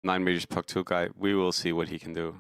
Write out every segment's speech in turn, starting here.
9 meters puck 2 guy. We will see what he can do.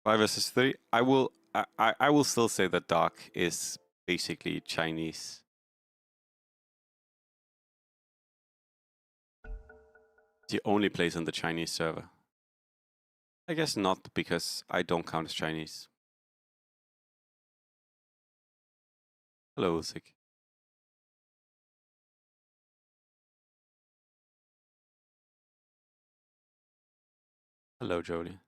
Five versus 3. I will still say that Dark is basically Chinese. He only plays on the Chinese server. I guess not, because I don't count as Chinese. Hello, Usyk. Hello, Jolie.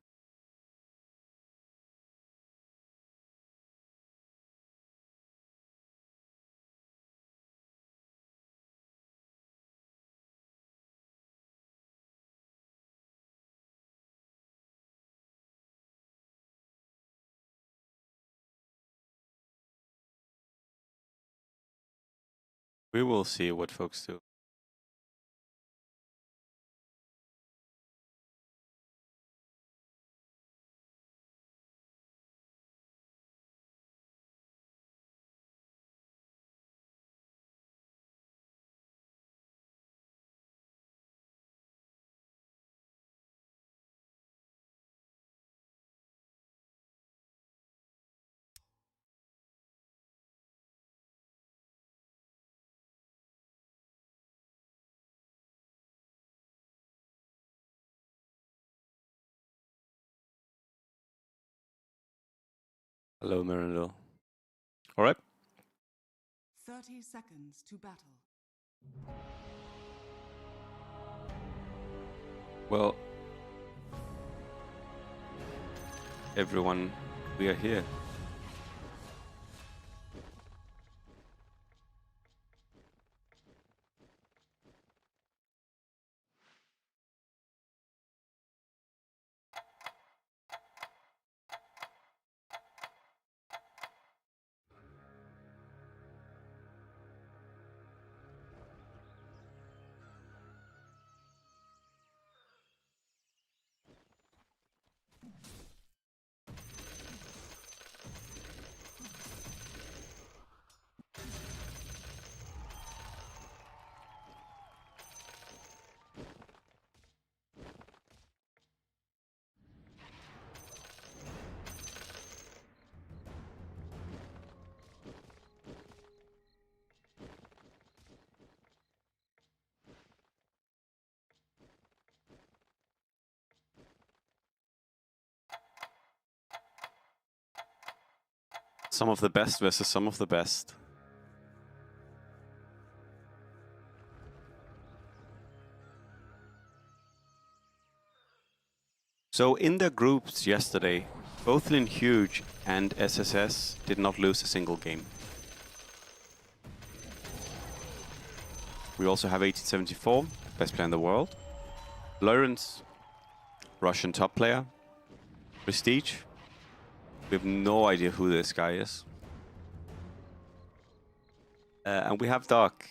We will see what folks do. Hello, Mirandel. All right. 30 seconds to battle. Well, everyone, we are here. Some of the best versus some of the best. So in their groups yesterday, both Lin Huge and SSS did not lose a single game. We also have 1874, best player in the world. Lawrence, Russian top player. Prestige. We have no idea who this guy is. And we have Dark,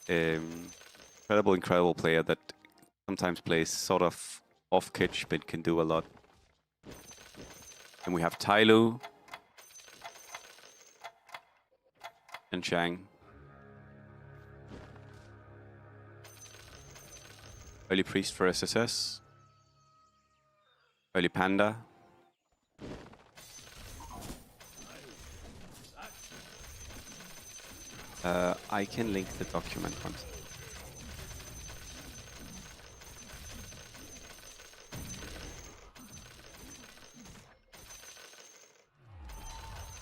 incredible player that sometimes plays sort of off-kitsch but can do a lot. And we have Tyloo and Chang. Early Priest for SSS. Early Panda. I can link the document once.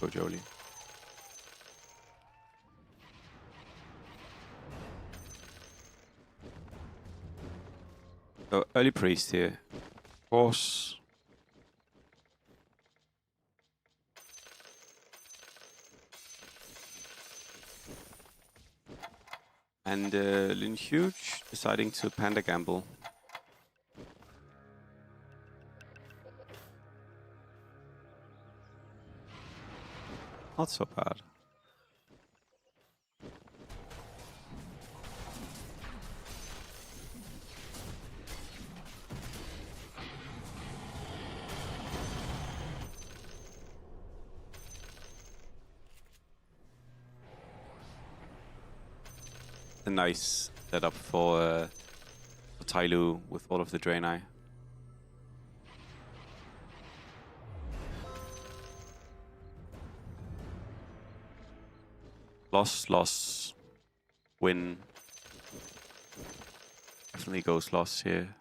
Go Jolie. So early Priest here. Of course. And Lin Huge deciding to Panda Gamble. Not so bad. A nice setup for Tyloo with all of the Draenei. Loss, win. Definitely goes loss here.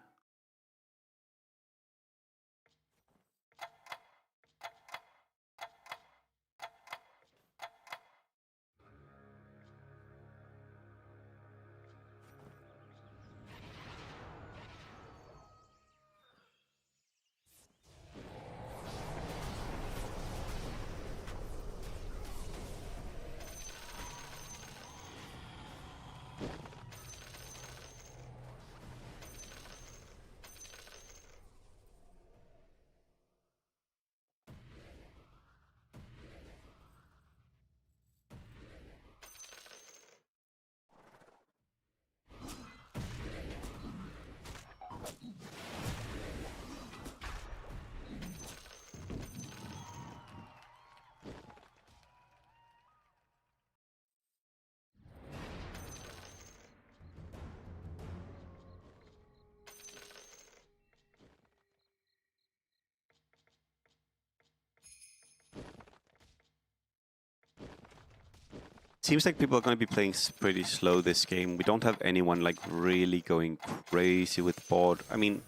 Seems like people are going to be playing pretty slow this game. We don't have anyone like really going crazy with board. I mean,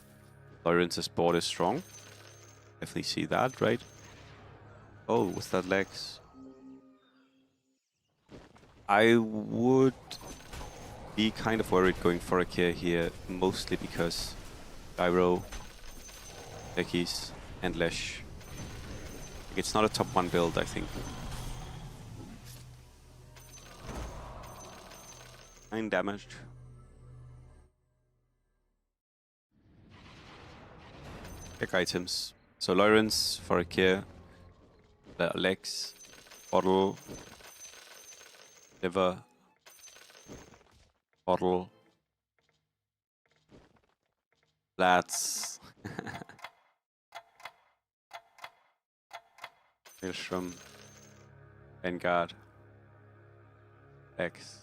Lawrence's board is strong. Definitely see that, right? Oh, what's that Lex? I would be kind of worried going for a Kia here, mostly because Gyro, Tekis, and Lesh. It's not a top 1 build, I think. 9 damage. Pick items. So Lawrence for a Kia, Lex, Bottle, Liver, Bottle, Lats, Maelstrom, Vanguard, X.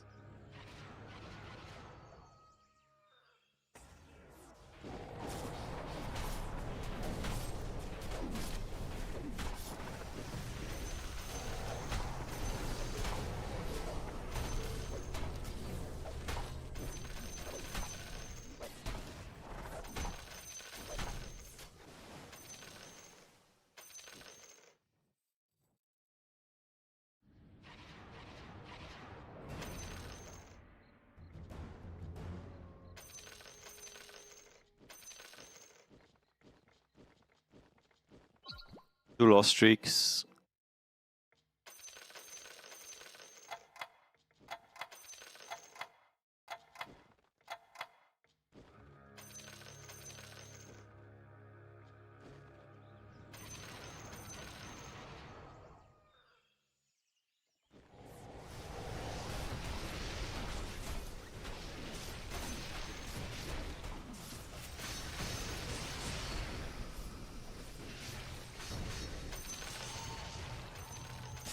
Two loss streaks.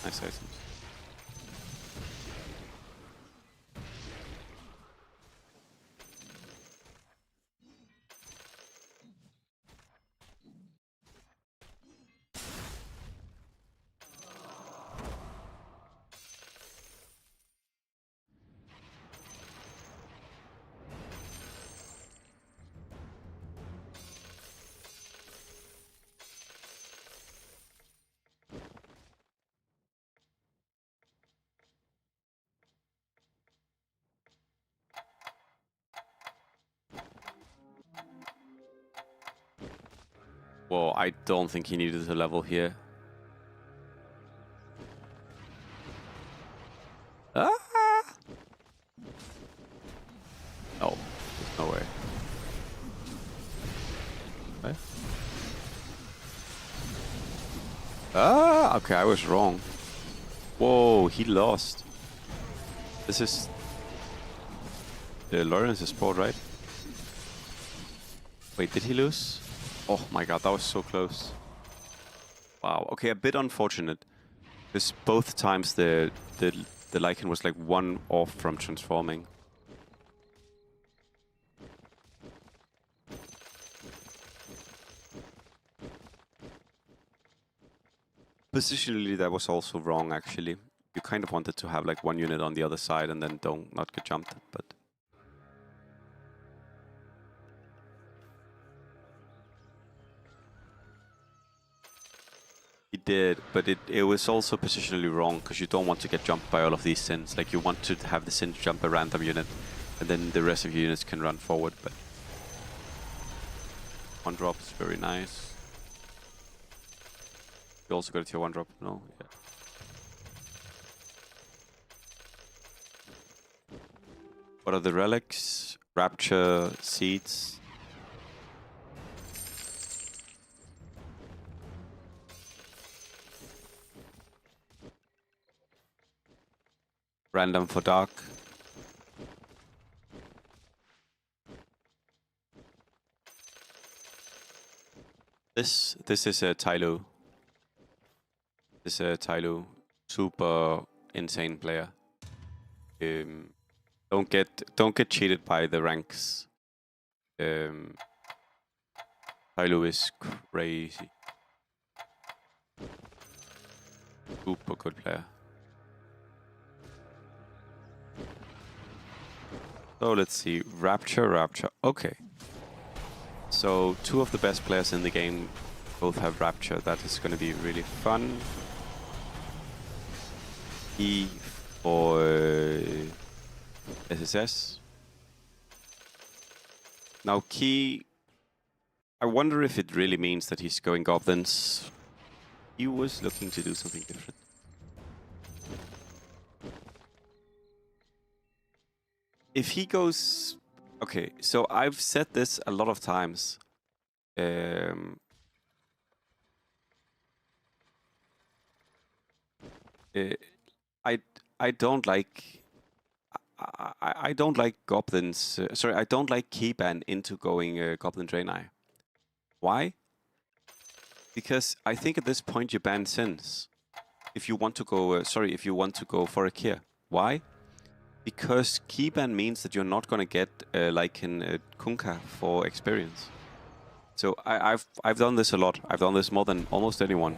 Nice items. Well, I don't think he needed a level here. Ah! Oh, there's no way. Okay. Ah, okay, I was wrong. Whoa, he lost. This is Lawrence's board, right? Wait, did he lose? Oh my god, that was so close. Wow. Okay, a bit unfortunate. Because both times the Lycan was like one off from transforming. Positionally, that was also wrong, actually. You kind of wanted to have like one unit on the other side and then not get jumped, but... He did, but it was also positionally wrong, because you don't want to get jumped by all of these Sins. Like, you want to have the Sin jump a random unit, and then the rest of your units can run forward, but... One drop is very nice. You also got a tier 1 drop? No? Yeah. What are the relics? Rapture, seeds. Random for dark. This is a Tyloo. This is a Tyloo. Super insane player. Don't get cheated by the ranks. Tyloo is crazy. Super good player. So let's see. Rapture. Okay. So 2 of the best players in the game both have Rapture. That is going to be really fun. E for SSS. Now Key, I wonder if it really means that he's going goblins. He was looking to do something different. If he goes... Okay, so I've said this a lot of times. I don't like... I don't like goblins. Sorry, I don't like keyban into going Goblin Draenei. Why? Because I think at this point you ban Sins. If you want to go, if you want to go for a Kier. Why? Because keyban means that you're not gonna get like in Kunkka for experience. So I've done this a lot. I've done this more than almost anyone.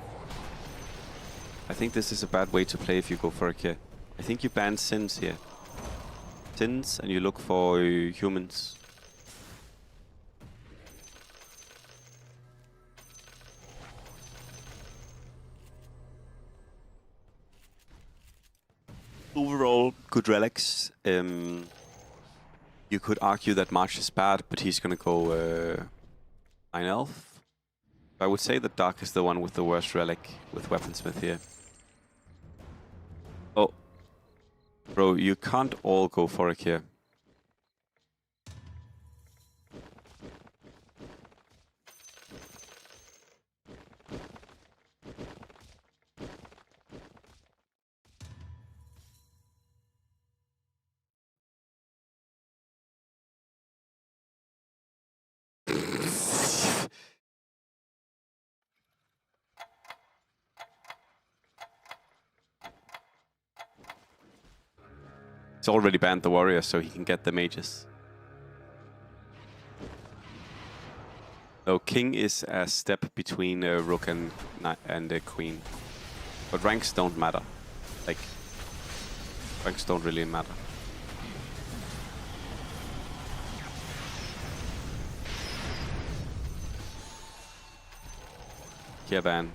I think this is a bad way to play if you go for a Kier. I think you ban Sins here. Sins and you look for humans. Overall, good relics. You could argue that March is bad, but he's gonna go 9 elf. I would say that Dark is the one with the worst relic with Weaponsmith here. Oh. Bro, you can't all go for a Kier. He's already banned the warrior, so he can get the mages. No, king is a step between rook and queen. But ranks don't matter. Like, ranks don't really matter. Kier ban.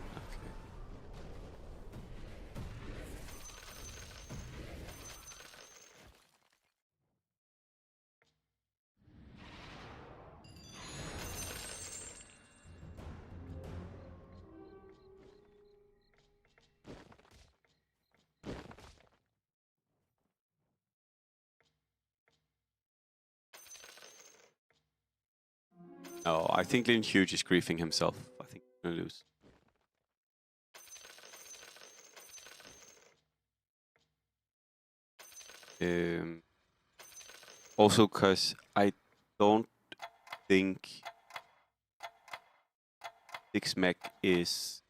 No, I think Lin Huge is griefing himself. I think he's gonna lose. Also, because I don't think 6 mech is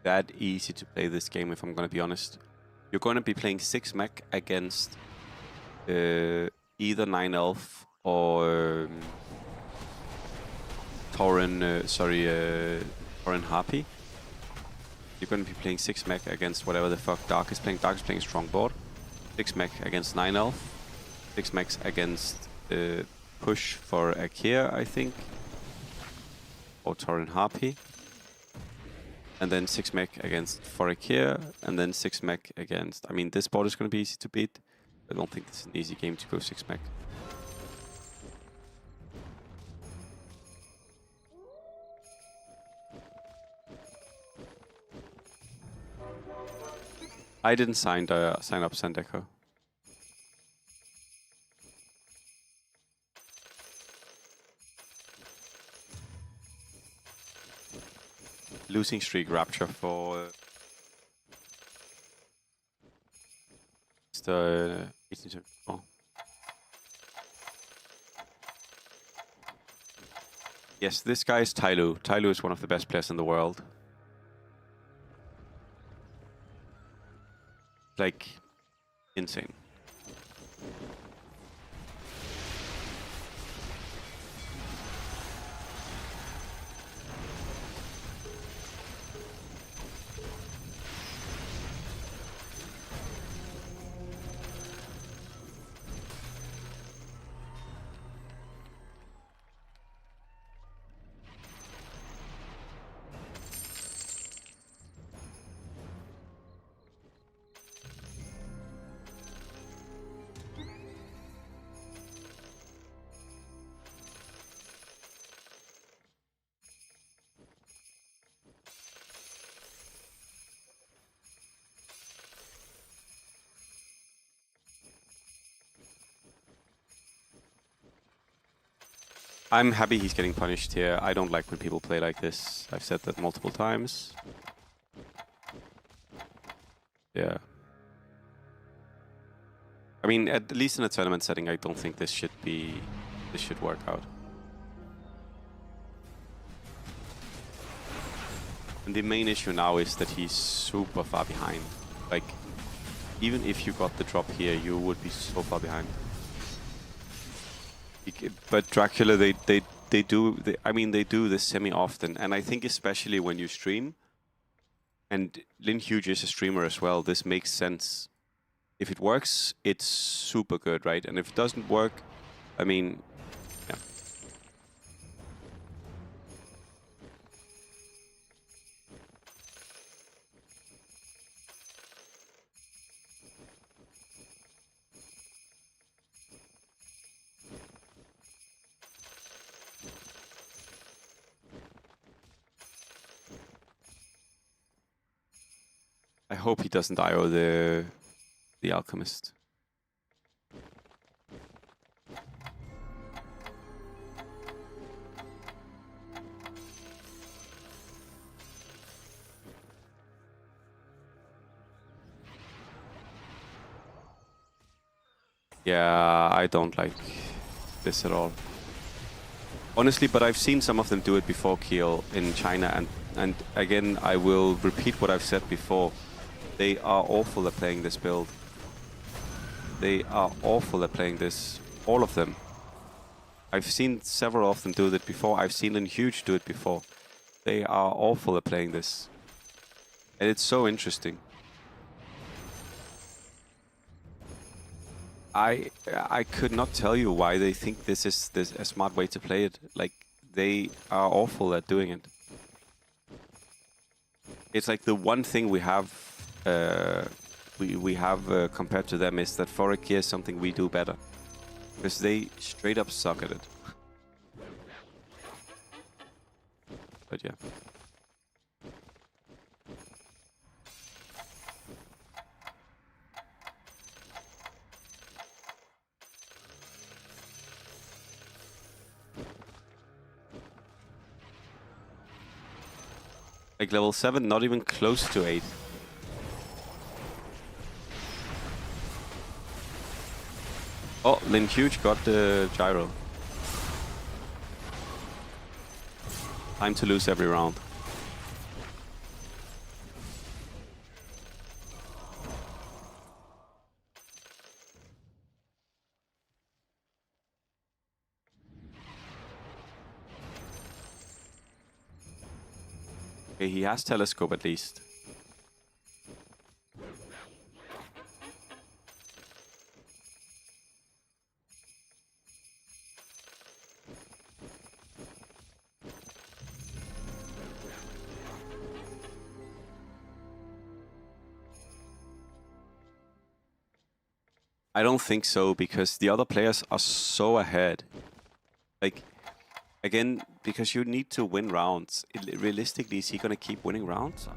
that easy to play this game, if I'm going to be honest. You're going to be playing 6 mech against either 9 elf or Tauren Harpy. You're going to be playing 6 mech against whatever the fuck Dark is playing. Dark is playing strong board. 6 mech against 9 elf. 6 mechs against push for Akir, I think. Or Tauren Harpy. And then 6 mech against for Akir. And then 6 mech against... I mean, this board is going to be easy to beat. I don't think it's an easy game to go 6 mech. I didn't sign up Sandeco. Losing streak Rapture for the 1874. Yes, this guy is Tyloo. Tyloo is one of the best players in the world. Like, insane. I'm happy he's getting punished here. I don't like when people play like this. I've said that multiple times. Yeah. I mean, at least in a tournament setting, I don't think this should work out. And the main issue now is that he's super far behind. Like, even if you got the drop here, you would be so far behind. But Dracula, they do this semi-often, and I think especially when you stream, and Lin Huge is a streamer as well, this makes sense. If it works, it's super good, right? And if it doesn't work, I mean, yeah. I hope he doesn't IO the Alchemist. Yeah, I don't like this at all. Honestly, but I've seen some of them do it before Kiel in China, and again, I will repeat what I've said before. They are awful at playing this build. They are awful at playing this. All of them. I've seen several of them do it before. I've seen Lin Huge do it before. They are awful at playing this. And it's so interesting. I could not tell you why they think this is a smart way to play it. Like, they are awful at doing it. It's like the one thing we have compared to them is that Forakia is something we do better. Because they straight up suck at it. But yeah. Like level 7, not even close to 8. Oh, Lin Huge got the gyro. Time to lose every round. Okay, he has telescope at least. I don't think so, because the other players are so ahead. Like, again, because you need to win rounds. Realistically, is he gonna keep winning rounds?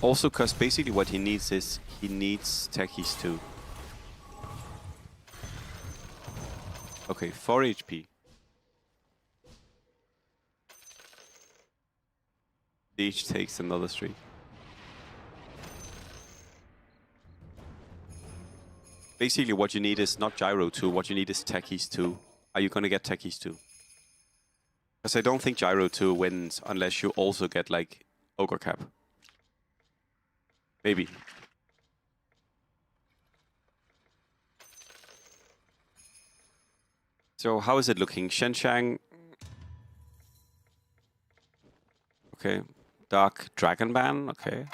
Also, because basically what he needs is, he needs techies too. Okay, 4 HP. Each takes another streak. Basically what you need is not Gyro 2, what you need is techies 2. Are you gonna get techies 2? Because I don't think Gyro 2 wins unless you also get like Ogre Cap. Maybe. So how is it looking? Shenshang. Okay. Dark Dragon Ban. Okay.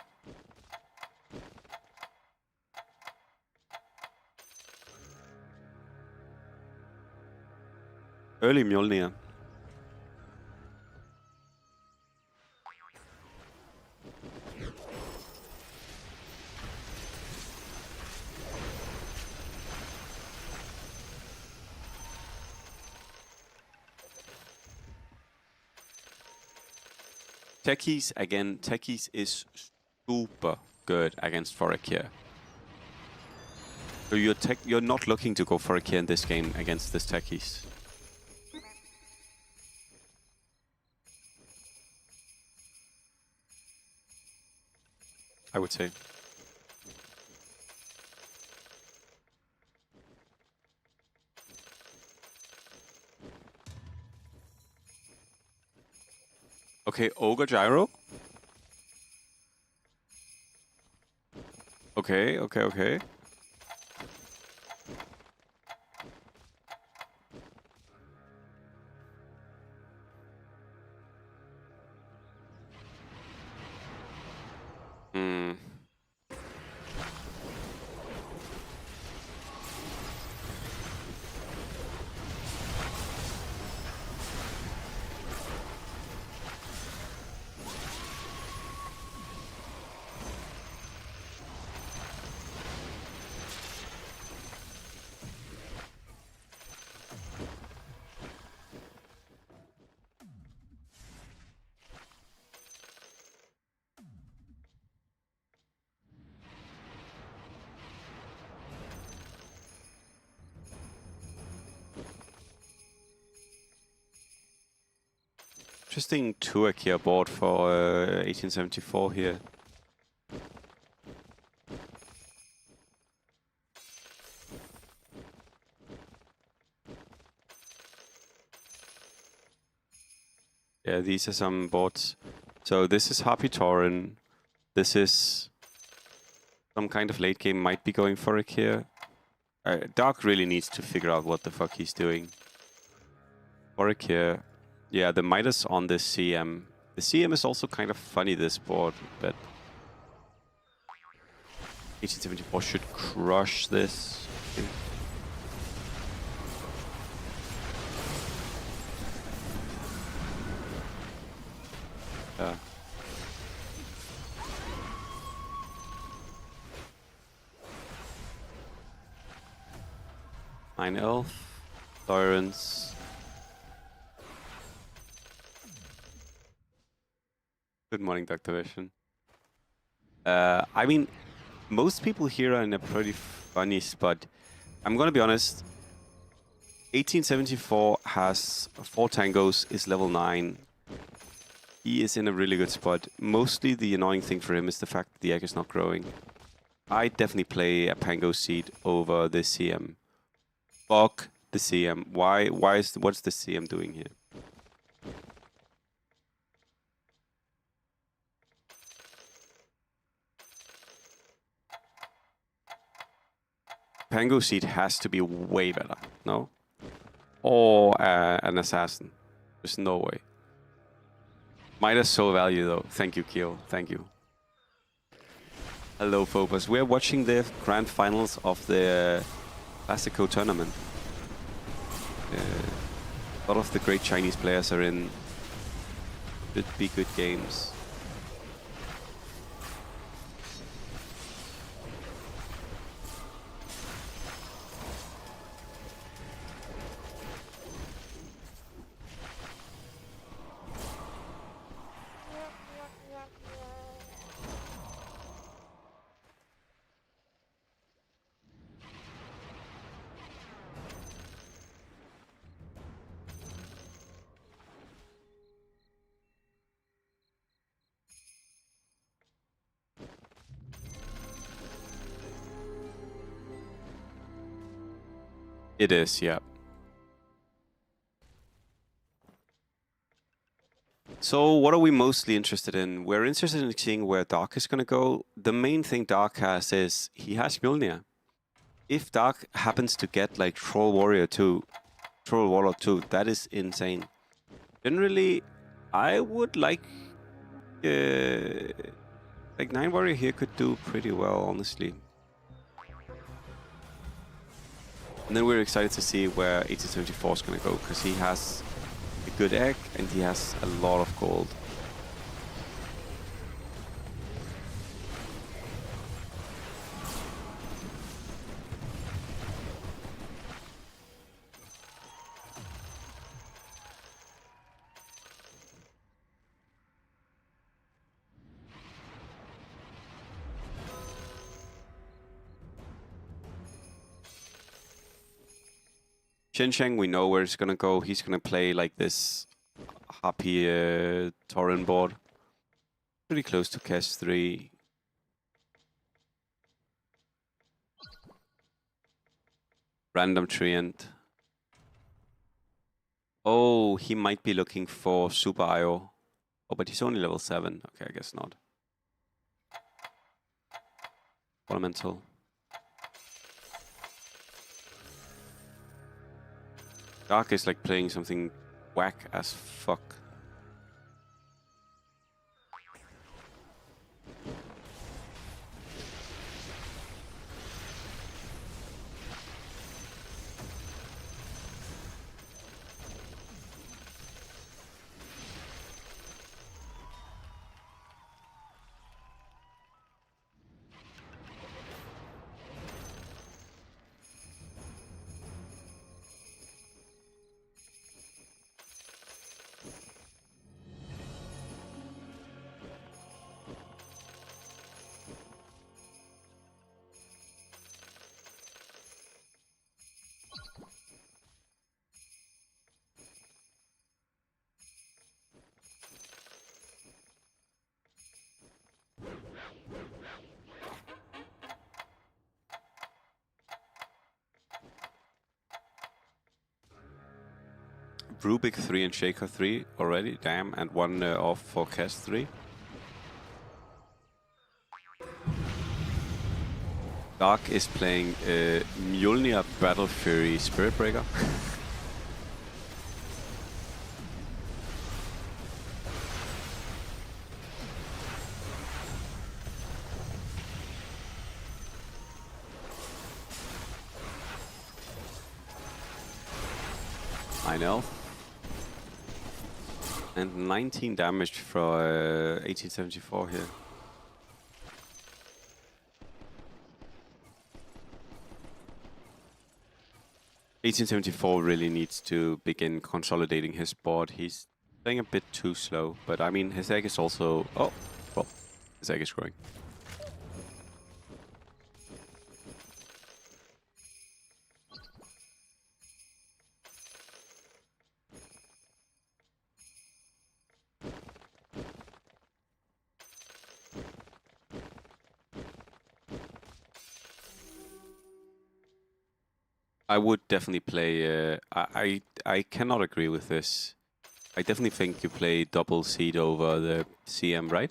Early Mjolnir. Techies, again, Techies is super good against Forakir. So you're not looking to go Forakir in this game against this Techies. I would say. Okay, Ogre Gyro. Okay, okay, okay. Hmm. Interesting Tuakia board for 1874 here. Yeah, these are some boards. So this is Harpy Tauren. This is some kind of late game might be going for it here. Dark really needs to figure out what the fuck he's doing. Warwick here. Yeah, the Midas on this CM. The CM is also kind of funny, this board, but 1874 should crush this. Yeah. Nine Elf, Lawrence. Good morning, Dr. Vision. I mean, most people here are in a pretty funny spot. I'm gonna be honest. 1874 has 4 tangos, is level 9. He is in a really good spot. Mostly the annoying thing for him is the fact that the egg is not growing. I definitely play a Pango seed over the CM. Fuck the CM. What's the CM doing here? Pango seed has to be way better, no? Or an assassin. There's no way. Midas so value though. Thank you, Kyo. Thank you. Hello, Phobos. We're watching the grand finals of the Classico tournament. A lot of the great Chinese players are in. Should be good games. It is, yeah. So what are we mostly interested in? We're interested in seeing where Dark is going to go. The main thing Dark has is he has Mjolnir. If Dark happens to get like Troll Warrior 2, Troll Warlord 2, that is insane. Generally, I would like 9 Warrior here could do pretty well, honestly. And then we're excited to see where 1874 is going to go, because he has a good egg and he has a lot of gold. Shensheng, we know where it's gonna go. He's gonna play like this happy Tauren board. Pretty close to Cash 3. Random Treant. Oh, he might be looking for Super IO. Oh, but he's only level 7. Okay, I guess not. Ornamental. Dark is like playing something whack as fuck. Rubik 3 and Shaker 3 already, damn, and one off for Cast 3. Dark is playing Mjolnir Battle Fury Spirit Breaker. I know. And 19 damage for 1874 here. $1874 really needs to begin consolidating his board. He's playing a bit too slow, but I mean, his egg is also... Oh, well, his egg is growing. I would definitely play. I cannot agree with this. I definitely think you play double seed over the CM, right?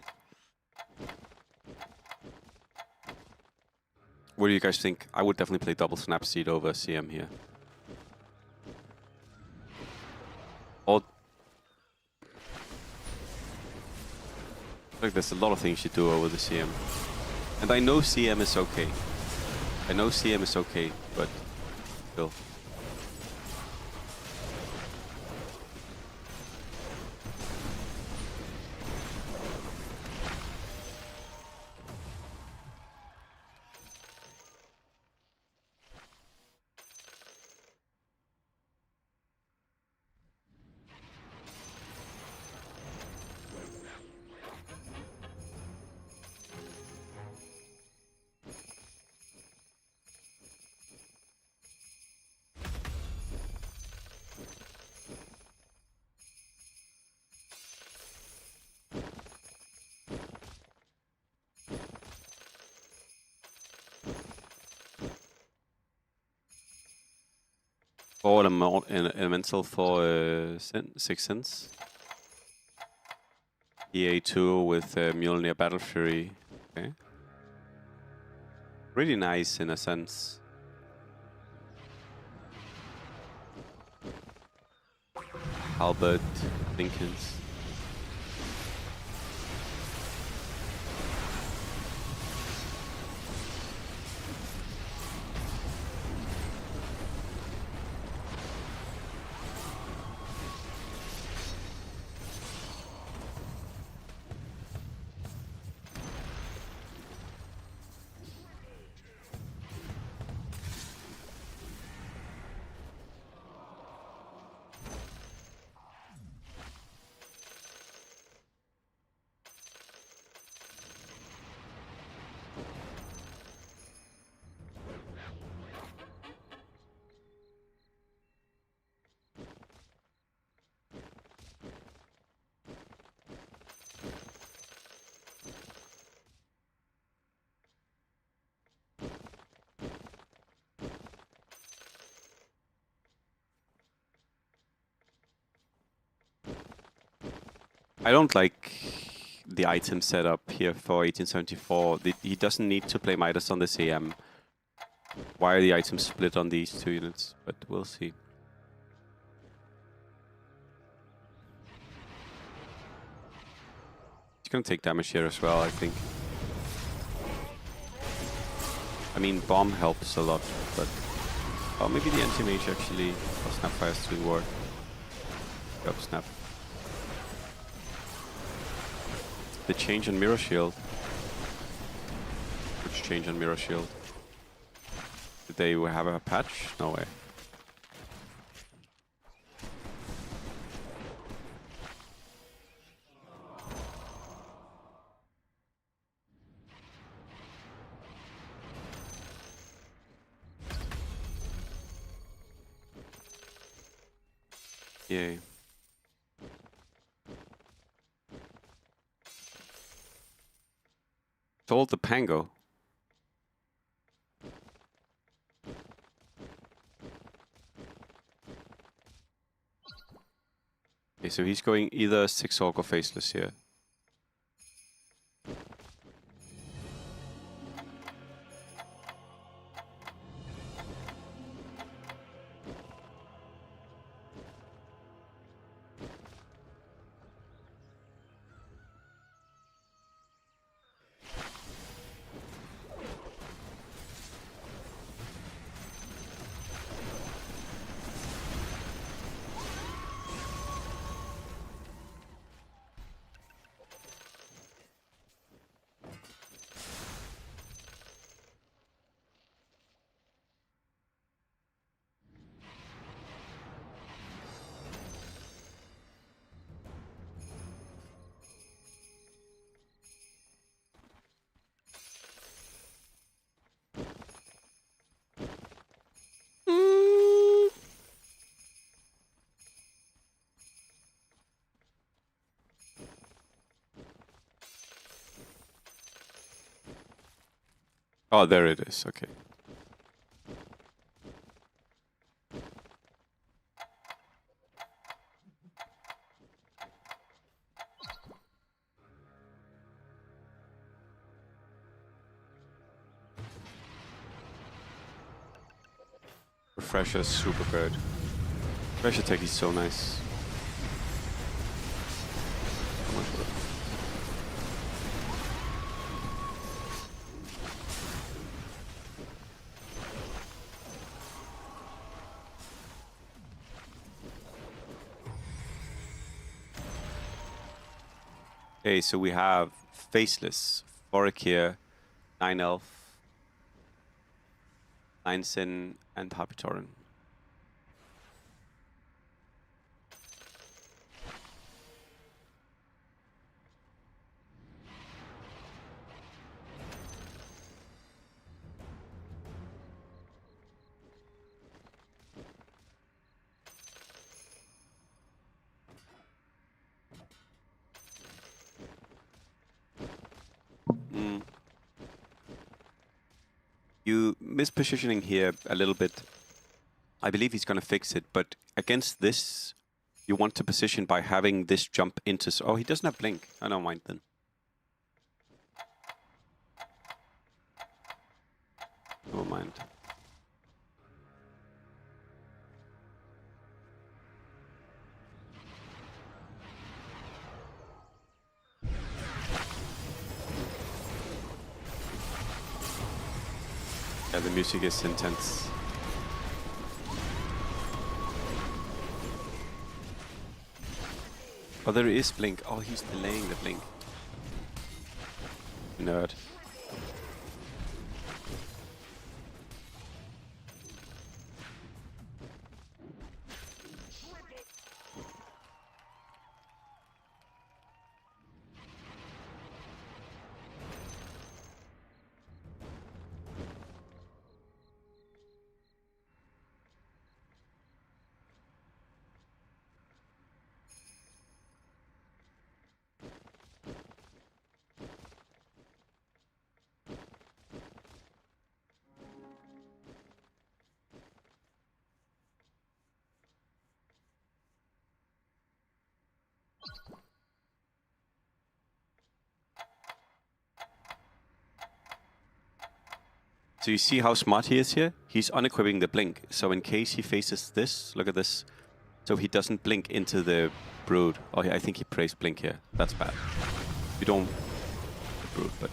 What do you guys think? I would definitely play double snap seed over CM here. Or like there's a lot of things you do over the CM. And I know CM is okay. I know CM is okay, but still. Or elemental for 6 cents. EA2 with Mjolnir Battle Fury. Okay. Really nice in a sense. Halbert, Dinkins. I don't like the item setup here for 1874. He doesn't need to play Midas on the CM. Why are the items split on these 2 units? But we'll see. He's gonna take damage here as well, I think. I mean, bomb helps a lot, but... Oh, maybe the anti-mage actually... Oh, Snapfire's doing work. Yup, Snap. The change on Mirror Shield. Which change on Mirror Shield? Did they have a patch? No way. Yay. Sold the Pango. Okay, so he's going either 6 Orc or Faceless here. Oh, there it is. Okay. Thresher's super good. Thresher tech is so nice. So much work. Okay, so we have Faceless, Forakir, 9 Elf, 9 Sin, and Harpy Tauren. You mispositioning here a little bit. I believe he's going to fix it, but against this, you want to position by having this jump into... Oh, he doesn't have Blink. I don't mind then. Never mind. Yeah, the music is intense. Oh, there is Blink. Oh, he's delaying the Blink. Nerd. So you see how smart he is here? He's unequipping the Blink. So in case he faces this, look at this. So he doesn't blink into the Brood. Oh, yeah, I think he prays Blink here. That's bad. You don't... Brood, but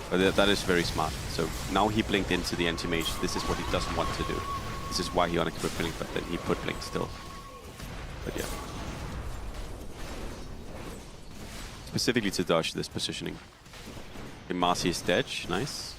that is very smart. So now he blinked into the anti-mage. This is what he doesn't want to do. This is why he unequipped Blink, but then he put Blink still. But yeah. Specifically to dodge this positioning. Okay, Marci is dead. Nice.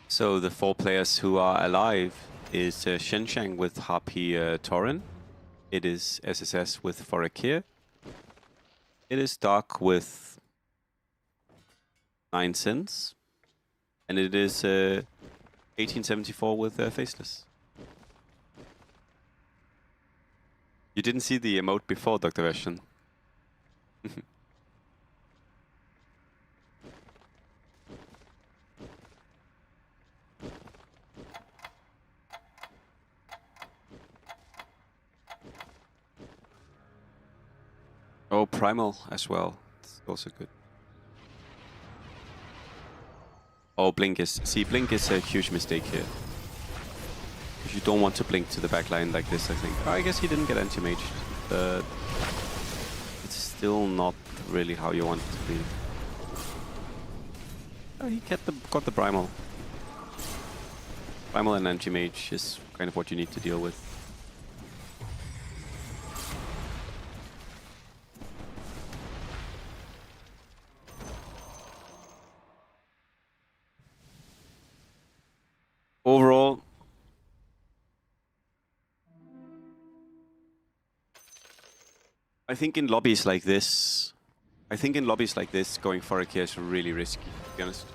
So the 4 players who are alive is Shenshang with Harpy Tauren. It is SSS with Forakir. It is Dark with 9 Sins. And it is 1874 with Faceless. You didn't see the emote before, Dr. Veshan. Oh, Primal as well. It's also good. Oh, Blink is... See, Blink is a huge mistake here. If you don't want to Blink to the backline like this, I think. Oh, I guess he didn't get anti-maged. But it's still not really how you want it to be. Oh, he got the Primal. Primal and anti-mage is kind of what you need to deal with. Overall, I think in lobbies like this, going for a kill is really risky, to be honest.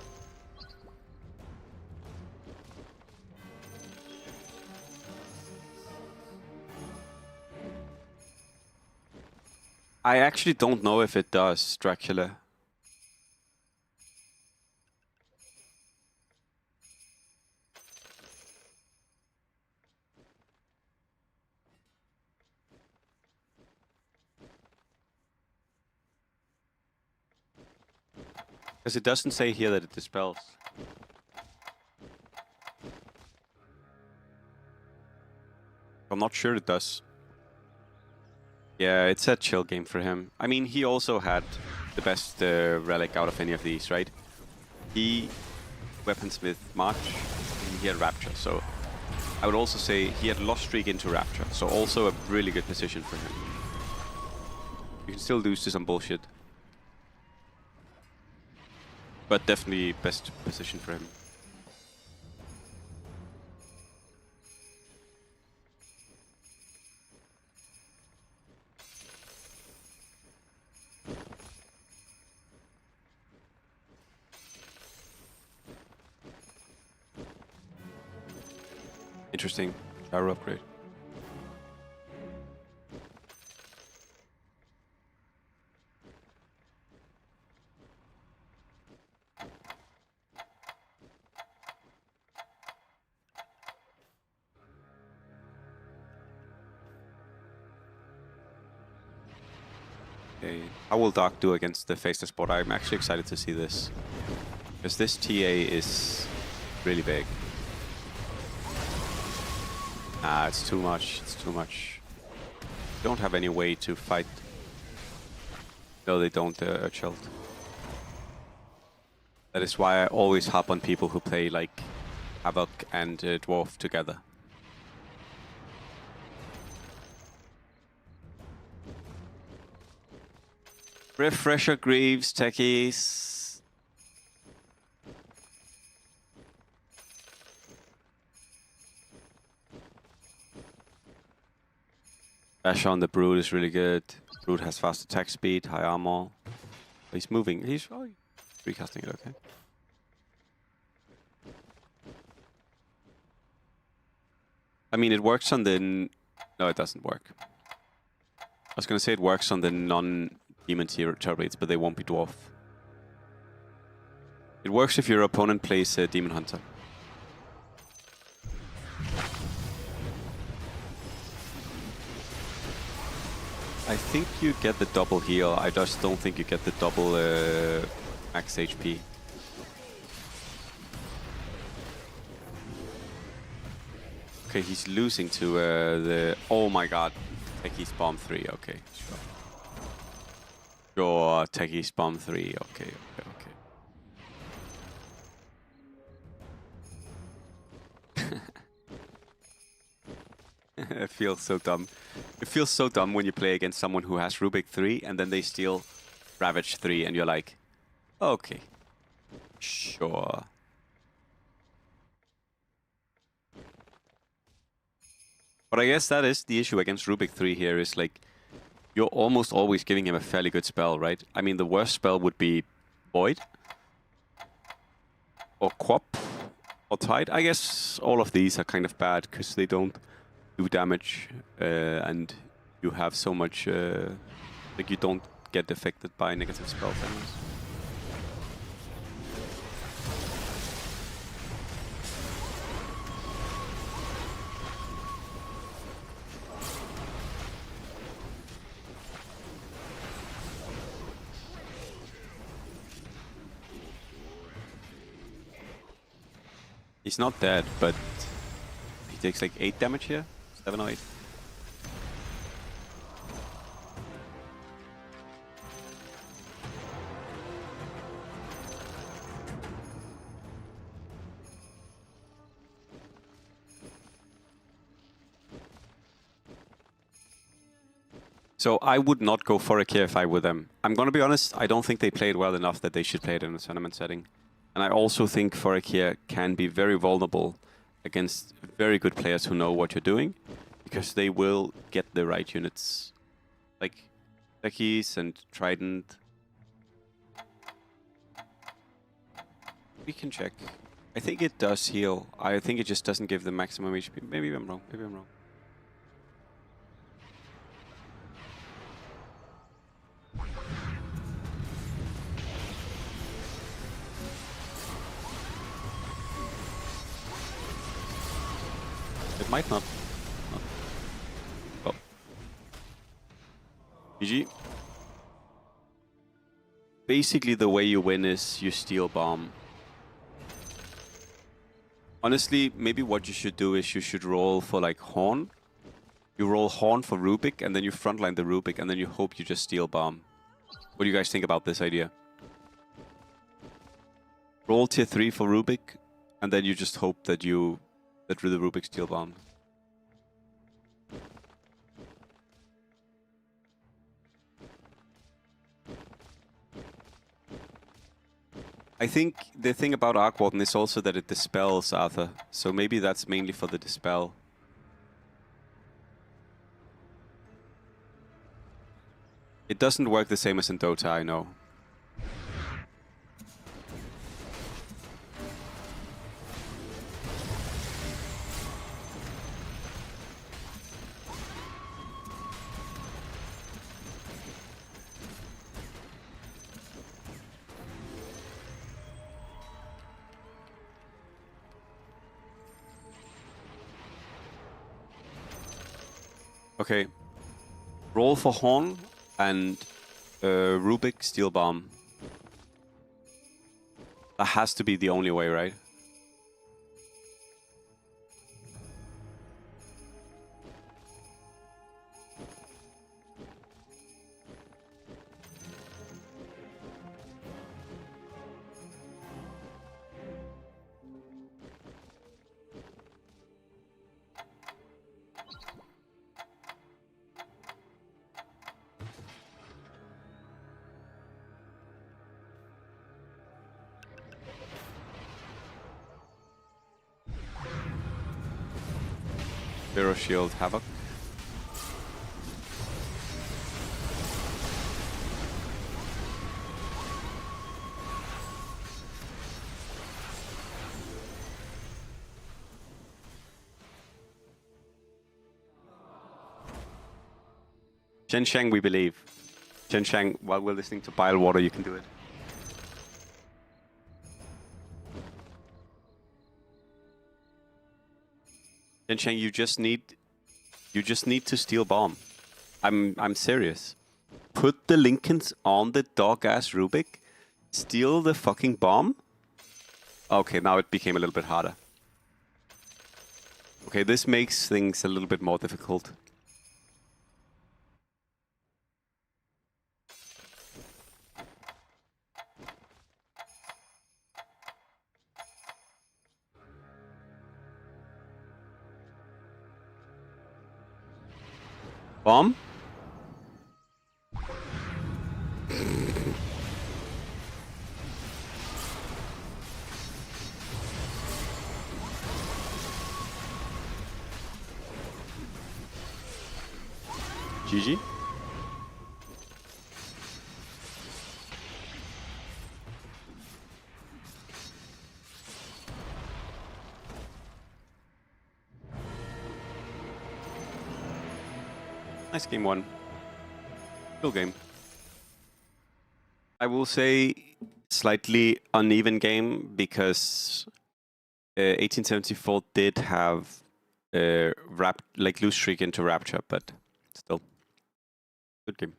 I actually don't know if it does, Dracula. Because it doesn't say here that it dispels. I'm not sure it does. Yeah, it's a chill game for him. I mean, he also had the best relic out of any of these, right? He weaponsmith March, and he had Rapture, so I would also say he had Lost Streak into Rapture, so also a really good position for him. You can still lose to some bullshit. But definitely best position for him. Interesting. Gyro upgrade. Okay. How will Dark do against the Faceless bot? I'm actually excited to see this. Because this TA is really big. Ah, it's too much. It's too much. Don't have any way to fight. No, they don't, Urchelt. That is why I always hop on people who play like Havoc and Dwarf together. Refresher Greaves, techies. Dash on the Brood is really good. Brood has fast attack speed, high armor. He's moving. He's recasting it, okay. I mean, it works on the... No, it doesn't work. I was gonna say it works on the non-demon tier turrets, but they won't be dwarf. It works if your opponent plays a Demon Hunter. I think you get the double heal, I just don't think you get the double max HP. Okay, he's losing to the... Oh my god. Techie's Bomb 3, okay, sure. Sure, Techie's Bomb 3, okay. It feels so dumb. It feels so dumb when you play against someone who has Rubik 3 and then they steal Ravage 3 and you're like, okay, sure. But I guess that is the issue against Rubik 3 here, is like, you're almost always giving him a fairly good spell, right? I mean, the worst spell would be Void. Or Quap. Or Tide. I guess all of these are kind of bad, because they don't do damage, and you have so much, like you don't get affected by negative spells anyways. He's not dead, but he takes like 8 damage here? 7 or 8. So I would not go for a KFI with them. I'm gonna be honest, I don't think they played well enough that they should play it in a tournament setting. And I also think Forakia can be very vulnerable against very good players who know what you're doing, because they will get the right units. Like Techies and Trident. We can check. I think it does heal. I think it just doesn't give the maximum HP. Maybe I'm wrong. Maybe I'm wrong. It might not. Oh. GG. basically the way you win is you steal bomb. Honestly, maybe what you should do is you should roll for like Horn. You roll Horn for Rubik, and then you frontline the Rubik, and then you hope you just steal bomb. What do you guys think about this idea? Roll tier 3 for Rubik, and then you just hope that the Rubik steal bomb. I think the thing about Arc Warden is also that it dispels Arthur, so maybe that's mainly for the dispel. It doesn't work the same as in Dota, I know. Okay. Roll for Horn and Rubik steal bomb. That has to be the only way, right? Zero Shield Havoc. Shensheng, we believe. Shensheng, while we're listening to Bile Water, you can do it. Shensheng, you just need to steal bomb. I'm serious. Put the Lincolns on the dog-ass Rubik. Steal the fucking bomb. Okay, now it became a little bit harder. Okay, this makes things a little bit more difficult. Bomb? GG. Nice game one. Cool game. I will say slightly uneven game because 1874 did have lose streak into Rapture, but still good game.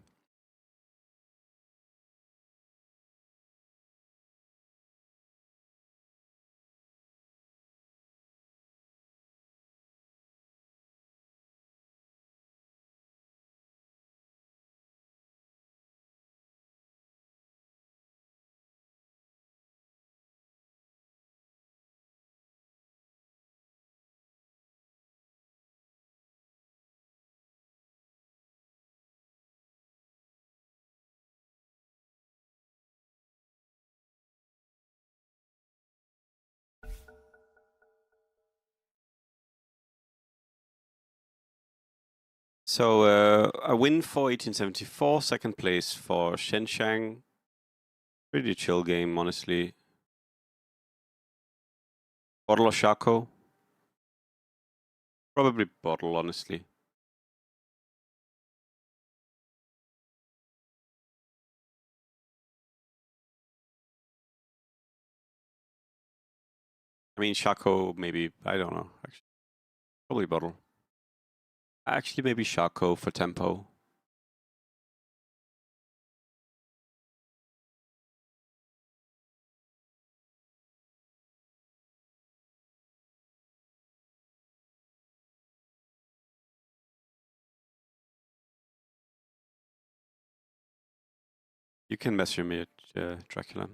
So a win for 1874, second place for Shenshang. Pretty chill game, honestly. Bottle or Shaco? Probably bottle, honestly. I mean, Shaco, maybe, I don't know, actually. Probably bottle. Actually, maybe Shaco for tempo. You can measure me, Dracula.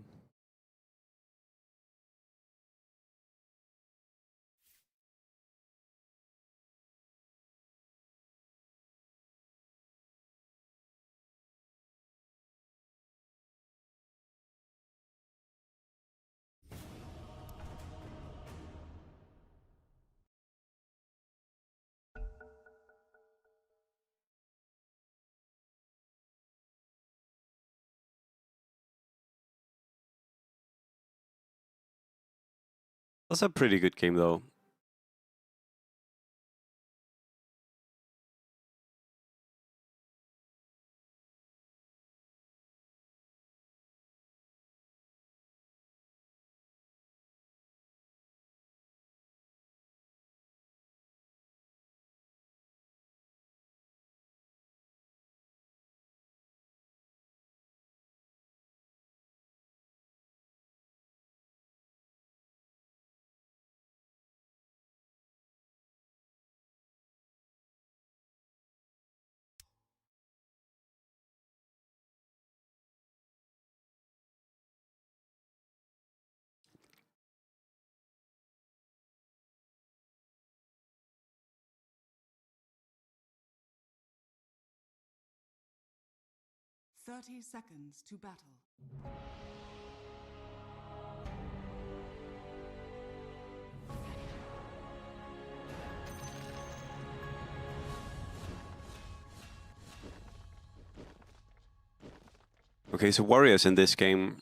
That's a pretty good game, though. Thirty seconds to battle. Okay, so Warriors in this game.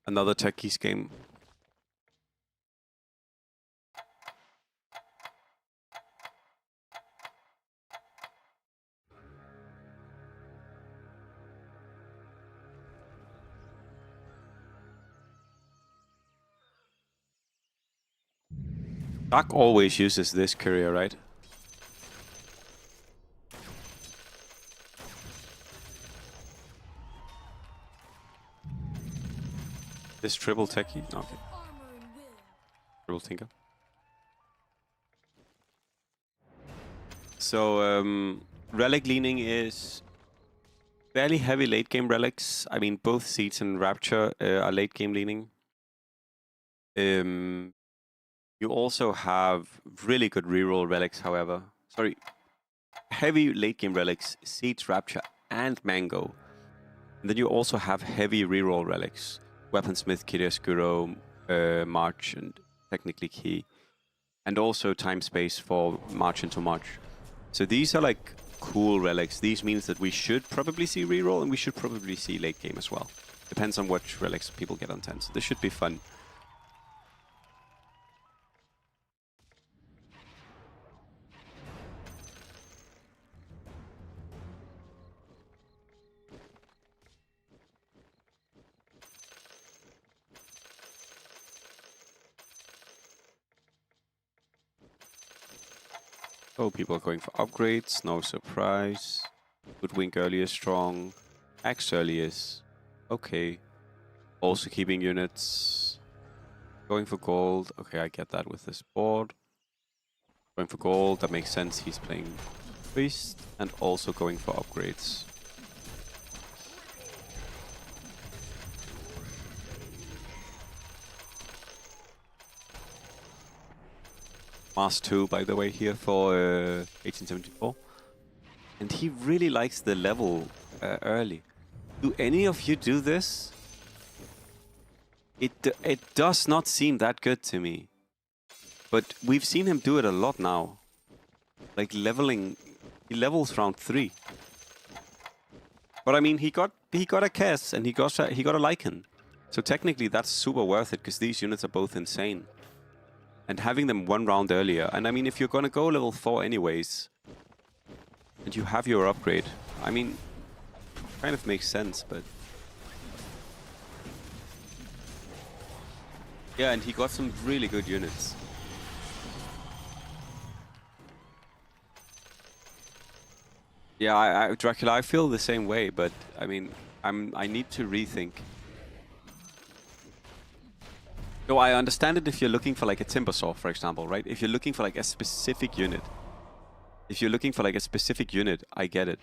Another techies game. Dark always uses this courier, right? This triple techie? No, okay. Triple tinker. So, relic leaning is fairly heavy late game relics. I mean, both Seeds and Rapture are late game leaning. You also have really good reroll relics, however. Sorry, heavy late game relics, Seeds, Rapture, and Mango. And then you also have heavy reroll relics. Weaponsmith, Kiriaskuro, March, and technically Key. And also Time Space for March into March. So these are like cool relics. These means that we should probably see reroll and we should probably see late game as well. Depends on which relics people get on 10. So this should be fun. Oh, people are going for upgrades, no surprise. Woodwink early is strong. Axe early is okay. Also keeping units. Going for gold. Okay, I get that with this board. Going for gold, that makes sense. He's playing priest and also going for upgrades. Mars 2, by the way, here for 1874. And he really likes the level early. Do any of you do this? It does not seem that good to me. But we've seen him do it a lot now. Like leveling, he levels round 3. But I mean, he got a Kess and he got a Lycan. So technically that's super worth it because these units are both insane. And having them one round earlier, and I mean, if you're gonna go level 4 anyways, and you have your upgrade, I mean, kind of makes sense, but... Yeah, and he got some really good units. Yeah, Dracula, I feel the same way, but I mean, I need to rethink. No, I understand it if you're looking for like a Timber Saw, for example, right? If you're looking for like a specific unit. If you're looking for like a specific unit, I get it.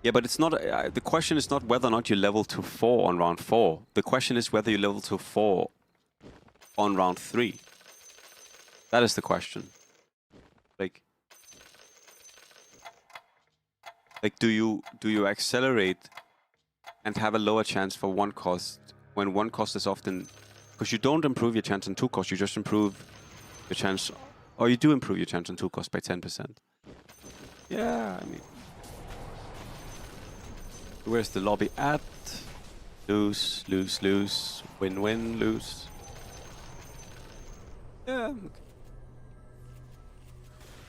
Yeah, but it's not. The question is not whether or not you level to 4 on round 4. The question is whether you level to 4 on round 3. That is the question. Like, do you accelerate and have a lower chance for one cost when one cost is often, because you don't improve your chance on 2 costs, you just improve your chance, or you do improve your chance on 2 costs by 10%. Yeah, I mean, where's the lobby at? Lose, lose, lose, win, win, lose. Yeah. Okay.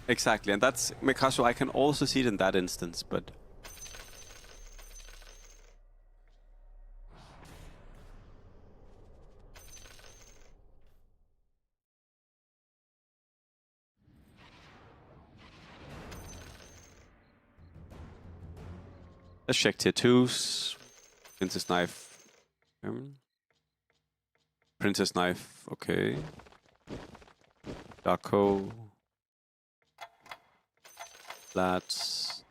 Exactly, and that's Mikazu. I can also see it in that instance, but let's check tier 2s. Princess Knife. Princess Knife, okay. Darko. Flats.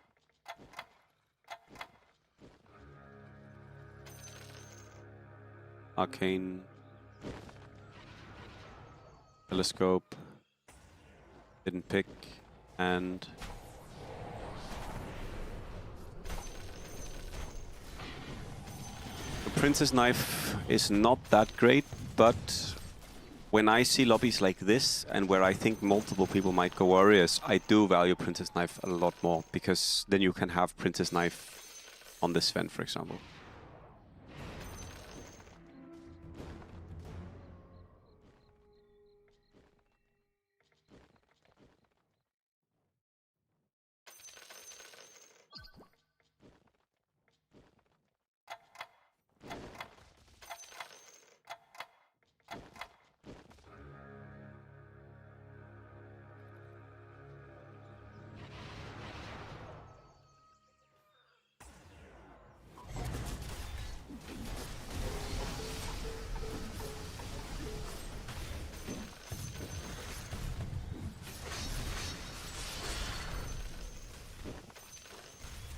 Arcane. Telescope. Didn't pick. And the Princess Knife is not that great, but when I see lobbies like this and where I think multiple people might go Warriors, I do value Princess Knife a lot more, because then you can have Princess Knife on this Sven, for example.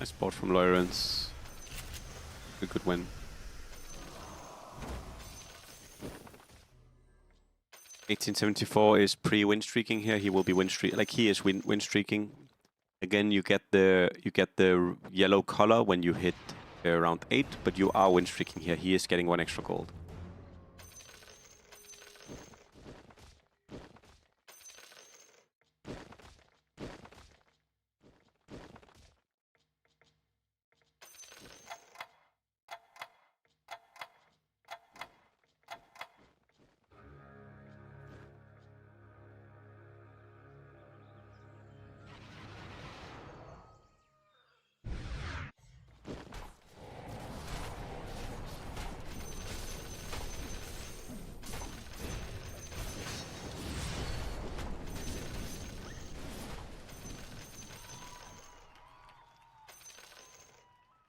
Nice board from Lawrence. A good win. 1874 is pre-win streaking here. He will be win streak, like he is win streaking. Again, you get the yellow color when you hit round 8, but you are win streaking here. He is getting 1 extra gold.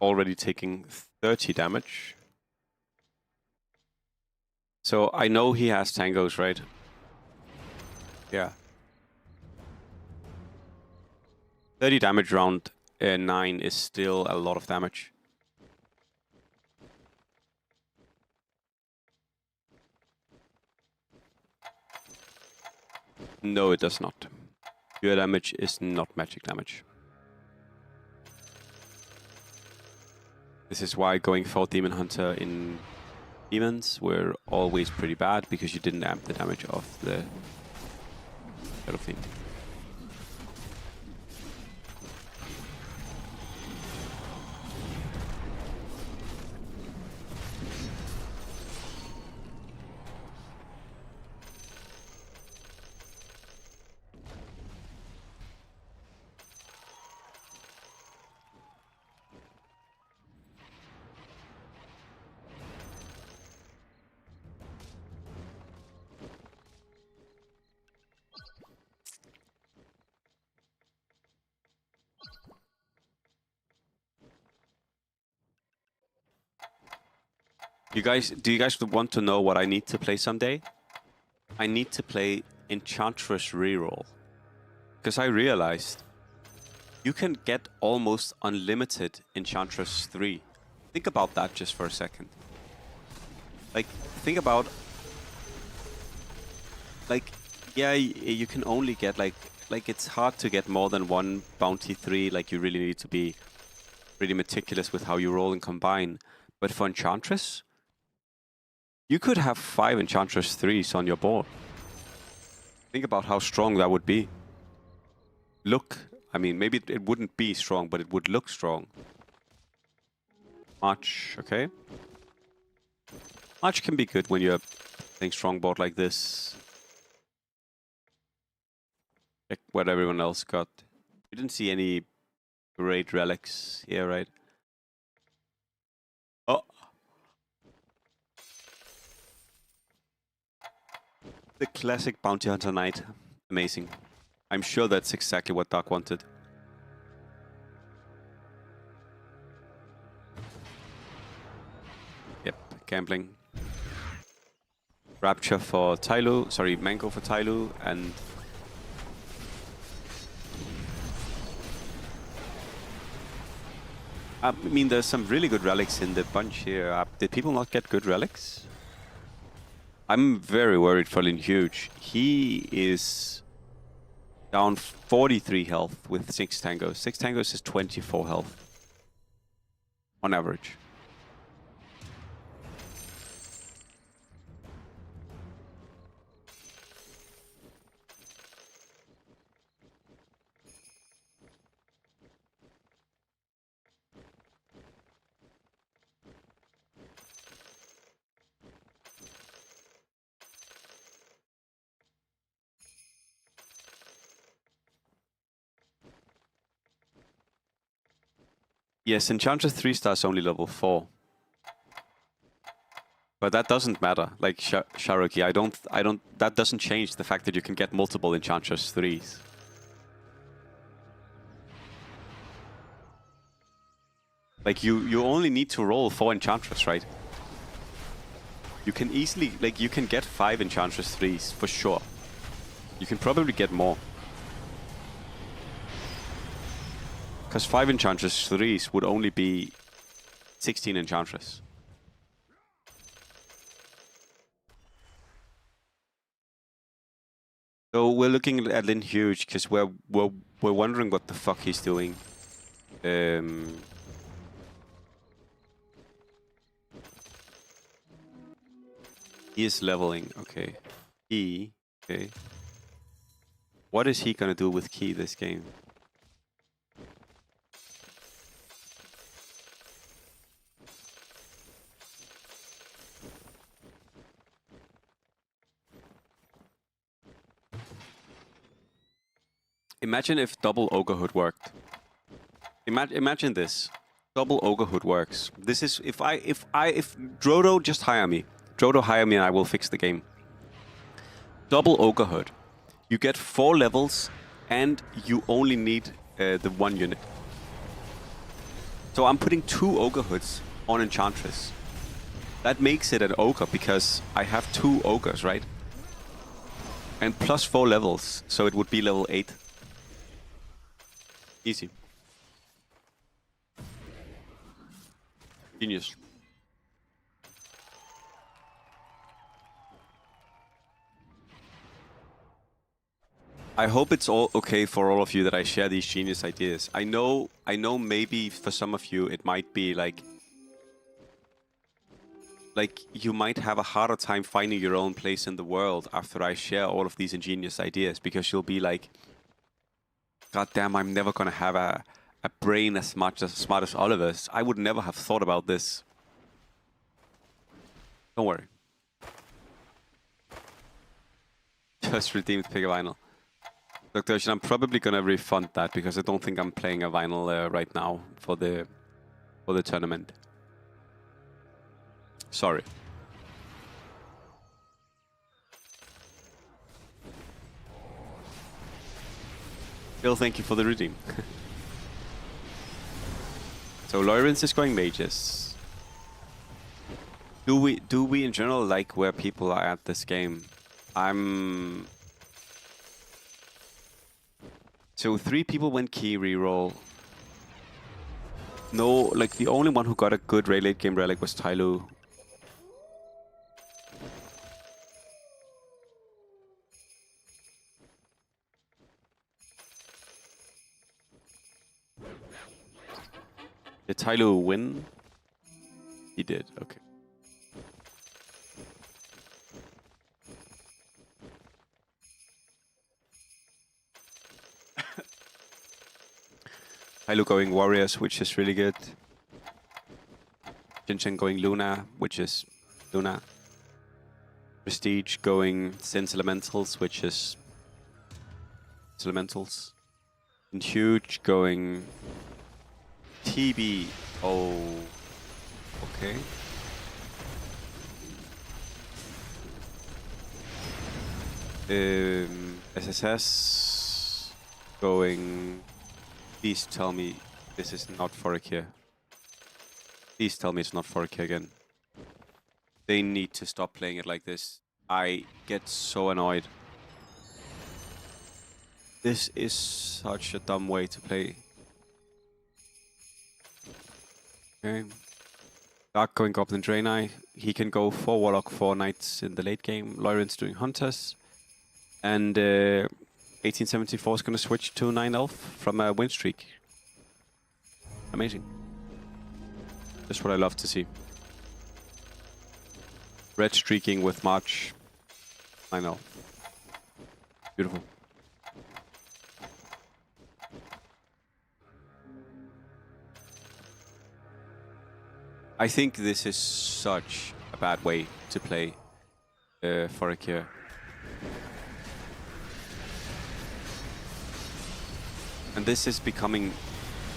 Already taking 30 damage. So I know he has tangos, right? Yeah. 30 damage round 9 is still a lot of damage. No, it does not. Pure damage is not magic damage. This is why going for Demon Hunter in Demons were always pretty bad, because you didn't amp the damage of the Shadow Fiend. Do you guys want to know what I need to play someday? I need to play Enchantress Reroll. Because I realized you can get almost unlimited Enchantress 3. Think about that just for a second. Like, think about... Like, yeah, you can only get, like, it's hard to get more than one Bounty 3. Like, you really need to be pretty meticulous with how you roll and combine. But for Enchantress, you could have 5 Enchantress 3s on your board. Think about how strong that would be. Look, I mean, maybe it wouldn't be strong, but it would look strong. March, okay. March can be good when you're playing strong board like this. Check what everyone else got. You didn't see any great relics here, right? Oh! The classic Bounty Hunter Knight. Amazing. I'm sure that's exactly what Doc wanted. Yep, gambling. Rapture for Tyloo, sorry, Mango for Tyloo, and... I mean, there's some really good relics in the bunch here. Did people not get good relics? I'm very worried for Lin Huge. He is down 43 health with 6 tangos. 6 tangos is 24 health on average. Yes, Enchantress 3 star is only level 4. But that doesn't matter. Like Sharuki, that doesn't change the fact that you can get multiple Enchantress 3s. Like you only need to roll 4 Enchantress, right? You can easily, like, you can get 5 Enchantress 3s for sure. You can probably get more. Because 5 Enchantress 3s would only be 16 Enchantress. So we're looking at Lin Huge because we're wondering what the fuck he's doing. He is leveling, okay. Key, okay. What is he gonna do with Key this game? Imagine if double Ogre Hood worked. Imagine this. Double Ogre Hood works. This is if Drodo, just hire me. Drodo, hire me and I will fix the game. Double Ogre Hood. You get 4 levels and you only need the 1 unit. So I'm putting 2 Ogre Hoods on Enchantress. That makes it an Ogre because I have 2 Ogres, right? And plus 4 levels, so it would be level 8. Easy. Genius. I hope it's all okay for all of you that I share these genius ideas. I know maybe for some of you it might be like you might have a harder time finding your own place in the world after I share all of these ingenious ideas, because you'll be like, God damn, I'm never gonna have a brain as smart as Oliver's. I would never have thought about this. Don't worry. Just redeemed pick a vinyl. Dr. Ocean, I'm probably gonna refund that because I don't think I'm playing a vinyl right now for the tournament. Sorry. Bill, thank you for the redeem. So Lawrence is going mages. Do we in general like where people are at this game? So 3 people went key reroll. No, like the only one who got a good late game relic was Tyloo. Did Tyloo win? He did, okay. Tyloo going Warriors, which is really good. Jinchen going Luna, which is Luna. Prestige going Sense Elementals, which is Elementals. And Huge going TB. Oh, okay. SSS going. Please tell me this is not Forik here. Please tell me it's not Forik again. They need to stop playing it like this. I get so annoyed. This is such a dumb way to play. Okay. Dark going Goblin Draenei. He can go 4 Warlock, 4 Knights in the late game. Lawrence doing Hunters. And 1874 is going to switch to 9 Elf from a win streak. Amazing. Just what I love to see. Red streaking with March. 9 Elf. Beautiful. I think this is such a bad way to play Forik here. And this is becoming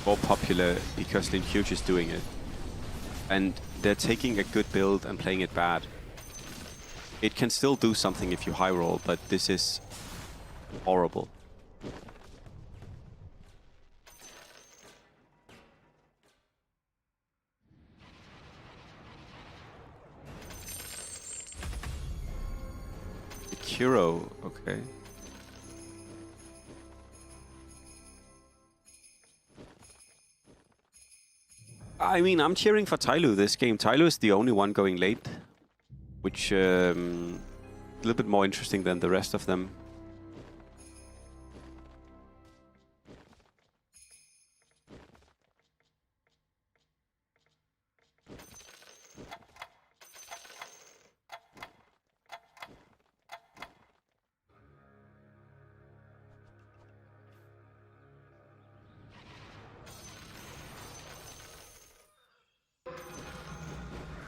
more popular because Lin Huge is doing it. And they're taking a good build and playing it bad. It can still do something if you high roll, but this is horrible. Kuro, okay. I mean, I'm cheering for Tyloo this game. Tyloo is the only one going late, which a little bit more interesting than the rest of them.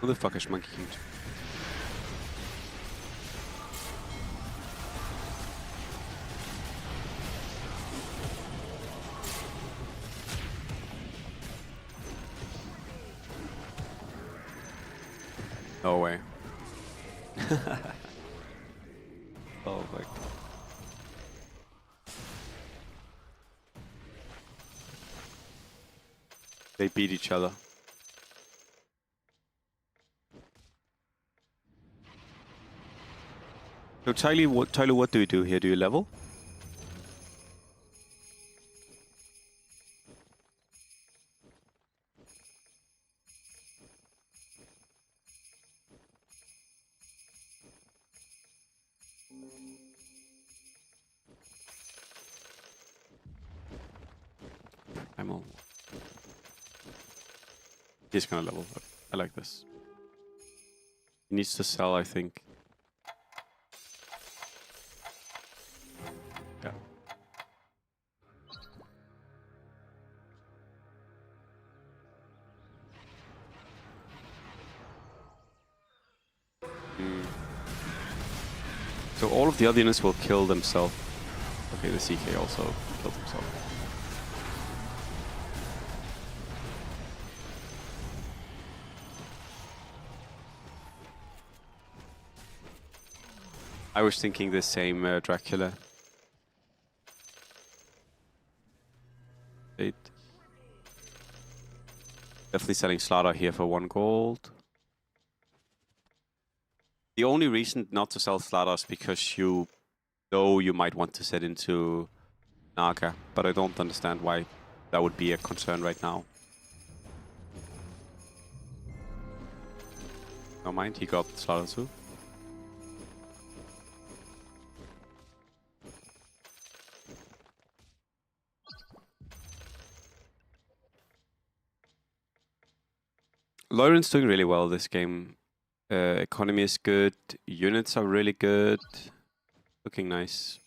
Who the fuck is Monkey King? No way. Oh my god. They beat each other. So Tyloo, what do you do here? Do you level? I'm all. He's gonna level. I like this. He needs to sell, I think. Yeah. So all of the other units will kill themselves. Okay, the CK also killed himself. I was thinking the same, Dracula. 8. Definitely selling Slaughter here for 1 gold. The only reason not to sell Slaughter is because you know you might want to set into Naga, but I don't understand why that would be a concern right now. Never mind, he got Slaughter too. Lauren's doing really well this game. Economy is good, units are really good. Looking nice.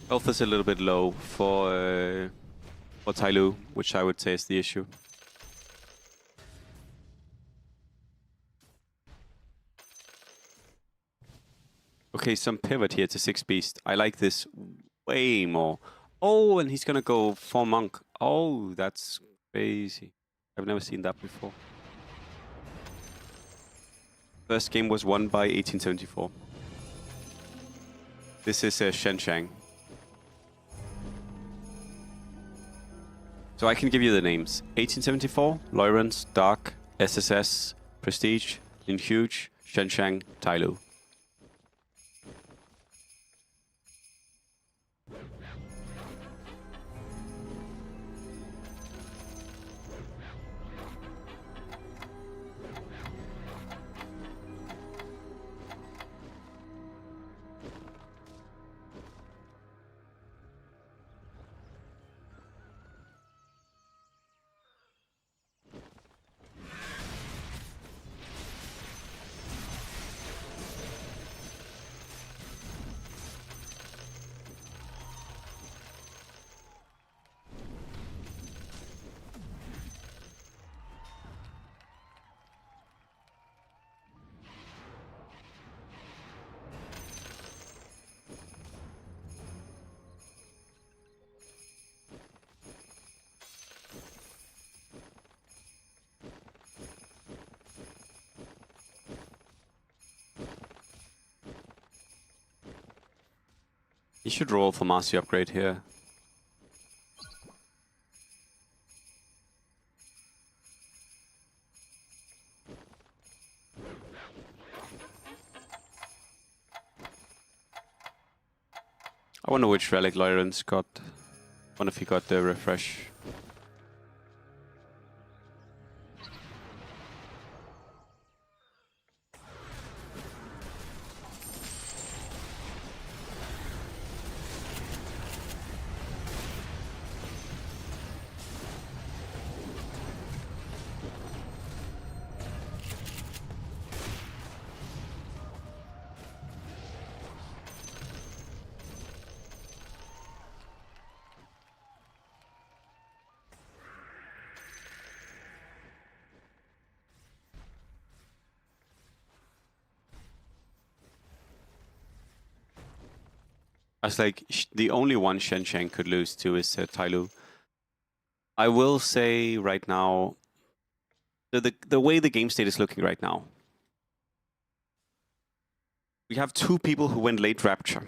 Health is a little bit low for Tyloo, which I would say is the issue. Okay, some pivot here to 6 Beast. I like this way more. Oh, and he's gonna go 4 Monk. Oh, that's crazy. I've never seen that before. First game was won by 1874. This is Shen Shang. So I can give you the names. 1874, Lawrence, Dark, SSS, Prestige, Lin Huge, Shen Shang, Tyloo. You should roll for Marci upgrade here. I wonder which relic Lawrence got. I wonder if he got the refresh. I was like, the only one Shen Shang could lose to is Tyloo. I will say right now, the way the game state is looking right now, we have 2 people who went late Rapture.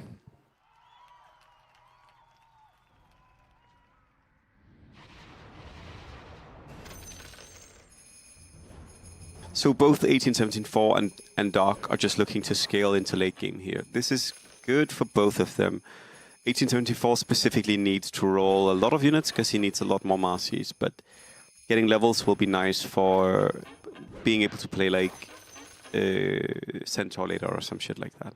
So both 1874 and Dark are just looking to scale into late game here. This is good for both of them. 1874 specifically needs to roll a lot of units because he needs a lot more Marcis, but getting levels will be nice for being able to play like Centaur later or some shit like that.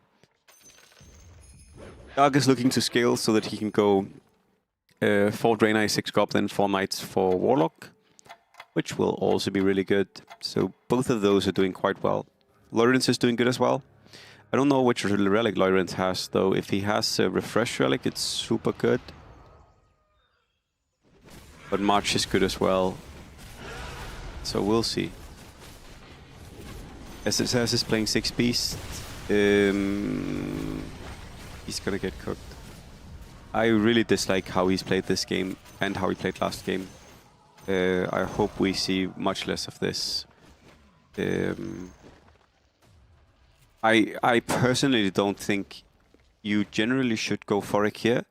Dark is looking to scale so that he can go 4 Draenei, 6 Goblin, 4 Knights for Warlock, which will also be really good. So both of those are doing quite well. Lawrence is doing good as well. I don't know which relic Lawrence has, though. If he has a refresh relic, it's super good. But March is good as well. So we'll see. SSS is playing 6 Beast. He's gonna get cooked. I really dislike how he's played this game and how he played last game. I hope we see much less of this. I personally don't think you generally should go Forik here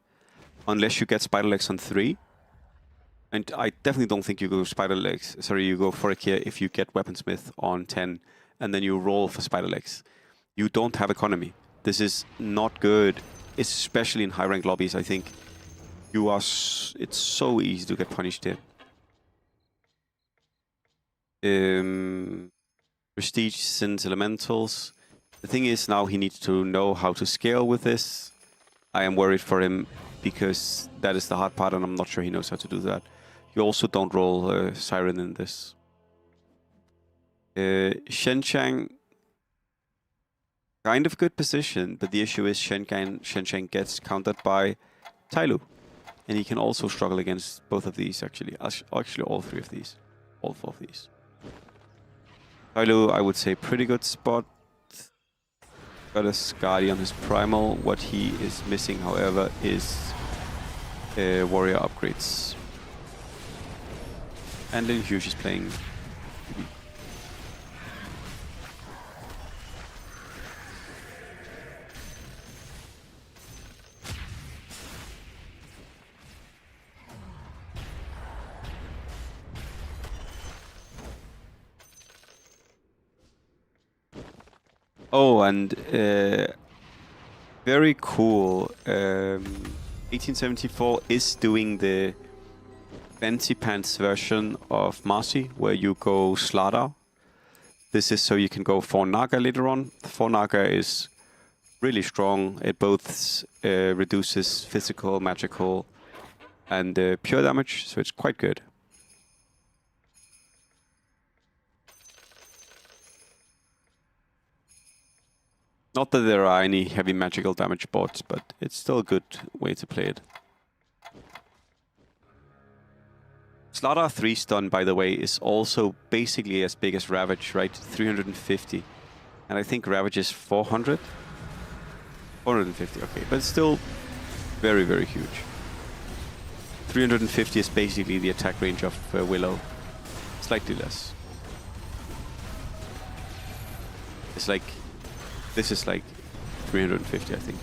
unless you get Spider Legs on 3. And I definitely don't think you go you go Forik here if you get Weaponsmith on 10 and then you roll for Spider Legs. You don't have economy. This is not good, especially in high rank lobbies. I think you are. It's so easy to get punished here. Prestige sends elementals. The thing is now he needs to know how to scale with this. I am worried for him because that is the hard part, and I'm not sure he knows how to do that. You also don't roll Siren in this. Shenchang, kind of good position, but the issue is Shenchang gets countered by Tyloo. And he can also struggle against both of these, actually. Actually, all 3 of these. All 4 of these. Tyloo, I would say, pretty good spot. Got a Skadi on his primal. What he is missing, however, is warrior upgrades. And Lin Hughes is playing. Oh, and very cool. 1874 is doing the Fancy Pants version of Marci, where you go Slaughter. This is so you can go 4 Naga later on. 4 Naga is really strong. It both reduces physical, magical, and pure damage, so it's quite good. Not that there are any heavy magical damage boards, but it's still a good way to play it. Slaughter 3 stun, by the way, is also basically as big as Ravage, right? 350. And I think Ravage is 400? 450, okay. But it's still very, very huge. 350 is basically the attack range of Willow. Slightly less. It's like... This is like 350, I think.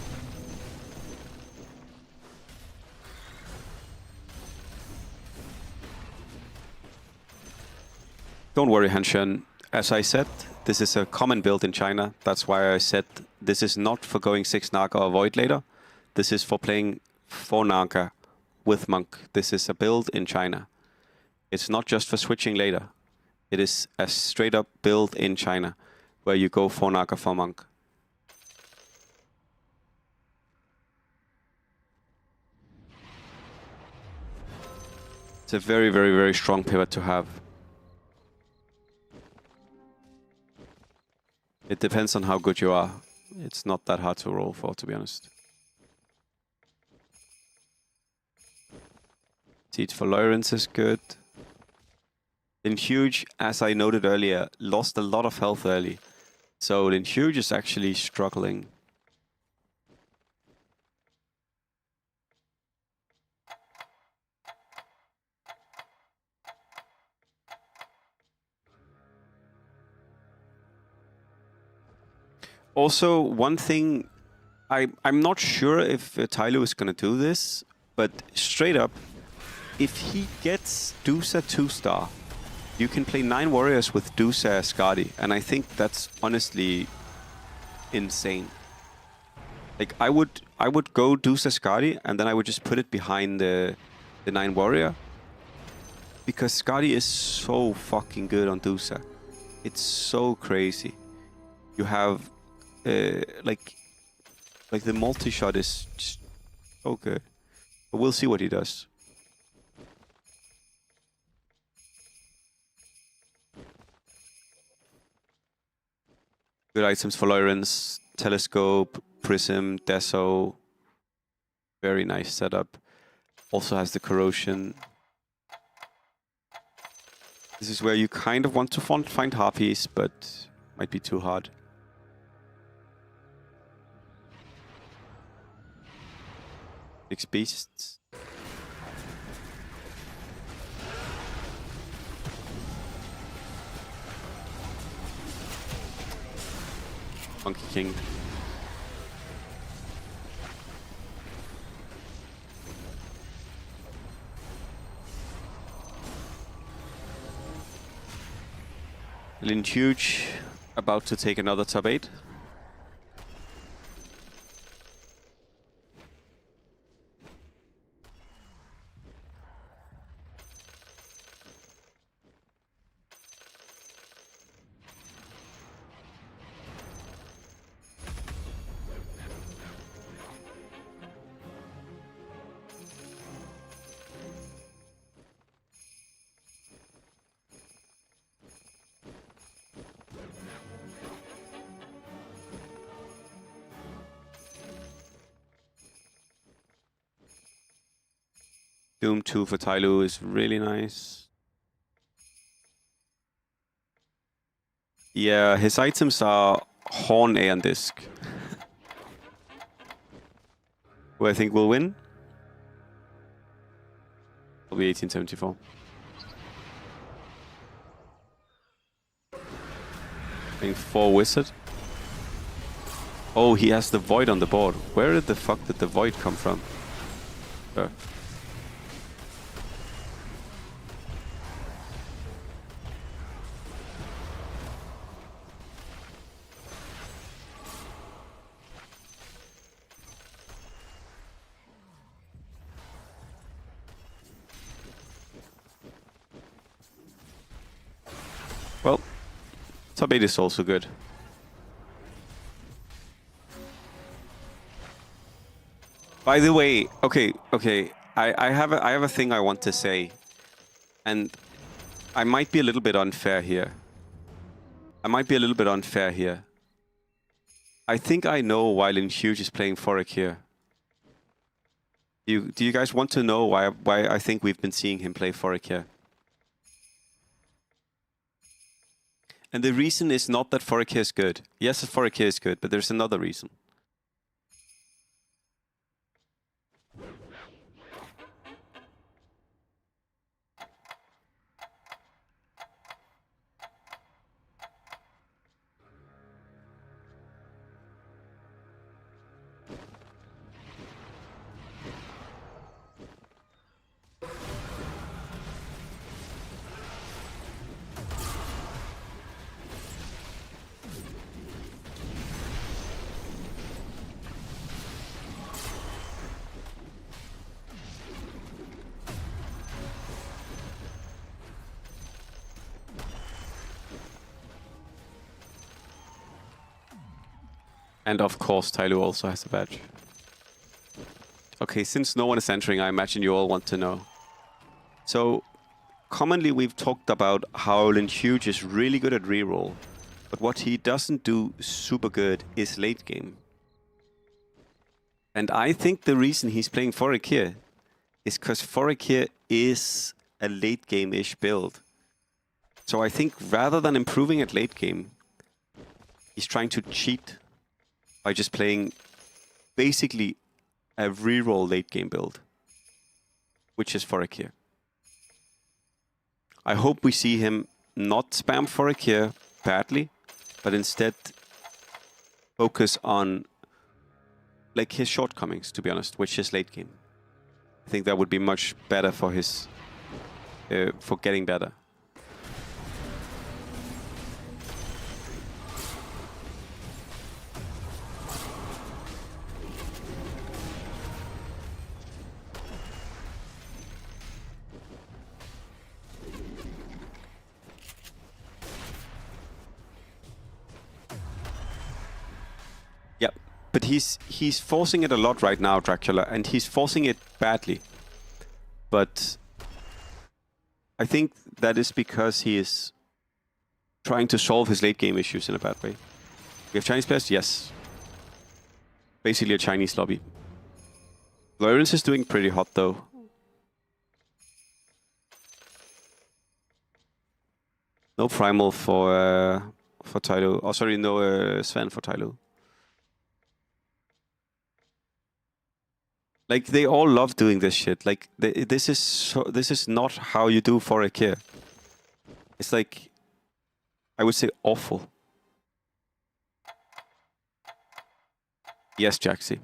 Don't worry, Hanshan. As I said, this is a common build in China. That's why I said this is not for going 6 Naga or Void later. This is for playing 4 Naga with Monk. This is a build in China. It's not just for switching later. It is a straight up build in China where you go 4 Naga for Monk. It's a very, very, very strong pivot to have. It depends on how good you are. It's not that hard to roll for, to be honest. Siege for Lawrence is good. Lin Huge, as I noted earlier, lost a lot of health early. So Lin Huge is actually struggling. Also, one thing, I'm not sure if Tyloo is going to do this, but straight up, if he gets Dusa 2-star, you can play 9 warriors with Dusa Skadi, and I think that's honestly insane. Like, I would go Dusa Skadi, and then I would just put it behind the 9 warrior, because Skadi is so fucking good on Dusa. It's so crazy. You have like the multi-shot is just so good. But we'll see what he does. Good items for Lawrence. Telescope, Prism, Deso. Very nice setup. Also has the corrosion. This is where you kind of want to find Harpies, but Might be too hard. Six beasts. Monkey King. Lin Huge about to take another top 8. Doom 2 for Tyloo is really nice. Yeah, his items are Horn Aeon Disc. Who I think will win. Will be 1874. Playing 4 Wizard. Oh, he has the Void on the board. Where the fuck did the Void come from? Sure. Well, top 8 is also good. By the way, okay. I have a thing I want to say, and I might be a little bit unfair here. I think I know why Lin Huge is playing Forik here. Do you guys want to know why I think we've been seeing him play Forik here? And the reason is not that Forik here is good. Yes, Forik here is good, but there's another reason. And of course, Tyloo also has a badge. Okay, since no one is entering, I imagine you all want to know. So, commonly we've talked about how Lin Huge is really good at reroll, but what he doesn't do super good is late game. And I think the reason he's playing Forik here is because Forik here is a late game-ish build. So I think rather than improving at late game, he's trying to cheat by just playing basically a reroll late game build, which is Forik here. I hope we see him not spam Forik here badly, but instead focus on like his shortcomings, to be honest, which is late game. I think that would be much better for his for getting better. Yep, but he's forcing it a lot right now, Dracula, and he's forcing it badly. But I think that is because he is trying to solve his late game issues in a bad way. We have Chinese players? Yes. Basically a Chinese lobby. Lawrence is doing pretty hot though. No primal for for Tyloo. Oh, sorry, no Sven for Tyloo. Like, they all love doing this shit. Like, this is not how you do for a care. It's like, I would say awful. Yes, Jaxi.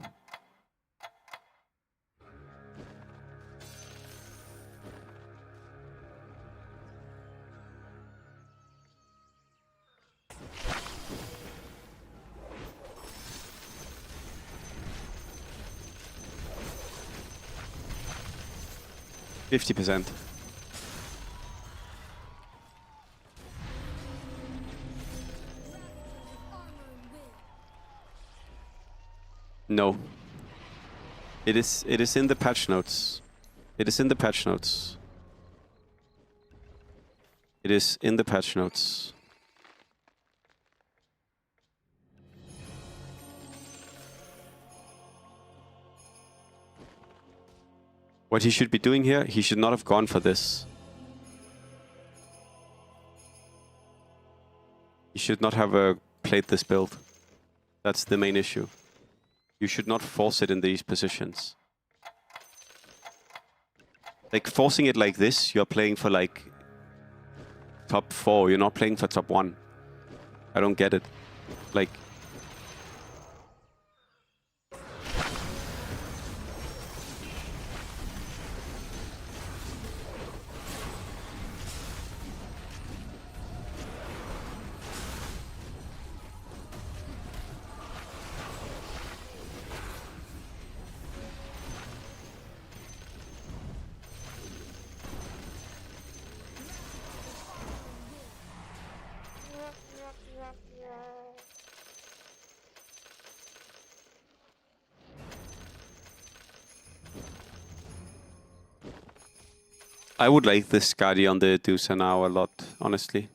%50%. No. It is in the patch notes. It is in the patch notes. It is in the patch notes. What he should be doing here, he should not have gone for this. He should not have played this build. That's the main issue. You should not force it in these positions. Like, forcing it like this, you're playing for, like, top 4. You're not playing for top 1. I don't get it. Like... I would like the Skadi on the Dusa now a lot, honestly.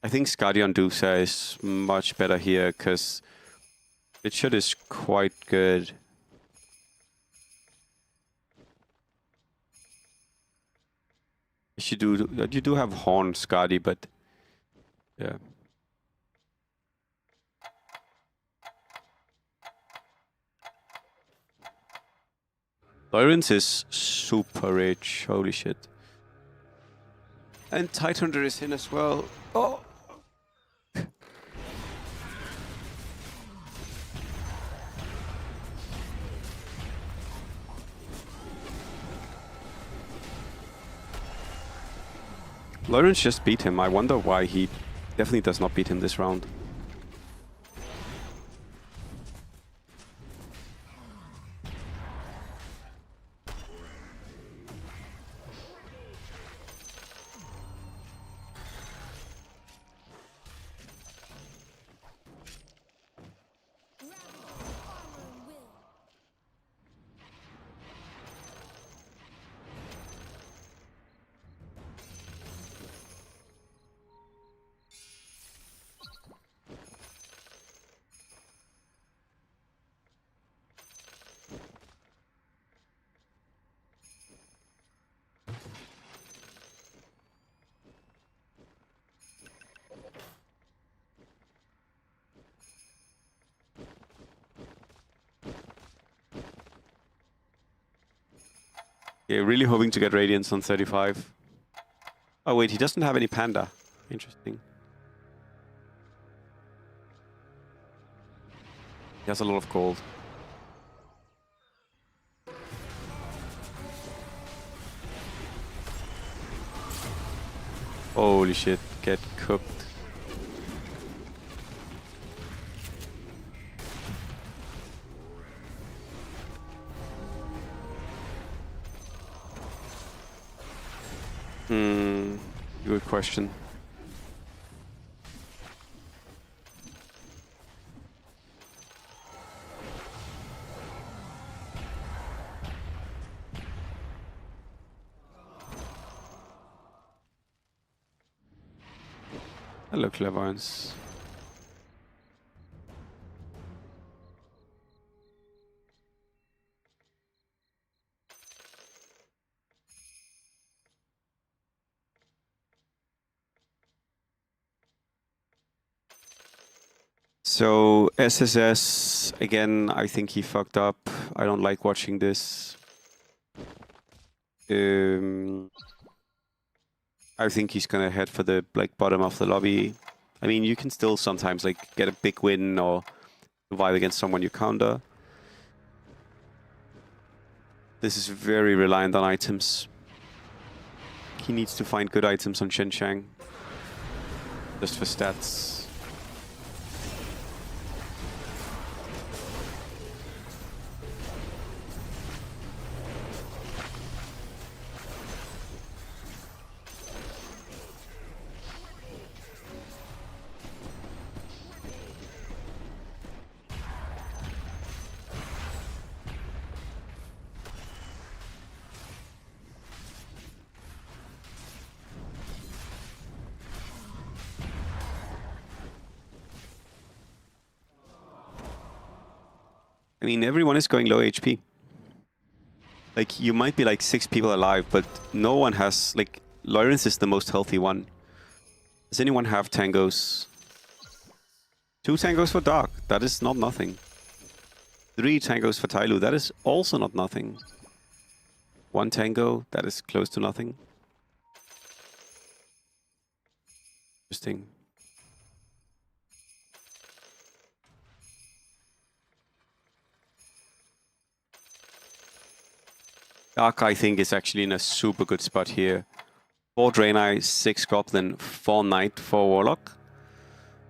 I think Skadi on Dusa is much better here, because Richard is quite good. You do have Horn Skadi, but yeah. Lawrence is super rich, holy shit. And Tidehunter is in as well. Oh! Lawrence just beat him. I wonder why he definitely does not beat him this round. Yeah, really hoping to get Radiance on 35. Oh wait, he doesn't have any Panda. Interesting. He has a lot of gold. Holy shit, get cooked. Good question. Hello, Clairvoyance. So SSS, again, I think he fucked up. I don't like watching this. I think he's gonna head for the bottom of the lobby. I mean, you can still sometimes get a big win or survive against someone you counter. This is very reliant on items. He needs to find good items on Shenshang. Just for stats. I mean, everyone is going low HP. Like, you might be like 6 people alive, but no one has, like, Lawrence is the most healthy one. Does anyone have tangos? 2 tangos for Dark, that is not nothing. 3 tangos for Tyloo, that is also not nothing. 1 tango, that is close to nothing. Interesting. Dark, I think, is actually in a super good spot here. 4 Draenei, 6 Goblin, 4 Knight, 4 Warlock.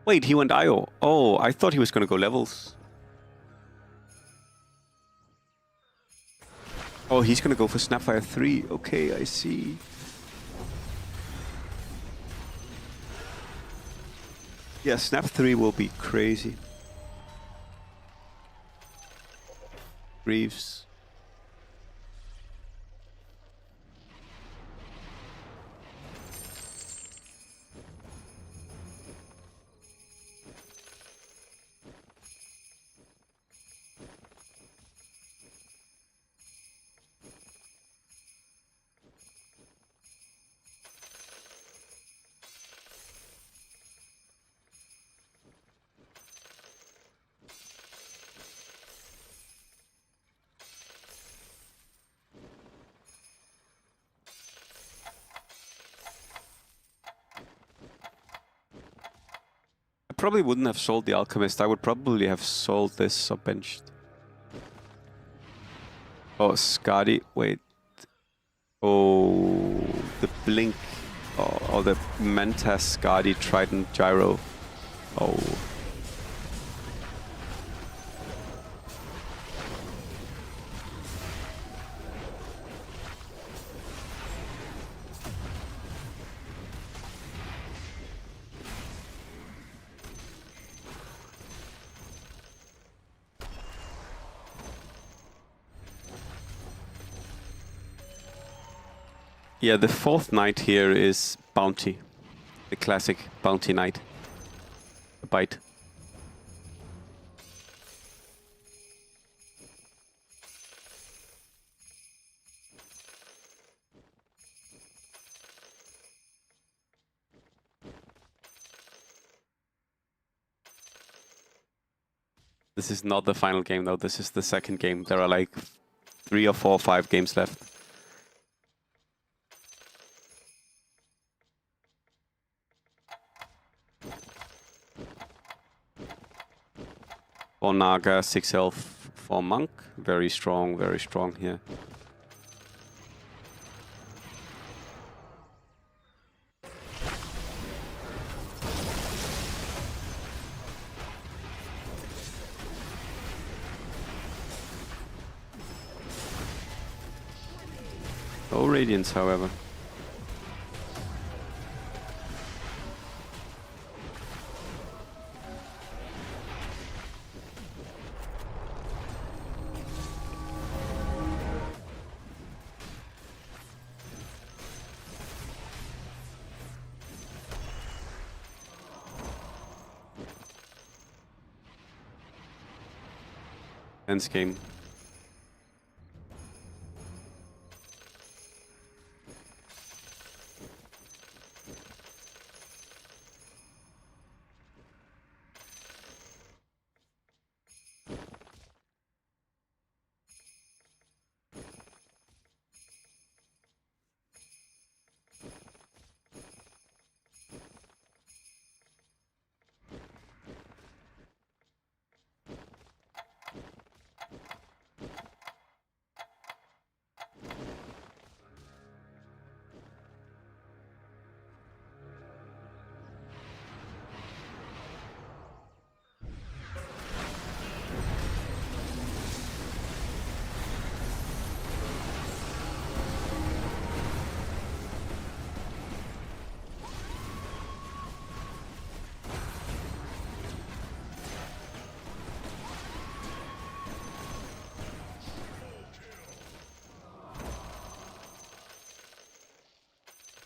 Wait, he went IO. Oh, I thought he was going to go levels. Oh, he's going to go for Snapfire 3. Okay, I see. Yeah, Snap 3 will be crazy. Greaves. Probably wouldn't have sold the Alchemist. I would probably have sold this or benched. Oh, Skadi. Wait. Oh, the Blink. Oh, the Mantas, Skadi, Trident, Gyro. Oh. Yeah, the 4th Knight here is Bounty. The classic Bounty Knight. A bite. This is not the final game though, this is the second game. There are like 3 or 4 or 5 games left. For Naga, 6 health for Monk. Very strong here. No Radiance, however. Ends game.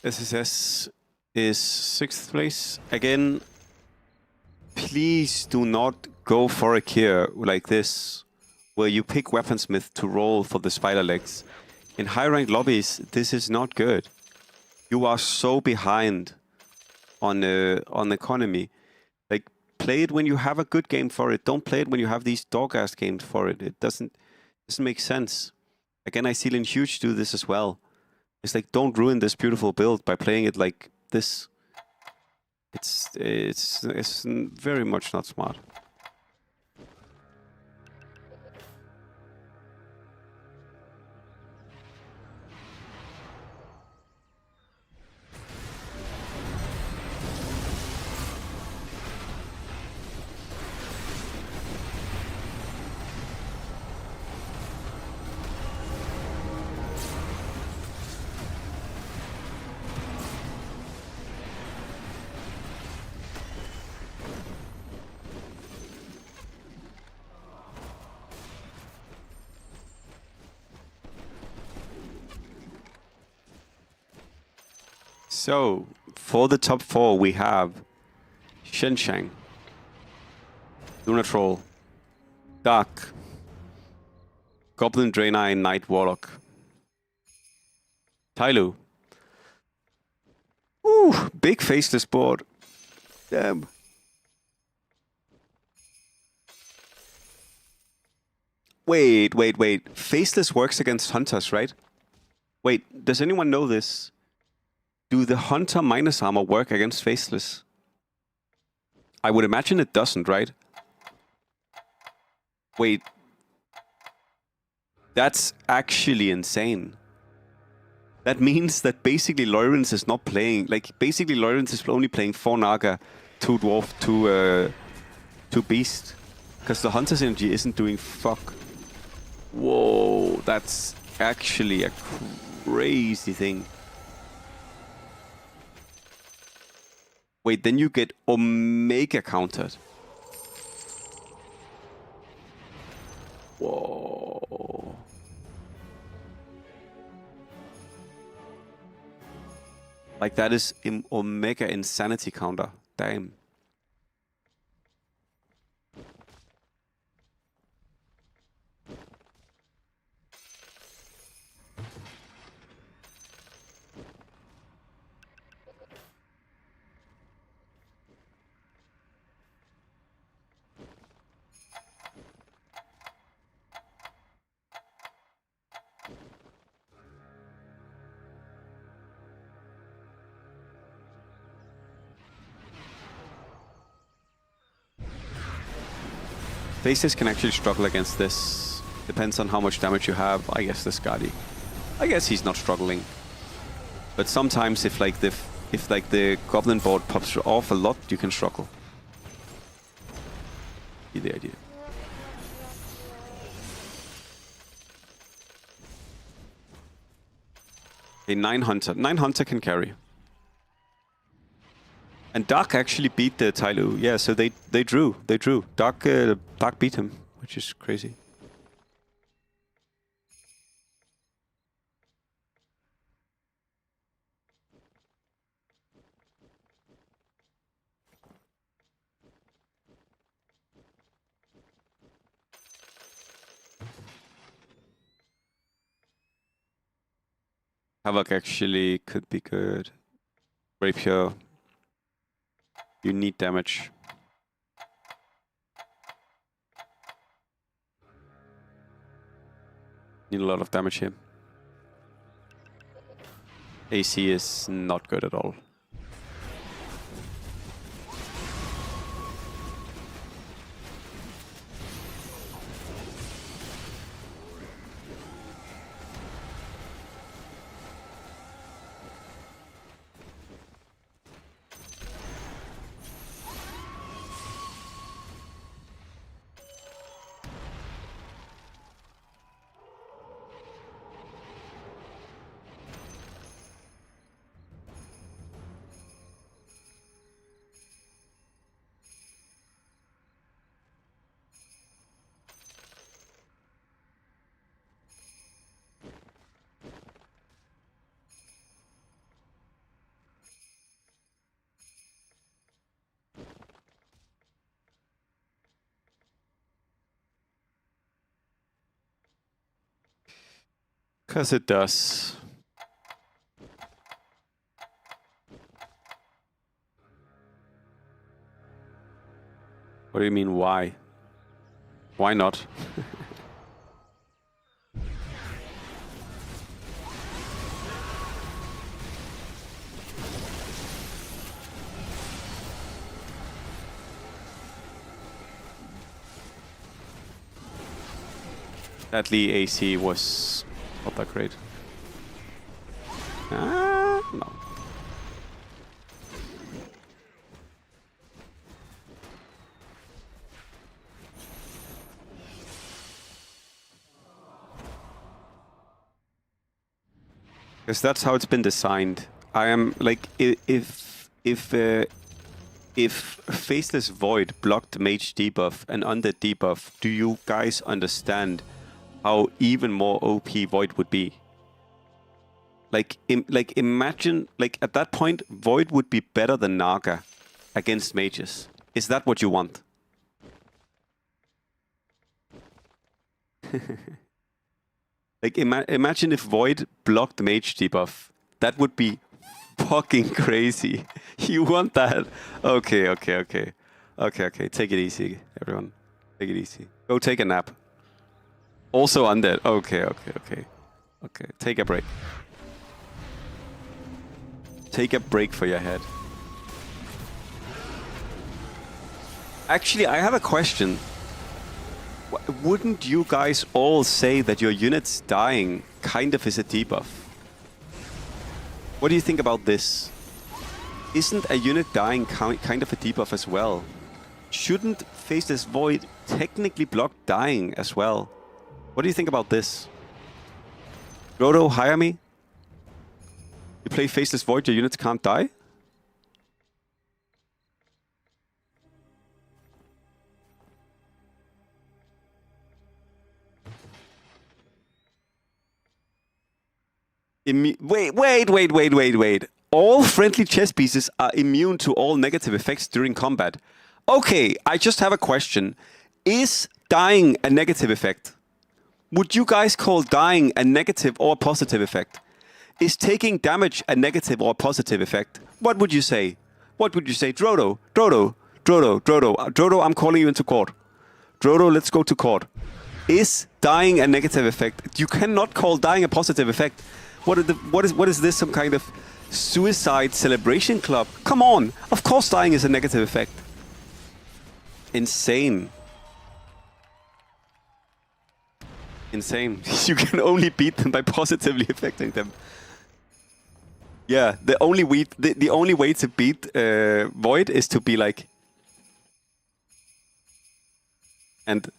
SSS is 6th place. Again, please do not go for a cure like this, where you pick Weaponsmith to roll for the spider legs. In high-ranked lobbies, this is not good. You are so behind on economy. Like, play it when you have a good game for it. Don't play it when you have these dog-ass games for it. It doesn't make sense. Again, I see Lin Huge do this as well. It's like, don't ruin this beautiful build by playing it like this. It's very much not smart. So, for the top 4, we have Shenshang, Lunatroll, Dark, Goblin Draenei, Knight Warlock, Tyloo. Ooh, big faceless board. Damn. Wait. Faceless works against hunters, right? Wait, does anyone know this? Do the hunter minus armor work against faceless? I would imagine it doesn't, right? Wait. That's actually insane. That means that basically Lawrence is not playing... Like, basically Lawrence is only playing 4 Naga, 2 Dwarf, 2 Beast. Because the Hunter's energy isn't doing fuck. Whoa, that's actually a crazy thing. Wait, then you get Omega countered. Whoa. Like, that is Omega insanity counter. Damn. Faces can actually struggle against this. Depends on how much damage you have. I guess this Skadi. I guess he's not struggling. But sometimes if the goblin board pops off a lot, you can struggle. Be the idea. A 9 Hunter. 9 Hunter can carry. And Dark actually beat the Tyloo. Yeah, so they drew. They drew. Dark beat him, which is crazy. Havoc actually could be good. Rapier. You need damage. Need a lot of damage here. AC is not good at all. Because it does. What do you mean, why? Why not? Sadly, AC was not that great. No. Because that's how it's been designed. I am like, if Faceless Void blocked Mage debuff and Undead debuff, do you guys understand how even more OP Void would be? Like, imagine, like at that point, Void would be better than Naga against mages. Is that what you want? Like, imagine if Void blocked Mage debuff. That would be fucking crazy. You want that? Okay, okay, okay. Okay, okay. Take it easy, everyone. Take it easy. Go take a nap. Also undead. Okay, okay, okay. Okay, take a break. Take a break for your head. Actually, I have a question. Wouldn't you guys all say that your units dying kind of is a debuff? What do you think about this? Isn't a unit dying kind of a debuff as well? Shouldn't Faceless Void technically block dying as well? What do you think about this? Roto, hire me? You play Faceless Void, your units can't die? Wait. All friendly chess pieces are immune to all negative effects during combat. Okay, I just have a question. Is dying a negative effect? Would you guys call dying a negative or positive effect? Is taking damage a negative or positive effect? What would you say? What would you say? Drodo, I'm calling you into court. Drodo, let's go to court. Is dying a negative effect? You cannot call dying a positive effect. What is this, some kind of suicide celebration club? Come on! Of course dying is a negative effect. Insane. Insane. You can only beat them by positively affecting them. Yeah, the only way to beat Void is to be like... And...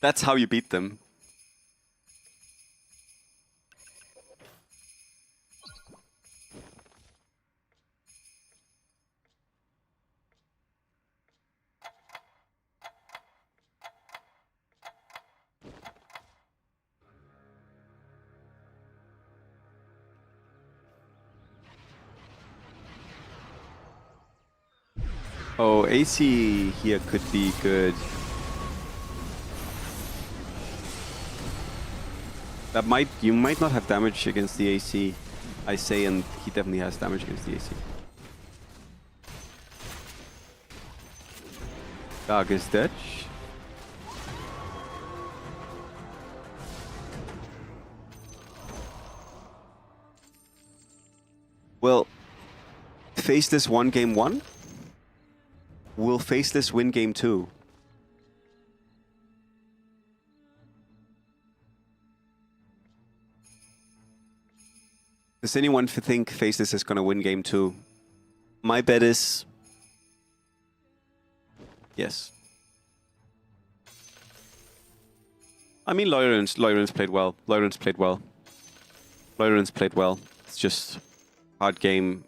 That's how you beat them. Oh, AC here could be good. You might not have damage against the AC, I say, and he definitely has damage against the AC. Darkest Ditch. Well, Faceless won game 1. Will Faceless win game 2? Does anyone think Faceless is going to win game 2? My bet is... yes. I mean, Loyrens played well. Loyrens played well. It's just hard game.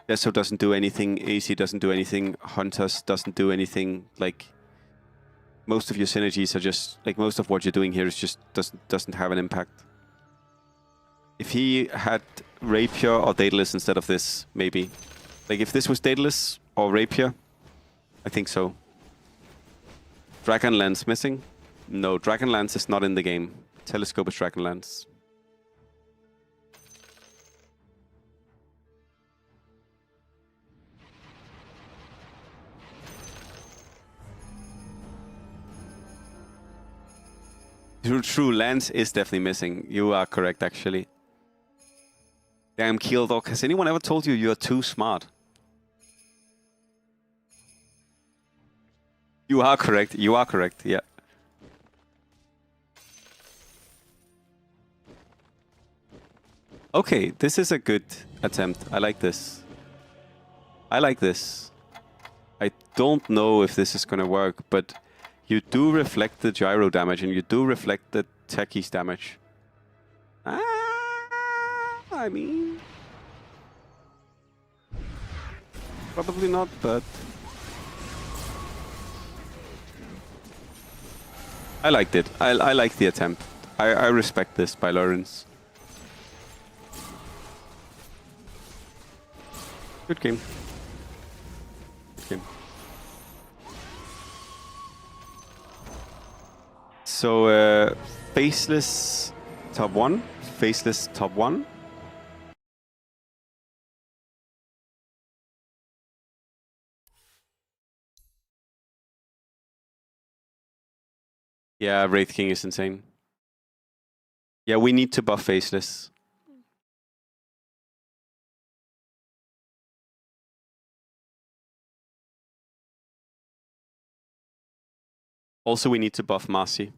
Deso doesn't do anything. AC doesn't do anything. Hunters doesn't do anything. Like, most of your synergies are just... like, most of what you're doing here is just doesn't have an impact. If he had Rapier or Daedalus instead of this, maybe. Like, if this was Daedalus or Rapier, I think so. Dragonlance missing? No, Dragonlance is not in the game. Telescope is Dragonlance. True, Lance is definitely missing. You are correct, actually. Damn, Keeldog, has anyone ever told you you're too smart? You are correct. You are correct, yeah. Okay, this is a good attempt. I like this. I like this. I don't know if this is going to work, but you do reflect the gyro damage and you do reflect the techies damage. I mean... Probably not, but... I liked it. I like the attempt. I respect this by Lawrence. Good game. Good game. So, faceless top 1. Faceless top 1. Yeah, Wraith King is insane. Yeah, we need to buff faceless. Also, we need to buff Marci.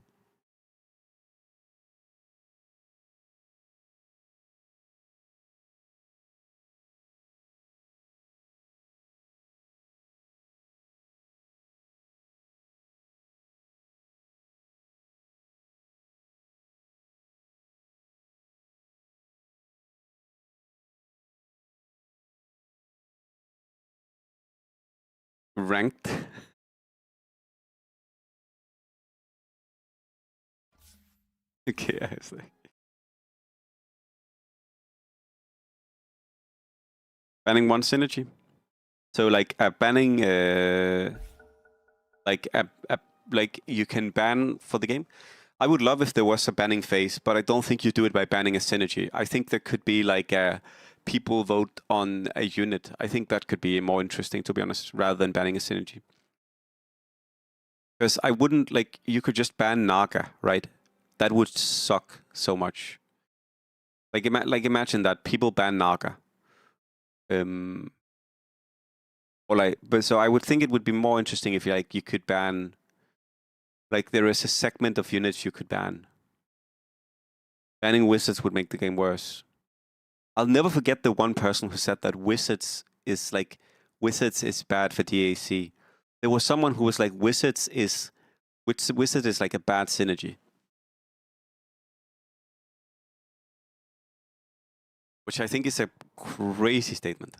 Ranked. Okay, I was like... Banning 1 synergy. So, like, banning... like, you can ban for the game. I would love if there was a banning phase, but I don't think you do it by banning a synergy. I think there could be, like, people vote on a unit. I think that could be more interesting, to be honest, rather than banning a synergy. Because I wouldn't, like, you could just ban Naga, right? That would suck so much. Like, imagine that people ban Naga. Or like, but so I would think it would be more interesting if you could ban, like, there is a segment of units you could ban. Banning wizards would make the game worse. I'll never forget the one person who said that wizards is bad for DAC. There was someone who was like, wizards is like a bad synergy. Which I think is a crazy statement.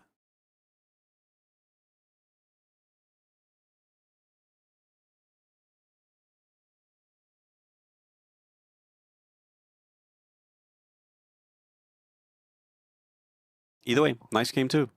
Either way, nice game too.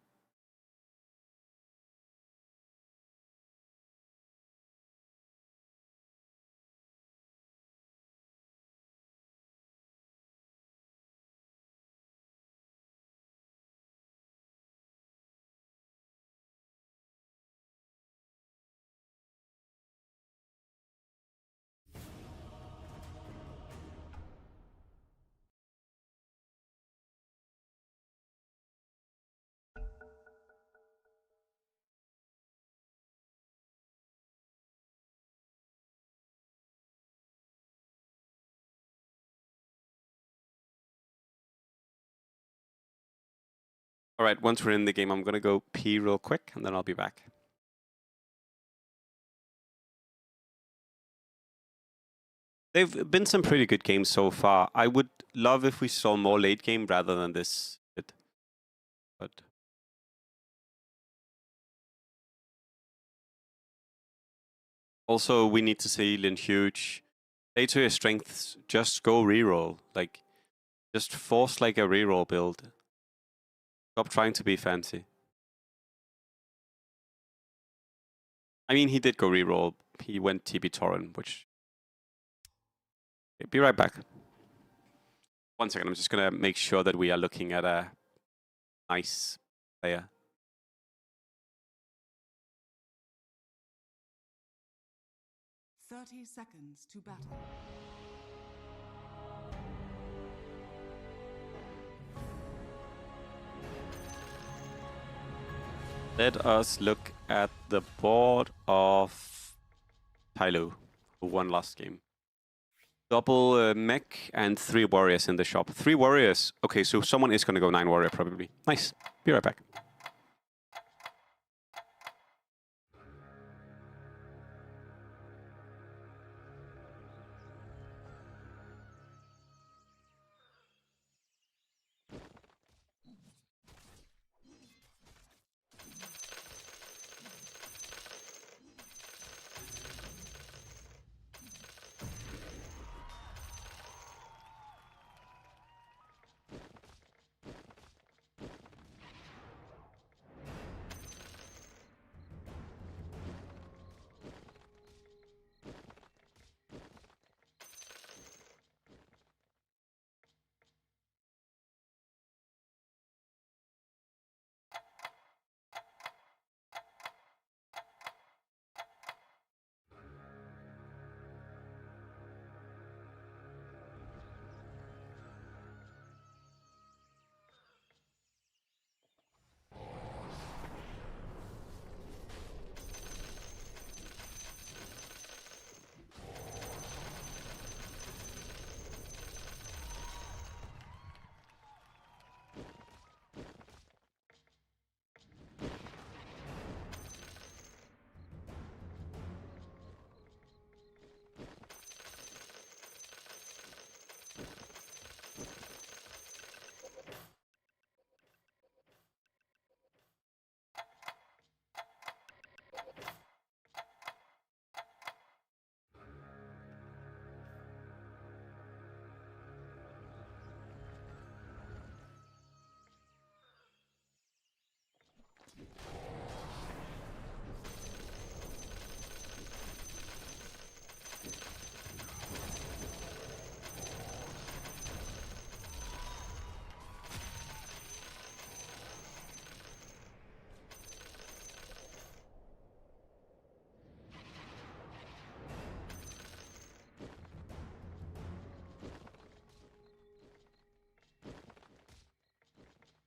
All right, once we're in the game, I'm going to go pee real quick, and then I'll be back. They've been some pretty good games so far. I would love if we saw more late game rather than this. But also, we need to see Lin Huge. Play to your strengths, just go reroll. Like, just force like a reroll build. Stop trying to be fancy. I mean, he did go reroll. He went TB Torrent, which... Okay, be right back. 1 second, I'm just going to make sure that we are looking at a nice player. Thirty seconds to battle. Let us look at the board of Tyloo, who won last game. Double mech and 3 warriors in the shop. 3 warriors. Okay, so someone is going to go 9 warrior probably. Nice. Be right back.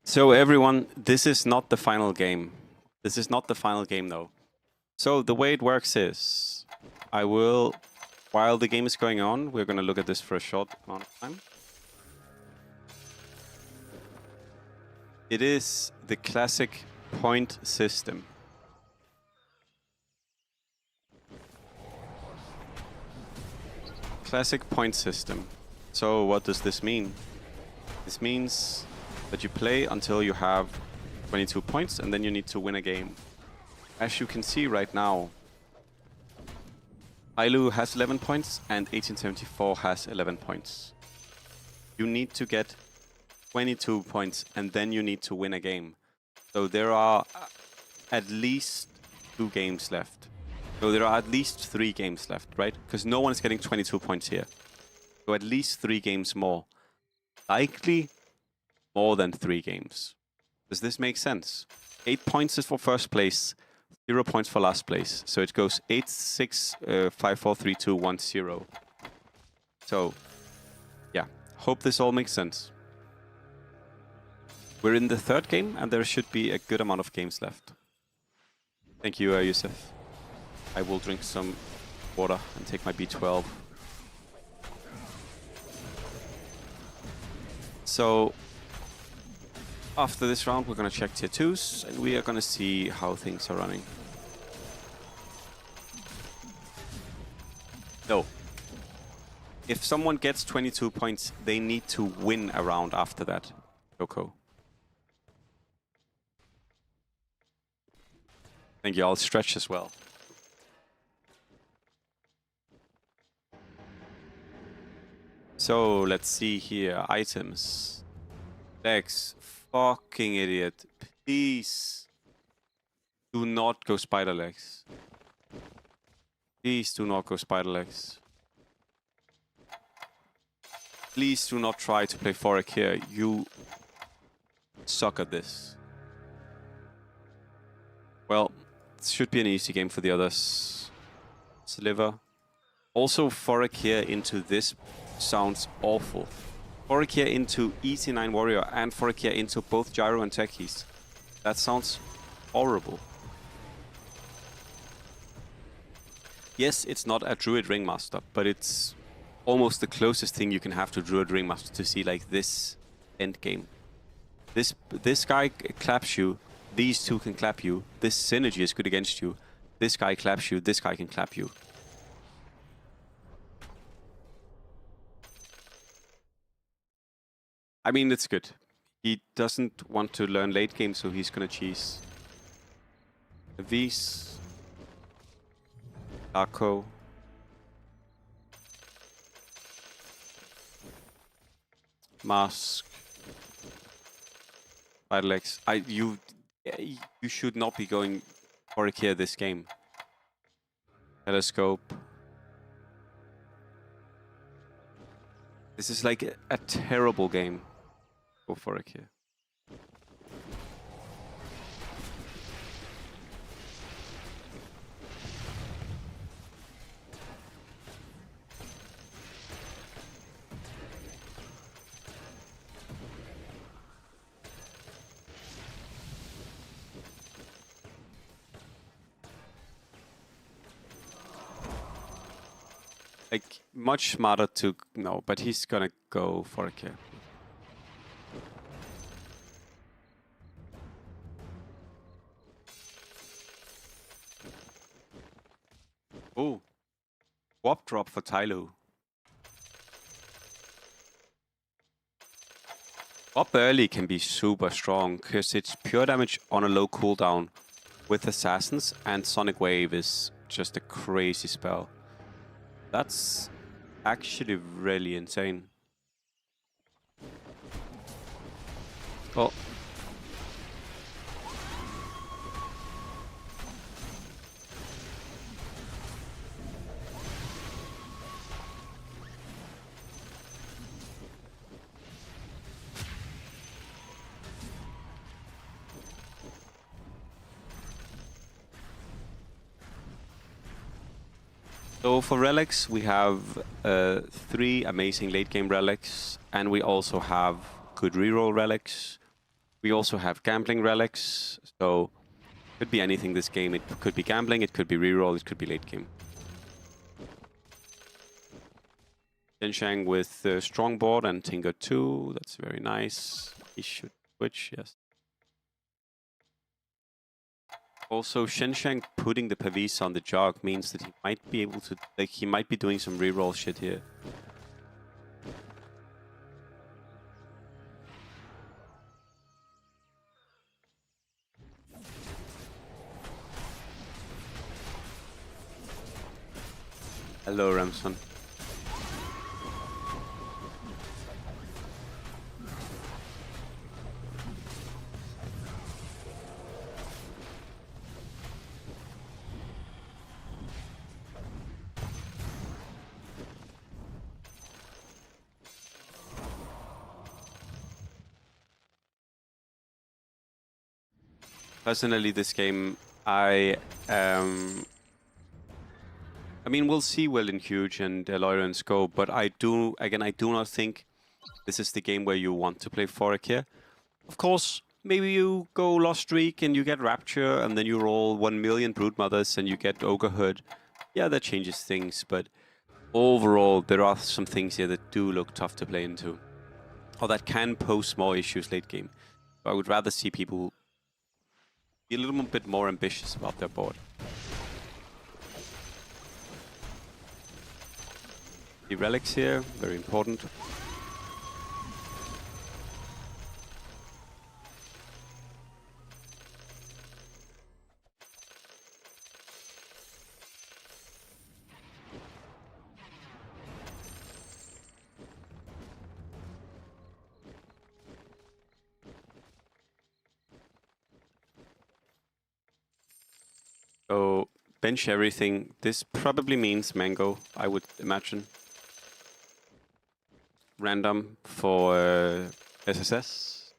So everyone, this is not the final game. This is not the final game though. So the way it works is, I will, while the game is going on, we're going to look at this for a short amount of time. It is the classic point system. Classic point system. So what does this mean? This means that you play until you have 22 points and then you need to win a game. As you can see right now, Tyloo has 11 points and 1874 has 11 points. You need to get 22 points and then you need to win a game. So there are at least 2 games left. So there are at least 3 games left, right? Because no one is getting 22 points here. So at least 3 games more. Likely more than 3 games. Does this make sense? 8 points is for first place, 0 points for last place. So it goes 8, 6, 5, 4, 3, 2, 1, 0. So, yeah. Hope this all makes sense. We're in the 3rd game, and there should be a good amount of games left. Thank you, Yusuf. I will drink some water and take my B12. So, after this round, we're going to check tier 2s, and we are going to see how things are running. No. If someone gets 22 points, they need to win a round after that. Coco. Thank you. I'll stretch as well. So, let's see here. Items. Legs. Fucking idiot. Please. Do not go spider legs. Please do not go spider legs. Please do not try to play Forik here. You suck at this. Well, it should be an easy game for the others. Sliver. Also, Forik here into this sounds awful. Forik here into ET9 Warrior and Forik here into both Gyro and Techies. That sounds horrible. Yes, it's not a Druid Ringmaster, but it's almost the closest thing you can have to Druid Ringmaster to see like this end game. This guy claps you, these two can clap you, this synergy is good against you, this guy claps you, this guy can clap you. I mean, it's good. He doesn't want to learn late game, so he's gonna cheese. V's. Arco. Mask. Vitalex. You should not be going Forik here this game. Telescope. This is like a terrible game. Go Forik here. Like, much smarter to... No, but he's gonna go for a kill. Oh. Swap drop for Tylo. Up early can be super strong, because it's pure damage on a low cooldown with Assassins, and Sonic Wave is just a crazy spell. That's actually really insane. Oh. So for relics, we have 3 amazing late game relics, and we also have good reroll relics. We also have gambling relics, so it could be anything this game. It could be gambling, it could be reroll, it could be late game. Shenshang with strong board and Tinker 2, that's very nice. He should switch, yes. Also, Shenshang putting the Pavis on the jog means that he might be able to, like, he might be doing some reroll shit here. Hello, Ramson. Personally, this game, I mean, we'll see Well and Huge and Eloy and Scope, but I do not think this is the game where you want to play Forik here. Of course, maybe you go Lost Streak and you get Rapture, and then you roll 1 million Broodmothers and you get Ogrehood. Yeah, that changes things, but overall, there are some things here that do look tough to play into, or that can pose more issues late game. So I would rather see people be a little bit more ambitious about their board. The relics here, very important. So bench everything. This probably means mango, I would imagine. Random for SSS.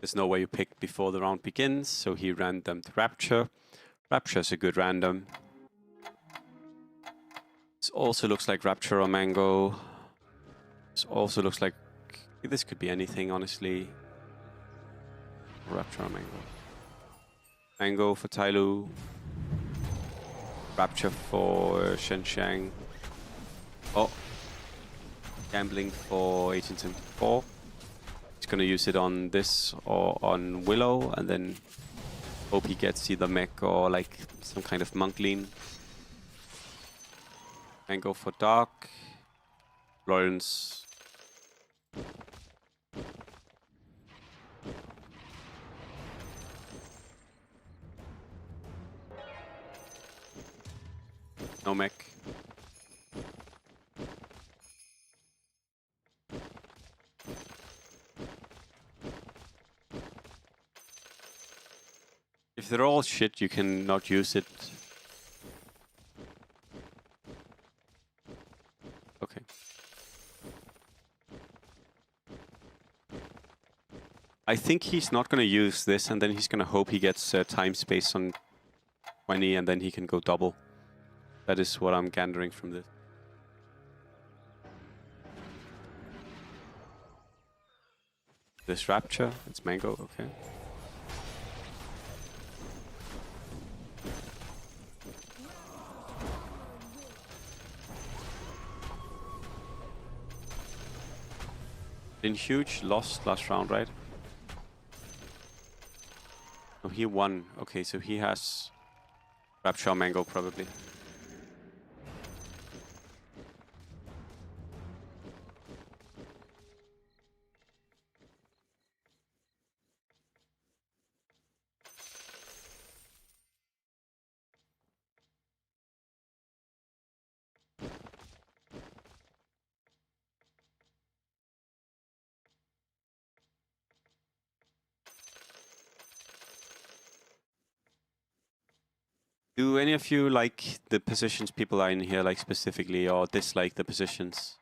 There's no way you pick before the round begins, so he randomed Rapture. Rapture's a good random. This also looks like Rapture or Mango. This also looks like... This could be anything, honestly. Rapture or Mango. Mango for Tyloo. Rapture for Shenshang. Oh. Gambling for 1874. He's gonna use it on this or on Willow, and then hope he gets either mech or like some kind of monk lean. Mango for Dark. Lawrence. No mech. If they're all shit, you can not use it. Okay. I think he's not going to use this, and then he's going to hope he gets time space on 20, and then he can go double. That is what I'm gathering from this. This Rapture, it's Mango, okay. Been huge, lost last round, right? Oh, he won. Okay, so he has Rapture Mango probably. Do any of you like the positions people are in here, like specifically, or dislike the positions?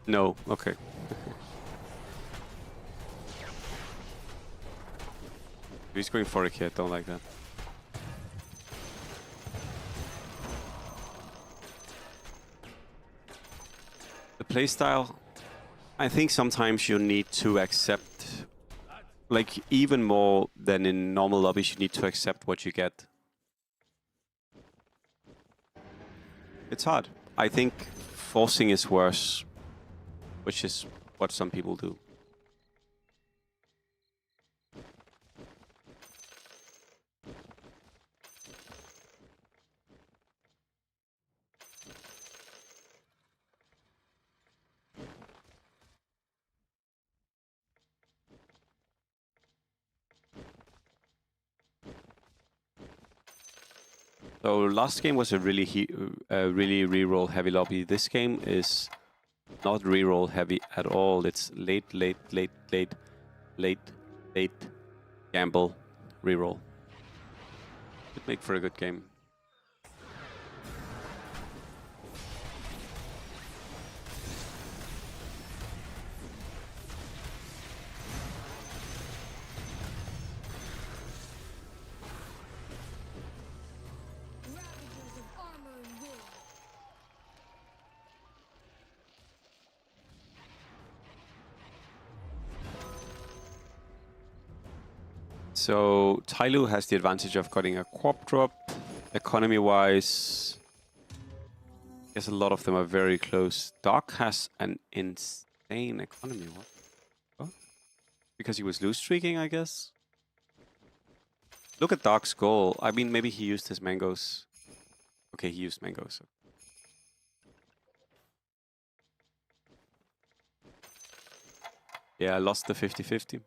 No, okay. He's going for a kid, don't like that. The playstyle, I think sometimes you need to accept, like even more than in normal lobbies, you need to accept what you get. It's hard. I think forcing is worse, which is what some people do. So last game was a really reroll heavy lobby. This game is not reroll heavy at all. It's late gamble reroll. Could make for a good game. So Tyloo has the advantage of getting a Quap drop. Economy-wise, I guess a lot of them are very close. Doc has an insane economy. What? Because he was loose streaking, I guess? Look at Doc's goal. I mean, maybe he used his mangoes. Okay, he used mangoes. Yeah, I lost the 50-50.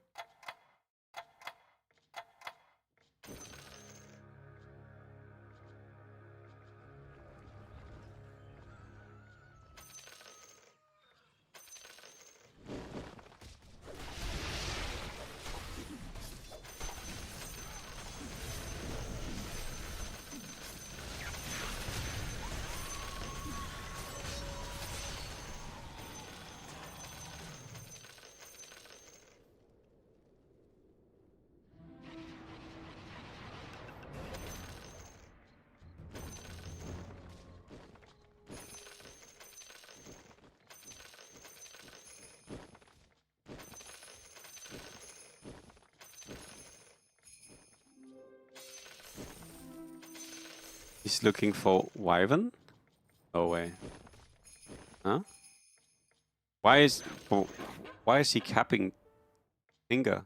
He's looking for Wyvern? No way. Huh? Why is he capping Finger?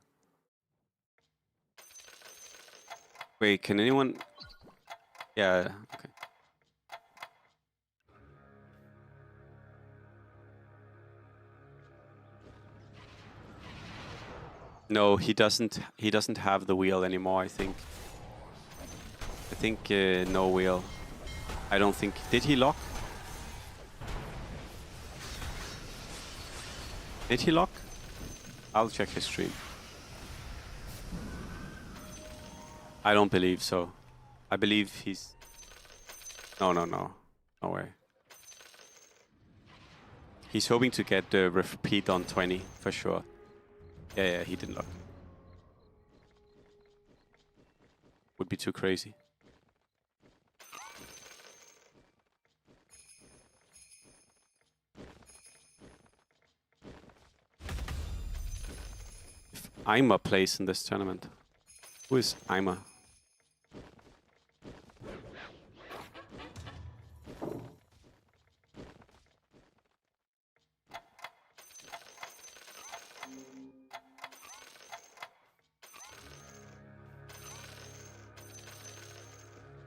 Wait, can anyone... Yeah, okay. No, he doesn't have the wheel anymore, I think. No wheel. I don't think... Did he lock? Did he lock? I'll check his stream. I don't believe so. I believe he's... No. No way. He's hoping to get the repeat on 20, for sure. Yeah, he didn't lock. Would be too crazy. If Ima plays in this tournament. Who is Ima?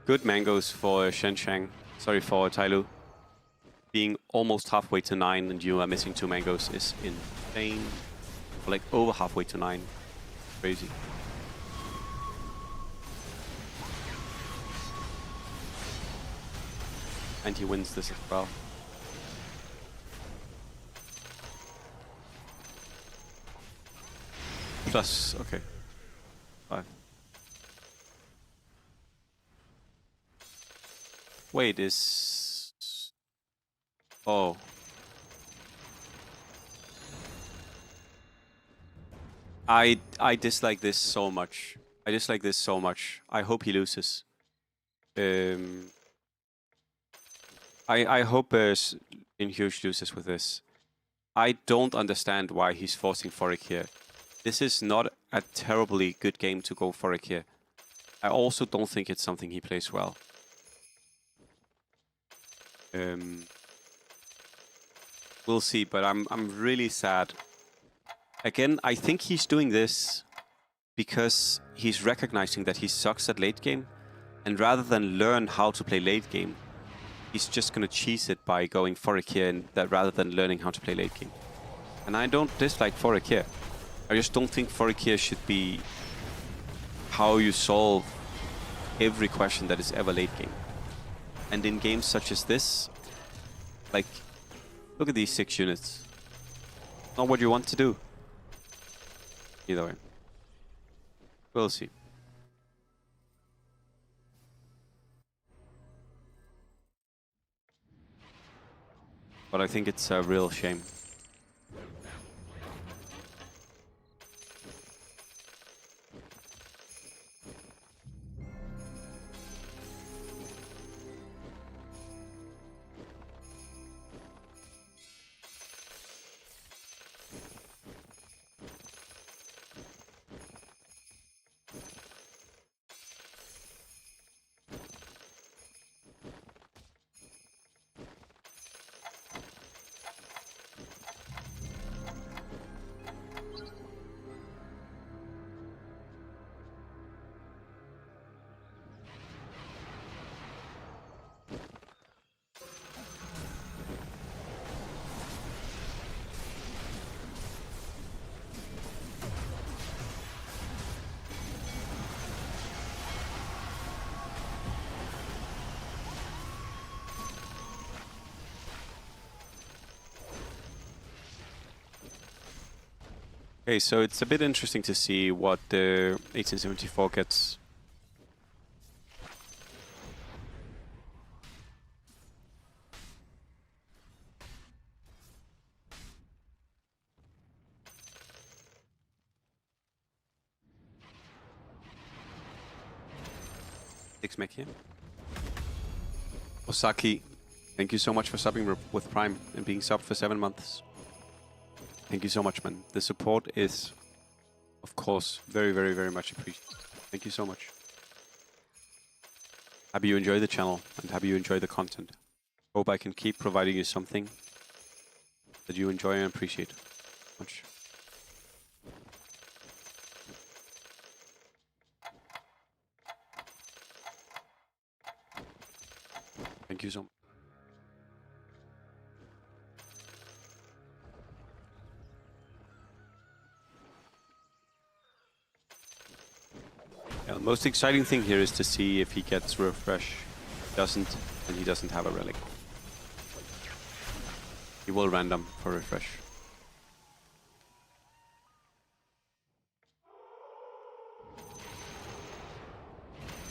Good mangoes for Shenshang. Sorry for Tailu. Being almost halfway to 9 and you are missing 2 mangoes is insane. Or like over halfway to 9. Crazy. And he wins this as well. Plus, okay. 5. Wait, is... Oh. I dislike this so much. I dislike this so much. I hope he loses. I hope Inhuge loses with this. I don't understand why he's forcing Forik here. This is not a terribly good game to go Forik here. I also don't think it's something he plays well. We'll see, but I'm really sad. Again, I think he's doing this because he's recognizing that he sucks at late game, and rather than learn how to play late game, he's just gonna cheese it by going Forik here, and that rather than learning how to play late game. And I don't dislike Forik here. I just don't think Forik here should be how you solve every question that is ever late game. And in games such as this, like, look at these 6 units. Not what you want to do. Either way. We'll see. But I think it's a real shame. Okay, so it's a bit interesting to see what the 1874 gets. Six mech here. Osaki, thank you so much for subbing with Prime and being subbed for 7 months. Thank you so much, man. The support is, of course, very, very, very much appreciated. Thank you so much. Happy you enjoy the channel and happy you enjoy the content. Hope I can keep providing you something that you enjoy and appreciate much. Thank you so much. Yeah, the most exciting thing here is to see if he gets refresh. Doesn't, and he doesn't have a relic. He will random for refresh.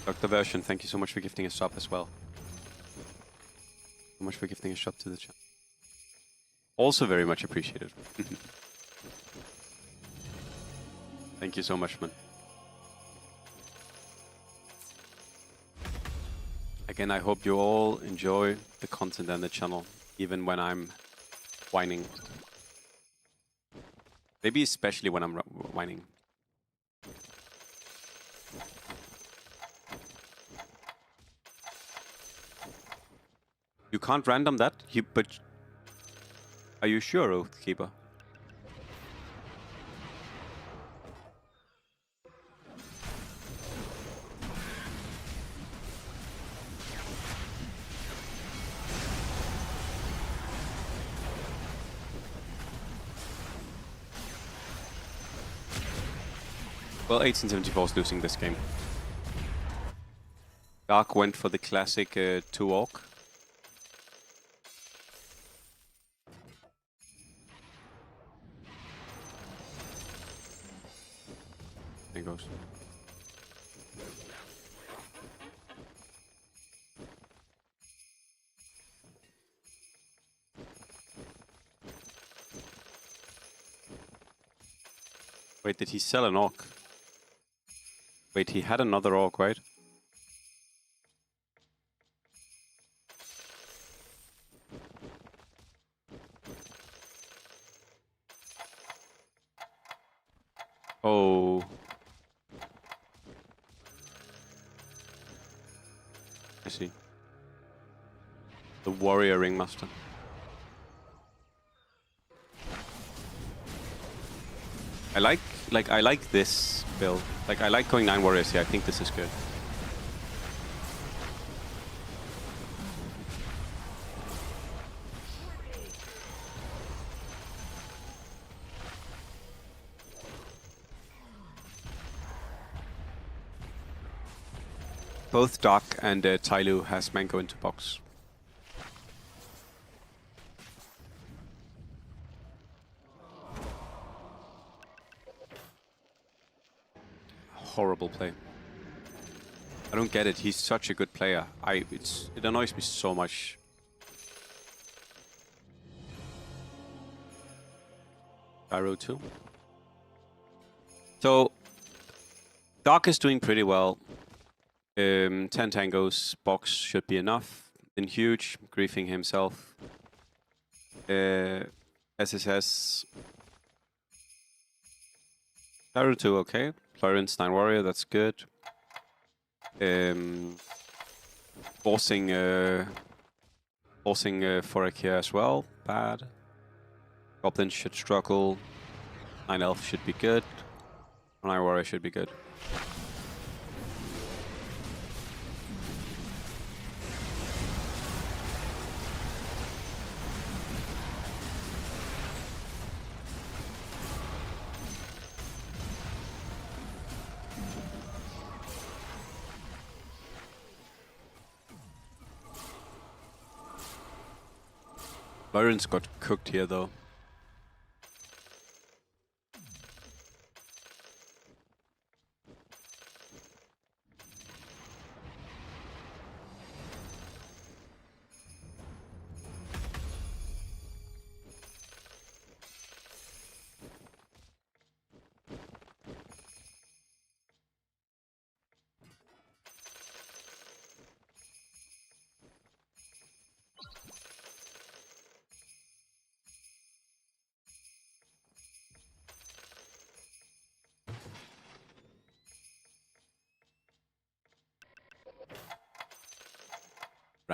Dr. Version, thank you so much for gifting a sub as well. So much for gifting a sub to the channel. Also very much appreciated. Thank you so much, man. Again, I hope you all enjoy the content and the channel, even when I'm whining. Maybe especially when I'm whining. You can't random that? But are you sure, Oathkeeper? Well, 1874 is losing this game. Dark went for the classic 2 orc. There he goes. Wait, did he sell an orc? Wait, he had another orc, right? Oh. I see. The warrior ringmaster. I like this build. Like, I like going 9 warriors here. I think this is good. Both Dark and Tyloo has Mango into box. Horrible play. I don't get it. He's such a good player. It annoys me so much. Gyro 2. So Dark is doing pretty well. 10 tangos, box should be enough. Then huge, griefing himself. SSS. Gyro 2, okay. Florence 9 warrior, that's good. Forcing Forak here as well, bad. Goblin should struggle. 9 elf should be good. 9 warrior should be good. Lawrence got cooked here though.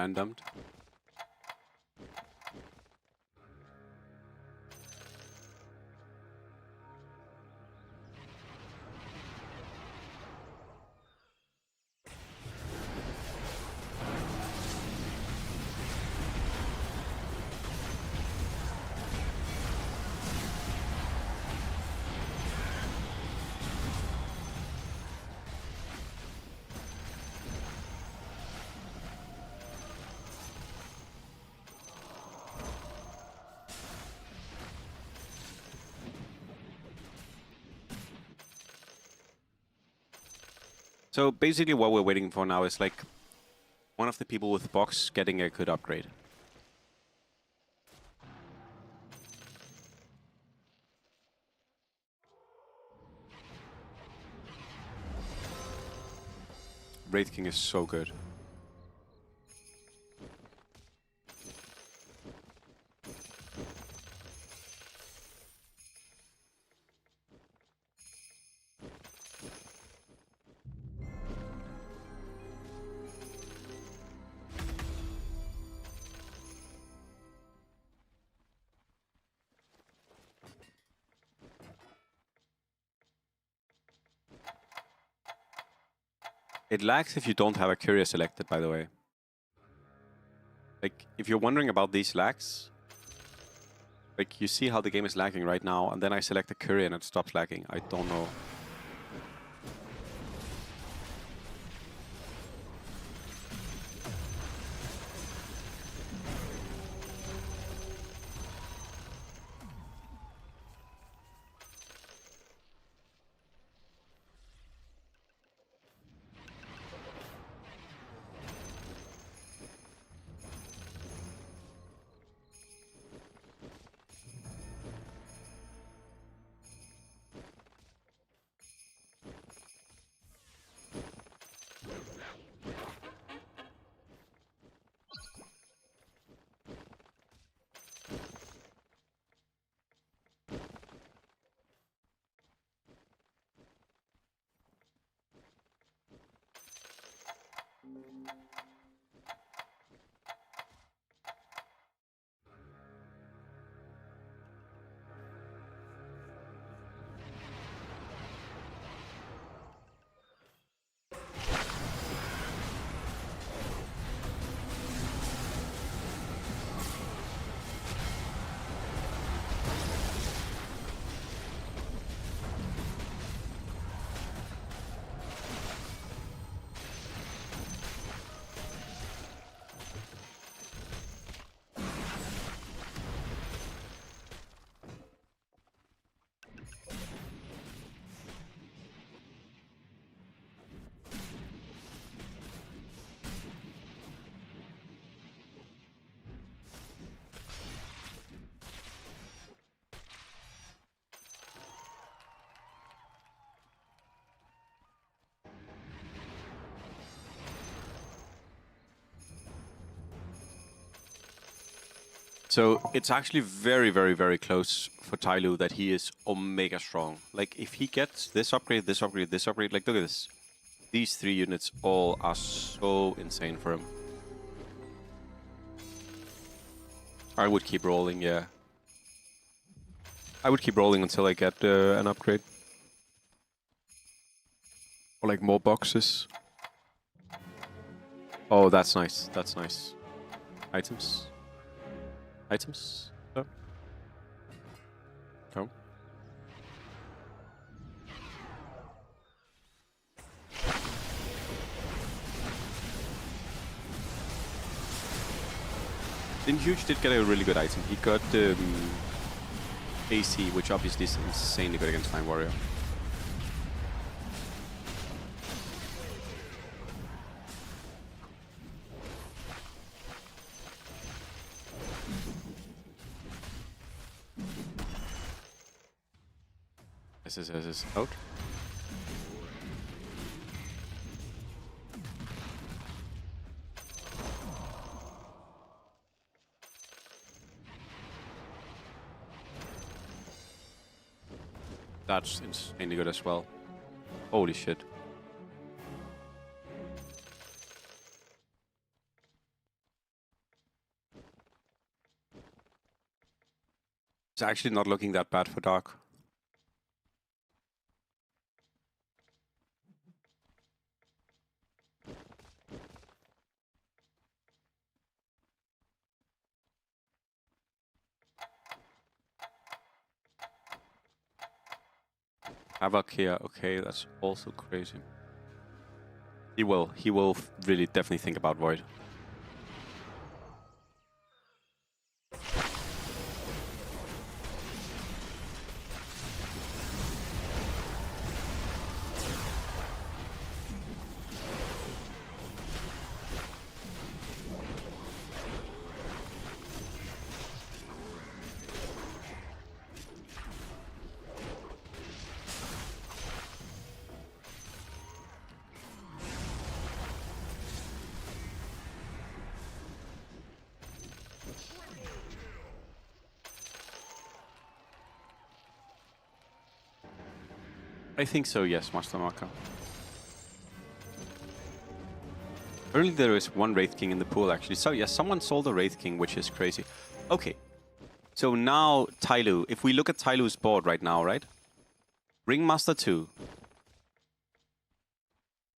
randomed. So basically what we're waiting for now is like one of the people with box getting a good upgrade. Wraith King is so good. It lags if you don't have a courier selected, by the way. Like, if you're wondering about these lags, like, you see how the game is lagging right now, and then I select a courier and it stops lagging. I don't know. So it's actually very, very, very close for Tyloo that he is omega strong. Like, if he gets this upgrade, this upgrade, this upgrade, like, look at this. These 3 units all are so insane for him. I would keep rolling, yeah. I would keep rolling until I get an upgrade. Or like more boxes. Oh, that's nice. That's nice. Items. Items. Oh. Oh. Huge did get a really good item. He got AC, which obviously is insanely good against Time Warrior. This is out. That's insanely good as well. Holy shit. It's actually not looking that bad for Dark. Havoc here, okay, that's also crazy. He will really definitely think about Void. I think so, yes, Master Marker. Apparently there is one Wraith King in the pool, actually. So, yes, someone sold a Wraith King, which is crazy. Okay. So now, Tyloo. If we look at Tyloo's board right now, right? Ringmaster 2.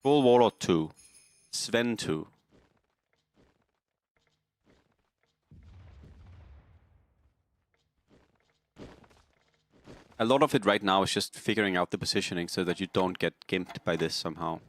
Full Warlord 2. Sven 2. A lot of it right now is just figuring out the positioning so that you don't get gimped by this somehow.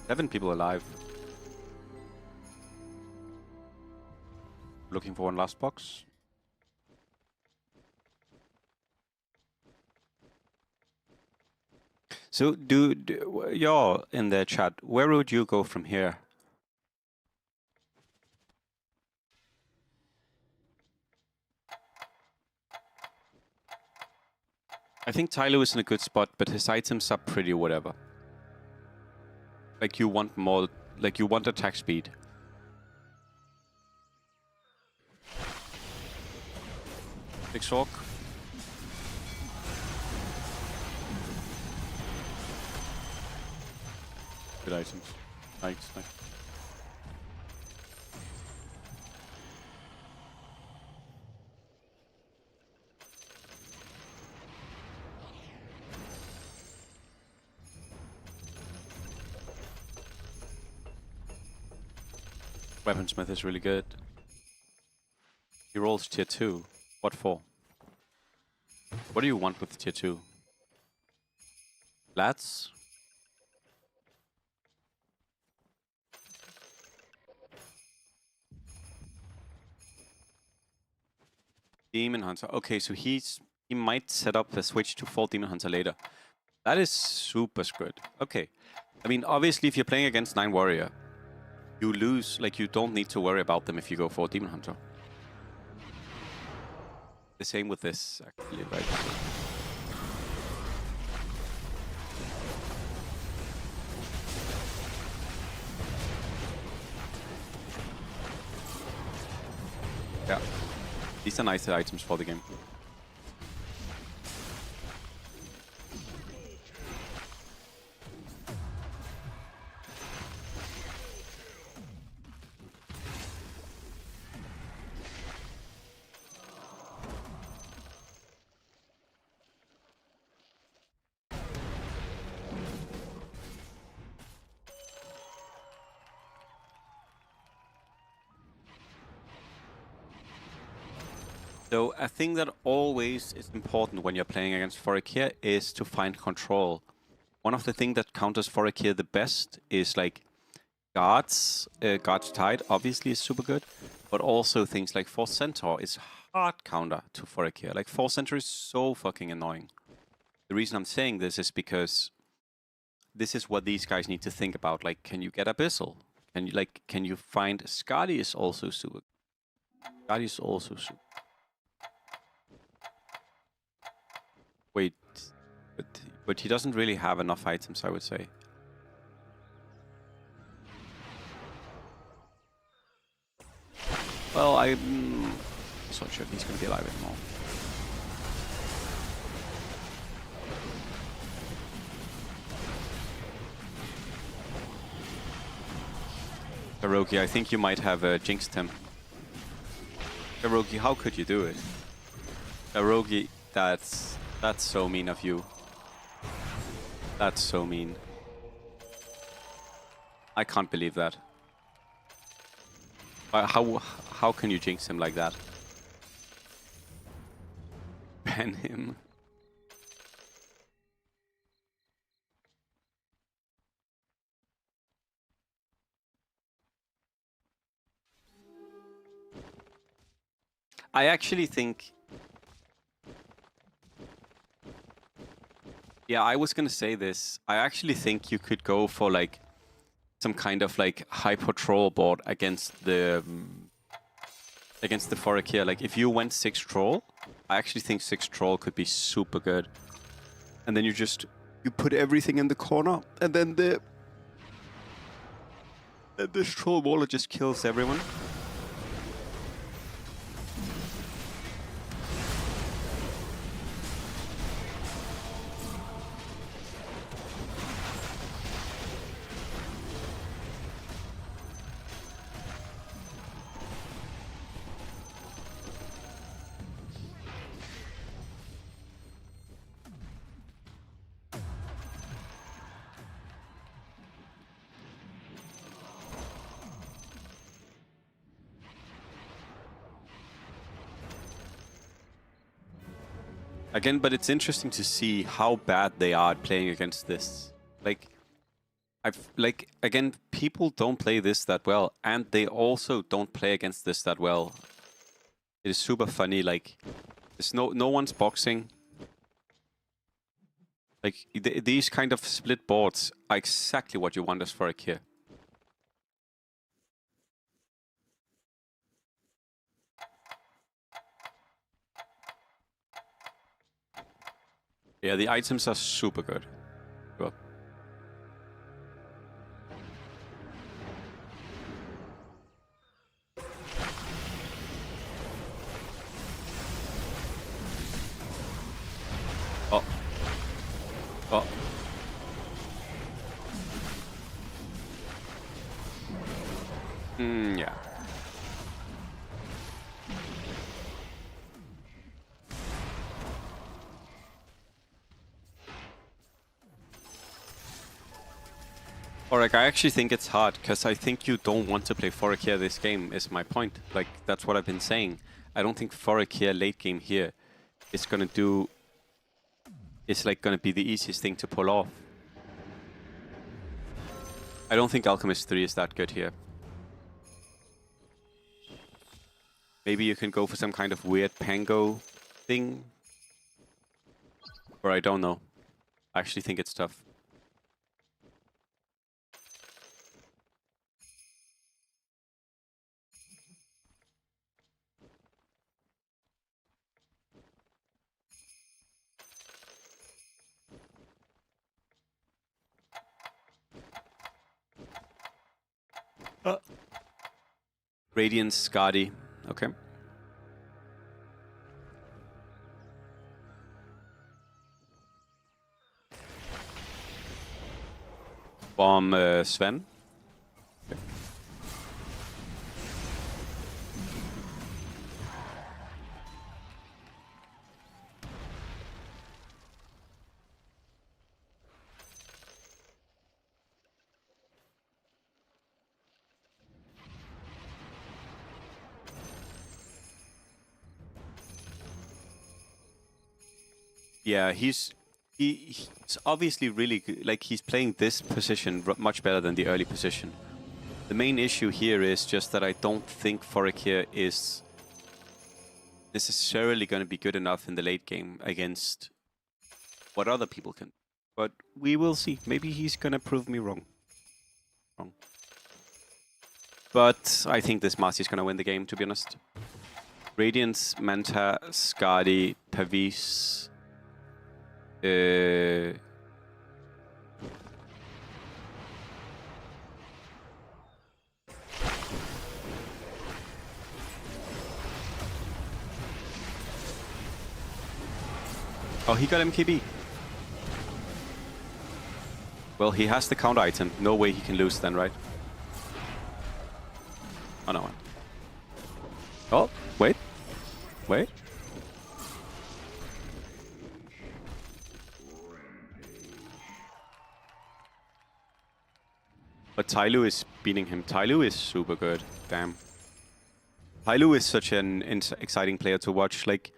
Seven people alive. Looking for one last box. So, y'all in the chat, where would you go from here? I think Tyloo is in a good spot, but his items are pretty whatever. Like, you want more, like, you want attack speed. Big Sork. Good items. Nice, nice. Weaponsmith is really good. He rolls tier 2. What for? What do you want with tier 2? Lads? Demon Hunter. Okay, so he might set up the switch to full Demon Hunter later. That is super good. Okay. I mean, obviously, if you're playing against 9 Warrior, you lose, like, you don't need to worry about them if you go for Demon Hunter. The same with this, actually, right? Yeah. These are nice items for the game. So a thing that always is important when you're playing against Forakir is to find control. One of the things that counters Forakir the best is like guards. Guards Tide obviously is super good, but also things like Force Centaur is hard counter to Forakir. Like Force Centaur is so fucking annoying. The reason I'm saying this is because this is what these guys need to think about. Like, can you get Abyssal? Can you find Skadi is also super. Skadi is also super. Wait, but he doesn't really have enough items, I would say. Well, I'm not so sure if he's going to be alive anymore. Karogi, I think you might have jinxed him. Karogi, how could you do it? Karogi, that's so mean of you. That's so mean. I can't believe that. How can you jinx him like that? Ban him. I actually think... Yeah, I was gonna say this. I actually think you could go for like some kind of like hyper troll board against the Forakir. Like if you went 6 troll, I actually think 6 troll could be super good. And then you put everything in the corner, and then this troll waller just kills everyone. Again, but it's interesting to see how bad they are at playing against this. Again, people don't play this that well, and they also don't play against this that well. It is super funny, like, there's no one's boxing. Like, these kind of split boards are exactly what you want as for a Forakir. Yeah, the items are super good. Sure. Oh. Oh. Yeah. Like, I actually think it's hard, because I think you don't want to play Forakir this game, is my point. Like, that's what I've been saying. I don't think Forakir late game here is gonna do... It's like gonna be the easiest thing to pull off. I don't think Alchemist 3 is that good here. Maybe you can go for some kind of weird Pango thing. Or I don't know. I actually think it's tough. Radiance, Skadi. Okay. Bomb Sven. Okay. Yeah, he's obviously really good. Like, he's playing this position much better than the early position. The main issue here is just that I don't think Forakir is necessarily going to be good enough in the late game against what other people can. But we will see. Maybe he's going to prove me wrong. But I think this Marci is going to win the game, to be honest. Radiance, Manta, Skadi, Pavis. Oh, he got MKB. Well, he has the counter item. No way he can lose then, right? Oh, no. Oh, wait. Wait. But Tyloo is beating him. Tyloo is super good. Damn. Tyloo is such an exciting player to watch. Like,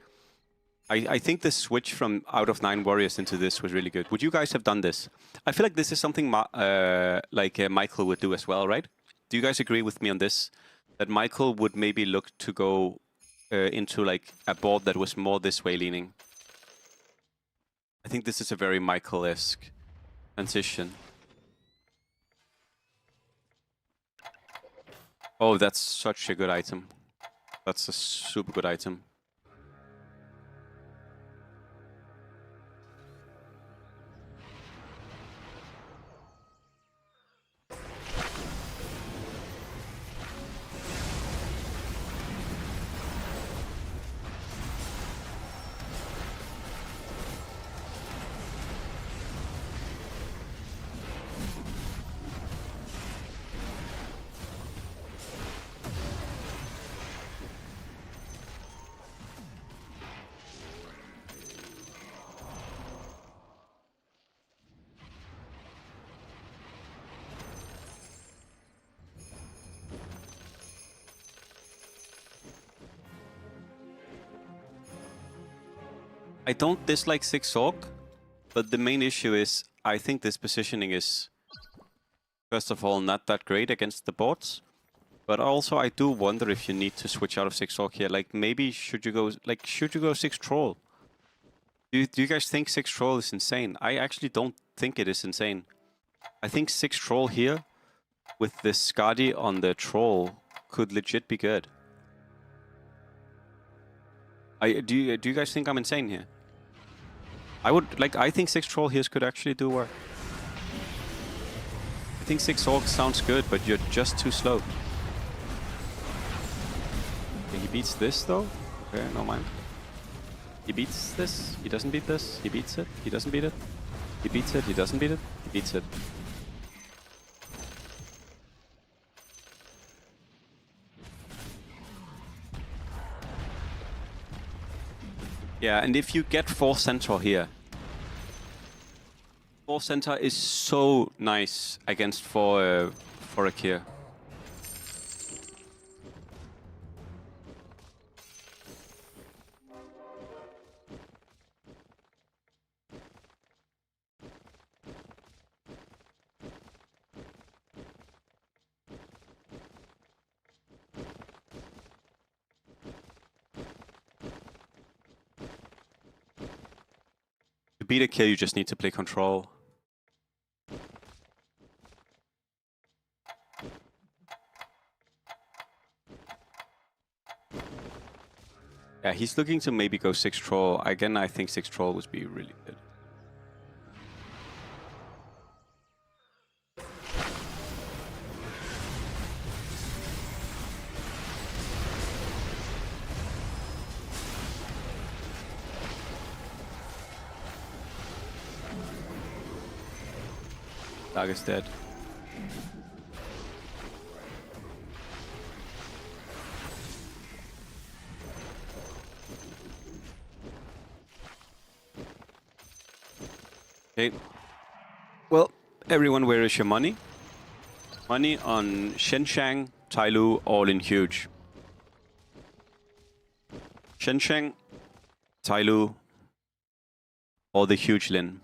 I think the switch from out of 9 warriors into this was really good. Would you guys have done this? I feel like this is something Michael would do as well, right? Do you guys agree with me on this? That Michael would maybe look to go into like a board that was more this way leaning. I think this is a very Michael-esque transition. Oh, that's such a good item. That's a super good item. I don't dislike 6 Orc, but the main issue is I think this positioning is, first of all, not that great against the boards. But also, I do wonder if you need to switch out of 6 Orc here. Like, maybe should you go 6 Troll? Do you guys think 6 Troll is insane? I actually don't think it is insane. I think 6 Troll here with the Skadi on the Troll could legit be good. Do you guys think I'm insane here? I think 6 Troll here could actually do work. I think 6 Orc sounds good, but you're just too slow. Okay, he beats this though. Okay, no mind. He beats this. He doesn't beat this. He beats it. He doesn't beat it. He beats it. He doesn't beat it. He beats it. Yeah, and if you get 4 Centaur here, 4 Centaur is so nice against for Akir. To beat a kill, you just need to play control. Yeah, he's looking to maybe go 6 Troll. Again, I think 6 Troll would be really good. Dark is dead. Okay. Well, everyone, where is your money? Money on Shenshang, Tyloo, all in huge. Shenshang, Tyloo, or the huge Lin.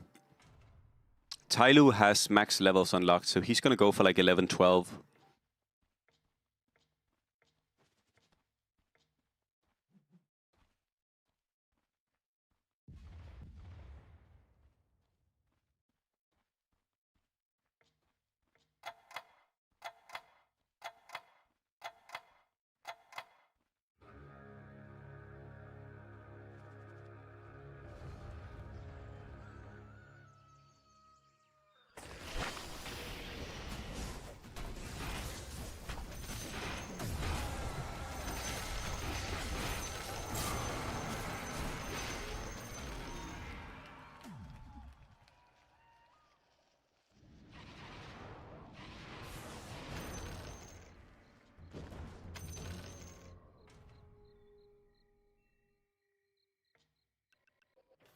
Tyloo has max levels unlocked, so he's gonna go for like 11, 12.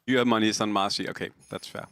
You have money on Marci. Okay, that's fair.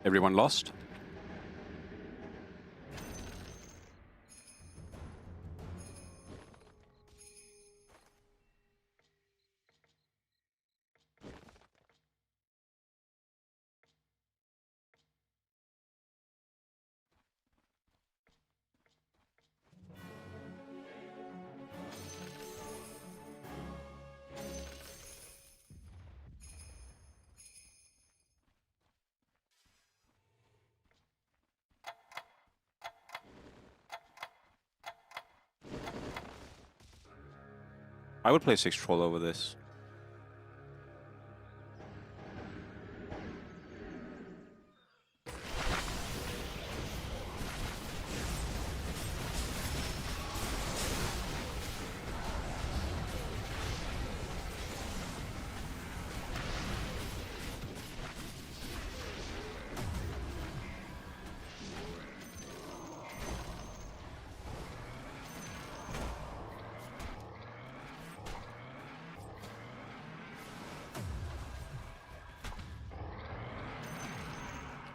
Everyone lost? I would play 6 Troll over this.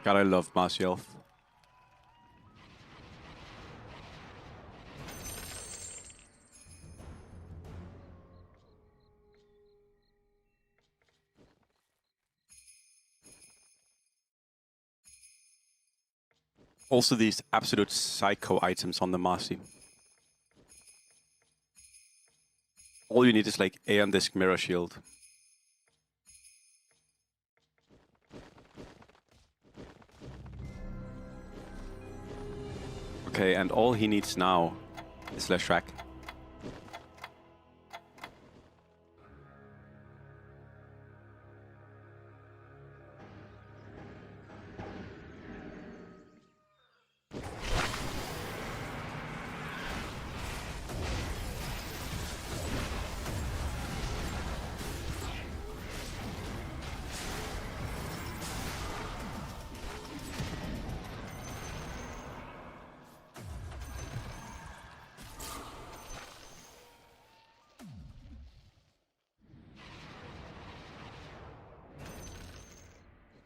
God, I love Marci Elf. Also these absolute psycho items on the Marci. All you need is like Aeon Disc Mirror Shield. Okay, and all he needs now is Leshrac.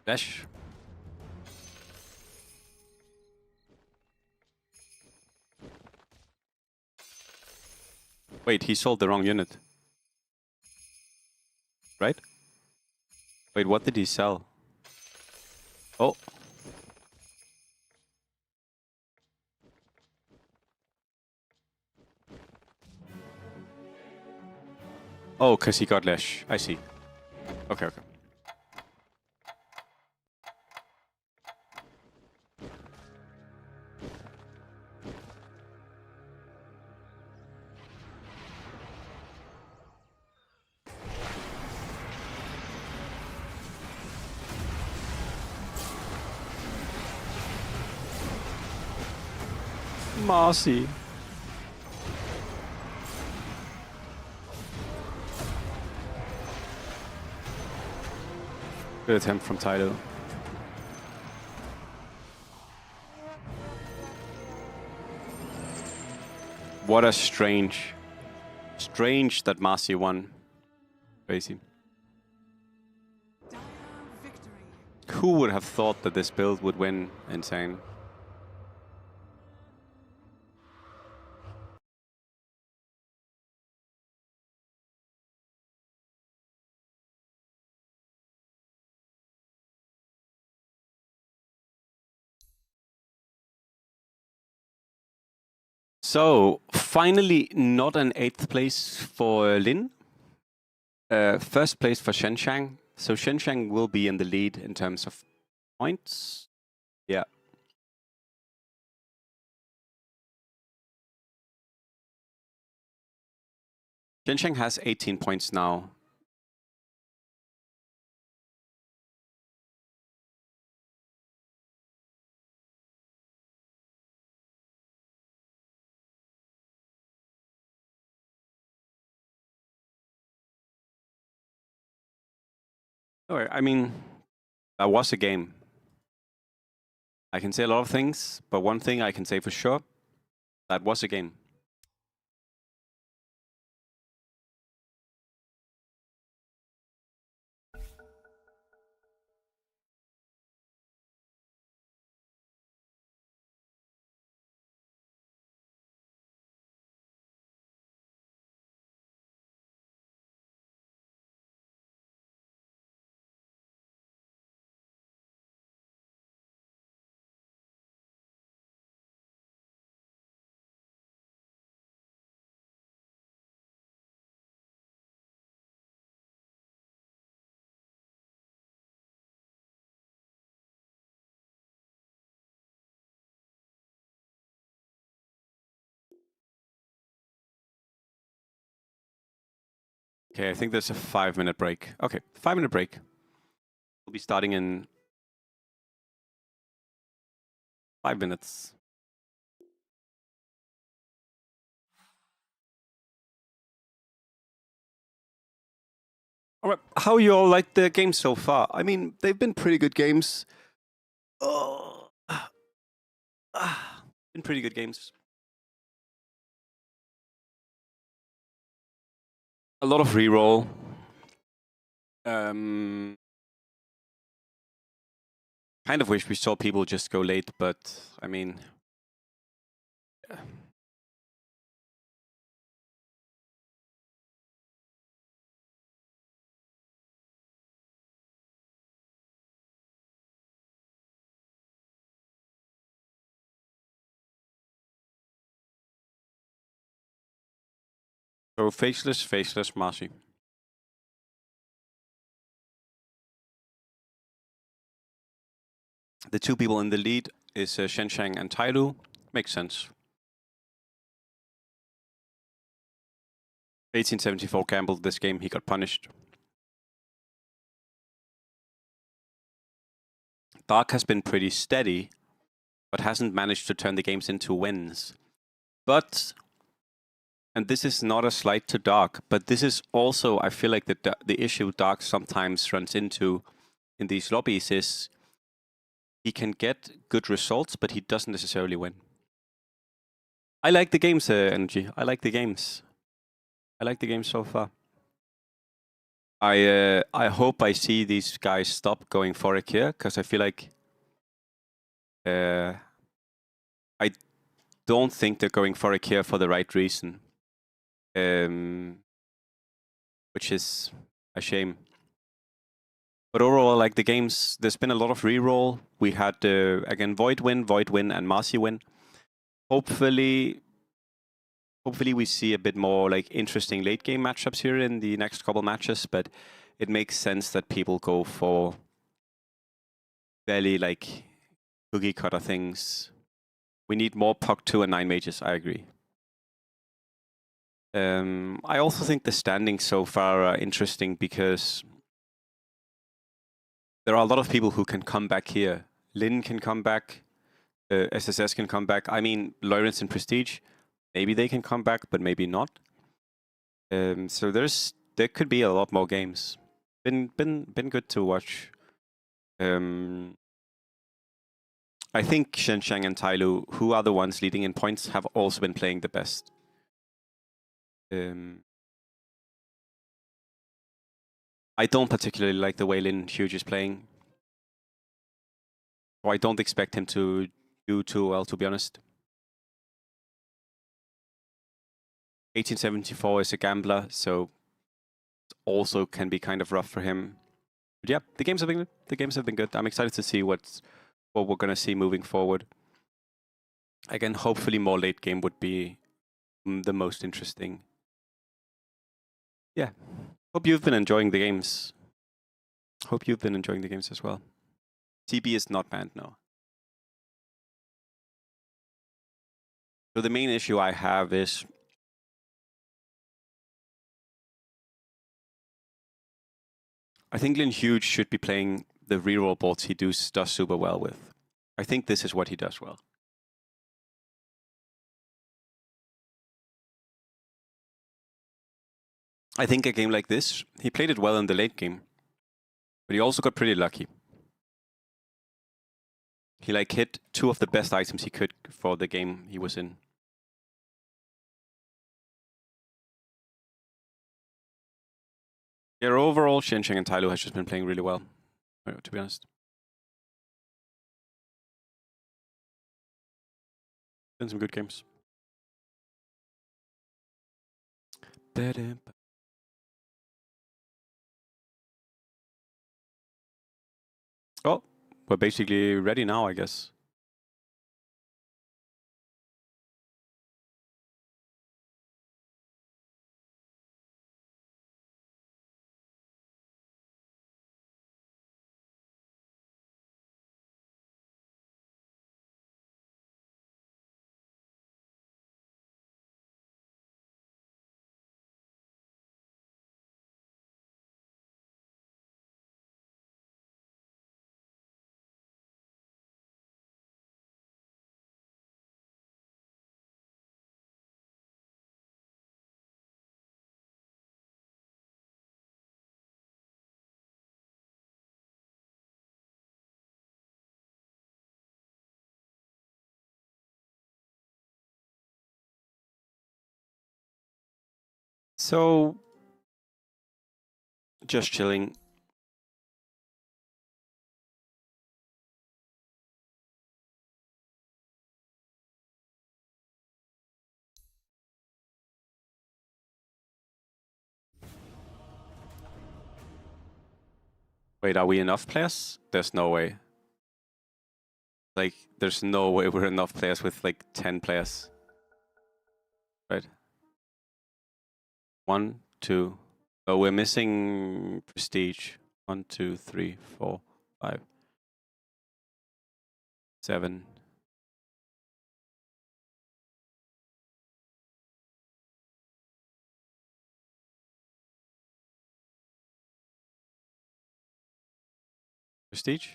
Dash. Wait, he sold the wrong unit. Right? Wait, what did he sell? Oh. Oh, because he got Lesh. I see. Okay, okay. Marci. Good attempt from Tidal. What a strange that Marci won. Crazy. Dire victory. Who would have thought that this build would win? Insane. So, finally, not an 8th place for Lin. First place for Shenshang. So Shenshang will be in the lead in terms of points. Yeah. Shenshang has 18 points now. I mean, that was a game. I can say a lot of things, but one thing I can say for sure, that was a game. Okay, I think there's a 5-minute break. Okay, 5-minute break. We'll be starting in 5 minutes. All right, how you all like the games so far? I mean, they've been pretty good games. Been pretty good games. A lot of reroll. Kind of wish we saw people just go late, but I mean, so faceless, Marci. The two people in the lead is Shenshang and Tailu. Makes sense. 1874 gambled this game, he got punished. Dark has been pretty steady, but hasn't managed to turn the games into wins. But, and this is not a slight to Dark, but this is also, I feel like the issue Dark sometimes runs into in these lobbies is he can get good results, but he doesn't necessarily win. I like the games, Energy. I like the games. I like the game so far. I hope I see these guys stop going for it here, because I feel like I don't think they're going for it here for the right reason, which is a shame. But overall, like the games, there's been a lot of reroll. We had again Void win, and Marci win. Hopefully we see a bit more like interesting late game matchups here in the next couple matches, but it makes sense that people go for fairly like cookie cutter things. We need more Puck 2 and 9 mages, I agree. I also think the standings so far are interesting because there are a lot of people who can come back here. Lin can come back. SSS can come back. I mean, Lawrence and Prestige, maybe they can come back, but maybe not. So there could be a lot more games. Been good to watch. I think Shenshang and Tailu, who are the ones leading in points, have also been playing the best. I don't particularly like the way Lin Huge is playing. So I don't expect him to do too well, to be honest. 1874 is a gambler, so also can be kind of rough for him. But yeah, the games have been good. I'm excited to see what we're gonna see moving forward. Again, hopefully more late game would be the most interesting. Yeah. Hope you've been enjoying the games. Hope you've been enjoying the games as well. TB is not banned, no. So the main issue I have is I think Lin Huge should be playing the reroll boards he does super well with. I think this is what he does well. I think a game like this, he played it well in the late game, but he also got pretty lucky. He like hit 2 of the best items he could for the game he was in. Yeah, overall, Shensheng and Tailu has just been playing really well, to be honest. Been some good games. Oh, we're basically ready now, I guess. So, just chilling. Wait, are we enough players? There's no way. Like, there's no way we're enough players with like 10 players. Right? 1, 2. Oh, we're missing Prestige. 1, 2, 3, 4, 5, 7. Prestige?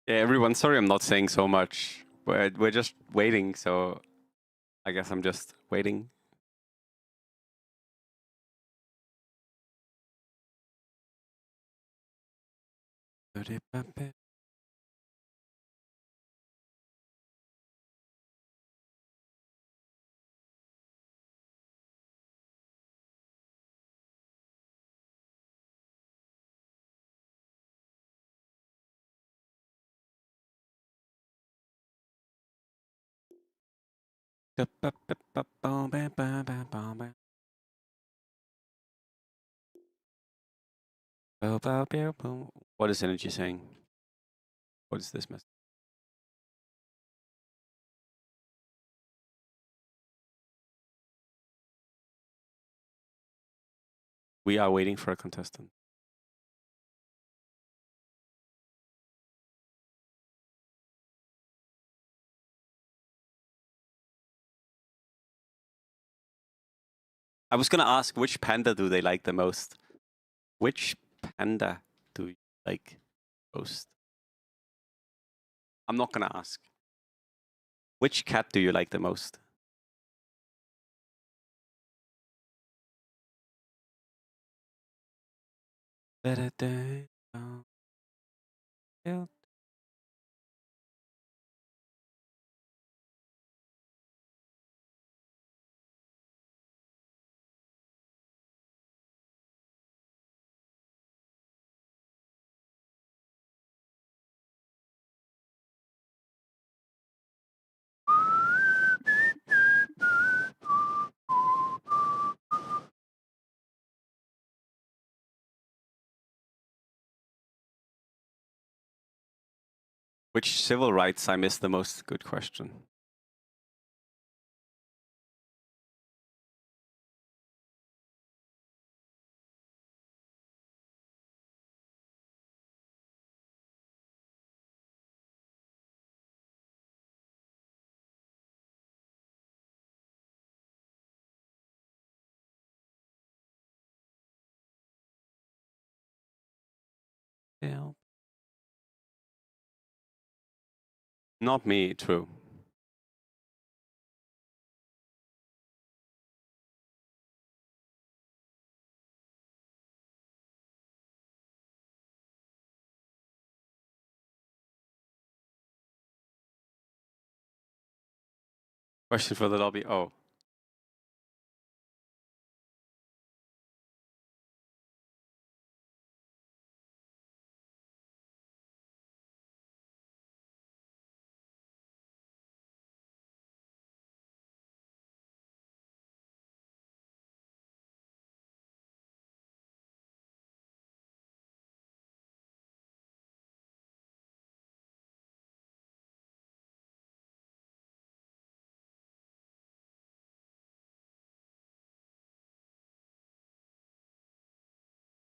Yeah, everyone, sorry I'm not saying so much. We're just waiting, so I guess I'm just waiting. What is energy saying? What is this message? We are waiting for a contestant. I was gonna ask, which panda do they like the most? Which panda do you like most? I'm not gonna ask. Which cat do you like the most? Which civil rights I miss the most? Good question. Yeah. Not me, true. Question for the lobby. Oh.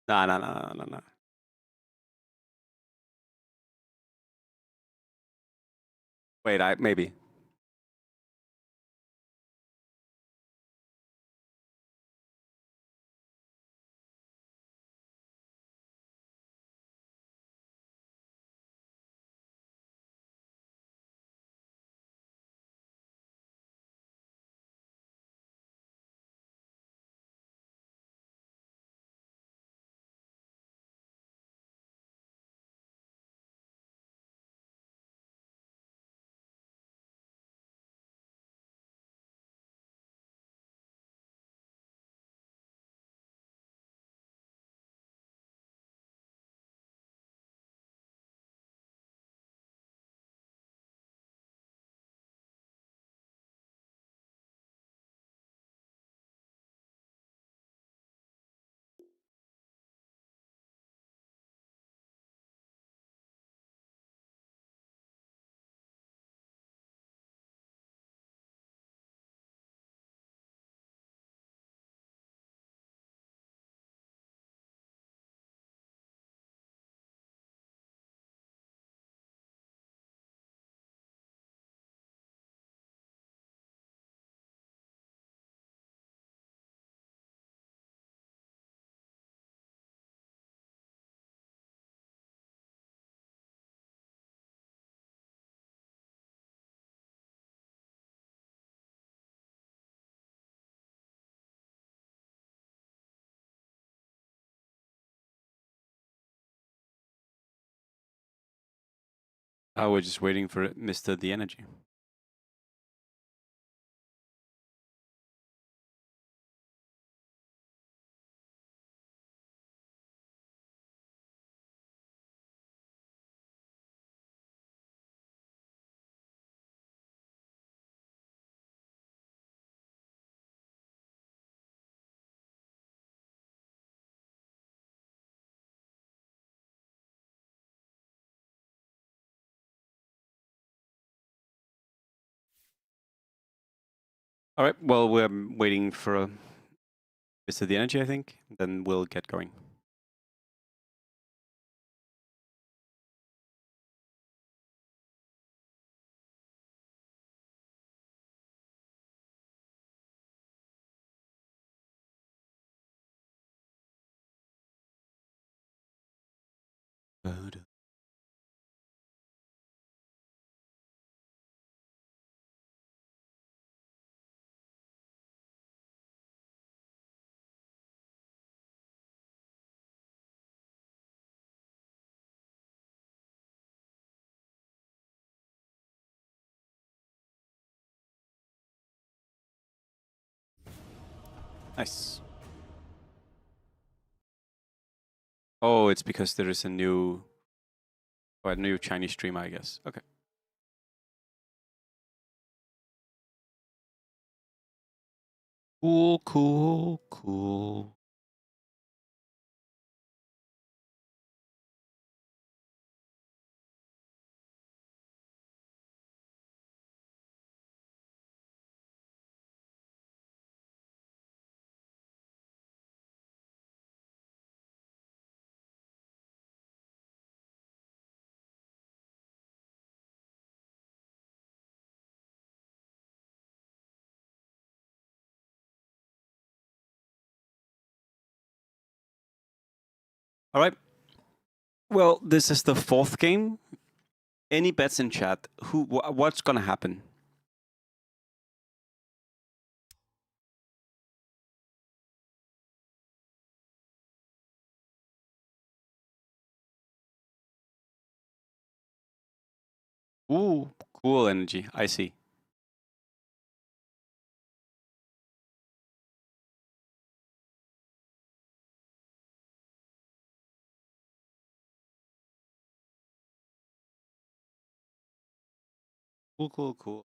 No. Wait, maybe. We're just waiting for it, Mr. The Energy. All right, well, we're waiting for a bit of the energy, I think. Then we'll get going. Nice. Oh, it's because there is a new Chinese streamer, I guess. Okay. Cool, cool, cool. All right. Well, this is the fourth game. Any bets in chat? What's gonna happen? Ooh, cool energy. I see. Cool, cool, cool.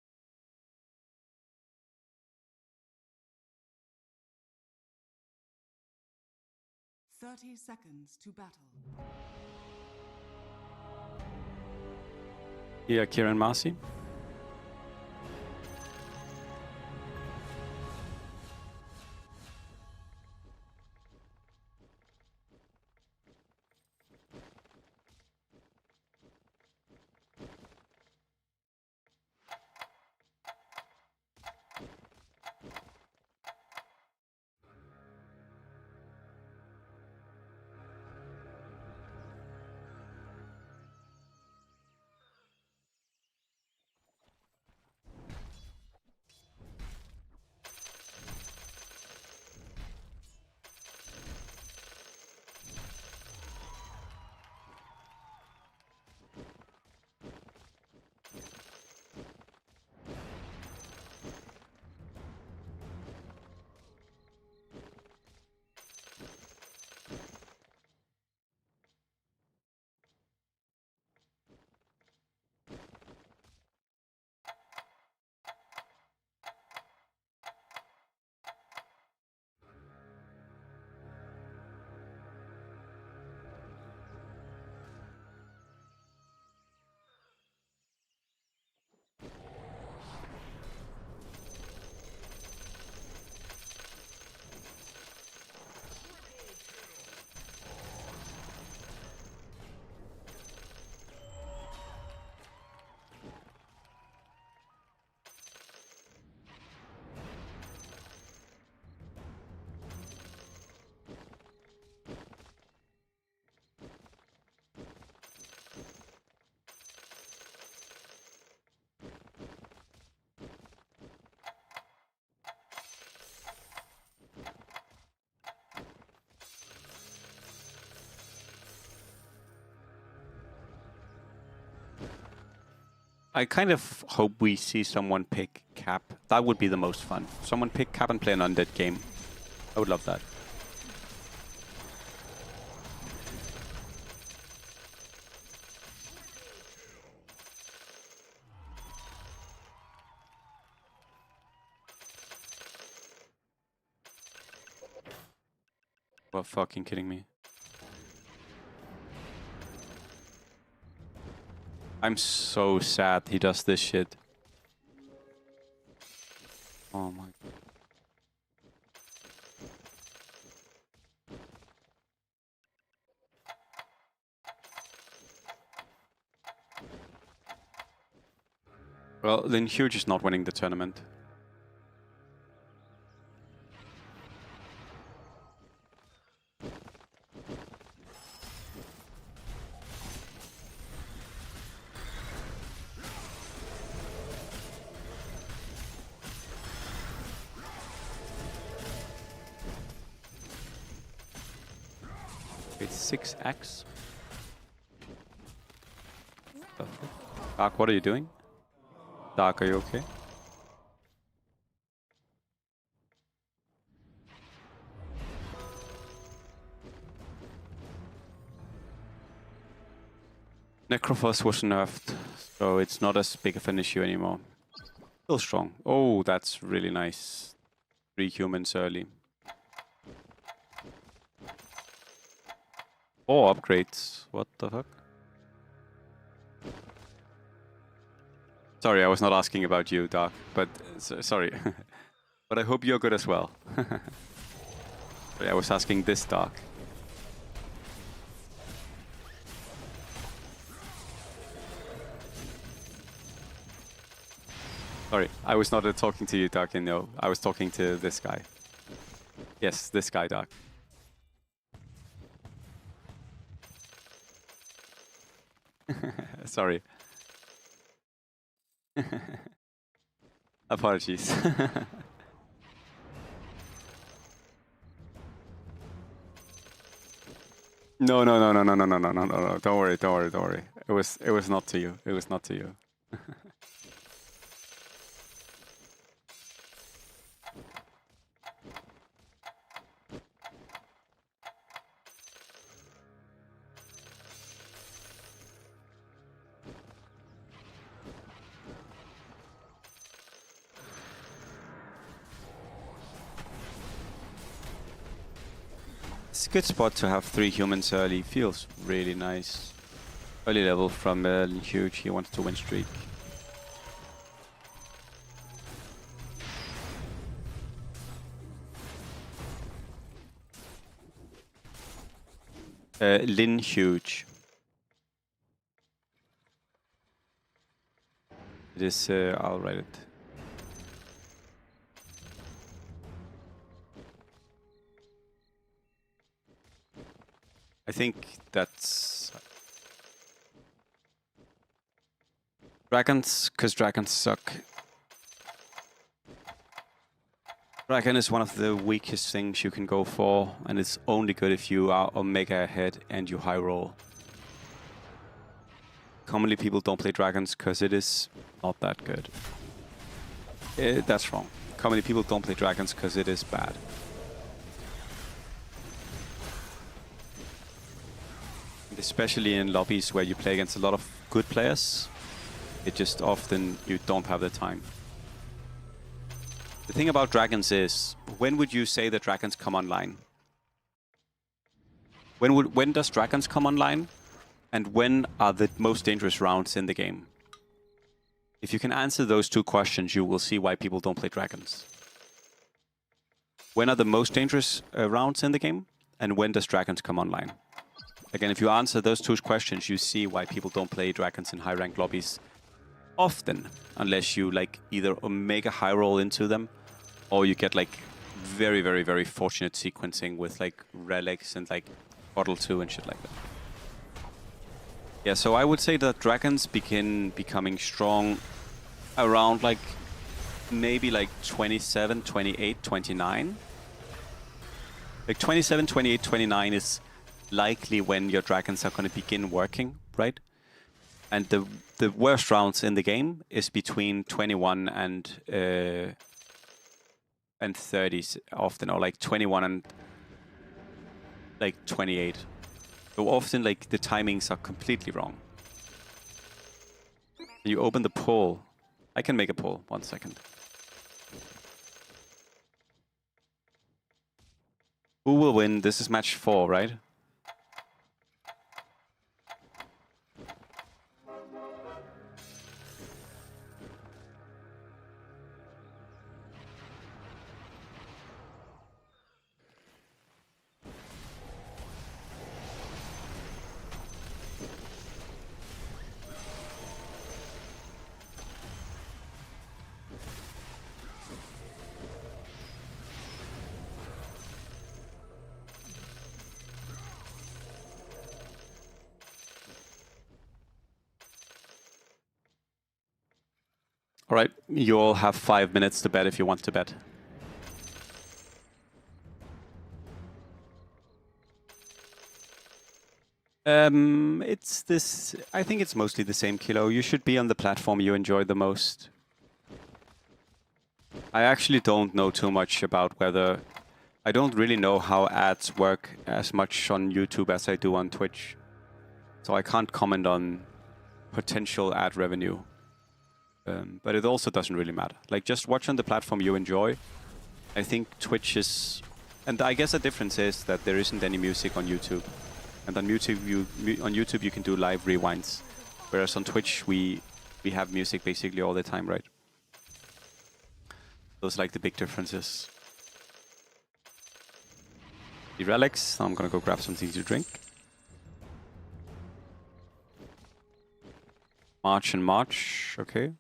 30 seconds to battle. Yeah, Kieran Marci. I kind of hope we see someone pick Cap. That would be the most fun. Someone pick Cap and play an undead game. I would love that. You're fucking kidding me. I'm so sad he does this shit. Oh Oh my god. Well, then Huge is not winning the tournament. It's 6x. Dark, what are you doing? Dark, are you okay? Necrophos was nerfed, so it's not as big of an issue anymore. Still strong. Oh, that's really nice. 3 humans early. 4 upgrades. What the fuck? Sorry, I was not asking about you, Dark, but sorry. But I hope you're good as well. Sorry, I was asking this Dark. Sorry, I was not talking to you, Dark, no. I was talking to this guy. Yes, this guy, Dark. Sorry. Apologies. No. Don't worry. It was not to you. It was not to you. It's a good spot to have 3 humans early. Feels really nice. Early level from Huge. He wants to win streak. Lin Huge. It is. I'll write it. I think that's dragons, because dragons suck. Dragon is one of the weakest things you can go for, and it's only good if you are Omega ahead and you high roll. Commonly people don't play dragons because it is not that good. That's wrong. Commonly people don't play dragons because it is bad. And especially in lobbies where you play against a lot of good players, it just often you don't have the time. The thing about dragons is, when would you say that dragons come online? When does dragons come online? And when are the most dangerous rounds in the game? If you can answer those 2 questions, you will see why people don't play dragons. When are the most dangerous rounds in the game? And when does dragons come online? Again, if you answer those 2 questions, you see why people don't play dragons in high rank lobbies often, unless you like either Omega high roll into them, or you get like very fortunate sequencing with like relics and like Bottle 2 and shit like that. Yeah, so I would say that dragons begin becoming strong around like maybe like 27, 28, 29. Like 27, 28, 29 is likely when your dragons are going to begin working, right? And the worst rounds in the game is between 21 and 30s often, or like 21 and like 28. So often like the timings are completely wrong. You open the poll. I can make a poll. 1 second. Who will win? This is match 4, right? All right, you all have 5 minutes to bet if you want to bet. It's this. I think it's mostly the same, Kilo. You should be on the platform you enjoy the most. I actually don't know too much about whether... I don't really know how ads work as much on YouTube as I do on Twitch. So I can't comment on potential ad revenue. But it also doesn't really matter. Like, just watch on the platform you enjoy. I think Twitch is... And I guess the difference is that there isn't any music on YouTube. And on YouTube you can do live rewinds. Whereas on Twitch we have music basically all the time, right? Those are like the big differences. The relics, I'm gonna go grab something to drink. March and March, okay.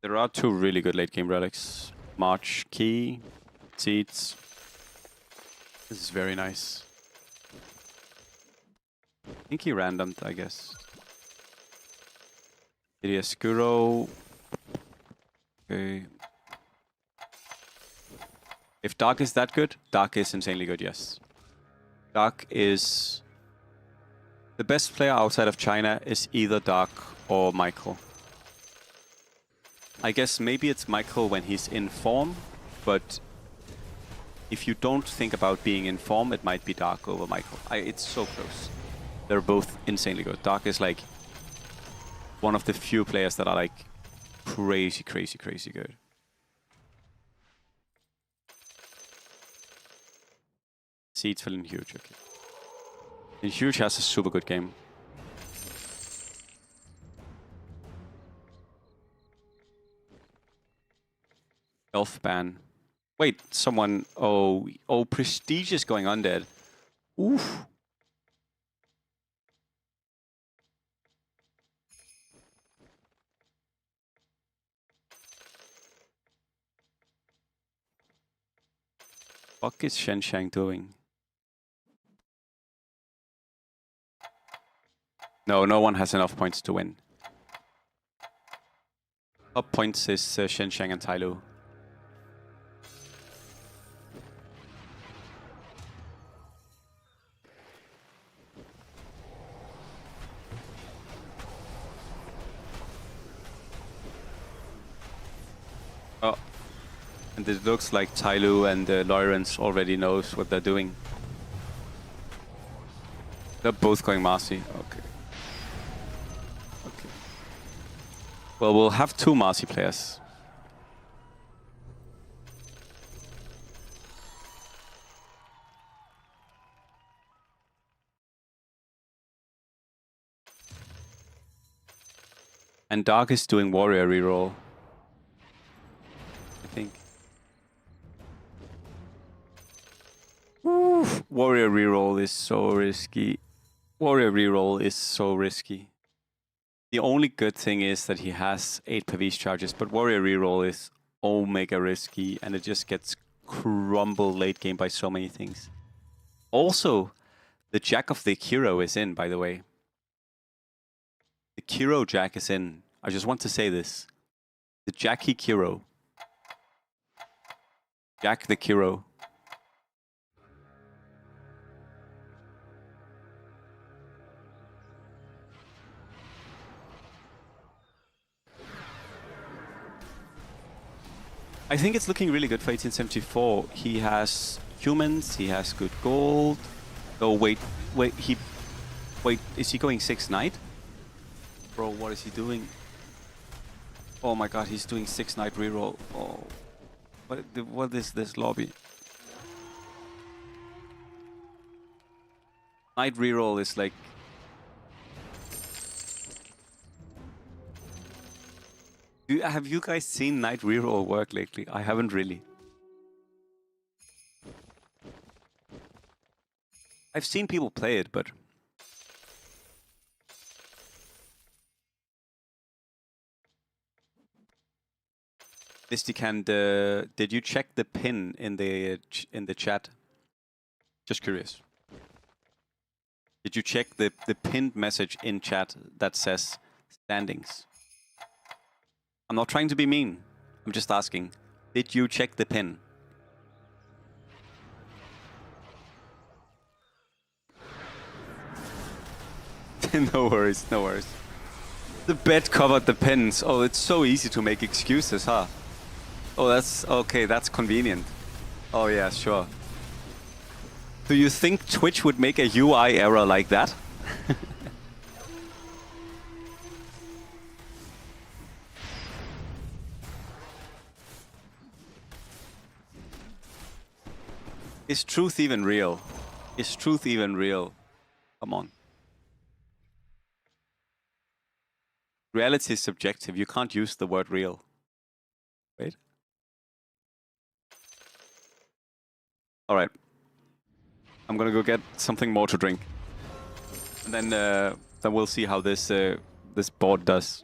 There are 2 really good late game relics. March key, seeds. This is very nice. I think he randomed, I guess. Skuro. Okay. If Dark is that good, Dark is insanely good, yes. Dark is... The best player outside of China is either Dark or Michael. I guess maybe it's Michael when he's in form, but if you don't think about being in form, it might be Dark over Michael. It's so close. They're both insanely good. Dark is like one of the few players that are like crazy, crazy, crazy good. Seeds feeling huge, okay. And Huge has a super good game. Elf ban. Wait, someone... Oh, Prestige is going undead. Oof. What is Shen Shang doing? No one has enough points to win. Top points is Shen Shang and Tai Lu. Oh. And it looks like Tai Lu and Lawrence already knows what they're doing. They're both going Marci. Okay. Okay. Well, we'll have 2 Marci players. And Dark is doing Warrior reroll. I think. Oof. Warrior reroll is so risky. Warrior reroll is so risky. The only good thing is that he has 8 Pavis charges, but Warrior reroll is omega risky, and it just gets crumbled late game by so many things. Also, the Jack of the Kiro is in, by the way. The Kiro Jack is in. I just want to say this. The Jackie Kiro. Jack the Kiro. I think it's looking really good for 1874. He has humans, he has good gold. Oh, wait, is he going 6 knight? Bro, what is he doing? Oh my god, he's doing 6 knight reroll. Oh, what is this lobby? Knight reroll is like... Have you guys seen Knight reroll work lately? I haven't really. I've seen people play it, but... Mysticand, did you check the pin in the chat? Just curious. Did you check the pinned message in chat that says standings? I'm not trying to be mean. I'm just asking. Did you check the pin? No worries, no worries. The bed covered the pins. Oh, it's so easy to make excuses, huh? Oh, that's okay, that's convenient. Oh yeah, sure. Do you think Twitch would make a UI error like that? Is truth even real? Is truth even real? Come on. Reality is subjective. You can't use the word real. Wait. All right. I'm gonna go get something more to drink, and then we'll see how this this board does.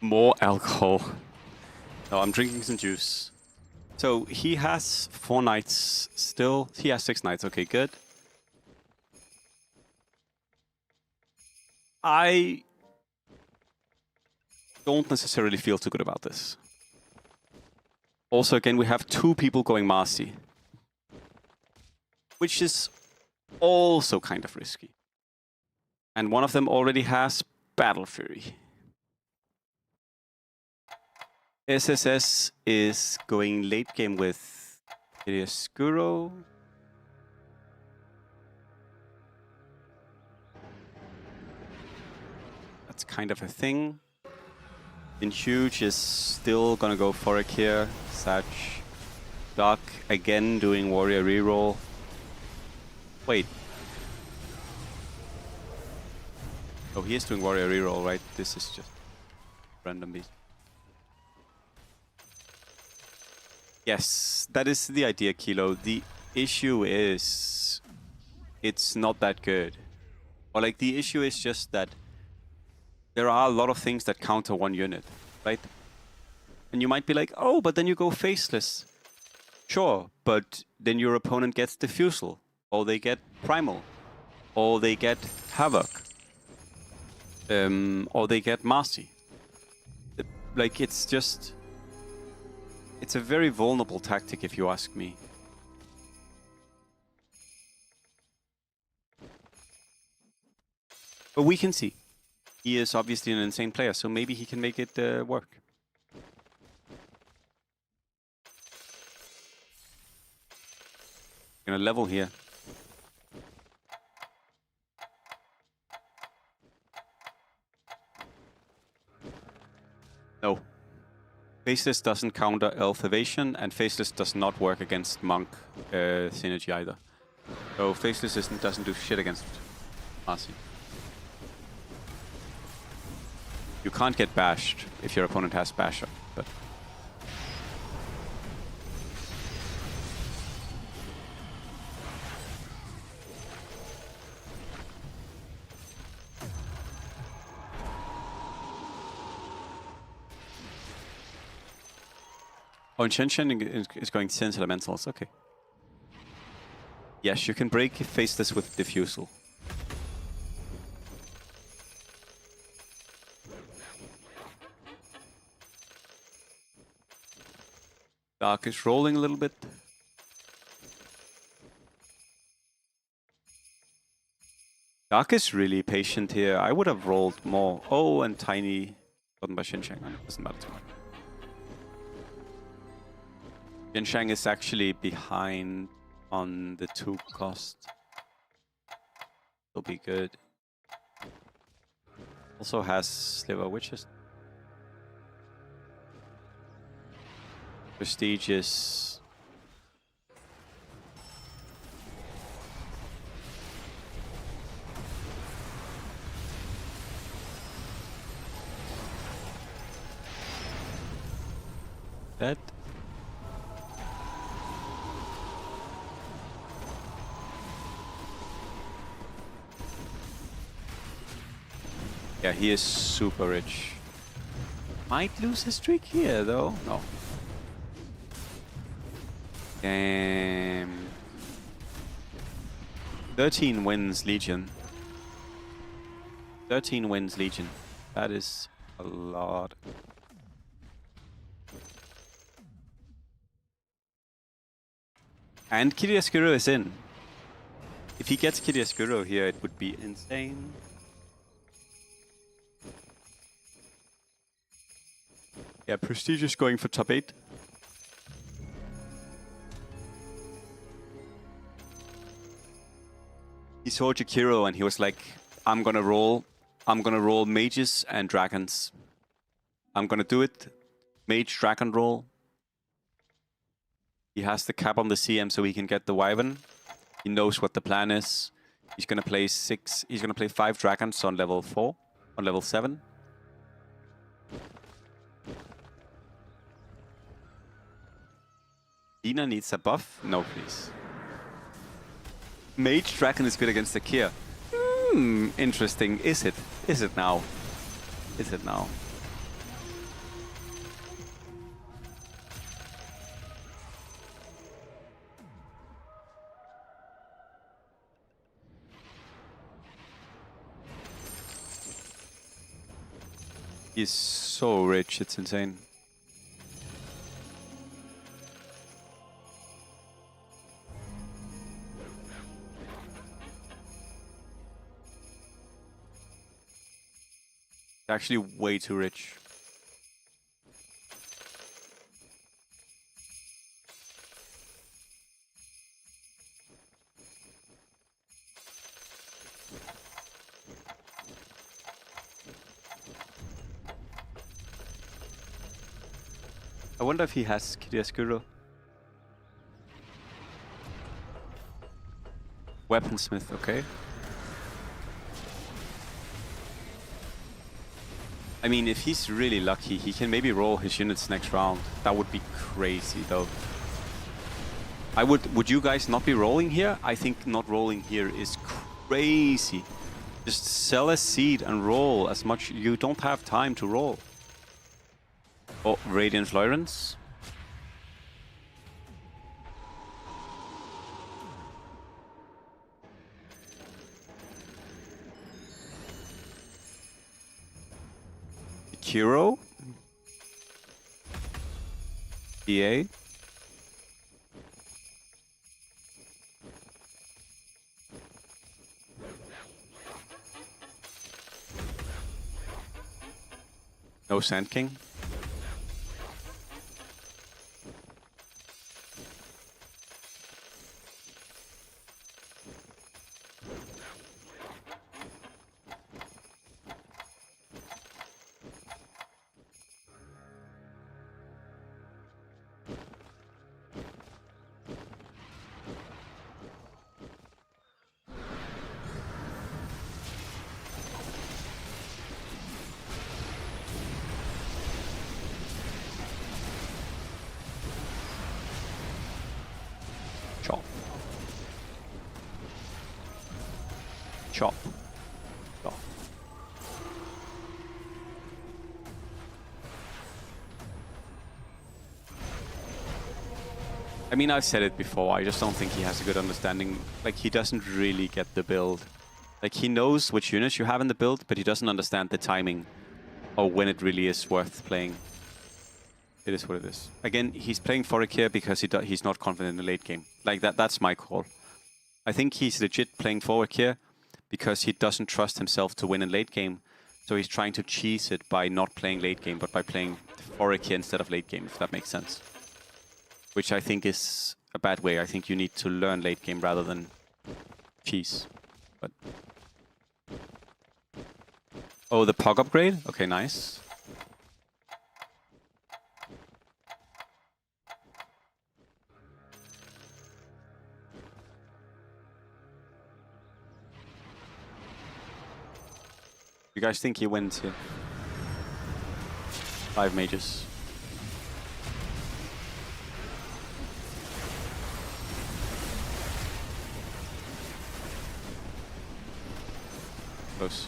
More alcohol. No, I'm drinking some juice. So he has 4 knights still. He has 6 knights. Okay, good. I don't necessarily feel too good about this. Also, again, we have 2 people going Marci, which is also kind of risky. And one of them already has Battle Fury. SSS is going late game with Iriaskuro. That's kind of a thing. And Huge is still gonna go Forik here. Sag. Doc again doing Warrior reroll. Wait. Oh, he is doing Warrior reroll, right? This is just random beat. Yes, that is the idea, Kilo. The issue is it's not that good. Or like the issue is just that there are a lot of things that counter one unit, right? And you might be like, oh, but then you go faceless. Sure, but then your opponent gets Diffusal, or they get Primal, or they get Havoc, or they get Marci. Like, it's just... It's a very vulnerable tactic, if you ask me. But we can see. He is obviously an insane player, so maybe he can make it work. Gonna level here. No. Faceless doesn't counter Elf Evasion, and Faceless does not work against Monk synergy either. So Faceless doesn't do shit against Marci. You can't get bashed if your opponent has Basher, but... Oh, and Shen is going Sense Elementals, okay. Yes, you can break Faceless with Diffusal. Dark is rolling a little bit. Dark is really patient here. I would have rolled more. Oh, and Tiny gotten by Xinjiang. Doesn't matter too much. Xinjiang is actually behind on the 2 cost. It'll be good. Also has Sliver Witches. Prestige is... Dead. Yeah, he is super rich. Might lose his streak here, though. No. Damn. 13 wins Legion. 13 wins Legion. That is a lot. And Kiriaskuro is in. If he gets Kiriaskuro here, it would be insane. Yeah, Prestige is going for top 8. He saw Jakiro and he was like, I'm gonna roll mages and dragons. I'm gonna do it. Mage dragon roll. He has the cap on the CM so he can get the Wyvern. He knows what the plan is. He's gonna play 5 dragons on level 4, on level 7. Dina needs a buff? No, please. Mage Dragon is good against the Kier. Interesting. Is it? Is it now? Is it now? He's so rich, it's insane. Actually way too rich. I wonder if he has Kiriaskuro. Weaponsmith, okay. I mean, if he's really lucky, he can maybe roll his units next round. That would be crazy, though. Would you guys not be rolling here? I think not rolling here is crazy. Just sell a seed and roll as much. You don't have time to roll. Oh, Radiant Lawrence. hero. EA. No Sand King. Chop. Chop. Chop. I mean, I've said it before, I just don't think he has a good understanding. Like, he doesn't really get the build. Like, he knows which units you have in the build, but he doesn't understand the timing or when it really is worth playing. It is what it is. Again, he's playing Forik here because he's not confident in the late game. Like, that's my call. I think he's legit playing Forik here because he doesn't trust himself to win in late game. So he's trying to cheese it by not playing late game, but by playing Forik here instead of late game, if that makes sense. Which I think is a bad way. I think you need to learn late game rather than cheese. But oh, the POG upgrade? Okay, nice. You guys think he wins here? 5 mages. Close.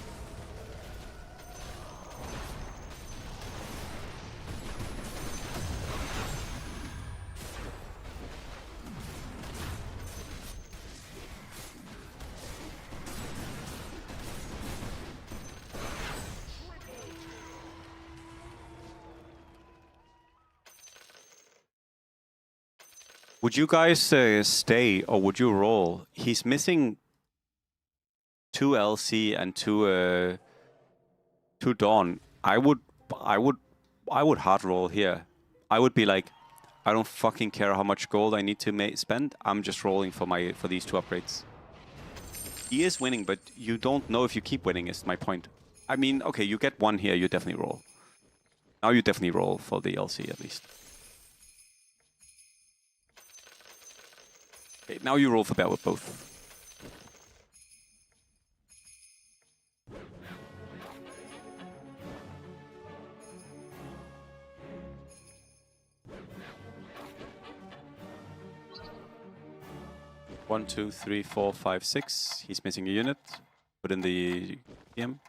Would you guys stay or would you roll? He's missing 2 LC and 2 Dawn. I would hard roll here. I would be like, I don't fucking care how much gold I need to spend. I'm just rolling for these 2 upgrades. He is winning, but you don't know if you keep winning. Is my point. I mean, okay, you get 1 here, you definitely roll. Now you definitely roll for the LC at least. Okay, now you roll for bet with both. One, 2, 3, 4, 5, 6. He's missing a unit. Put in the PM.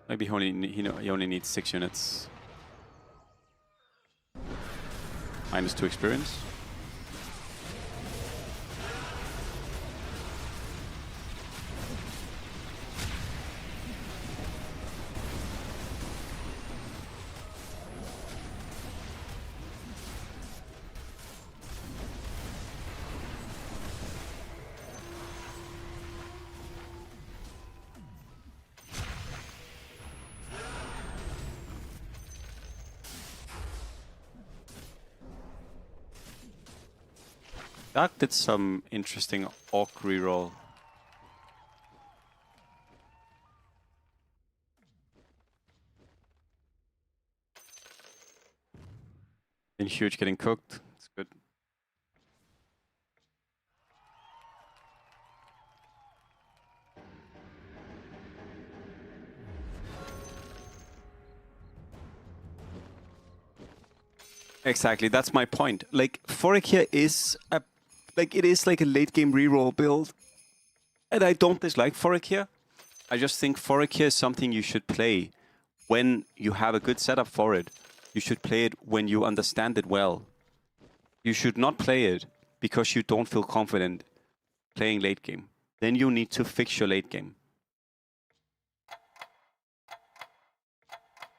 Maybe he only needs 6 units. -2 experience. That did some interesting orc reroll. And huge getting cooked. It's good. Exactly, that's my point. Like, Forik here is it is like a late game reroll build. And I don't dislike Forik here. I just think Forik here is something you should play when you have a good setup for it. You should play it when you understand it well. You should not play it because you don't feel confident playing late game. Then you need to fix your late game.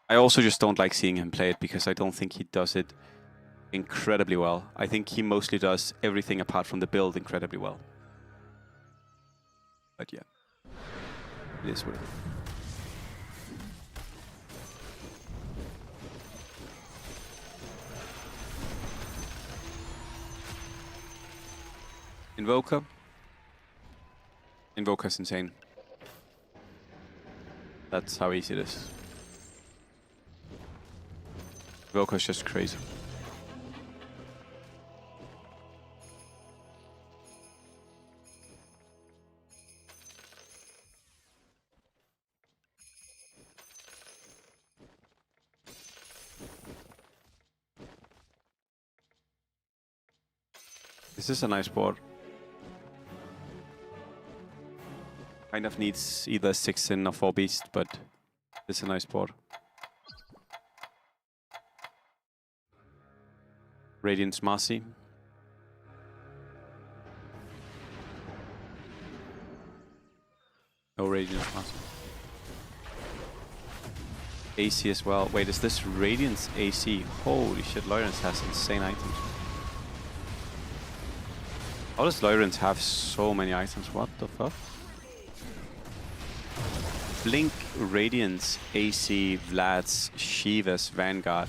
I also just don't like seeing him play it because I don't think he does it incredibly well. I think he mostly does everything apart from the build incredibly well. But yeah, it is what it is. Invoker. Invoker's insane. That's how easy it is. Invoker's just crazy. This is a nice board. Kind of needs either 6 in or 4 beast, but it's a nice board. Radiant's Marci. No Radiant's Marci. AC as well. Wait, is this Radiant's AC? Holy shit, Lawrence has insane items. How does Lawrence have so many items? What the fuck? Blink, Radiance, AC, Vlad's, Shiva's, Vanguard.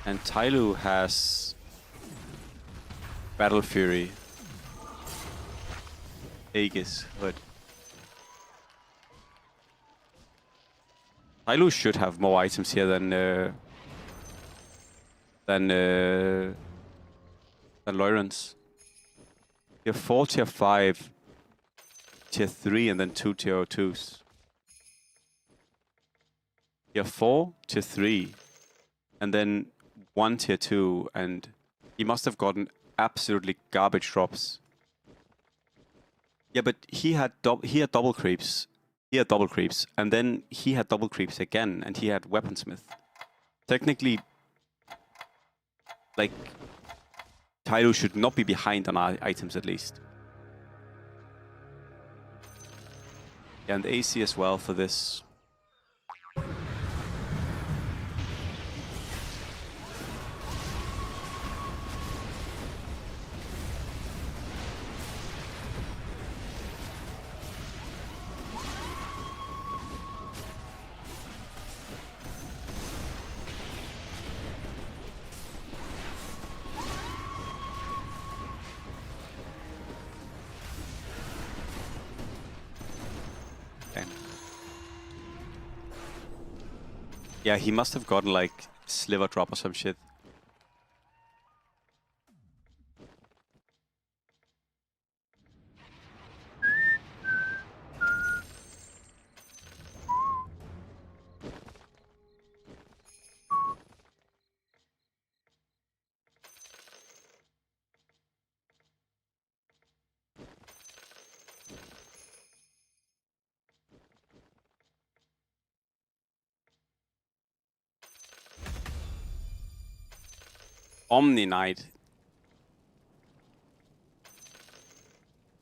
And Tyloo has Battle Fury, Aegis, Hood. Tyloo should have more items here than Lawrence. You have 4 tier 5, tier 3, and then 2 tier 2s. You have 4 tier 3, and then 1 tier 2, and he must have gotten absolutely garbage drops. Yeah, but he had double creeps. He had double creeps, and then he had double creeps again, and he had weaponsmith. Technically, like, Tyloo should not be behind on items at least. Yeah, and AC as well for this. Yeah, he must have gotten like sliver drop or some shit. Omni Knight.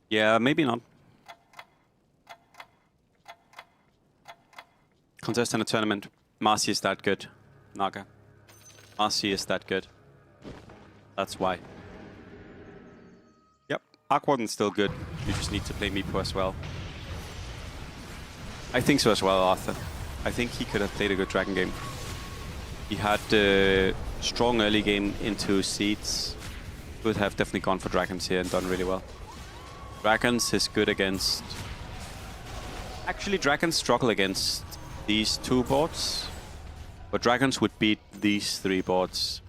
Yeah, maybe not. Contest in a tournament. Marci is that good. Naga. Marci is that good. That's why. Yep, Aquaden's still good. You just need to play Meepo as well. I think so as well, Arthur. I think he could have played a good Dragon game. He had strong early game into Seeds. Could have definitely gone for Dragons here and done really well. Dragons is good against... Actually, Dragons struggle against these 2 boards. But Dragons would beat these 3 boards.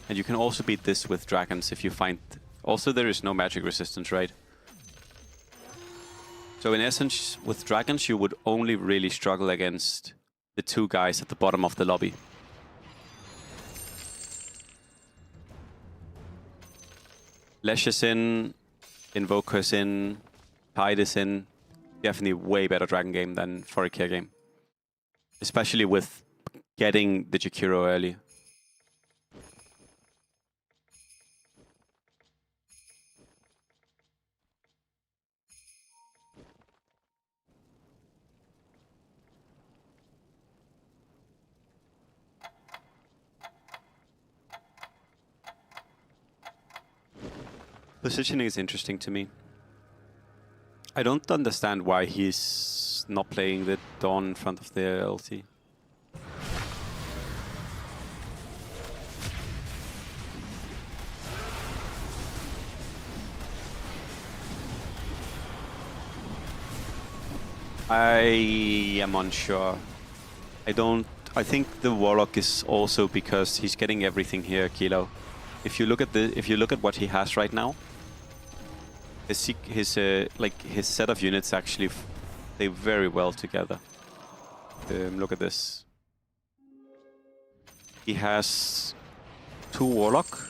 And you can also beat this with Dragons if you find... Also, there is no magic resistance, right? So in essence, with Dragons, you would only really struggle against the 2 guys at the bottom of the lobby. Lesh is in, Invoker's in, Tide is in. Definitely way better Dragon game than Foraker game. Especially with getting the Jakiro early. Positioning is interesting to me. I don't understand why he's not playing the Dawn in front of the LT. I am unsure. I think the Warlock is also because he's getting everything here, Kilo. If you look at what he has right now, his set of units actually play very well together. Look at this. He has 2 Warlock,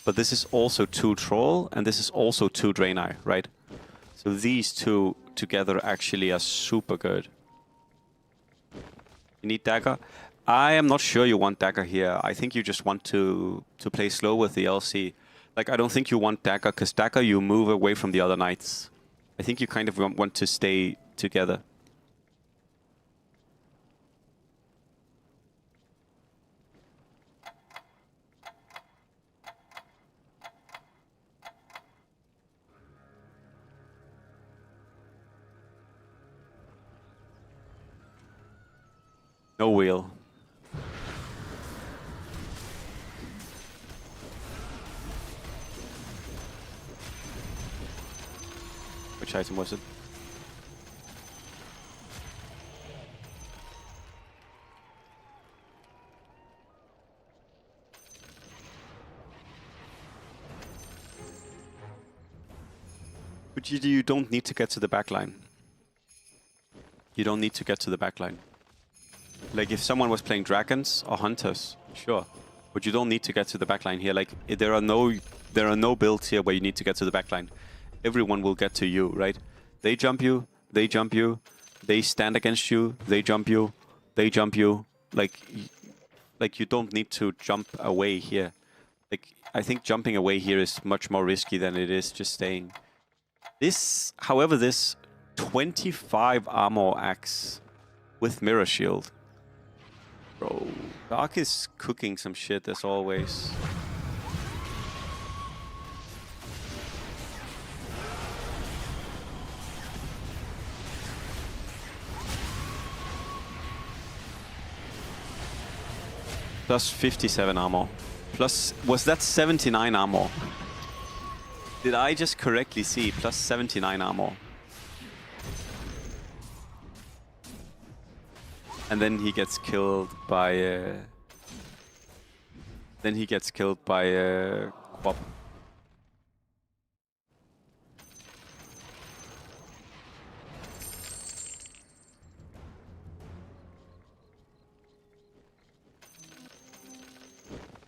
but this is also 2 Troll, and this is also 2 Draenei, right? So these 2 together actually are super good. You need Dagger. I am not sure you want Dagger here. I think you just want to play slow with the LC. Like, I don't think you want Dagger, because Dagger you move away from the other knights. I think you kind of want to stay together. No wheel. Which item was it? But you don't need to get to the back line. You don't need to get to the back line. Like, if someone was playing dragons or hunters, sure. But you don't need to get to the backline here. Like, there are no builds here where you need to get to the backline. Everyone will get to you, right? They jump you, they jump you, they stand against you, they jump you, they jump you. Like you don't need to jump away here. Like, I think jumping away here is much more risky than it is just staying. This, however, this 25 armor axe with mirror shield. Bro, Dark is cooking some shit as always. Plus 57 armor. Plus, was that 79 armor? Did I just correctly see plus 79 armor? And then he gets killed by Quap.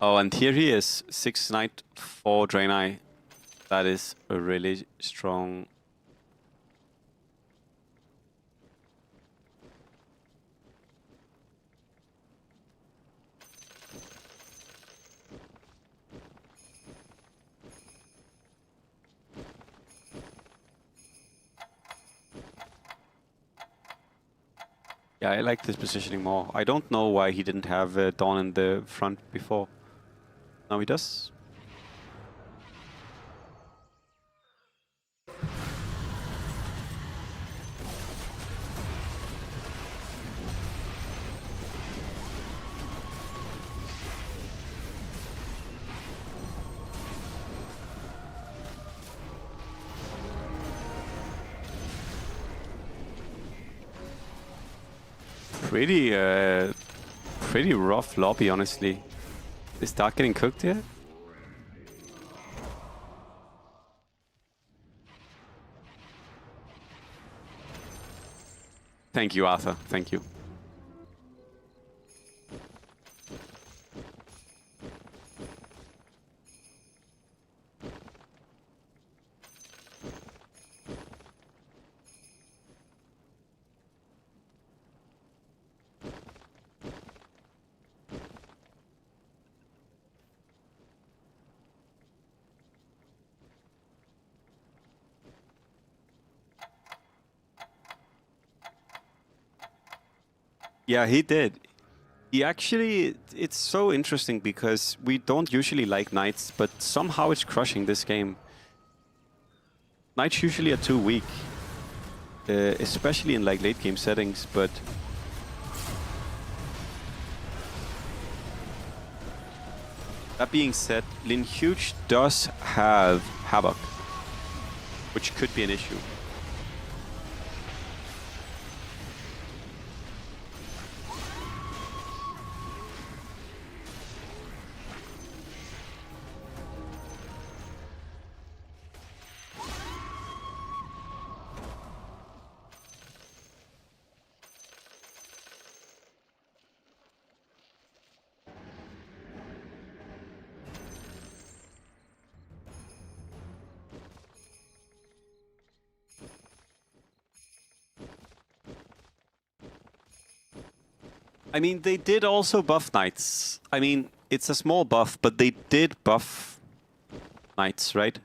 Oh, and here he is, 6 Knight, 4 Draenei. That is a really strong. Yeah, I like this positioning more. I don't know why he didn't have Dawn in the front before. Now he does. Pretty rough lobby, honestly. Is Dark getting cooked here? Thank you, Arthur. Thank you. Yeah, he did. He actually, it's so interesting because we don't usually like knights, but somehow it's crushing this game. Knights usually are too weak, especially in like late game settings, but that being said, Lin Huge does have Havoc, which could be an issue. I mean, they did also buff Knights. I mean, it's a small buff, but they did buff Knights, right?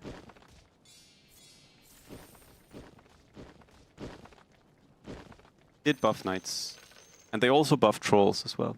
Did buff Knights. And they also buffed Trolls as well.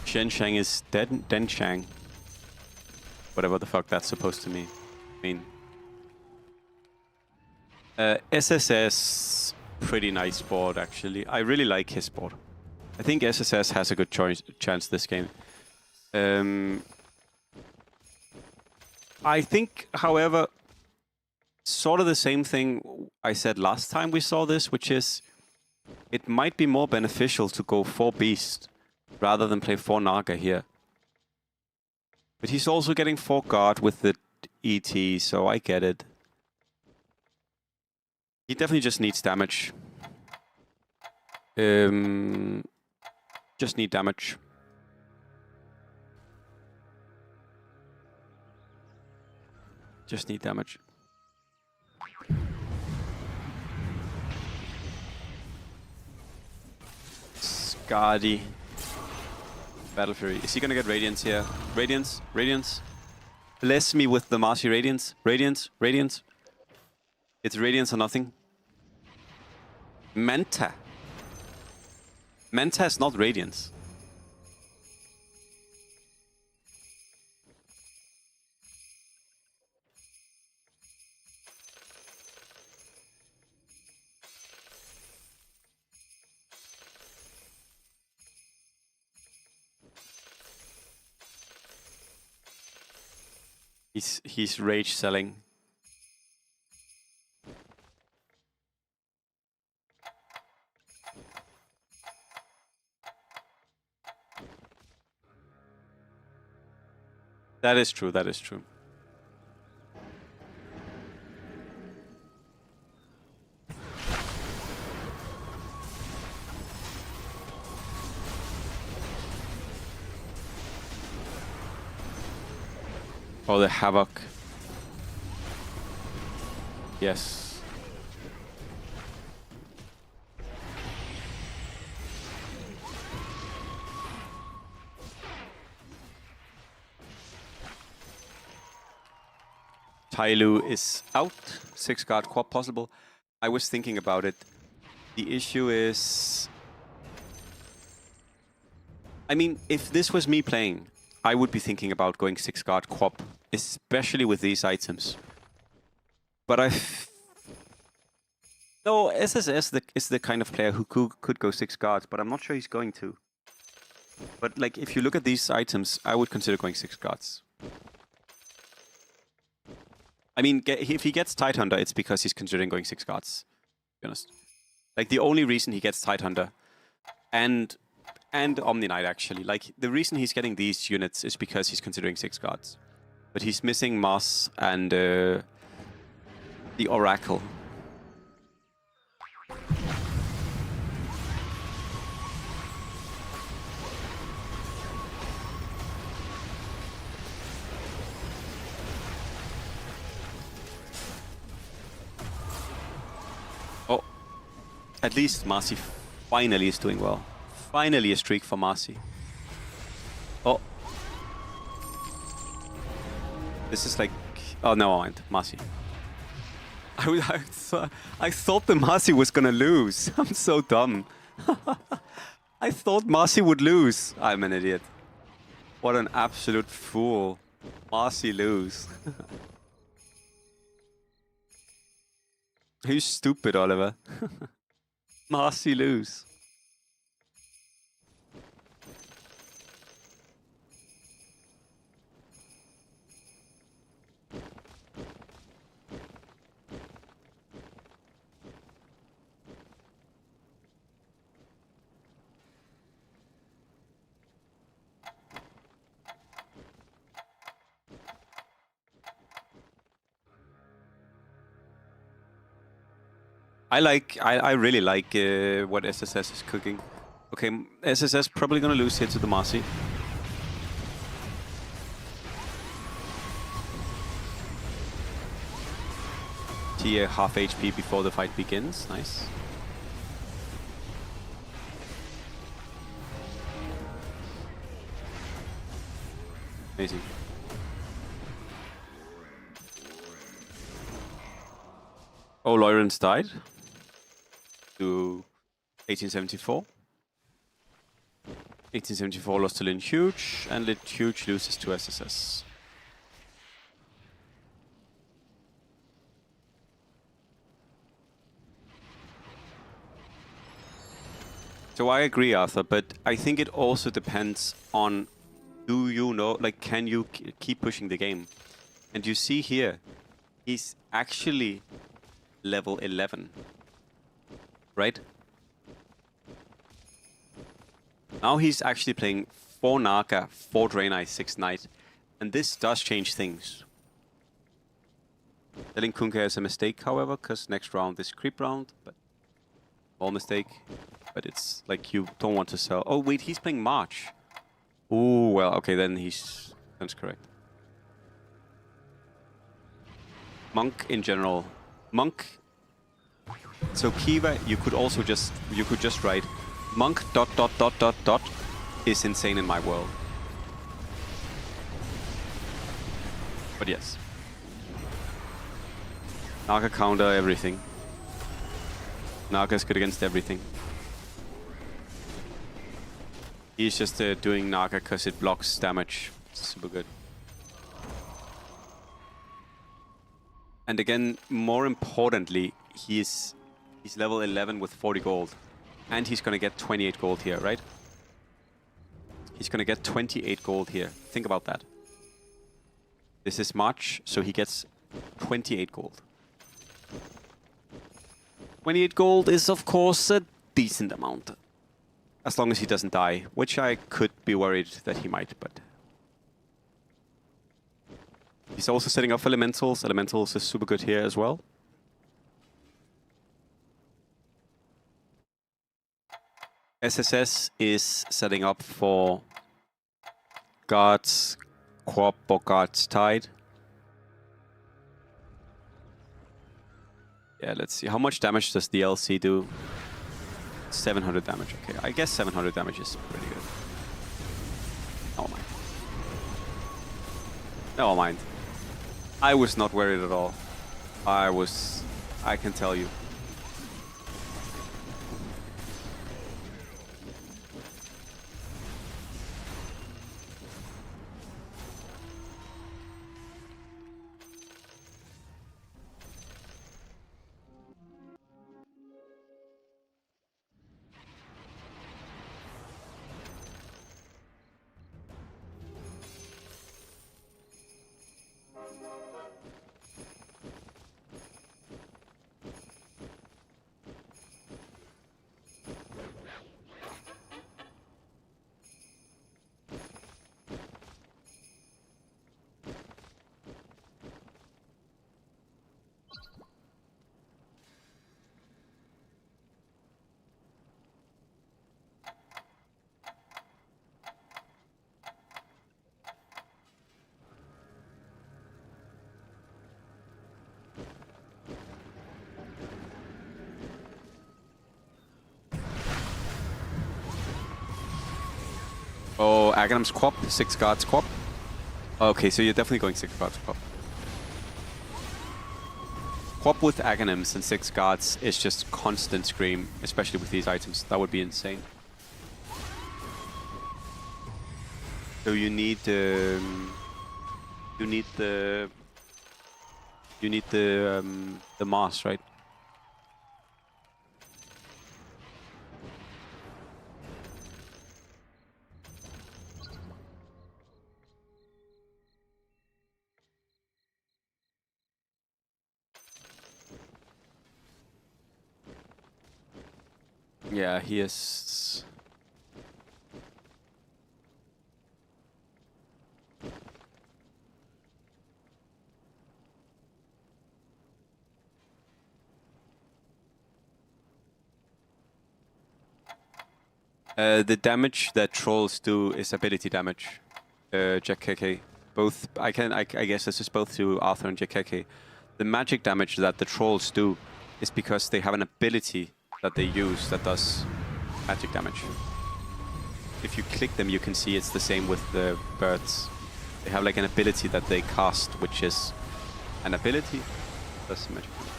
Shenshang is Denshang. Whatever the fuck that's supposed to mean. SSS, pretty nice board actually. I really like his board. I think SSS has a good chance this game. I think, however, sort of the same thing I said last time we saw this, which is it might be more beneficial to go 4 Beast rather than play 4 Naga here. But he's also getting 4 Guard with the ET, so I get it. He definitely just needs damage. Just need damage. Just need damage. Skadi. Battle Fury. Is he gonna get Radiance here? Radiance? Radiance? Bless me with the Marci Radiance. Radiance? Radiance? It's Radiance or nothing. Manta. Manta is not Radiance. He's rage selling. That is true, that is true. Oh, the Havoc. Yes. Tyloo is out. 6 Guard Quap possible. I was thinking about it. The issue is... I mean, if this was me playing, I would be thinking about going 6 Guard Quap, especially with these items. But no, SSS is the kind of player who could go 6 Guards, but I'm not sure he's going to. But like, if you look at these items, I would consider going 6 Guards. I mean, if he gets Tidehunter, it's because he's considering going 6 Guards, to be honest. Like, the only reason he gets Tidehunter and Omni Knight, actually. Like, the reason he's getting these units is because he's considering 6 Guards. But he's missing Moss and the Oracle. At least Marci finally is doing well. Finally a streak for Marci. Oh. This is like... Oh, never mind. Marci. I thought the Marci was gonna lose. I'm so dumb. I thought Marci would lose. I'm an idiot. What an absolute fool. Marci lose. Are you stupid, Oliver? Marci lose. I really like what SSS is cooking. Okay, SSS probably gonna lose here to the Marci. Tia half HP before the fight begins. Nice. Amazing. Oh, Lawrence died to 1874. 1874 lost to Lin Huge, and Lin Huge loses to SSS. So I agree, Arthur, but I think it also depends on, do you know, like, can you keep pushing the game? And you see here, he's actually level 11, right? Now he's actually playing 4 Naga, 4 Draenei, 6 Knight, and this does change things. Telling Kunkka is a mistake, however, because next round is creep round, but all mistake. But it's like you don't want to sell. Oh wait, he's playing March. Oh well, okay, then that's correct. Monk in general, Monk. So Kiva, you could just write Monk ... is insane in my world. But yes, Naga counter everything. Naga is good against everything. He's just doing Naga because it blocks damage. Super good. And again, more importantly, he's level 11 with 40 gold. And he's gonna get 28 gold here, right? He's gonna get 28 gold here. Think about that. This is March, so he gets 28 gold. 28 gold is, of course, a decent amount. As long as he doesn't die, which I could be worried that he might, but... He's also setting up for Elementals. Elementals is super good here as well. SSS is setting up for Guards Corp or Guards Tide. Yeah, let's see. How much damage does the LC do? 700 damage. Okay, I guess 700 damage is pretty good. Never mind. Never mind. I was not worried at all. I can tell you. Aghanim's Quap, 6 guards Quap. Okay, so you're definitely going 6 guards Quap. Quap with Aghanims and 6 guards is just constant scream, especially with these items. That would be insane. So you need the Mars, right? Yeah, he is. The damage that trolls do is ability damage. Jack KK. Both. I guess this is both to Arthur and Jack KK. The magic damage that the trolls do is because they have an ability that they use that does magic damage. If you click them, you can see it's the same with the birds. They have like an ability that they cast, which is an ability that does magic damage.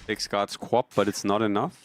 Six guards Quap, but it's not enough.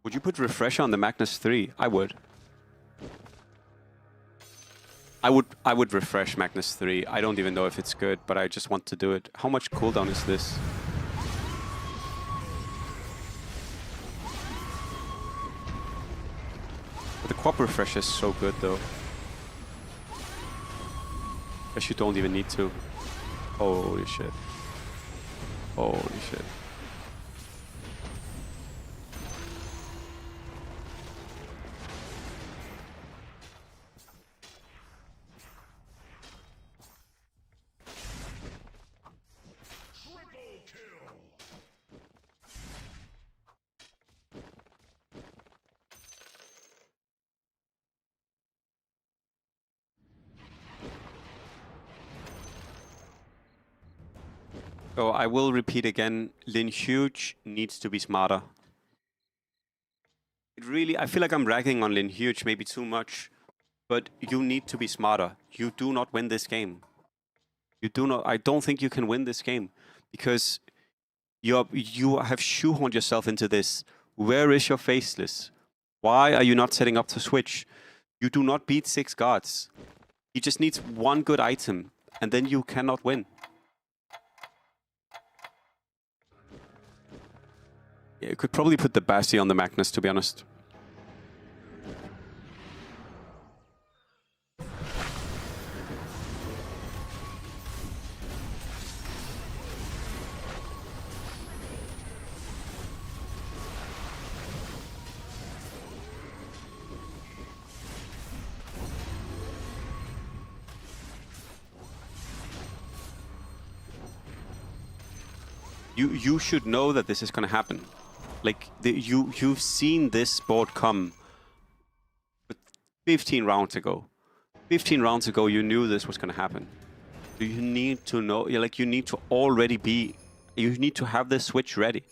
Would you put refresher on the Magnus 3? I would. I would refresh Magnus 3. I don't even know if it's good, but I just want to do it. How much cooldown is this? But the Quap refresh is so good though. Guess you don't even need to. Holy shit. Holy shit. So I will repeat again, Lin Huge needs to be smarter. It really, I feel like I'm ragging on Lin Huge maybe too much, but you need to be smarter. You do not win this game. You do not, I don't think you can win this game because you have shoehorned yourself into this. Where is your faceless? Why are you not setting up to switch? You do not beat 6 guards. He just needs one good item and then you cannot win. Yeah, you could probably put the Basti on the Magnus, to be honest. You should know that this is going to happen. Like, you've seen this board come 15 rounds ago. 15 rounds ago, you knew this was going to happen. You need to know, like, you need to already be, you need to have the switch ready.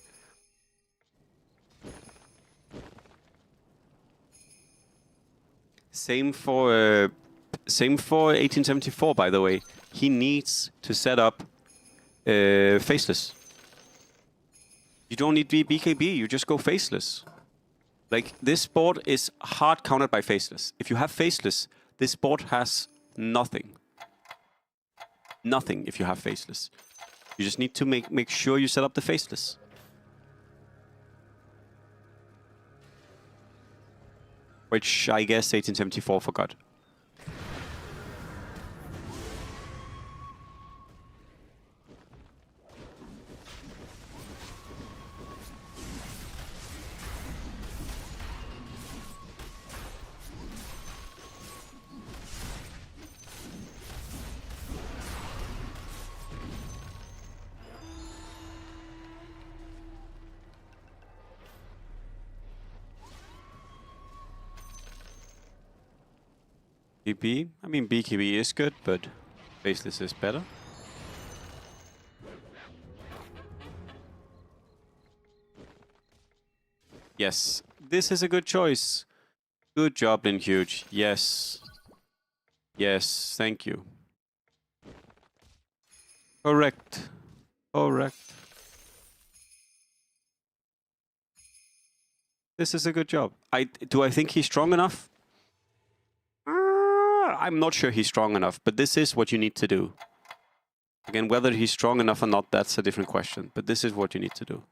Same for 1874, by the way. He needs to set up faceless. You don't need to be BKB, you just go faceless. Like, this board is hard countered by faceless. If you have faceless, this board has nothing. nothing if you have Faceless. You just need to make sure you set up the Faceless. Which I guess 1874 forgot. BB. I mean, BKB is good, but Faceless is better. Yes, this is a good choice. Good job, Lin Huge. Yes. Yes, thank you. Correct. Correct. This is a good job. Do I think he's strong enough? I'm not sure he's strong enough, but this is what you need to do. Again, whether he's strong enough or not, that's a different question. But this is what you need to do.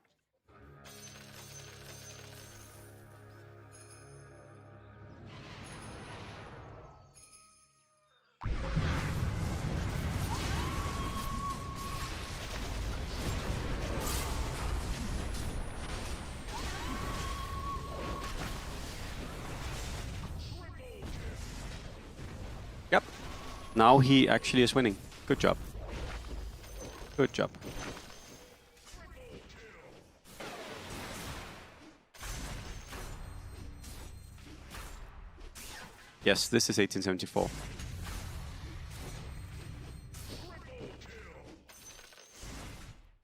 Yep. Now he actually is winning. Good job. Good job. Yes, this is 1874.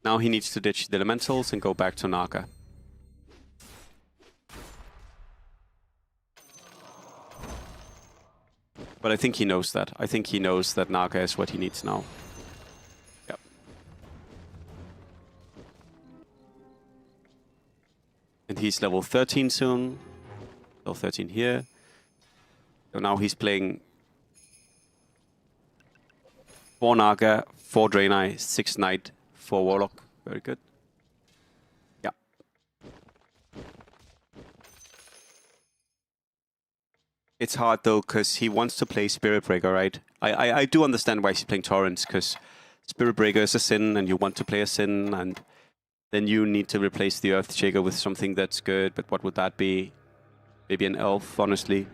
Now he needs to ditch the elementals and go back to Naga. But I think he knows that. I think he knows that Naga is what he needs now. Yep. And he's level 13 soon. Level 13 here. So now he's playing 4 Naga, 4 Draenei, 6 Knight, 4 Warlock. Very good. Yeah. It's hard though, because he wants to play Spirit Breaker, right? I do understand why he's playing Torrents, because Spirit Breaker is a Sin, and you want to play a Sin, and then you need to replace the Earthshaker with something that's good, but what would that be? Maybe an Elf, honestly.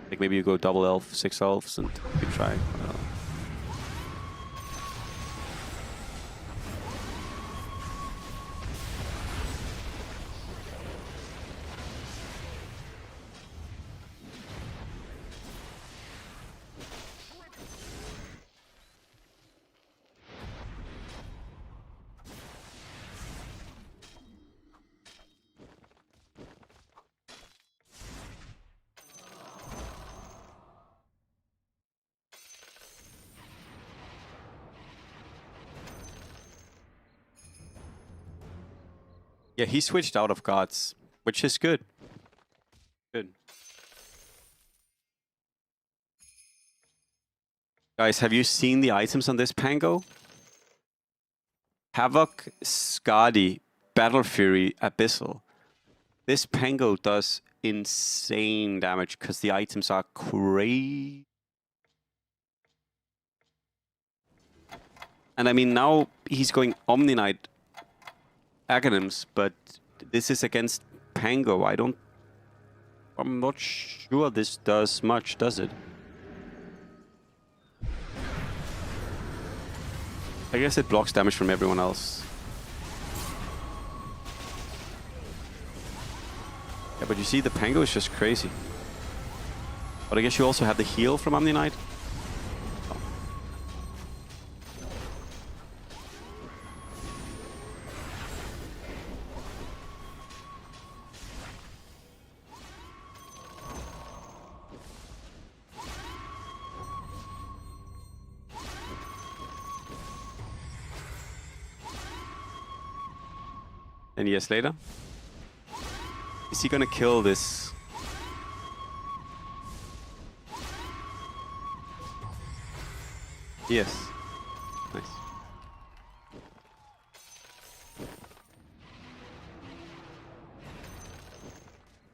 Like maybe you go double Elf, 6 Elves, and you try. Yeah, he switched out of Gods, which is good. Good. Guys, have you seen the items on this Pango? Havoc, Skadi, Battle Fury, Abyssal. This Pango does insane damage because the items are crazy. And I mean, now he's going Omni Knight Aghanims, but this is against Pango. I'm not sure this does much, does it? I guess it blocks damage from everyone else. Yeah, but you see, the Pango is just crazy. But I guess you also have the heal from Omni Knight. Oh. And years later, is he gonna kill this? Yes. Nice.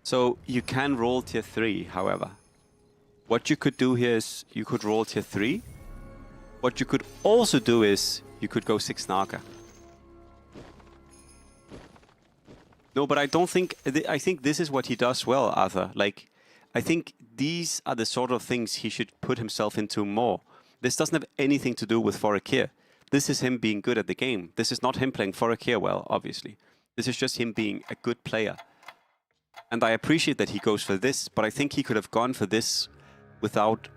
So you can roll tier 3, however. What you could do here is you could roll tier 3. What you could also do is you could go 6 Naga. No, but I don't think... I think this is what he does well, Arthur. Like, I think these are the sort of things he should put himself into more. This doesn't have anything to do with Forakir. This is him being good at the game. This is not him playing Forakir well, obviously. This is just him being a good player. And I appreciate that he goes for this, but I think he could have gone for this without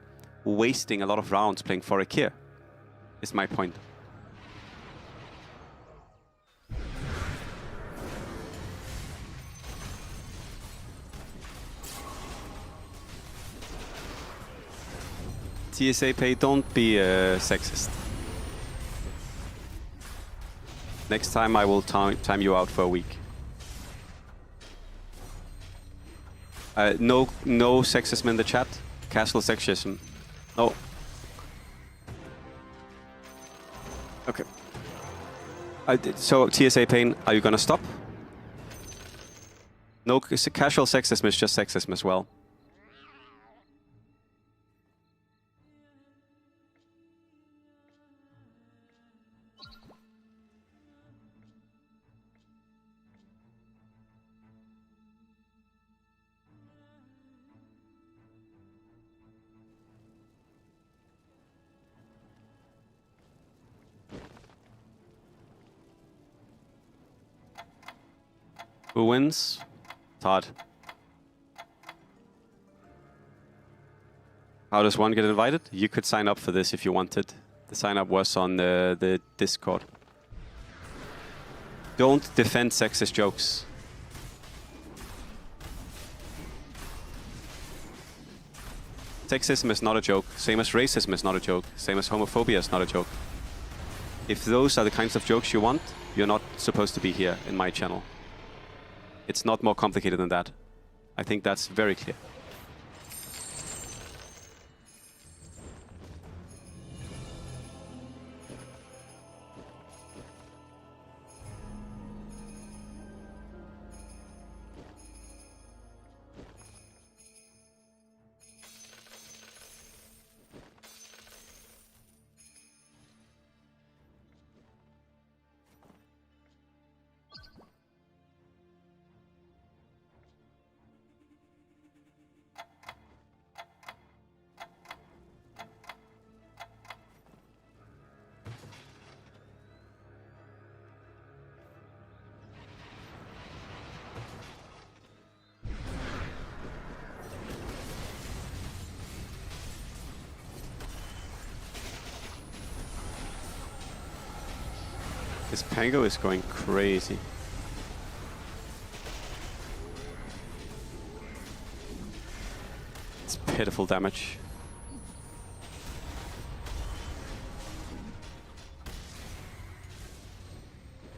wasting a lot of rounds playing Forakir, is my point. TSA pay, don't be sexist. Next time I will time you out for a week. No sexism in the chat. Casual sexism. No. Okay. So TSA pain, are you gonna stop? No, casual sexism is just sexism as well. Who wins? Todd. How does one get invited? You could sign up for this if you wanted. The sign up was on the Discord. Don't defend sexist jokes. Sexism is not a joke. Same as racism is not a joke. Same as homophobia is not a joke. If those are the kinds of jokes you want, you're not supposed to be here in my channel. It's not more complicated than that. I think that's very clear. This Pango is going crazy. It's pitiful damage.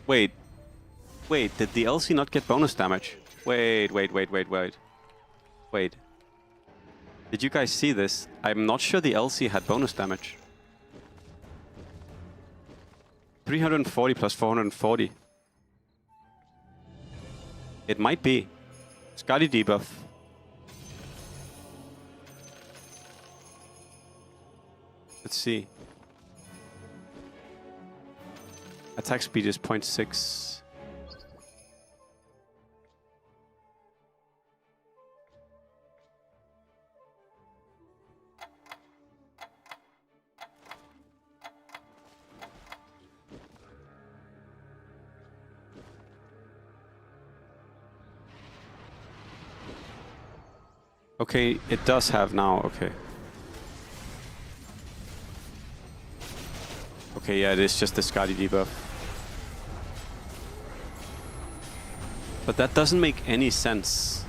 Wait. Wait, did the LC not get bonus damage? Wait. Wait. Did you guys see this? I'm not sure the LC had bonus damage. 340 plus 440. It might be. Scotty debuff. Let's see. Attack speed is 0.6. Okay, it does have now, okay. Okay, yeah, it is just the Scotty debuff. But that doesn't make any sense.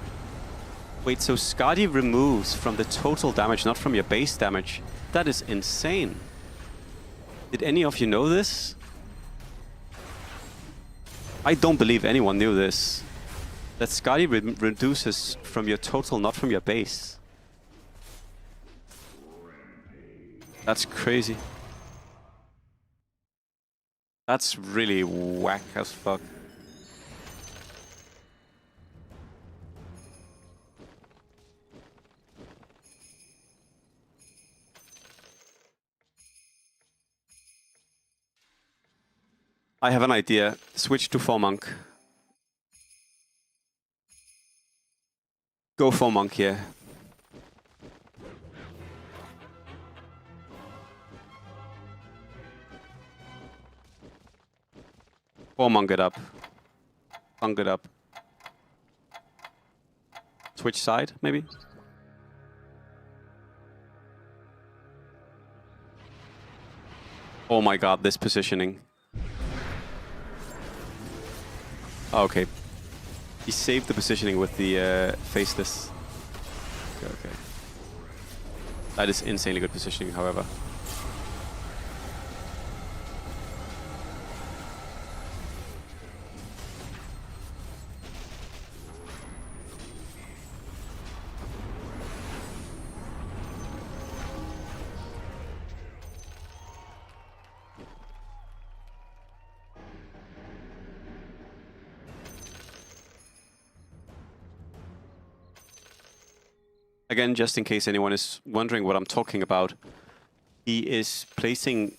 Wait, so Scotty removes from the total damage, not from your base damage. That is insane. Did any of you know this? I don't believe anyone knew this. That Scotty reduces from your total, not from your base. That's crazy. That's really whack as fuck. I have an idea. Switch to 4 monk. Go 4 monk here. Or monk it up. Monk it up. Switch side, maybe? Oh my god, this positioning. Oh, okay. He saved the positioning with the faceless. Okay. That is insanely good positioning, however. Again, just in case anyone is wondering what I'm talking about, he is placing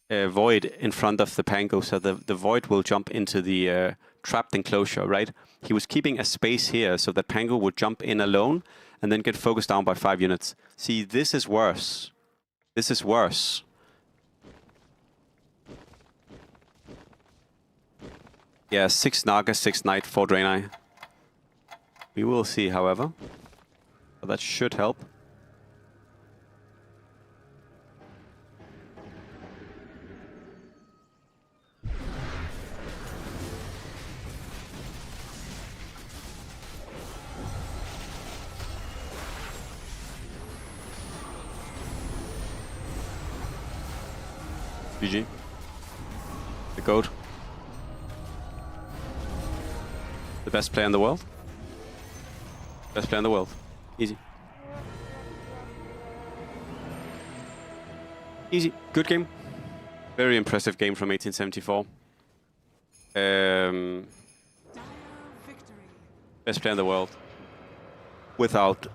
a void in front of the Pango, so the void will jump into the trapped enclosure, right? He was keeping a space here so that Pango would jump in alone and then get focused down by 5 units. See, this is worse. This is worse. Yeah, 6 Naga, 6 Knight, 4 Draenei. We will see, however. But that should help. GG. The GOAT. The best player in the world. Best player in the world. Easy. Easy. Good game. Very impressive game from 1874. Best player in the world. Without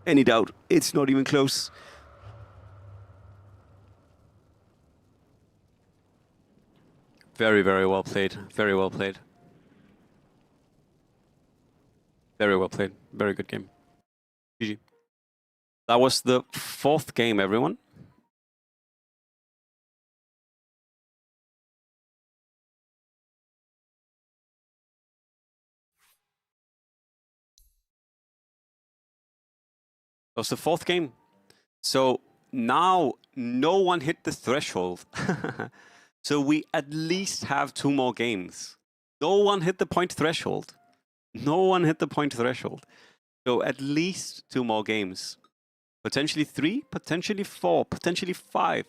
any doubt. It's not even close. Very, very well played. Very well played. Very well played. Very good game. GG. That was the 4th game, everyone. That was the 4th game. So now no one hit the threshold. So we at least have 2 more games. No one hit the point threshold. No one hit the point threshold. So at least 2 more games. Potentially 3, potentially 4, potentially 5.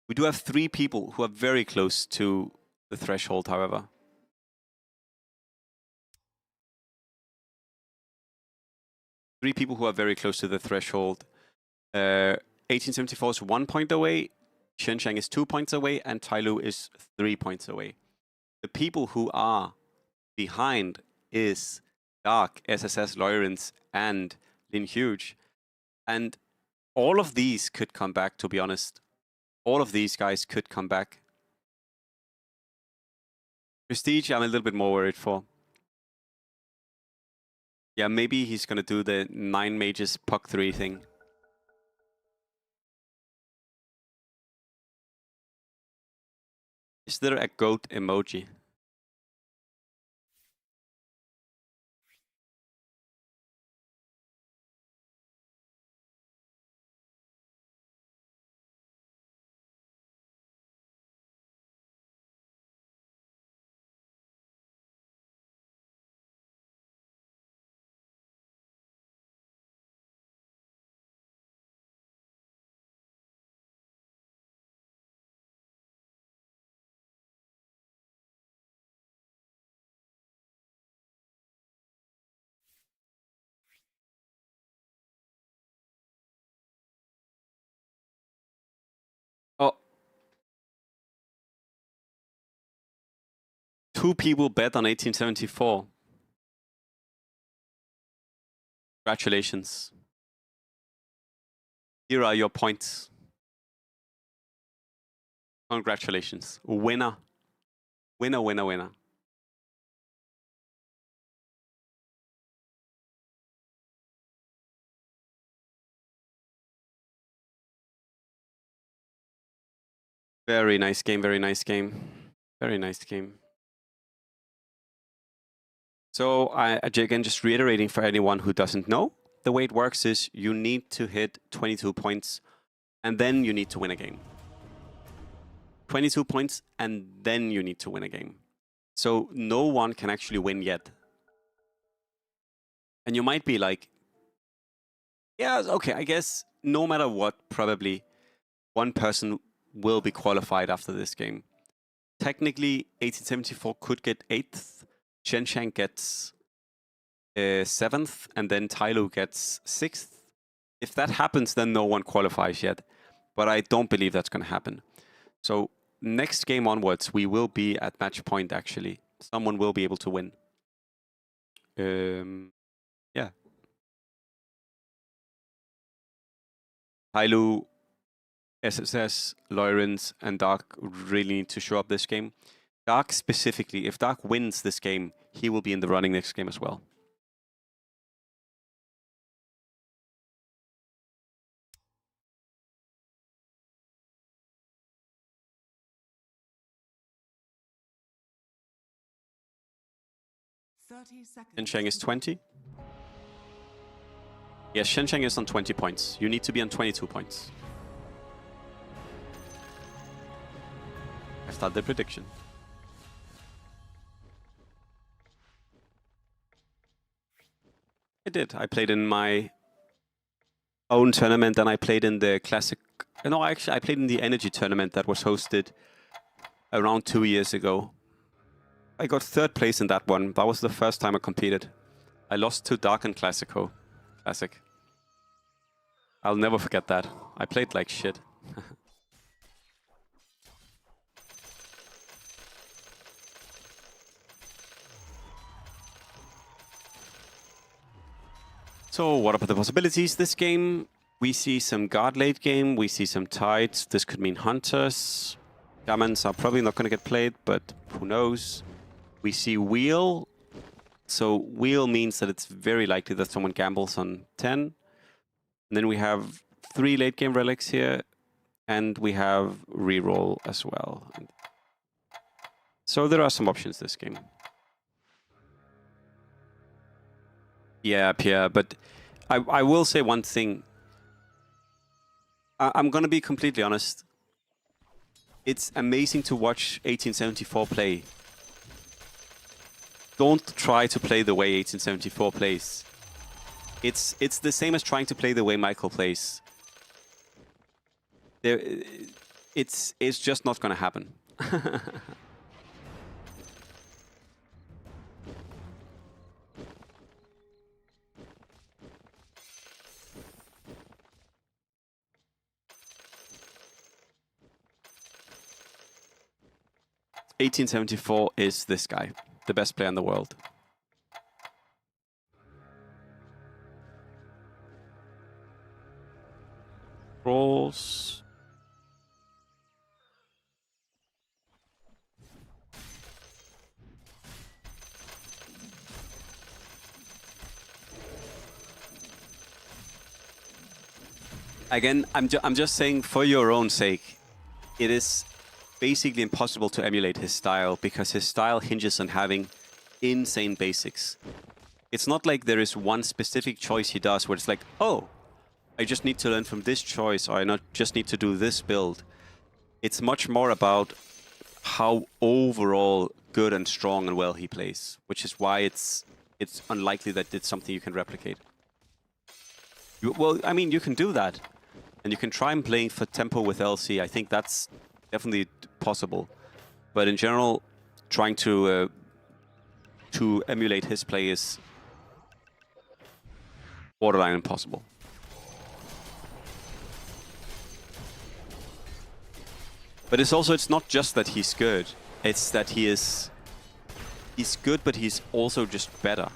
We do have 3 people who are very close to the threshold, however. Three people who are very close to the threshold. 1874 is 1 point away, Shenshang is 2 points away, and Tyloo is 3 points away. The people who are behind is Dark, SSS, Lawrence, and Lin Huge. And all of these could come back, to be honest. All of these guys could come back. Prestige, I'm a little bit more worried for. Yeah, maybe he's going to do the 9 mages Puck 3 thing. Is there a goat emoji? Oh. 2 people bet on 1874. Congratulations. Here are your points. Congratulations. Winner. Winner, winner, winner. Very nice game, very nice game. Very nice game. So again, just reiterating for anyone who doesn't know, the way it works is you need to hit 22 points and then you need to win a game. 22 points and then you need to win a game. So no one can actually win yet. And you might be like, yeah, okay, I guess no matter what, probably one person will be qualified after this game. Technically, 1874 could get 8th, Shenshang gets 7th, and then Tyloo gets 6th. If that happens, then no one qualifies yet. But I don't believe that's going to happen. So next game onwards, we will be at match point, actually. Someone will be able to win. Yeah. Tyloo, SSS, Lawrence, and Dark really need to show up this game. Dark specifically, if Dark wins this game, he will be in the running next game as well. Shensheng is 20. Yes, Shensheng is on 20 points. You need to be on 22 points. I start the prediction. I did. I played in my own tournament and I played in the classic... No, actually, I played in the Energy tournament that was hosted around 2 years ago. I got 3rd place in that one. That was the first time I competed. I lost to Dark and Classic. I'll never forget that. I played like shit. So what are the possibilities this game? We see some guard late game. We see some tides. This could mean hunters. Shamans are probably not going to get played, but who knows? We see wheel. So wheel means that it's very likely that someone gambles on 10. And then we have 3 late game relics here. And we have reroll as well. So there are some options this game. Yeah, Pierre, but I will say one thing. I'm going to be completely honest. It's amazing to watch 1874 play. Don't try to play the way 1874 plays. It's the same as trying to play the way Michael plays. It's just not going to happen. (1874) is this guy, the best player in the world. Rolls. Again, I'm just saying for your own sake, it is basically impossible to emulate his style because his style hinges on having insane basics. It's not like there is one specific choice he does where it's like, oh, I just need to learn from this choice or I not just need to do this build. It's much more about how overall good and strong and well he plays, which is why it's unlikely that it's something you can replicate. Well, I mean, you can do that. And you can try and play for tempo with LC. I think that's definitely possible. But in general, trying to emulate his play is borderline impossible. But it's not just that he's good. It's that he's good, but he's also just better.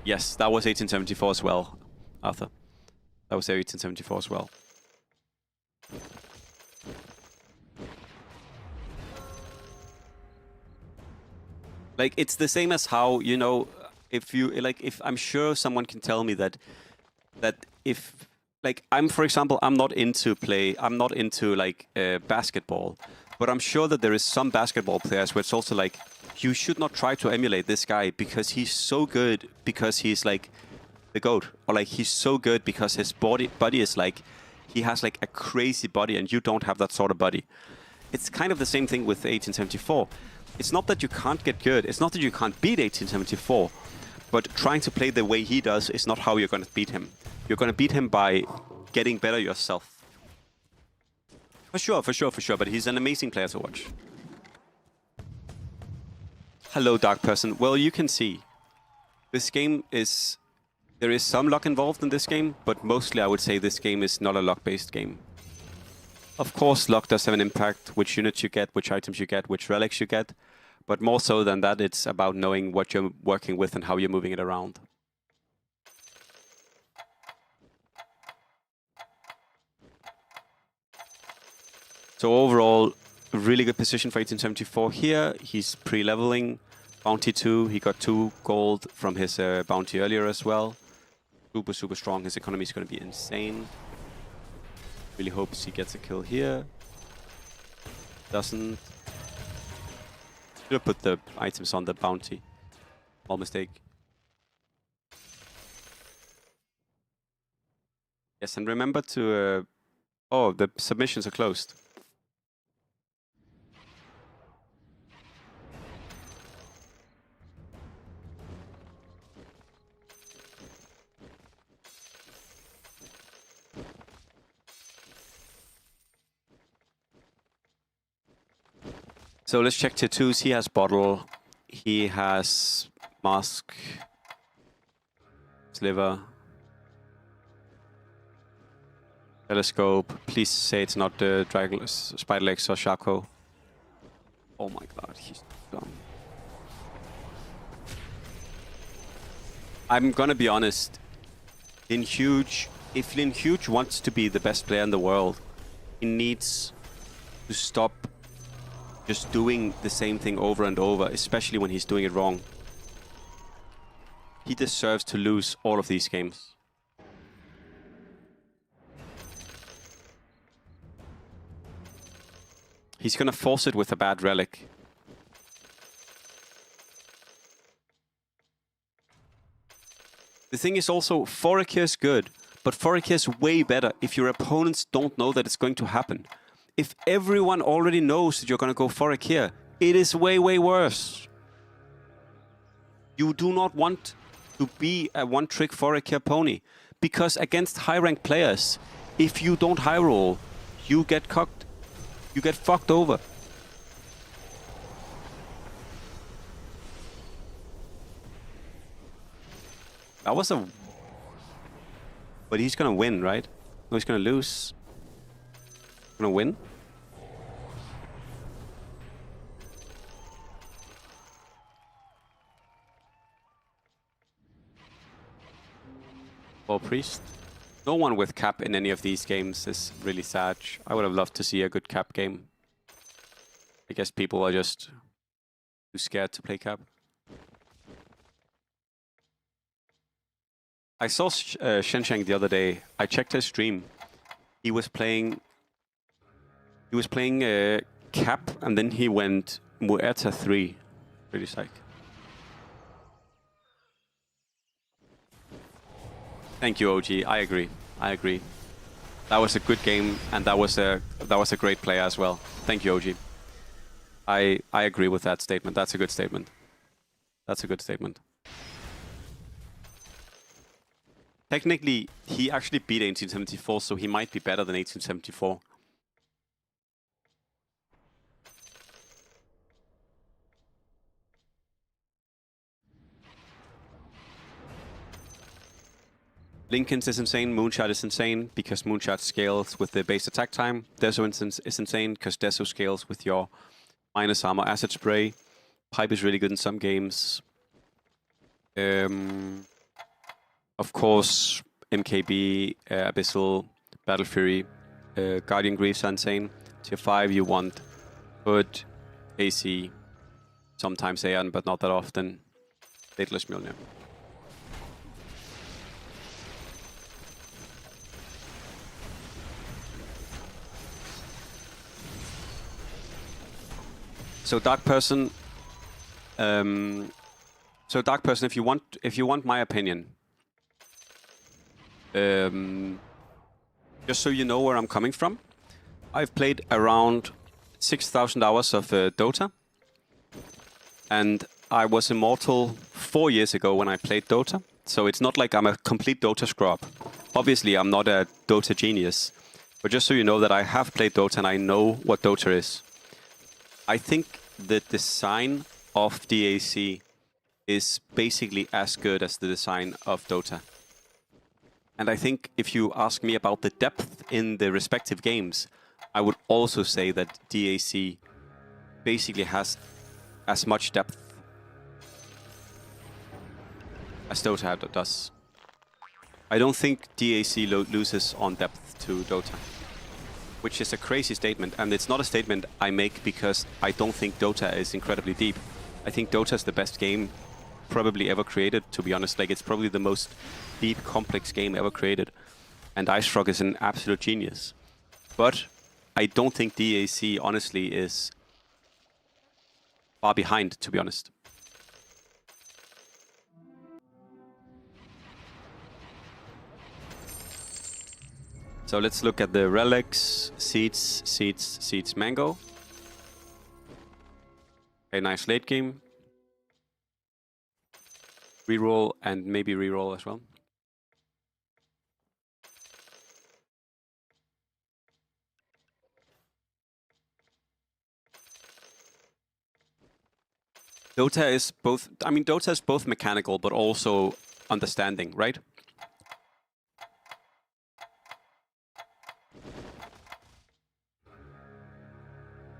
Yes, that was 1874 as well, Arthur. That was 1874 as well. Like, it's the same as how, you know, if you, like, if I'm sure someone can tell me that if, like, for example, I'm not into like basketball, but I'm sure that there is some basketball players where it's also like, you should not try to emulate this guy because he's so good, because he's like the GOAT, or like he's so good because his body is like, he has like a crazy body and you don't have that sort of body. It's kind of the same thing with 1874. It's not that you can't get good, it's not that you can't beat 1874, but trying to play the way he does is not how you're going to beat him. You're going to beat him by getting better yourself. For sure, but he's an amazing player to watch. Hello, Dark Person. Well, you can see, this game is... There is some luck involved in this game, but mostly I would say this game is not a luck-based game. Of course, luck does have an impact, which units you get, which items you get, which relics you get, but more so than that, it's about knowing what you're working with and how you're moving it around. So overall, a really good position for 1874 here. He's pre-leveling. Bounty 2, he got 2 gold from his bounty earlier as well. Super, super strong. His economy is going to be insane. Really hopes he gets a kill here. Doesn't. Should have put the items on the bounty. Small mistake. Yes, and remember to... oh, the submissions are closed. So let's check tier 2s. He has bottle. He has mask. Sliver. Telescope. Please say it's not the dragon, spider legs or Shaco. Oh my god, he's dumb. I'm gonna be honest. Lin Huge, if Lin Huge wants to be the best player in the world, he needs to stop just doing the same thing over and over, especially when he's doing it wrong. He deserves to lose all of these games. He's gonna force it with a bad relic. The thing is also, Foraker is good, but Foraker is way better if your opponents don't know that it's going to happen. If everyone already knows that you're going to go Foraker, it is way, way worse. You do not want to be a one-trick Foraker pony, because against high-ranked players, if you don't high roll, you get cocked. You get fucked over. That was a... But he's gonna win, right? No, he's gonna lose. Gonna win? Or Priest? No one with cap in any of these games is really sad. I would have loved to see a good cap game. I guess people are just too scared to play cap. I saw Shensheng the other day. I checked his stream. He was playing cap, and then he went Muerta 3. Pretty psych. Thank you, OG. I agree. I agree. That was a good game, and that was a great player as well. Thank you, OG. I agree with that statement. That's a good statement. That's a good statement. Technically, he actually beat 1874, so he might be better than 1874. Lincoln's is insane, Moonshot is insane, because Moonshot scales with the base attack time. Deso is insane, because Deso scales with your minus armor acid spray. Pipe is really good in some games. Of course, MKB, Abyssal, Battle Fury, Guardian Greaves are insane. Tier 5 you want Hood, AC, sometimes Aeon, but not that often. Dateless Mjolnir. So Dark Person, if you want my opinion, just so you know where I'm coming from, I've played around 6,000 hours of Dota, and I was immortal 4 years ago when I played Dota. So it's not like I'm a complete Dota scrub. Obviously, I'm not a Dota genius, but just so you know that I have played Dota and I know what Dota is. I think the design of DAC is basically as good as the design of Dota. And I think if you ask me about the depth in the respective games, I would also say that DAC basically has as much depth as Dota does. I don't think DAC loses on depth to Dota, which is a crazy statement, and it's not a statement I make because I don't think Dota is incredibly deep. I think Dota is the best game probably ever created, to be honest. Like, it's probably the most deep, complex game ever created, and IceFrog is an absolute genius. But I don't think DAC, honestly, is far behind, to be honest. So let's look at the relics, seeds, mango. A nice late game. Reroll and maybe reroll as well. Dota is both, I mean, Dota is both mechanical but also understanding, right?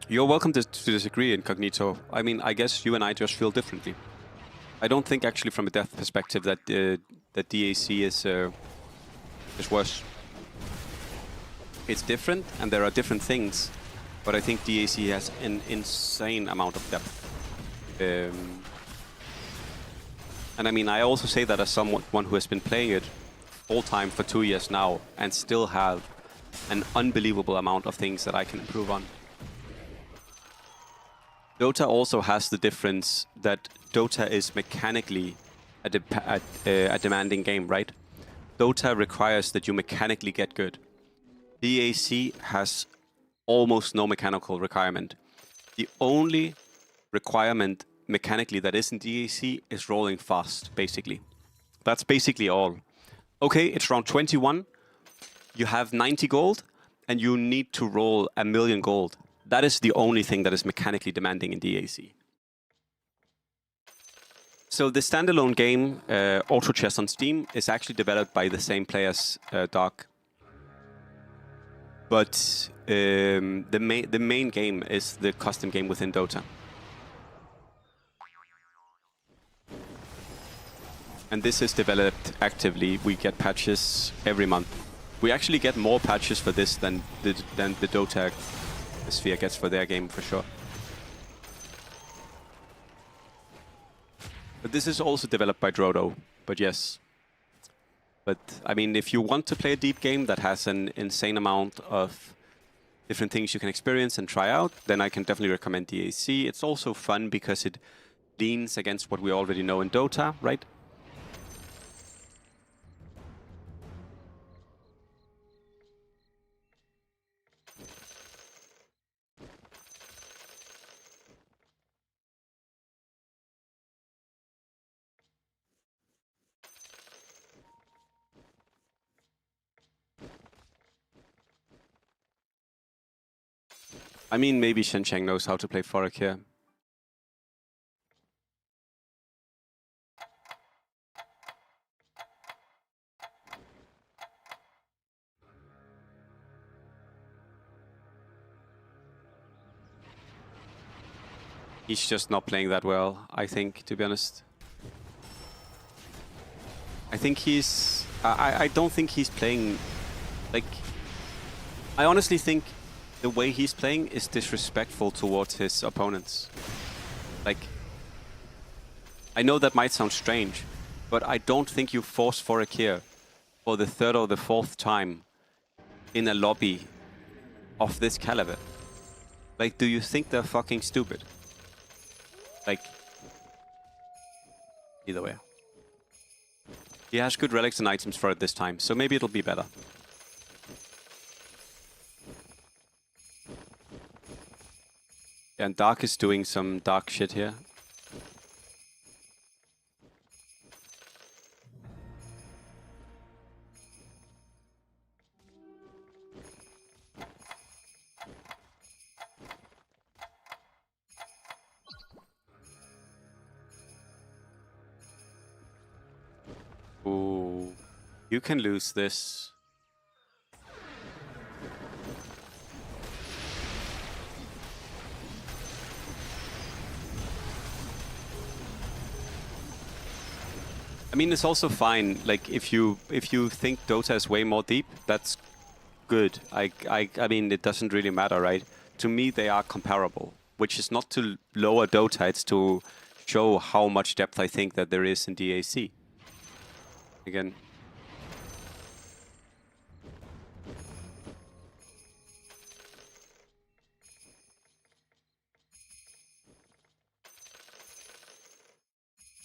You're welcome to disagree, Incognito. I mean, I guess you and I just feel differently. I don't think actually from a depth perspective that that DAC is worse. It's different and there are different things, but I think DAC has an insane amount of depth. And I mean, I also say that as someone who has been playing it full time for 2 years now and still have an unbelievable amount of things that I can improve on. Dota also has the difference that Dota is mechanically a demanding game, right? Dota requires that you mechanically get good. DAC has almost no mechanical requirement. The only requirement mechanically that is in DAC is rolling fast, basically. That's basically all. Okay, it's round 21. You have 90 gold, and you need to roll 1,000,000 gold. That is the only thing that is mechanically demanding in DAC. So the standalone game, Auto Chess on Steam, is actually developed by the same players, Dark. But the main game is the custom game within Dota. And this is developed actively. We get patches every month. We actually get more patches for this than the Dota Sphere gets for their game, for sure. But this is also developed by Drodo, but yes. But, I mean, if you want to play a deep game that has an insane amount of different things you can experience and try out, then I can definitely recommend DAC. It's also fun because it leans against what we already know in Dota, right? I mean, maybe Shen Cheng knows how to play Forak here. He's just not playing that well, I think, to be honest. I think he's... I don't think he's playing... Like... I honestly think the way he's playing is disrespectful towards his opponents. Like... I know that might sound strange, but I don't think you force Forik here for the third or the fourth time in a lobby of this caliber. Like, do you think they're fucking stupid? Like... Either way. He has good relics and items for it this time, so maybe it'll be better. Yeah, and Dark is doing some dark shit here. Ooh, you can lose this. I mean, it's also fine. Like, if you think Dota is way more deep, that's good. I mean, it doesn't really matter, right? To me, they are comparable, which is not to lower Dota, it's to show how much depth I think that there is in DAC. Again.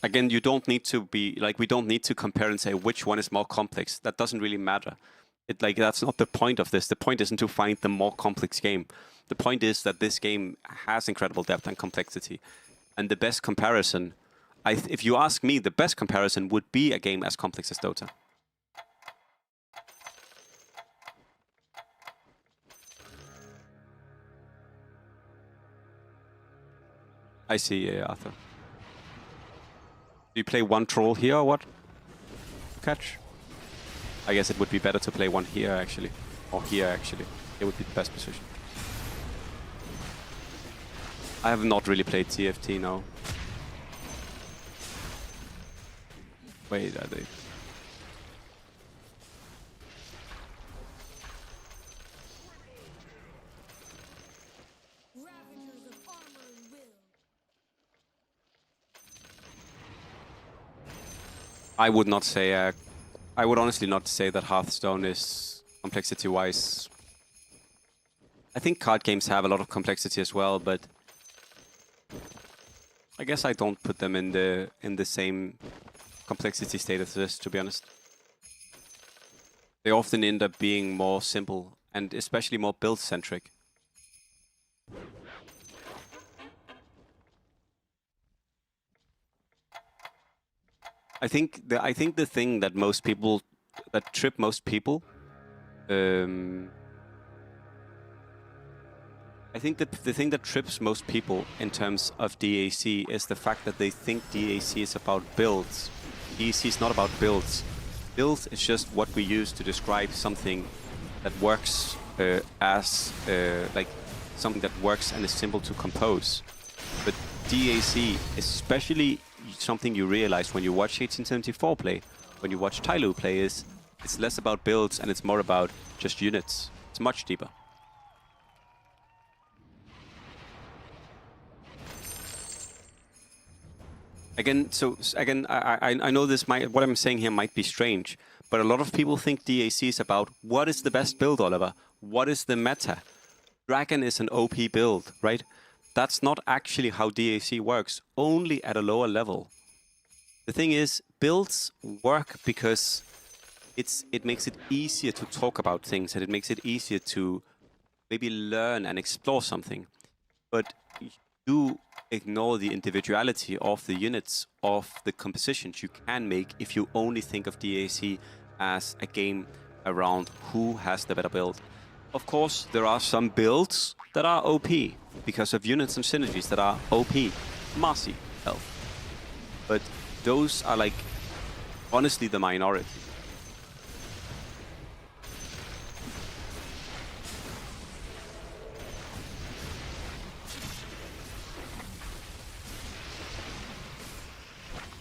Again, you don't need to be, like, we don't need to compare and say which one is more complex. That doesn't really matter. Like, that's not the point of this. The point isn't to find the more complex game. The point is that this game has incredible depth and complexity. And the best comparison, if you ask me, the best comparison would be a game as complex as Dota. I see, Arthur. Do you play one troll here or what? Catch? I guess it would be better to play one here, actually. Or here, actually. It would be the best position. I have not really played TFT, no. Wait, are they... I would not say... I would honestly not say that Hearthstone is complexity-wise. I think card games have a lot of complexity as well, but I guess I don't put them in the same complexity state as this, to be honest. They often end up being more simple and especially more build-centric. I think the thing that trip most people, I think that the thing that trips most people in terms of DAC is the fact that they think DAC is about builds. DAC is not about builds. Build is just what we use to describe something that works like something that works and is simple to compose. But DAC, especially something you realize when you watch 1874 play, when you watch Tyloo play, is it's less about builds and it's more about just units. It's much deeper. Again, I know this what I'm saying here might be strange, but a lot of people think DAC is about what is the best build, Oliver? What is the meta? Dragon is an OP build, right? That's not actually how DAC works, only at a lower level. The thing is, builds work because it makes it easier to talk about things and it makes it easier to maybe learn and explore something. But you do ignore the individuality of the units, of the compositions you can make if you only think of DAC as a game around who has the better build. Of course, there are some builds that are OP because of units and synergies that are OP. Marci health. But those are, like, honestly the minority.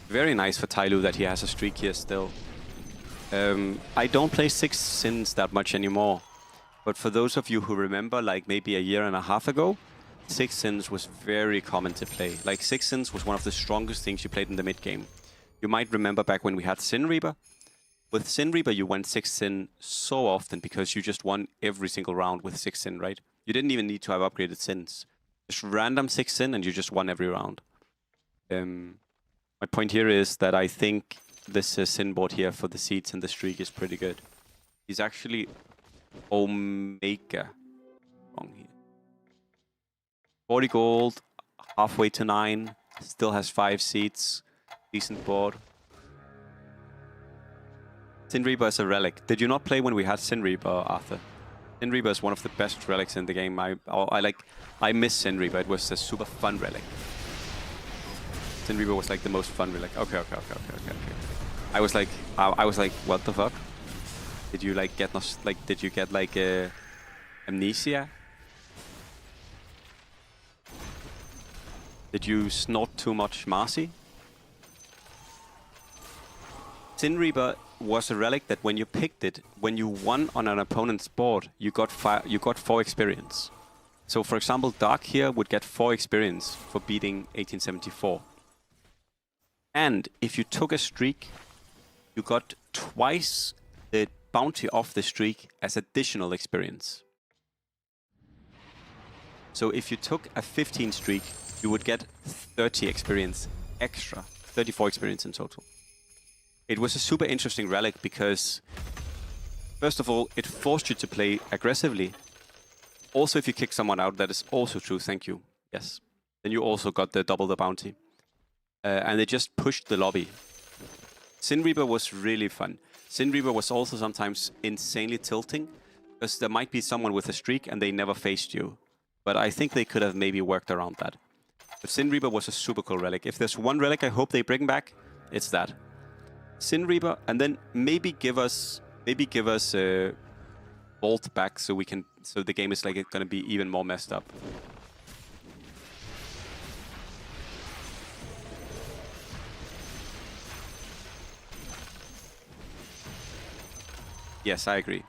Very nice for Tyloo that he has a streak here still. I don't play Six Sins that much anymore. But for those of you who remember, like maybe a year and a half ago, Six Sins was very common to play. Like Six Sins was one of the strongest things you played in the mid game. You might remember back when we had Sin Reaper. With Sin Reaper, you went 6 Sin so often because you just won every single round with 6 Sin, right? You didn't even need to have upgraded Sins. Just random 6 Sin and you just won every round. My point here is that I think this Sin board here for the seeds and the streak is pretty good. He's actually Omega. Wrong here. 40 gold, halfway to 9. Still has 5 seats. Decent board. Sin Reaper is a relic. Did you not play when we had Sin Reaper, Arthur? Sin Reaper is one of the best relics in the game. I miss Sin Reaper. It was a super fun relic. Sin Reaper was like the most fun relic. Okay. I was like, what the fuck? Did you like get amnesia? Did you snort too much Marci? Sin Reaper was a relic that when you picked it, when you won on an opponent's board, you got 4 experience. So for example, Dark here would get 4 experience for beating 1874. And if you took a streak, you got twice the bounty of the streak as additional experience. So if you took a 15 streak, you would get 30 experience extra, 34 experience in total. It was a super interesting relic because, first of all, it forced you to play aggressively. Also, if you kick someone out, that is also true, thank you. Yes. Then you also got the double the bounty. And they just pushed the lobby. Sin Reaper was really fun. Sin Reaper was also sometimes insanely tilting, because there might be someone with a streak and they never faced you. But I think they could have maybe worked around that. But Sin Reaper was a super cool relic. If there's one relic I hope they bring back, it's that. Sin Reaper, and then maybe give us Vault back so the game is like gonna be even more messed up. Yes, I agree.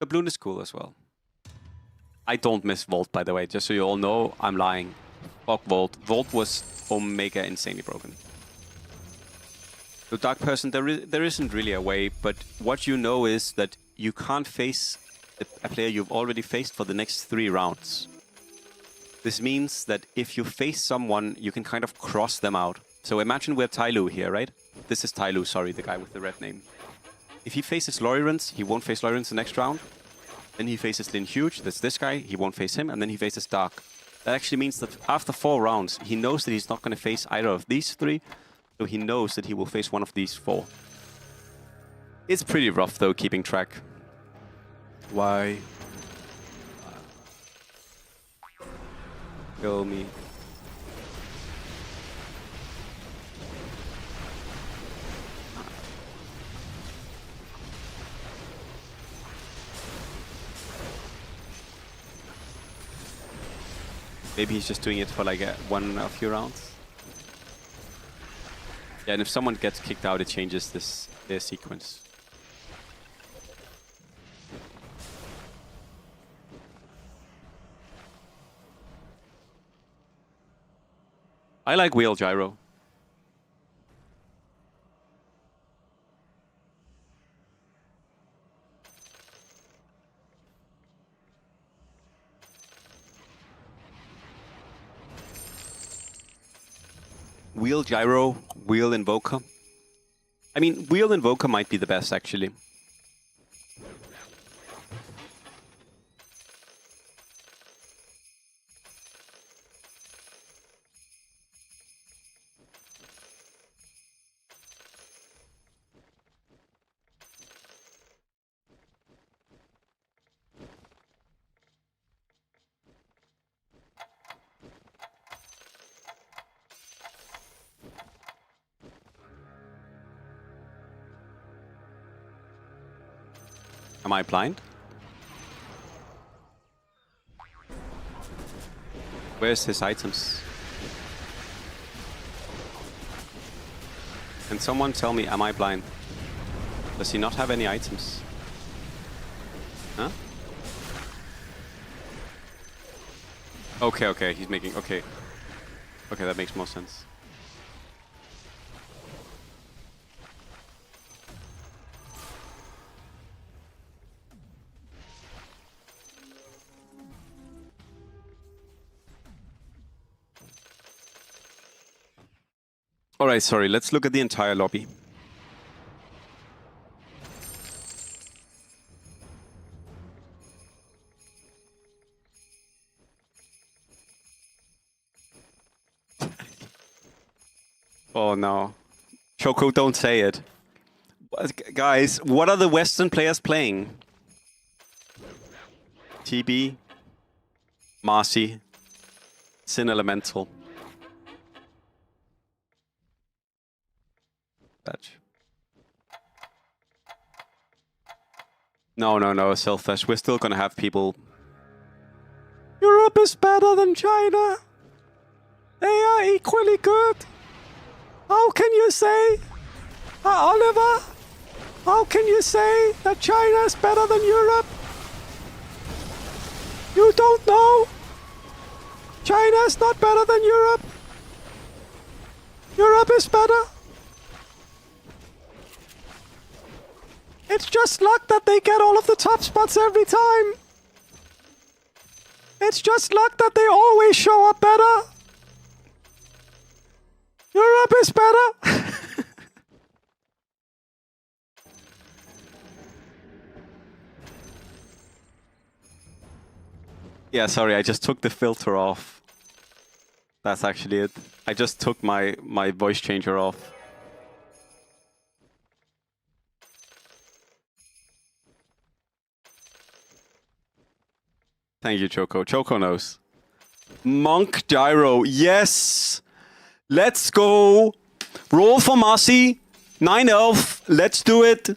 The balloon is cool as well. I don't miss Vault, by the way, just so you all know, I'm lying. Fuck Vault. Vault was Omega insanely broken. So Dark Person, there isn't really a way, but what you know is that you can't face a player you've already faced for the next 3 rounds. This means that if you face someone, you can kind of cross them out. So imagine we're Tyloo here, right? This is Tyloo, sorry, the guy with the red name. If he faces Lorirance, he won't face Lorirance the next round. Then he faces Lin Huge, that's this guy, he won't face him, and then he faces Dark. That actually means that after 4 rounds, he knows that he's not going to face either of these 3, so he knows that he will face one of these 4. It's pretty rough, though, keeping track. Why? Kill me. Maybe he's just doing it for like one or few rounds. Yeah, and if someone gets kicked out, it changes their sequence. I like wheel gyro. Wheel gyro, wheel invoker. I mean, wheel invoker might be the best actually. Am I blind? Where's his items? Can someone tell me, am I blind? Does he not have any items? Huh? Okay, okay, he's making... Okay. Okay, that makes more sense. Alright, sorry, let's look at the entire lobby. Oh no. Choco, don't say it. Guys, what are the Western players playing? TB, Marci, Sin Elemental. Batch. No, selfish. We're still gonna have people. Europe is better than China. They are equally good. How can you say, Oliver? How can you say that China is better than Europe? You don't know? China is not better than Europe. Europe is better. It's just luck that they get all of the top spots every time. It's just luck that they always show up better. Europe is better. Yeah, sorry, I just took the filter off. That's actually it. I just took my voice changer off. Thank you, Choco. Choco knows. Monk Gyro, yes! Let's go! Roll for Marci. 9 elf, let's do it!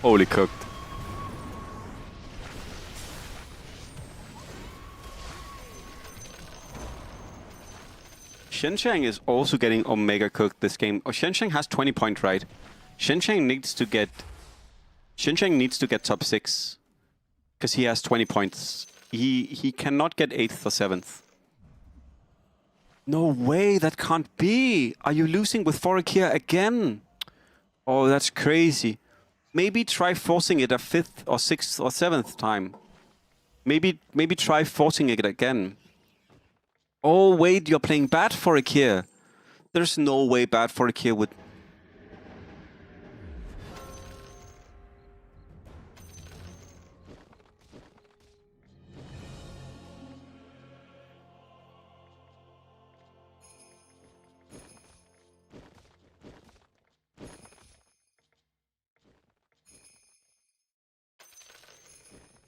Holy cooked. Shensheng is also getting Omega cooked this game. Oh, Shensheng has 20 points, right? Shensheng needs to get top 6. Because he has 20 points. He cannot get 8th or 7th. No way, that can't be. Are you losing with Forikir again? Oh, that's crazy. Maybe try forcing it a 5th or 6th or 7th time. Maybe try forcing it again. Oh wait, you're playing bad Forikir. There's no way bad Forikir would...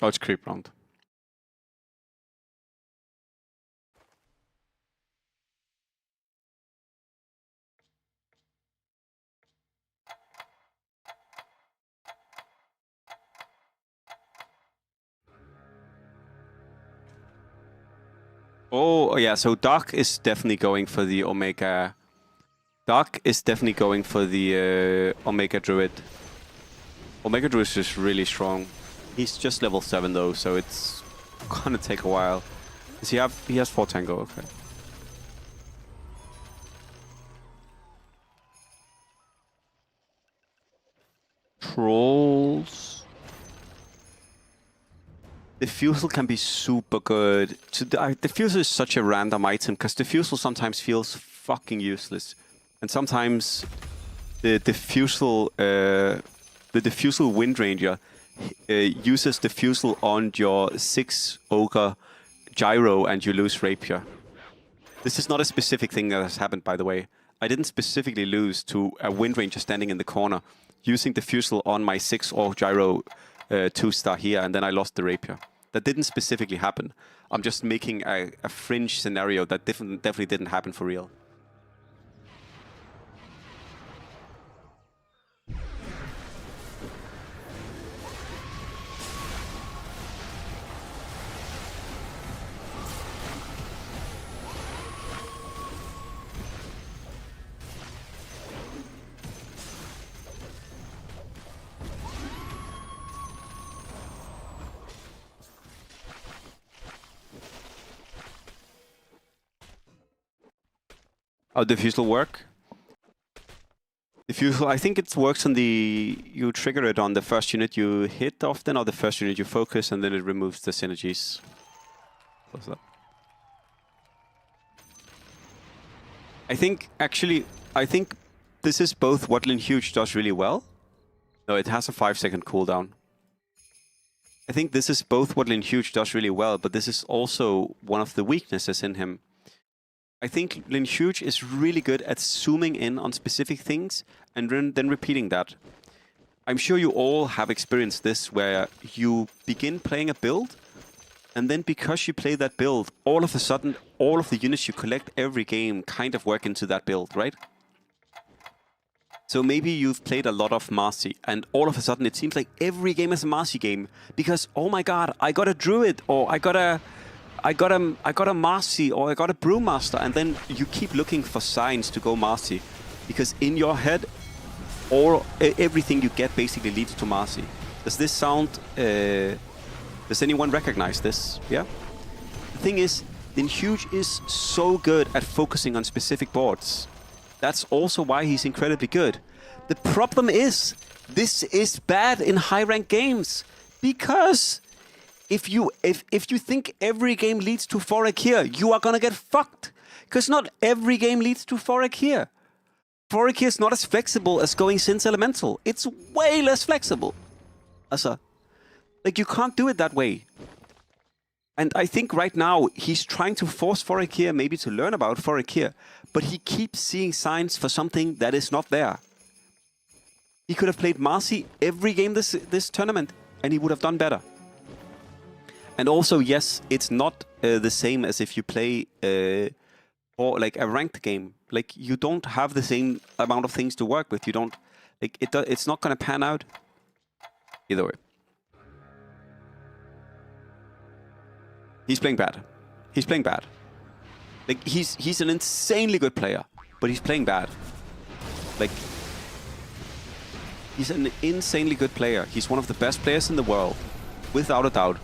Oh, it's creep round. Oh, yeah, so Doc is definitely going for the Omega... Doc is definitely going for the Omega Druid. Omega Druid is just really strong. He's just level 7 though, so it's gonna take a while. Does he have... He has 4 Tango, okay. Trolls... Diffusal can be super good. Diffusal is such a random item, because Diffusal sometimes feels fucking useless. And sometimes the Diffusal Wind Ranger uses Diffusal on your 6 Ogre Gyro and you lose Rapier. This is not a specific thing that has happened, by the way. I didn't specifically lose to a Wind Ranger standing in the corner, using Diffusal on my 6 Ogre Gyro 2-star here, and then I lost the Rapier. That didn't specifically happen. I'm just making a fringe scenario that definitely didn't happen for real. Oh, diffusal work? Diffusal, I think it works on the... You trigger it on the first unit you hit often, or the first unit you focus, and then it removes the synergies. What's that? I think this is both what Lin Huge does really well. No, it has a 5-second cooldown. I think this is both what Lin Huge does really well, but this is also one of the weaknesses in him. I think Lin Huge is really good at zooming in on specific things and then repeating that. I'm sure you all have experienced this, where you begin playing a build, and then because you play that build, all of a sudden, all of the units you collect every game kind of work into that build, right? So maybe you've played a lot of Marci, and all of a sudden it seems like every game is a Marci game, because, oh my god, I got a Druid, or I got a Marci, or I got a Brewmaster, and then you keep looking for signs to go Marci, because in your head, everything you get basically leads to Marci. Does this sound... does anyone recognize this? Yeah? The thing is, Lin Huge is so good at focusing on specific boards. That's also why he's incredibly good. The problem is, this is bad in high-ranked games, because... If you think every game leads to Forak here, you are gonna get fucked. Because not every game leads to Forak here. Forak here is not as flexible as going Sin's Elemental. It's way less flexible. Like, you can't do it that way. And I think right now, he's trying to force Forak here, maybe to learn about Forak here, but he keeps seeing signs for something that is not there. He could have played Marci every game this tournament, and he would have done better. And also, yes, it's not the same as if you play or like a ranked game. Like, you don't have the same amount of things to work with. You don't, like, it's not going to pan out either way. He's playing bad. He's playing bad. Like, he's an insanely good player, but he's playing bad. Like, he's an insanely good player. He's one of the best players in the world, without a doubt.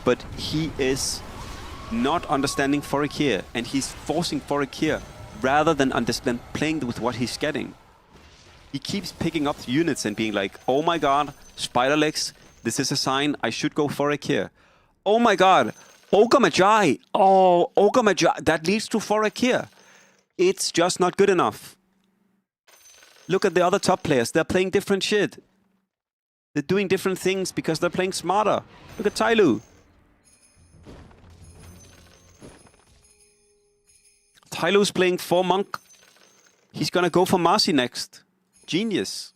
But he is not understanding Forak here, and he's forcing Forak here rather than playing with what he's getting. He keeps picking up units and being like, oh my god, Spider Legs, this is a sign, I should go Forak here. Oh my god, Ogre Magi, oh, Ogre Magi, that leads to Forak here. It's just not good enough. Look at the other top players, they're playing different shit. They're doing different things because they're playing smarter. Look at Tyloo. Tyloo's playing 4 Monk. He's gonna go for Marci next. Genius.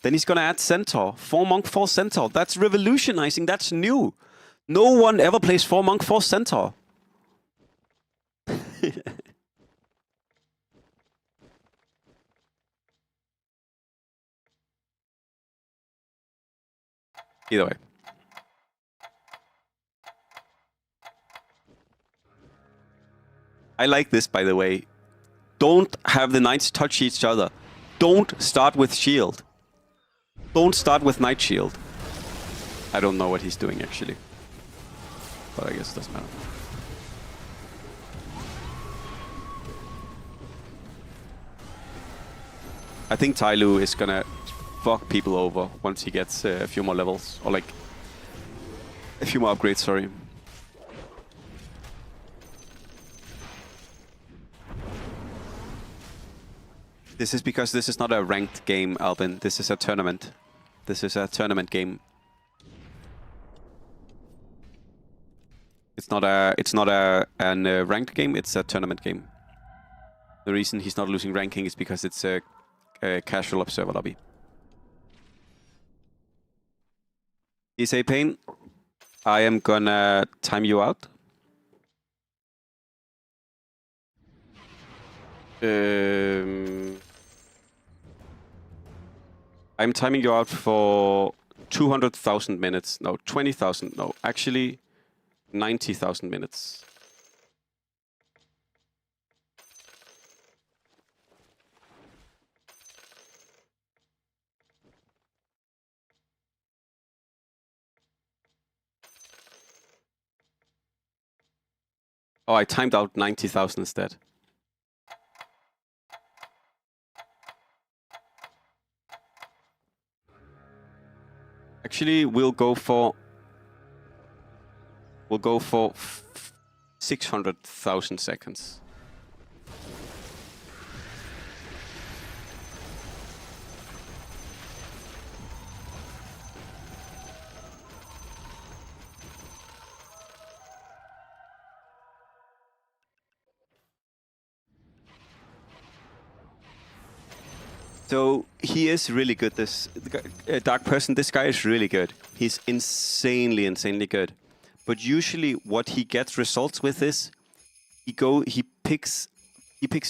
Then he's gonna add Centaur. 4 Monk, 4 Centaur. That's revolutionizing. That's new. No one ever plays 4 Monk, 4 Centaur. Either way. I like this, by the way. Don't have the knights touch each other. Don't start with shield. Don't start with knight shield. I don't know what he's doing, actually. But I guess it doesn't matter. I think Tyloo is gonna fuck people over once he gets a few more levels. Or like, a few more upgrades, sorry. This is because this is not a ranked game, Albin. This is a tournament. This is a tournament game. It's not a ranked game. It's a tournament game. The reason he's not losing ranking is because it's a casual observer lobby. You say Pain? I am gonna time you out. I'm timing you out for 200,000 minutes. No, 20,000. No, actually 90,000 minutes. Oh, I timed out 90,000 instead. Actually, we'll go for 600,000 seconds. So he is really good. This Dark Person, this guy is really good. He's insanely good. But usually, what he gets results with is he picks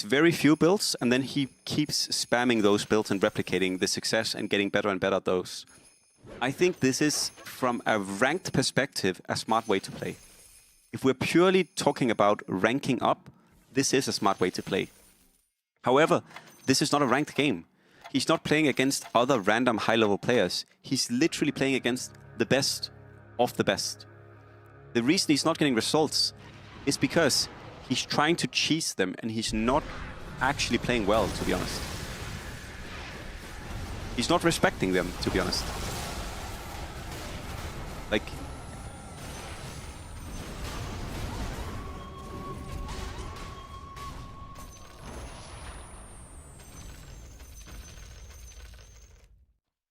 very few builds, and then he keeps spamming those builds and replicating the success and getting better and better at those. I think this is, from a ranked perspective, a smart way to play. If we're purely talking about ranking up, this is a smart way to play. However, this is not a ranked game. He's not playing against other random high-level players. He's literally playing against the best of the best. The reason he's not getting results is because he's trying to cheese them, and he's not actually playing well, to be honest. He's not respecting them, to be honest. Like...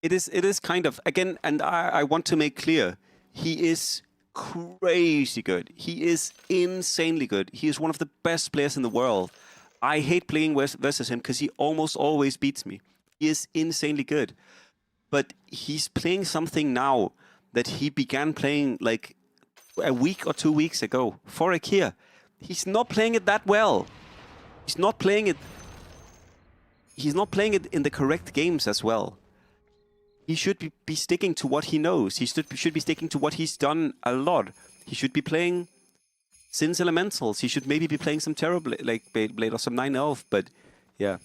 It is kind of, again, and I want to make clear, he is crazy good. He is insanely good. He is one of the best players in the world. I hate playing versus him because he almost always beats me. He is insanely good. But he's playing something now that he began playing like a week or 2 weeks ago for Ikea. He's not playing it that well. He's not playing it in the correct games as well. He should be sticking to what he knows. He should be sticking to what he's done a lot. He should be playing Sin's Elementals. He should maybe be playing some Terror Blade or some 9 Elf, but yeah.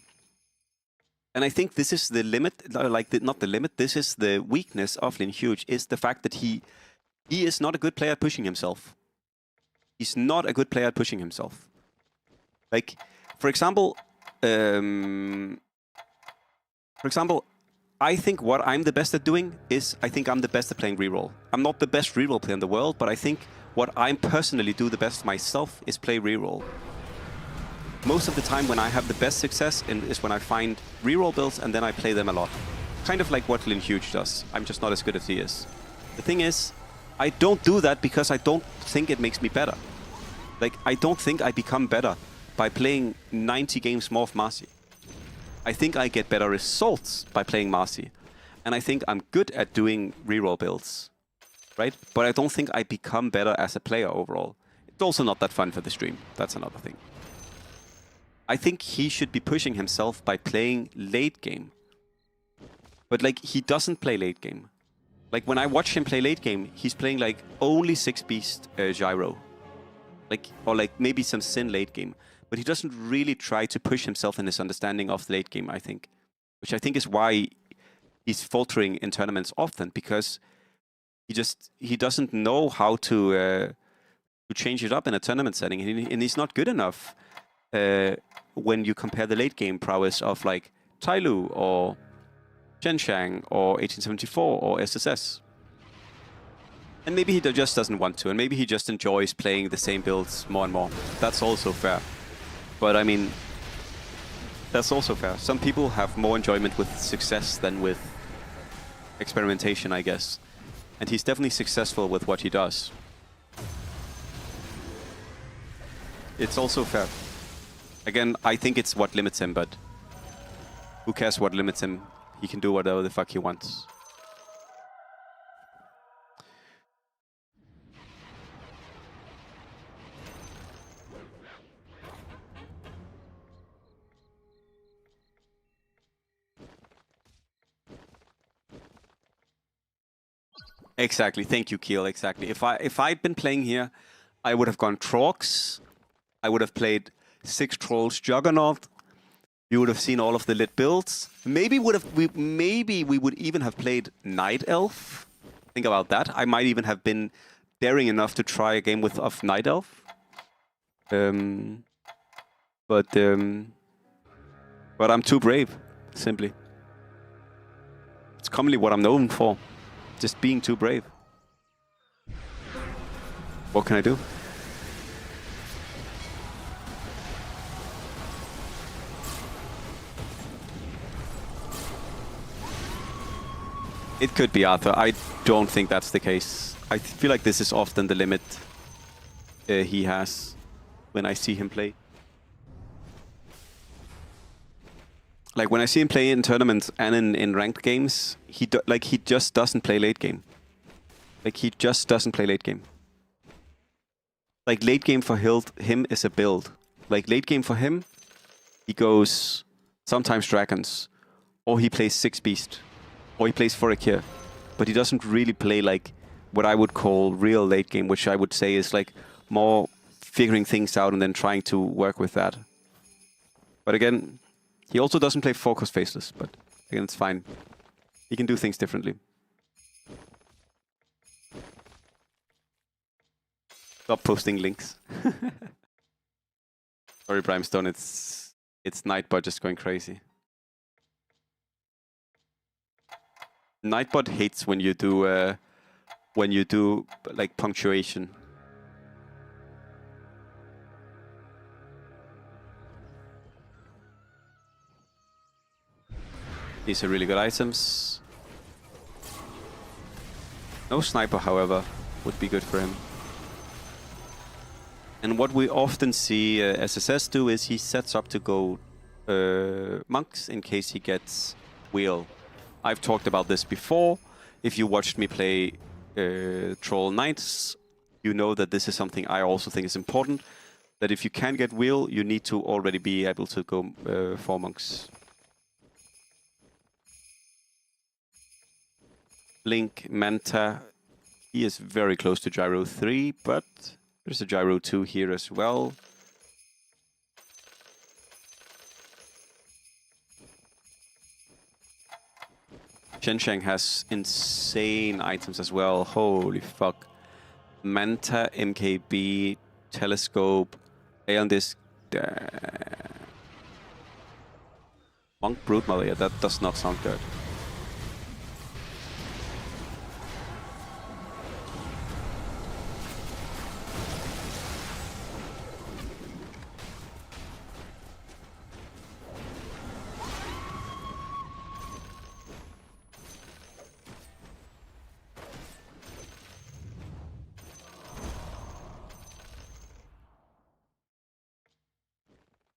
And I think this is the limit, not the limit, this is the weakness of Lin Huge, is the fact that he is not a good player at pushing himself. He's not a good player at pushing himself. Like, for example, I think what I'm the best at doing is, I think I'm the best at playing reroll. I'm not the best reroll player in the world, but I think what I personally do the best myself is play reroll. Most of the time when I have the best success is when I find reroll builds and then I play them a lot. Kind of like what Lin Huge does. I'm just not as good as he is. The thing is, I don't do that because I don't think it makes me better. Like, I don't think I become better by playing 90 games more of Marci. I think I get better results by playing Marci. And I think I'm good at doing reroll builds, right? But I don't think I become better as a player overall. It's also not that fun for the stream. That's another thing. I think he should be pushing himself by playing late game. But like, he doesn't play late game. Like, when I watch him play late game, he's playing like only 6-beast gyro. Like, or like maybe some Sin late game. But he doesn't really try to push himself in his understanding of the late game, I think. Which I think is why he's faltering in tournaments often, because he doesn't know how to change it up in a tournament setting, and he's not good enough when you compare the late game prowess of like Tyloo or Zhenshang or 1874 or SSS. And maybe he just doesn't want to, and maybe he just enjoys playing the same builds more and more. That's also fair. But I mean, that's also fair. Some people have more enjoyment with success than with experimentation, I guess. And he's definitely successful with what he does. It's also fair. Again, I think it's what limits him, but who cares what limits him? He can do whatever the fuck he wants. Exactly. Thank you, Keel. Exactly. If I'd been playing here, I would have gone Trox. I would have played 6 Trolls Juggernaut. You would have seen all of the lit builds. Maybe we would even have played Night Elf. Think about that. I might even have been daring enough to try a game of Night Elf. But I'm too brave, simply. It's commonly what I'm known for. Just being too brave. What can I do? It could be Arthur. I don't think that's the case. I feel like this is often the limit he has when I see him play. Like when I see him play in tournaments and in ranked games, he just doesn't play late game. Like he just doesn't play late game. Like late game for him is a build. Like late game for him, he goes sometimes dragons, or he plays 6 beast, or he plays Forakir, but he doesn't really play like what I would call real late game, which I would say is like more figuring things out and then trying to work with that. But again, he also doesn't play focus faceless, but again, it's fine. He can do things differently. Stop posting links. Sorry, Brimstone, it's Nightbot just going crazy. Nightbot hates when you do like punctuation. These are really good items. No sniper, however, would be good for him. And what we often see SSS do is he sets up to go monks in case he gets wheel. I've talked about this before. If you watched me play Troll Knights, you know that this is something I also think is important. That if you can get wheel, you need to already be able to go for monks. Blink, Manta, he is very close to Gyro 3, but there's a Gyro 2 here as well. Shensheng has insane items as well. Holy fuck. Manta, MKB, Telescope, Aeon Disc. Monk Broodmother, yeah, that does not sound good.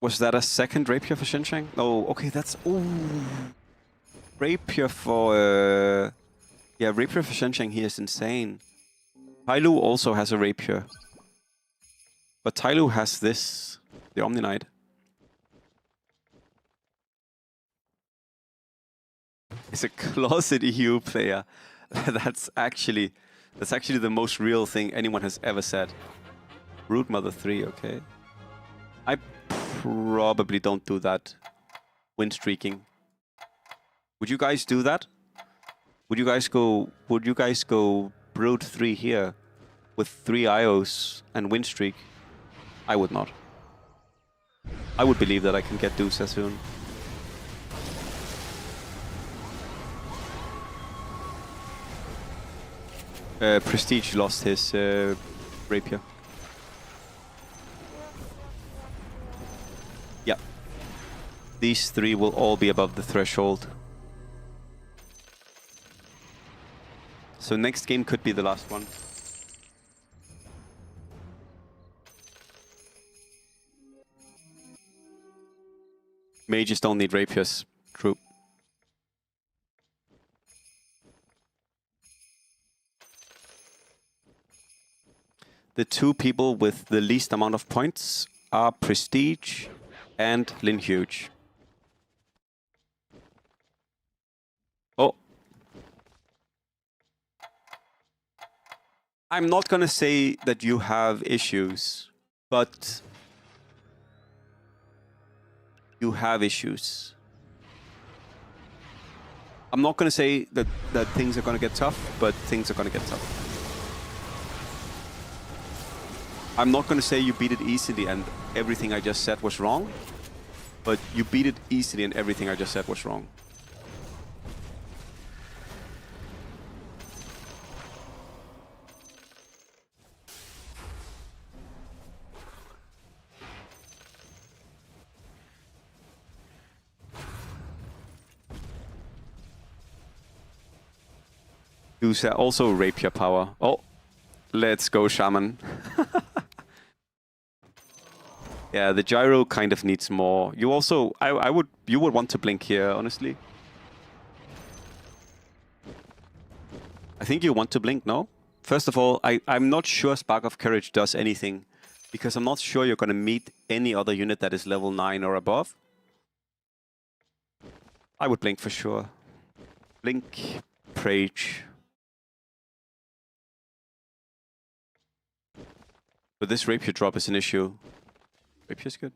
Was that a second rapier for Shensheng? Oh, okay, that's... Ooh. Rapier for... yeah, rapier for Shensheng here is insane. Tyloo also has a rapier. But Tyloo has this, the Omni Knight. He's a closet EU player. That's actually the most real thing anyone has ever said. Broodmother 3, okay. I probably don't do that. Win streaking. Would you guys do that? Would you guys go Brood 3 here with 3 IOs and win streak? I would not. I would believe that I can get Deuce soon. Prestige lost his rapier. Yeah. These 3 will all be above the threshold. So next game could be the last one. Mages don't need rapiers. True. The 2 people with the least amount of points are Prestige and Lin Huge. Oh. I'm not going to say that you have issues, but you have issues. I'm not going to say that things are going to get tough, but things are going to get tough. I'm not going to say you beat it easily and everything I just said was wrong, but you beat it easily and everything I just said was wrong. Use also rapier power. Oh, let's go, Shaman. Yeah, the gyro kind of needs more. You also, you would want to blink here, honestly. I think you want to blink, no? First of all, I'm not sure Spark of Courage does anything, because I'm not sure you're going to meet any other unit that is level 9 or above. I would blink for sure. Blink, Prage. But this rapier drop is an issue. Rapier's good.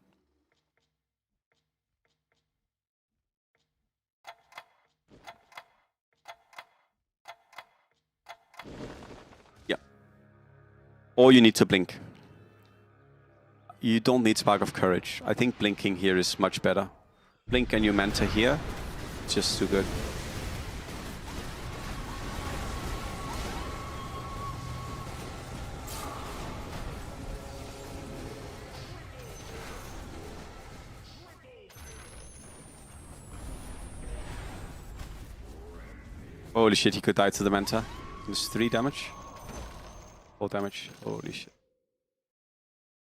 Yeah. Or you need to blink. You don't need Spark of Courage. I think blinking here is much better. Blink and you Manta here. It's just too good. Holy shit, he could die to the Manta. It's 3 damage. 4 damage. Holy shit.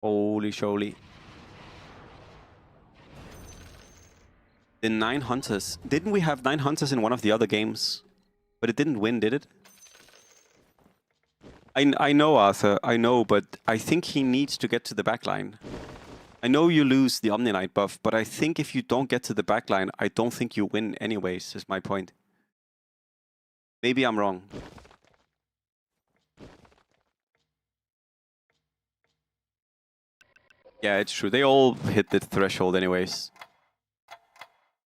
Holy sholy. The 9 hunters. Didn't we have 9 hunters in one of the other games? But it didn't win, did it? I know, Arthur. I know, but I think he needs to get to the backline. I know you lose the Omni Knight buff, but I think if you don't get to the backline, I don't think you win anyways, is my point. Maybe I'm wrong. Yeah, it's true. They all hit the threshold anyways.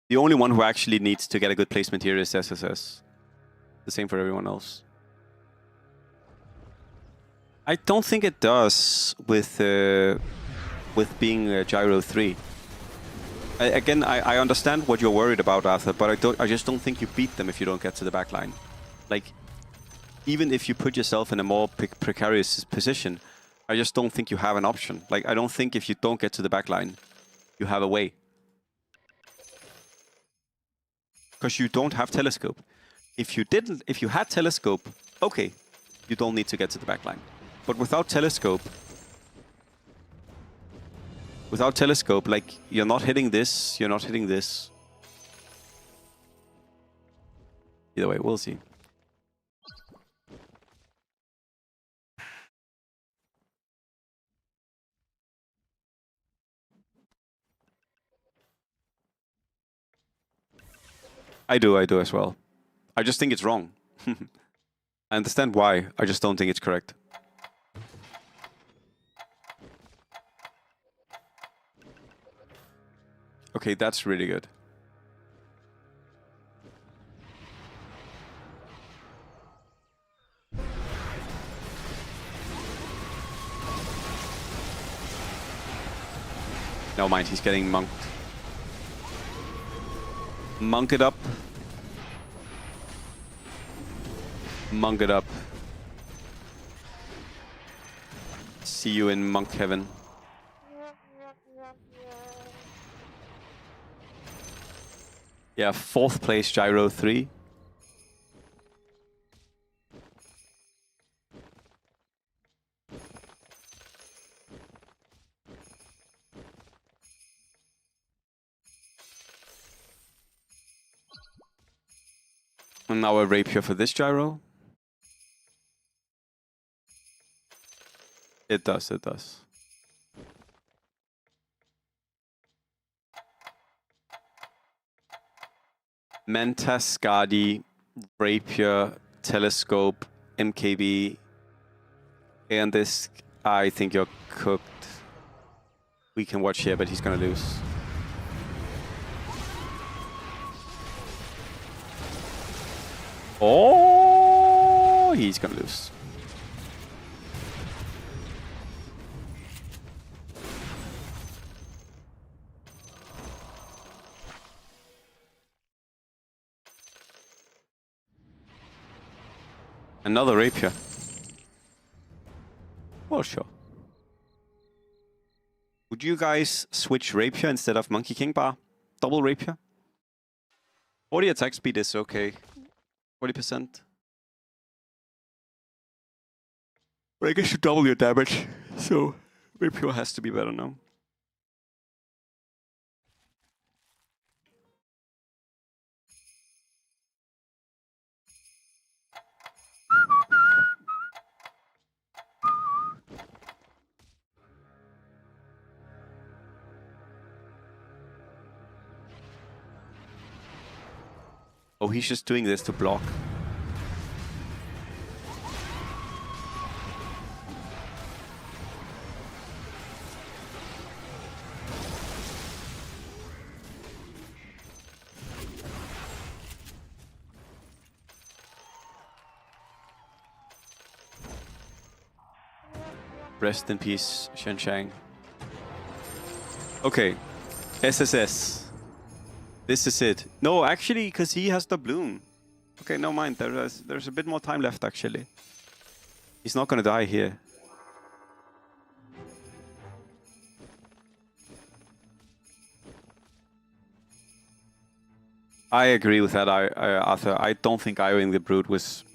The only one who actually needs to get a good placement here is SSS. The same for everyone else. I don't think it does with being Gyro 3. Again, I understand what you're worried about, Arthur, but I just don't think you beat them if you don't get to the backline. Like, even if you put yourself in a more precarious position, I just don't think you have an option. Like, I don't think if you don't get to the backline, you have a way. Because you don't have telescope. If you had telescope, okay, you don't need to get to the backline. But without telescope, like, you're not hitting this, you're not hitting this. Either way, we'll see. I do as well. I just think it's wrong. I understand why, I just don't think it's correct. Okay, that's really good. Never mind, he's getting monked. Monk it up. Monk it up. See you in monk heaven. Yeah, 4th place Gyro 3. And now a rapier for this gyro. It does, it does. Manta, Skadi, rapier, telescope, MKB. And this, I think you're cooked. We can watch here, but he's gonna lose. Oh, he's gonna lose. Another rapier. Well, sure. Would you guys switch rapier instead of Monkey King bar? Double rapier? 40 attack speed is okay. 40%. But I guess you double your damage, so rapier has to be better now. Oh, he's just doing this to block. Rest in peace, Shen Shang. Okay, SSS. This is it. No, actually, because he has the bloom. Okay, no mind. There's a bit more time left, actually. He's not going to die here. I agree with that, Arthur. I don't think IOing the Brood was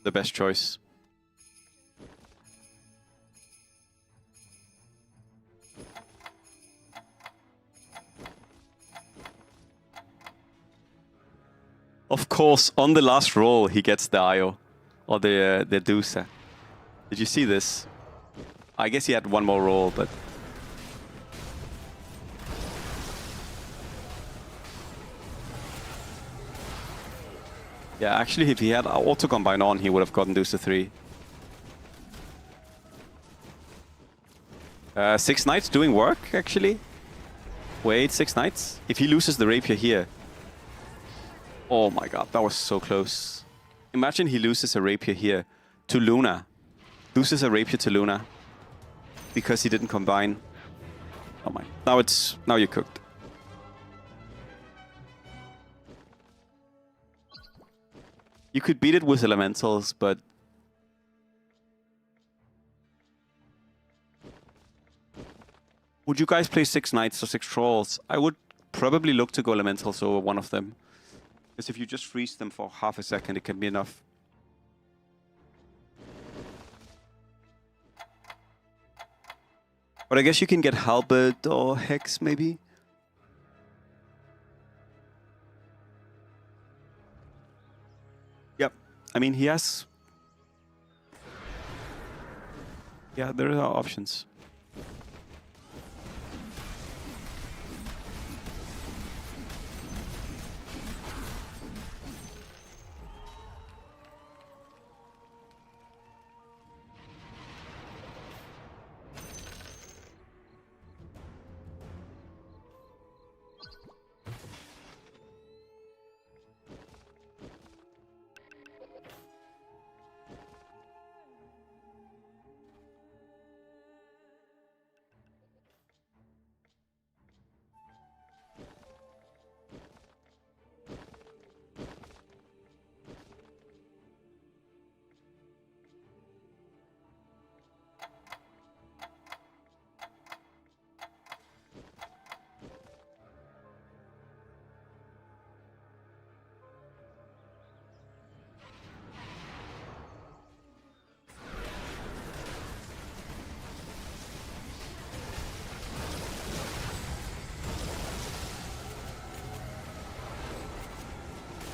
the best choice. Of course, on the last roll, he gets the IO. Or the Deuce. Did you see this? I guess he had one more roll, but... Yeah, actually, if he had auto combine on, he would have gotten Deuce 3. 6 Knights doing work, actually. Wait, 6 Knights? If he loses the Rapier here... Oh my god, that was so close. Imagine he loses a Rapier here to Luna. Loses a Rapier to Luna. Because he didn't combine. Oh my. Now you're cooked. You could beat it with elementals, but... Would you guys play 6 Knights or 6 Trolls? I would probably look to go elementals over one of them. Because if you just freeze them for half a second, it can be enough. But I guess you can get Halberd or Hex, maybe? Yep. I mean, he has... Yeah, there are options.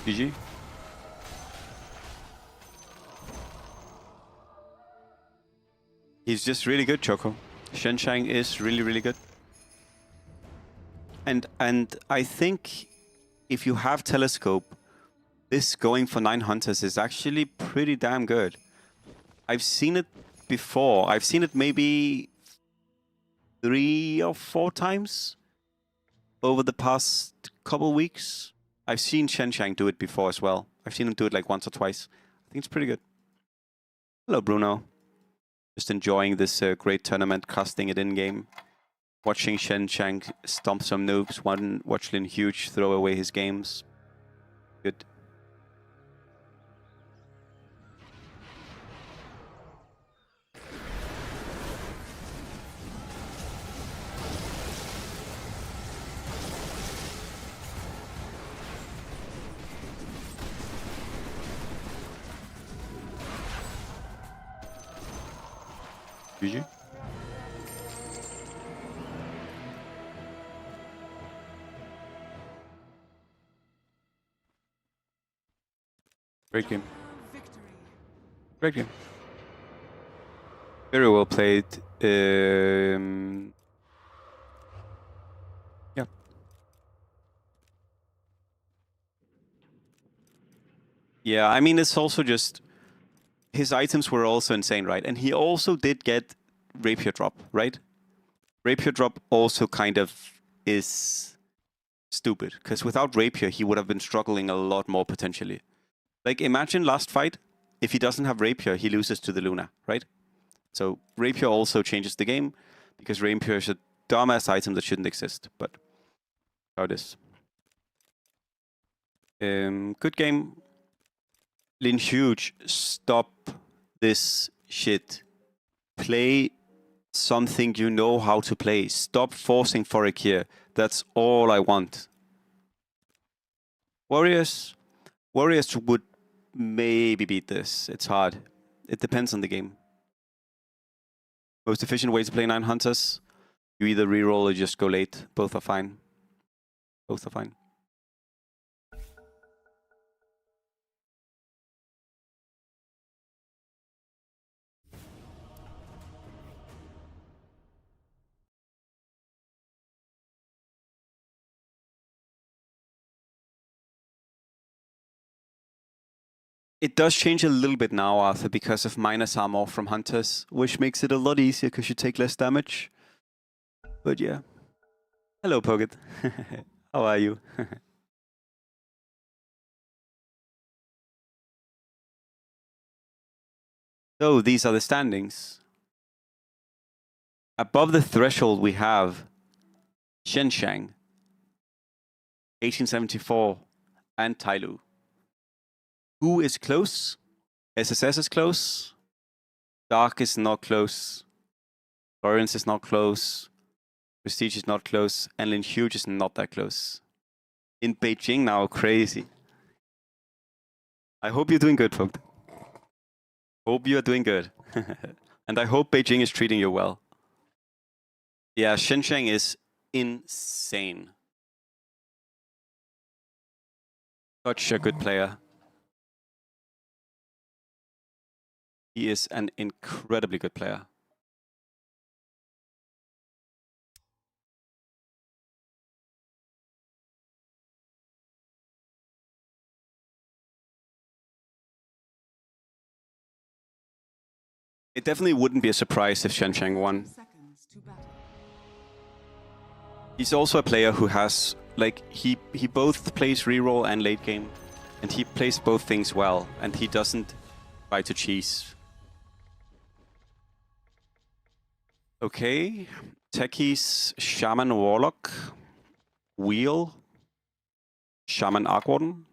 GG. He's just really good, Choco. Shen Shang is really, really good. And I think if you have Telescope, this going for 9 Hunters is actually pretty damn good. I've seen it before. I've seen it maybe 3 or 4 times over the past couple weeks. I've seen Shenshang do it before as well. I've seen him do it like once or twice. I think it's pretty good. Hello, Bruno. Just enjoying this great tournament, casting it in-game. Watching Shenshang stomp some noobs, watch Lin Huge throw away his games. Good. GG. Great game. Victory. Great game. Very well played. Yeah. Yeah, I mean, it's also just... His items were also insane, right? And he also did get Rapier Drop, right? Rapier Drop also kind of is stupid, because without Rapier, he would have been struggling a lot more potentially. Like, imagine last fight, if he doesn't have Rapier, he loses to the Luna, right? So Rapier also changes the game, because Rapier is a dumbass item that shouldn't exist, but how it is. Good game. Lin Huge, stop this shit. Play something you know how to play. Stop forcing for a here. That's all I want. Warriors would maybe beat this. It's hard. It depends on the game. Most efficient way to play 9 Hunters. You either reroll or just go late. Both are fine. Both are fine. It does change a little bit now, Arthur, because of minus armor from Hunters, which makes it a lot easier because you take less damage. But yeah. Hello, Pocket. How are you? So these are the standings. Above the threshold we have Shenshang, 1874, and Tailu. Who is close? SSS is close. Dark is not close. Lawrence is not close. Prestige is not close. And Lin Huge is not that close. In Beijing now, crazy. I hope you're doing good, folks. Hope you're doing good. And I hope Beijing is treating you well. Yeah, Shenshang is insane. Such a good player. He is an incredibly good player. It definitely wouldn't be a surprise if Shenshang won. Seconds to battle. He's also a player who has, like, he both plays reroll and late game. And he plays both things well. And he doesn't try to cheese. Okay. Techies, Shaman Warlock, Wheel, Shaman Argwarden.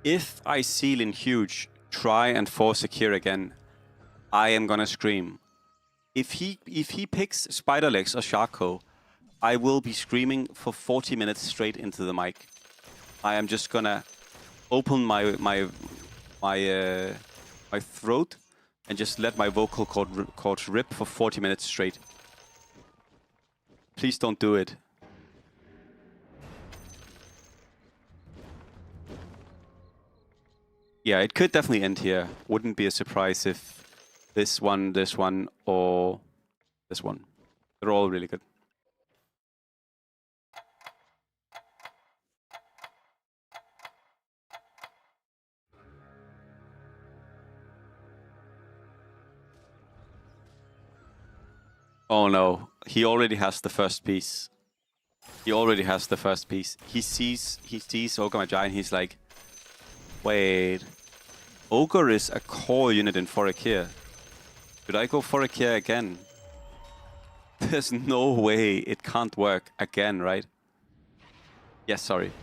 If I see Lin Huge try and force a Kier again, I am gonna scream. If he picks Spiderlegs or Sharko, I will be screaming for 40 minutes straight into the mic. I am just gonna open my throat and just let my vocal cords rip for 40 minutes straight. Please don't do it. Yeah, it could definitely end here. Wouldn't be a surprise if this one, or this one. They're all really good. Oh no, he already has the first piece. He already has the first piece. He sees Ogre Magi and he's like, wait, Ogre is a core unit in Forakir. Should I go Forakir again? There's no way it can't work again, right? Yes, sorry.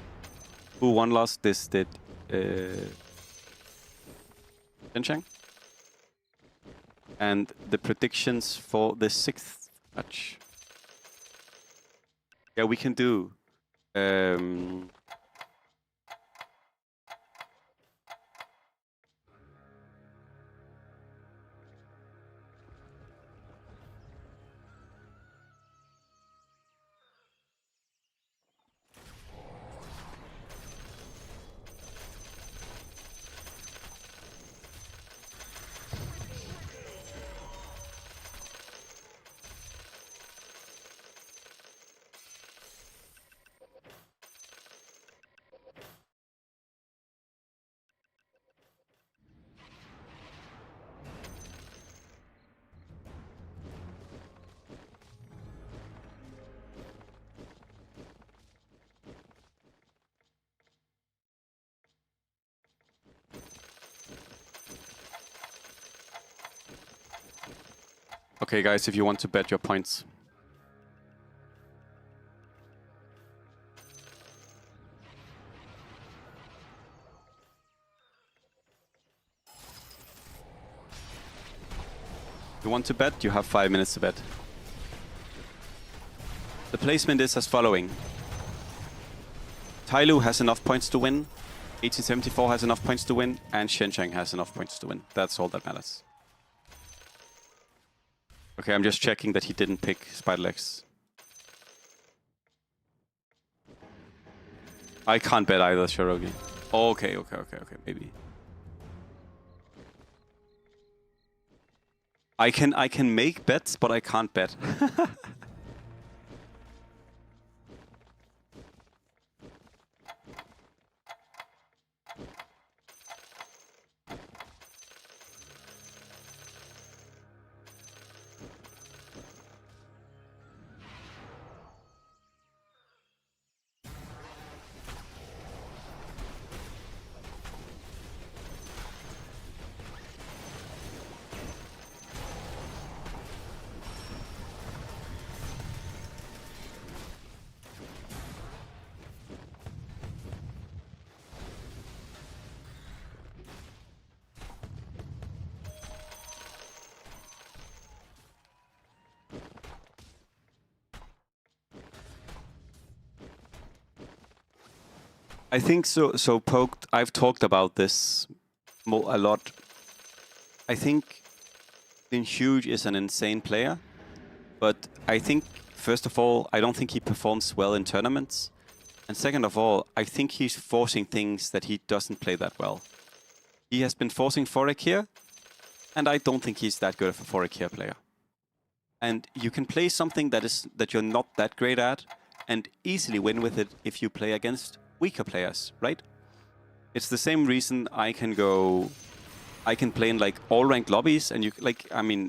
Who won last? This did Xinjiang. And the predictions for the 6th match. Yeah, we can do. Okay, guys, if you want to bet your points. If you want to bet, you have 5 minutes to bet. The placement is as following. Tailu has enough points to win, 1874 has enough points to win, and Xinjiang has enough points to win. That's all that matters. Okay, I'm just checking that he didn't pick Spiderlegs. I can't bet either, Shirogi. Okay, maybe. I can make bets, but I can't bet. I think so. So Poked, I've talked about this a lot. I think Lin Huge is an insane player, but I think, first of all, I don't think he performs well in tournaments. And second of all, I think he's forcing things that he doesn't play that well. He has been forcing Forakir, and I don't think he's that good of a Forakir player. And you can play something that you're not that great at, and easily win with it if you play against weaker players, right? It's the same reason I can play in like all ranked lobbies, and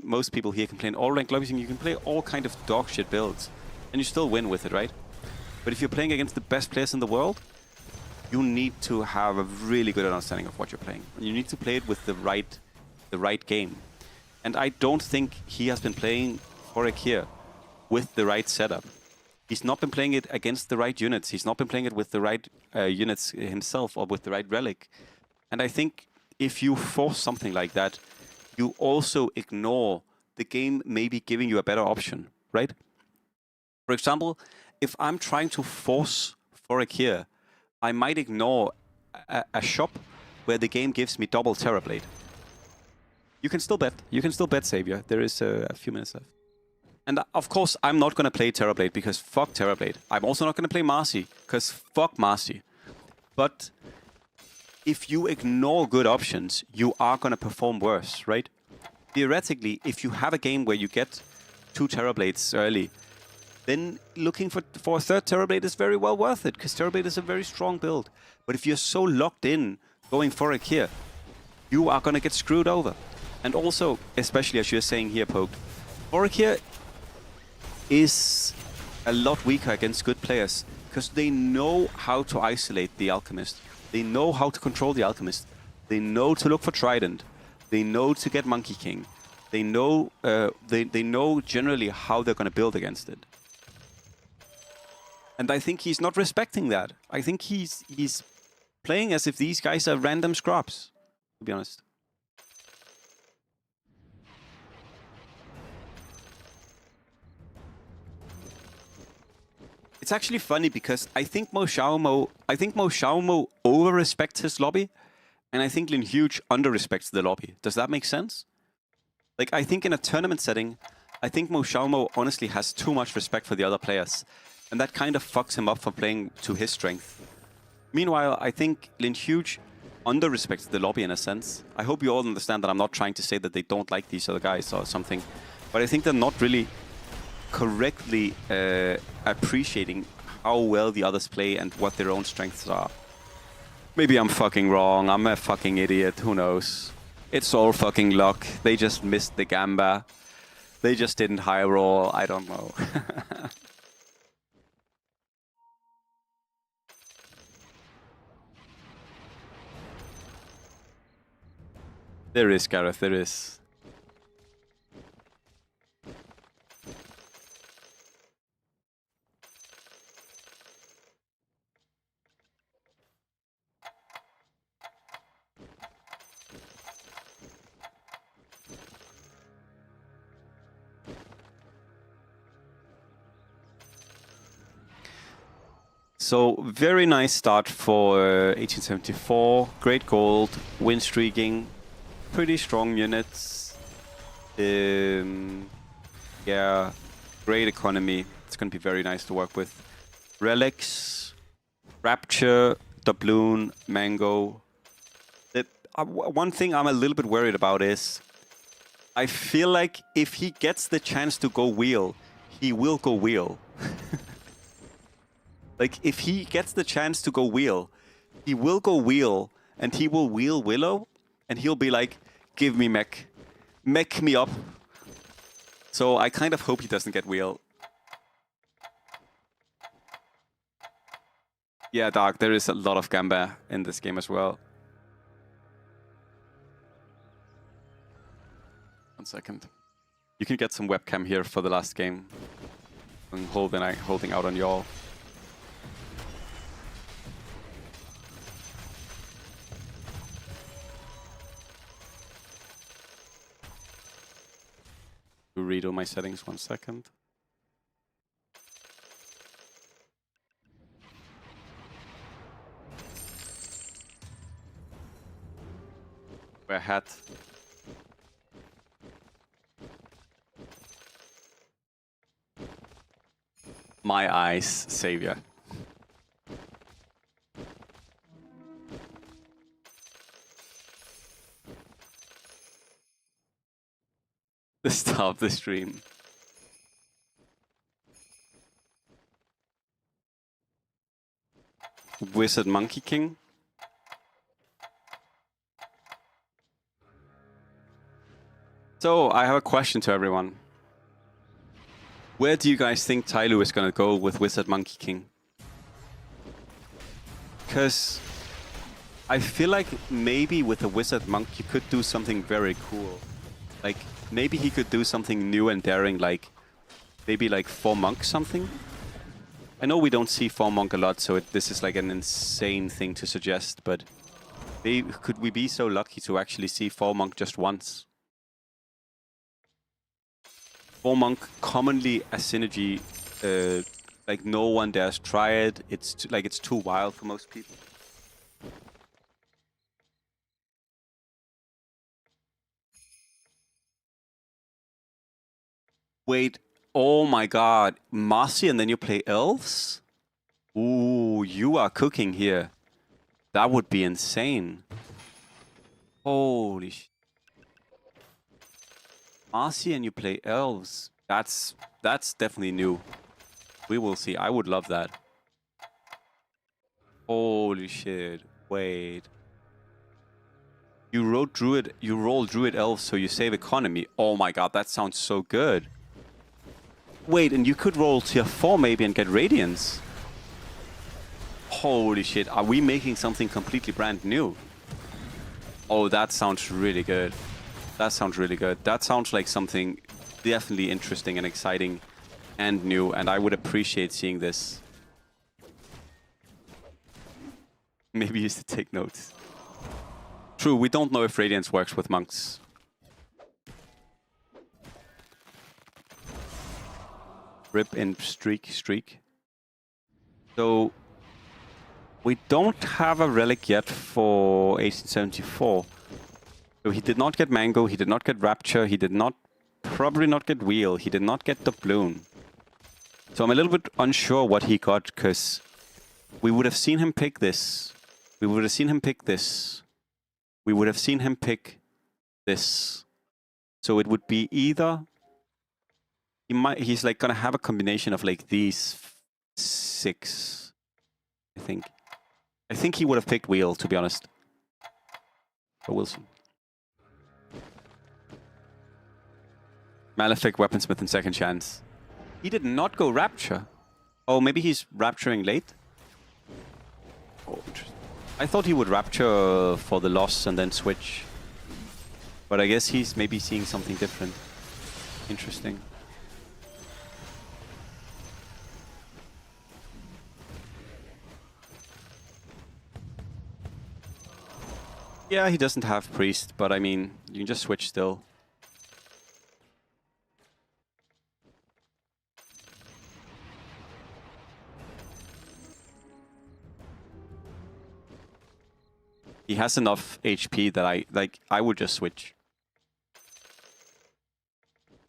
most people here can play in all ranked lobbies, and you can play all kind of dog shit builds, and you still win with it, right? But if you're playing against the best players in the world, you need to have a really good understanding of what you're playing. You need to play it with the right game. And I don't think he has been playing Forakir with the right setup. He's not been playing it against the right units. He's not been playing it with the right units himself or with the right relic. And I think if you force something like that, you also ignore the game maybe giving you a better option, right? For example, if I'm trying to force Forakir, I might ignore a shop where the game gives me double Terrorblade. You can still bet. You can still bet Savior. There is a few minutes left. And of course, I'm not going to play Terrorblade because fuck Terrorblade. I'm also not going to play Marci because fuck Marci. But if you ignore good options, you are going to perform worse, right? Theoretically, if you have a game where you get 2 Terrorblades early, then looking for a 3rd Terrorblade is very well worth it, because Terrorblade is a very strong build. But if you're so locked in going for it here, you are going to get screwed over. And also, especially as you're saying here, Poked, Forakir, is a lot weaker against good players because they know how to isolate the Alchemist. They know how to control the Alchemist. They know to look for Trident. They know to get Monkey King. They know they know generally how they're going to build against it. And I think he's not respecting that. I think he's playing as if these guys are random scrubs, to be honest. It's actually funny because I think Mo Xiaomo over-respects his lobby, and I think Lin Huge under-respects the lobby. Does that make sense? Like, I think in a tournament setting, I think Mo Xiaomo honestly has too much respect for the other players, and that kind of fucks him up for playing to his strength. Meanwhile, I think Lin Huge under-respects the lobby in a sense. I hope you all understand that I'm not trying to say that they don't like these other guys or something, but I think they're not really correctly appreciating how well the others play and what their own strengths are. Maybe I'm fucking wrong, I'm a fucking idiot, who knows. It's all fucking luck, they just missed the Gamba. They just didn't high roll, I don't know. There is, Gareth, there is. So, very nice start for 1874. Great gold, win streaking, pretty strong units. Yeah, great economy. It's going to be very nice to work with. Relics, Rapture, Doubloon, Mango. One thing I'm a little bit worried about is I feel like if he gets the chance to go wheel, he will go wheel. Like, if he gets the chance to go wheel, he will go wheel, and he will wheel Willow, and he'll be like, give me mech. Mech me up. So I kind of hope he doesn't get wheel. Yeah, Dark, there is a lot of Gamba in this game as well. 1 second. You can get some webcam here for the last game. I'm holding out on y'all. To read all my settings, 1 second. Wear hat. My eyes, savior. Stop the stream. Wizard Monkey King. So, I have a question to everyone. Where do you guys think Tyloo is gonna go with Wizard Monkey King? Because I feel like maybe with a Wizard Monk you could do something very cool. Like, maybe he could do something new and daring, like maybe like 4 Monk something? I know we don't see 4 Monk a lot, so this is like an insane thing to suggest, but could we be so lucky to actually see 4 Monk just once? 4 Monk, commonly a synergy, like no one dares try it. It's it's too wild for most people. Wait, oh my god, Marci and then you play elves? Ooh, you are cooking here. That would be insane. Holy shit. Marci and you play elves. That's definitely new. We will see. I would love that. Holy shit. Wait. You roll druid elves, so you save economy. Oh my god, that sounds so good. Wait, and you could roll tier 4 maybe and get Radiance. Holy shit, are we making something completely brand new? Oh, that sounds really good. That sounds really good. That sounds like something definitely interesting and exciting and new, and I would appreciate seeing this. Maybe use to take notes. True, we don't know if Radiance works with monks. Rip in streak. So we don't have a relic yet for 1874. So he did not get Mango, he did not get Rapture, he did not probably not get Wheel, he did not get Doubloon. So I'm a little bit unsure what he got, because we would have seen him pick this. We would have seen him pick this. We would have seen him pick this. So it would be either he's like gonna have a combination of like these 6, I think. I think he would have picked Wheel, to be honest. But we'll see. Malefic, Weaponsmith, and Second Chance. He did not go Rapture. Oh, maybe he's Rapturing late? Oh, interesting. I thought he would Rapture for the loss and then switch. But I guess he's maybe seeing something different. Interesting. Yeah, he doesn't have Priest, but I mean, you can just switch still. He has enough HP that I would just switch.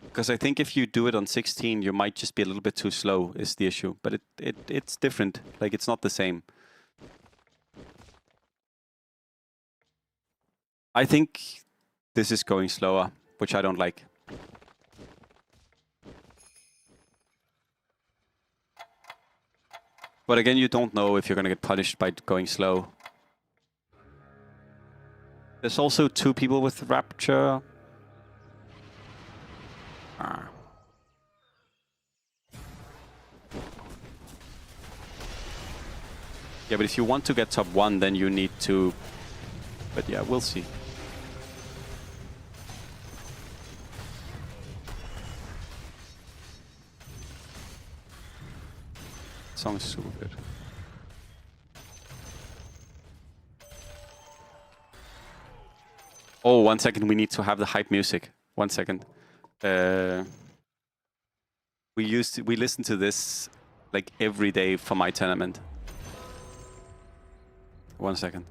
Because I think if you do it on 16, you might just be a little bit too slow, is the issue. But it's different. Like, it's not the same. I think this is going slower, which I don't like. But again, you don't know if you're going to get punished by going slow. There's also 2 people with Rapture. Yeah, but if you want to get top 1, then you need to... But yeah, we'll see. Song is super good. Oh, 1 second, we need to have the hype music. 1 second. We listen to this like every day for my tournament. 1 second.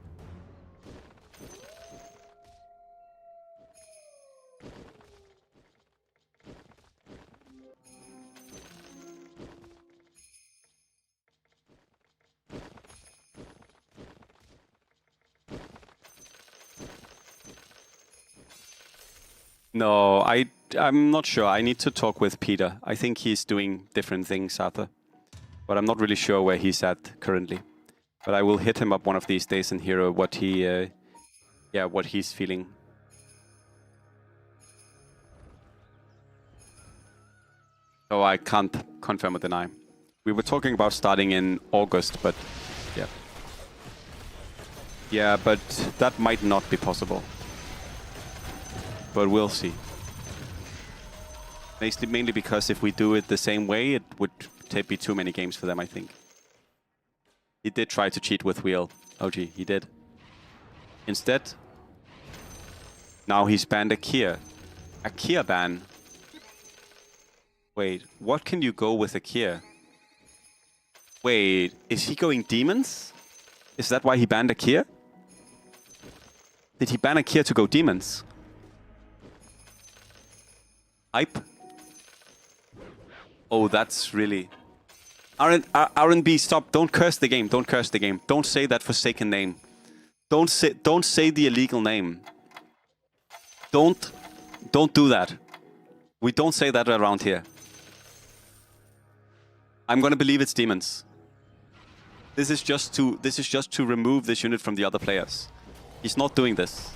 No, I'm not sure. I need to talk with Peter. I think he's doing different things, Arthur. But I'm not really sure where he's at currently. But I will hit him up one of these days and hear what what he's feeling. So I can't confirm or deny. We were talking about starting in August, but yeah. Yeah, but that might not be possible. But we'll see. Mainly because if we do it the same way, it would be too many games for them, I think. He did try to cheat with Wheel. OG, he did. Instead, now he's banned Akir. Akir ban. Wait, what can you go with Akir? Wait, is he going demons? Is that why he banned Akir? Did he ban Akir to go demons? Hype? Oh, that's really... R&B, stop. Don't curse the game. Don't curse the game. Don't say that forsaken name. Don't say the illegal name. Don't do that. We don't say that around here. I'm gonna believe it's demons. This is just to remove this unit from the other players. He's not doing this.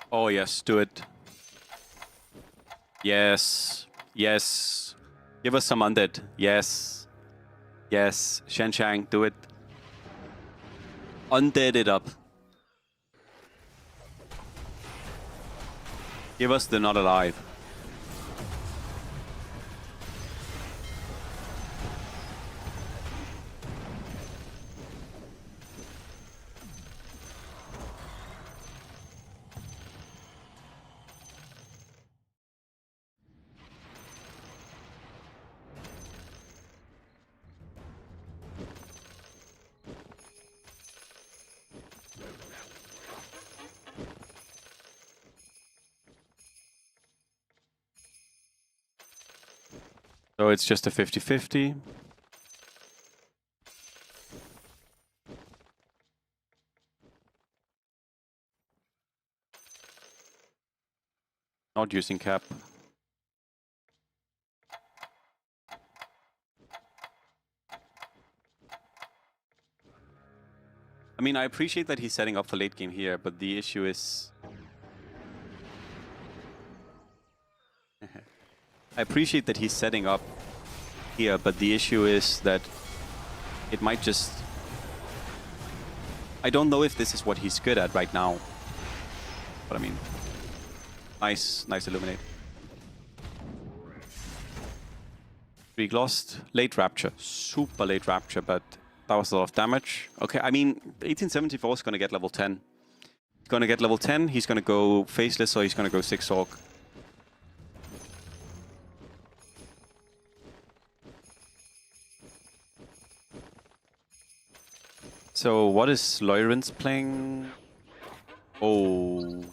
Oh, yes, do it. Yes. Yes. Give us some undead. Yes. Yes. Shen Shang, do it. Undead it up. Give us the not alive. So it's just a 50-50. Not using cap. I mean, I appreciate that he's setting up for late game here, but the issue is... I appreciate that he's setting up here, but the issue is that it might just... I don't know if this is what he's good at right now. But I mean, nice illuminate. Streak lost. Late rapture. Super late rapture, but that was a lot of damage. Okay, I mean, 1874 is going to get level 10. He's going to get level 10. He's going to go faceless, or he's going to go 6 orc. So what is Loyrens playing? Oh.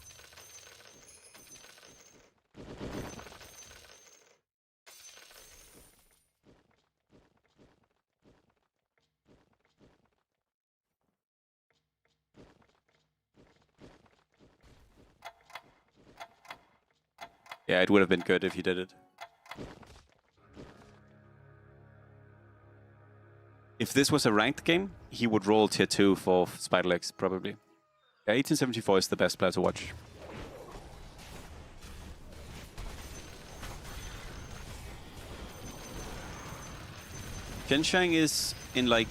Yeah, it would have been good if he did it. If this was a ranked game, he would roll tier 2 for Spider Legs, probably. Yeah, 1874 is the best player to watch. Shen is in, like,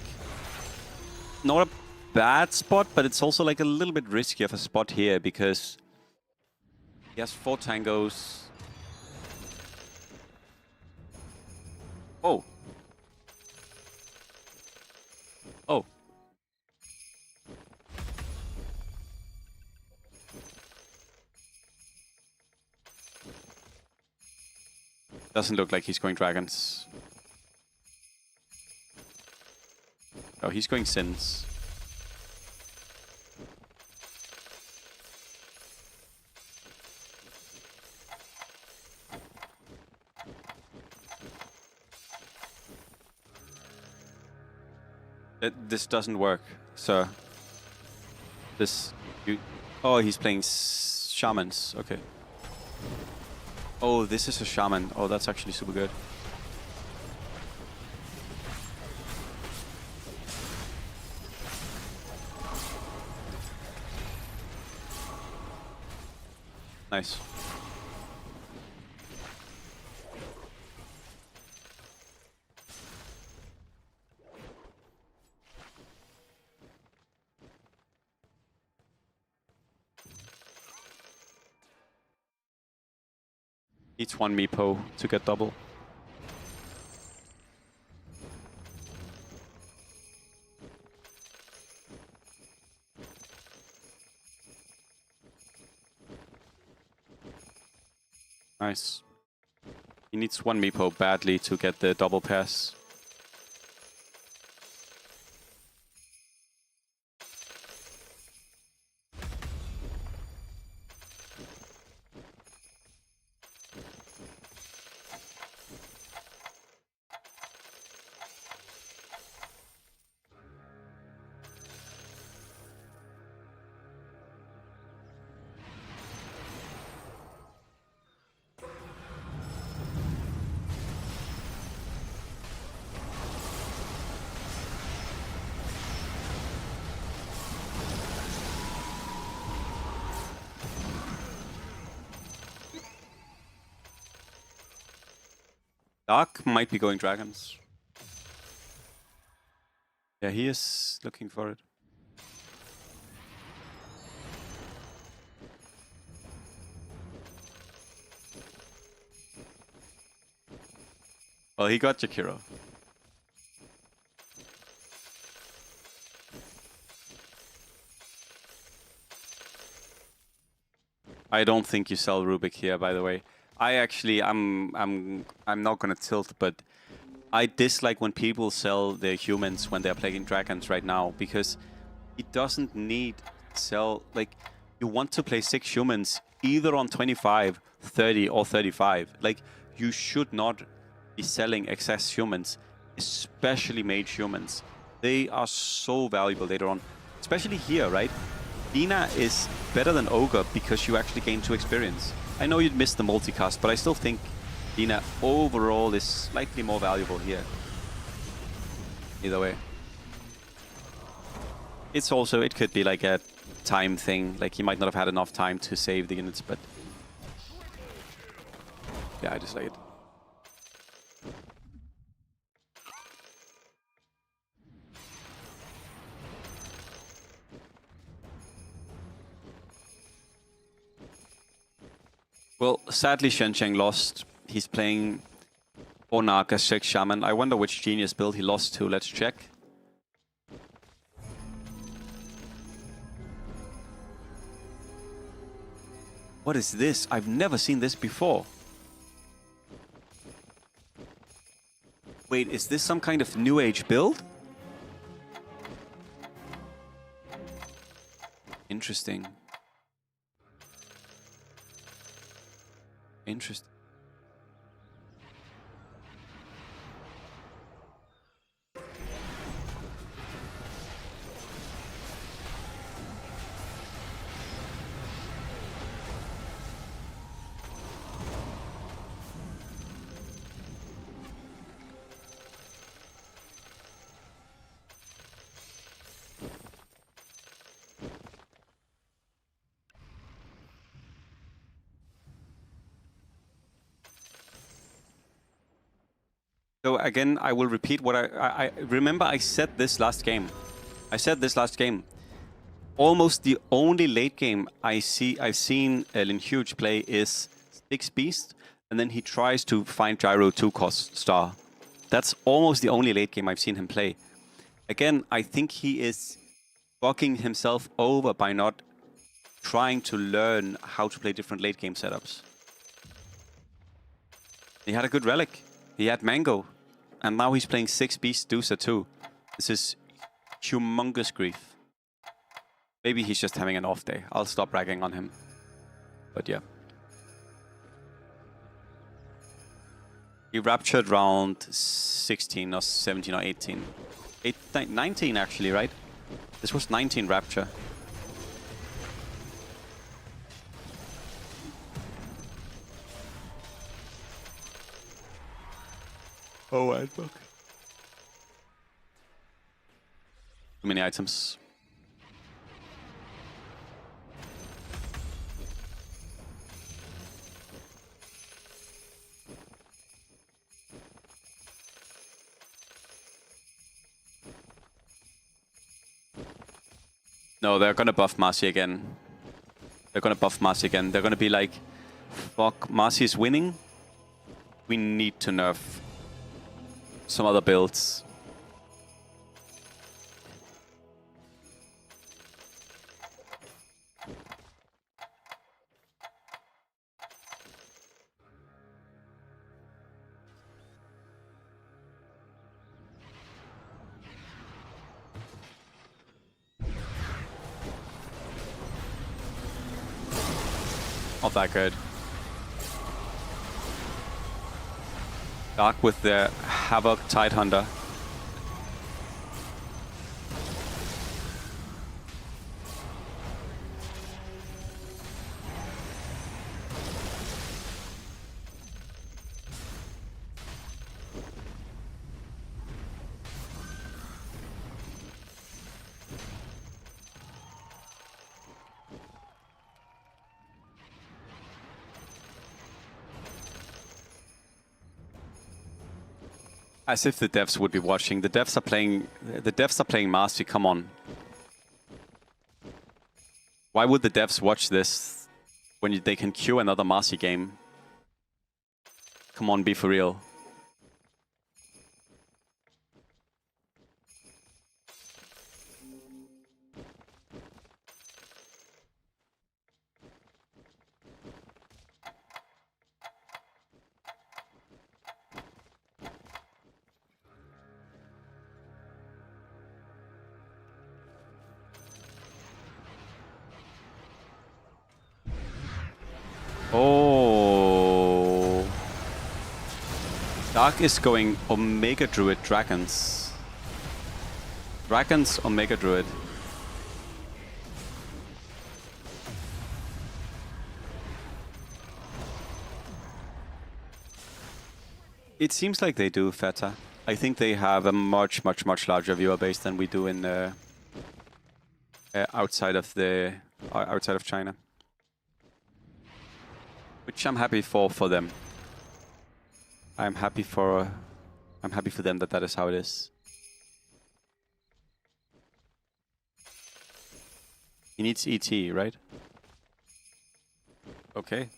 not a bad spot, but it's also like a little bit risky of a spot here because he has 4 tangos. Oh. Oh. Doesn't look like he's going dragons. Oh, he's going sins. This doesn't work, sir. Oh, he's playing shamans. Okay. Oh, this is a shaman. Oh, that's actually super good. Nice. Needs 1 meepo to get double. Nice. He needs 1 meepo badly to get the double pass. Dark might be going dragons. Yeah, he is looking for it. Well, he got Jakiro. I don't think you sell Rubik here, by the way. I'm not gonna tilt, but I dislike when people sell their humans when they're playing dragons right now, because it doesn't need sell, like, you want to play 6 humans either on 25, 30 or 35. Like, you should not be selling excess humans, especially mage humans. They are so valuable later on, especially here, right? Dina is better than Ogre because you actually gain 2 experience. I know you'd miss the multicast, but I still think Dina overall is slightly more valuable here. Either way. It's also, it could be like a time thing. Like, he might not have had enough time to save the units, but yeah, I just like it. Well, sadly, Shencheng lost. He's playing Onaka 6 Shaman. I wonder which genius build he lost to. Let's check. What is this? I've never seen this before. Wait, is this some kind of new age build? Interesting. Interesting. So again, I will repeat what I remember. I said this last game. Almost the only late game I've seen Lin Huge play is 6 Beast, and then he tries to find Gyro 2 cost star. That's almost the only late game I've seen him play. Again, I think he is bugging himself over by not trying to learn how to play different late game setups. He had a good relic. He had Mango. And now he's playing 6 Beast Deucer 2. This is humongous grief. Maybe he's just having an off day. I'll stop ragging on him. But yeah. He raptured round 16 or 17 or 18. 19 actually, right? This was 19 rapture. Oh, right, book. Too many items. No, they're gonna buff Marci again. They're gonna be like, fuck, Marci is winning. We need to nerf some other builds. Not that good. Dark with the Havoc Tidehunter. As if the devs would be watching. The devs are playing. The devs are playing Marci. Come on. Why would the devs watch this when they can queue another Marci game? Come on, be for real. Oh. Dark is going Omega Druid Dragons. Dragons Omega Druid. It seems like they do, Feta. I think they have a much larger viewer base than we do in outside of China. Which I'm happy for them. I'm happy for them that is how it is. He needs ET, right? Okay.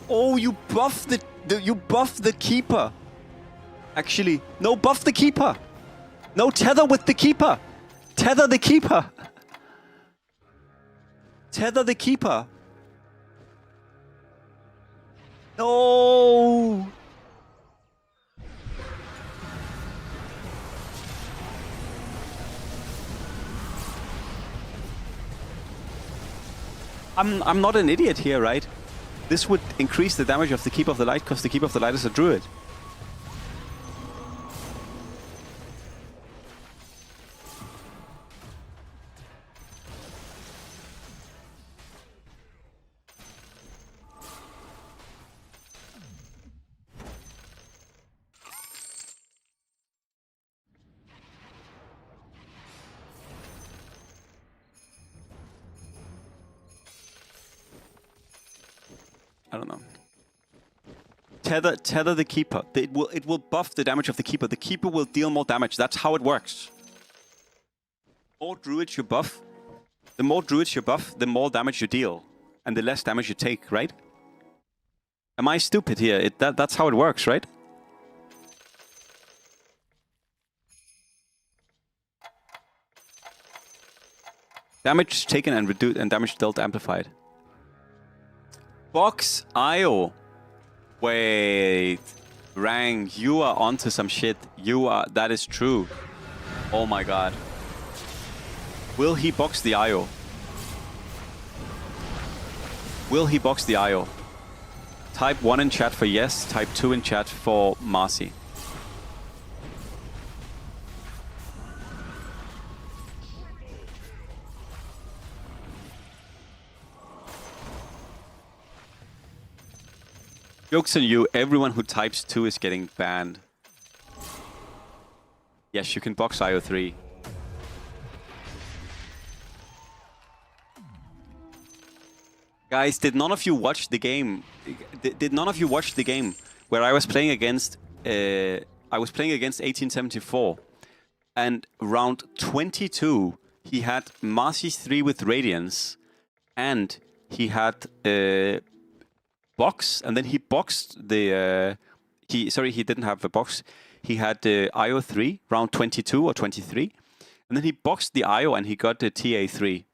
Oh, you buff the keeper. Actually, no, buff the keeper. No, tether with the keeper. Tether the keeper. Tether the keeper. No. I'm not an idiot here, right? This would increase the damage of the Keeper of the Light because the Keeper of the Light is a druid. I don't know. Tether the Keeper. It will buff the damage of the Keeper. The Keeper will deal more damage. That's how it works. The more druids you buff, the more damage you deal, and the less damage you take, right? Am I stupid here? That's how it works, right? Damage taken and reduced, and damage dealt amplified. Box IO. Wait. Rang, you are onto some shit. That is true. Oh my god. Will he box the IO? Will he box the IO? Type 1 in chat for yes, type 2 in chat for Marci. Jokes on you, everyone who types 2 is getting banned. Yes, you can box IO3. Guys, did none of you watch the game? Did none of you watch the game where I was playing against 1874, and round 22 he had Marci-stream with Radiance, and he had box, and then he boxed the he didn't have the box. He had the IO3 round 22 or 23, and then he boxed the IO and he got the TA3.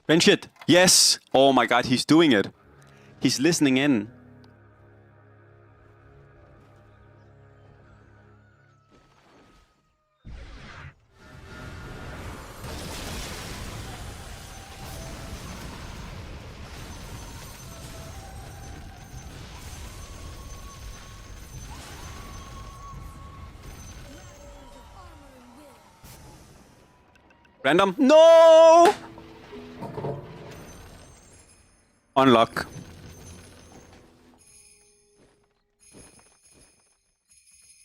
Bench it. Yes. Oh my god, he's doing it. He's listening in. Random. No! Unlock.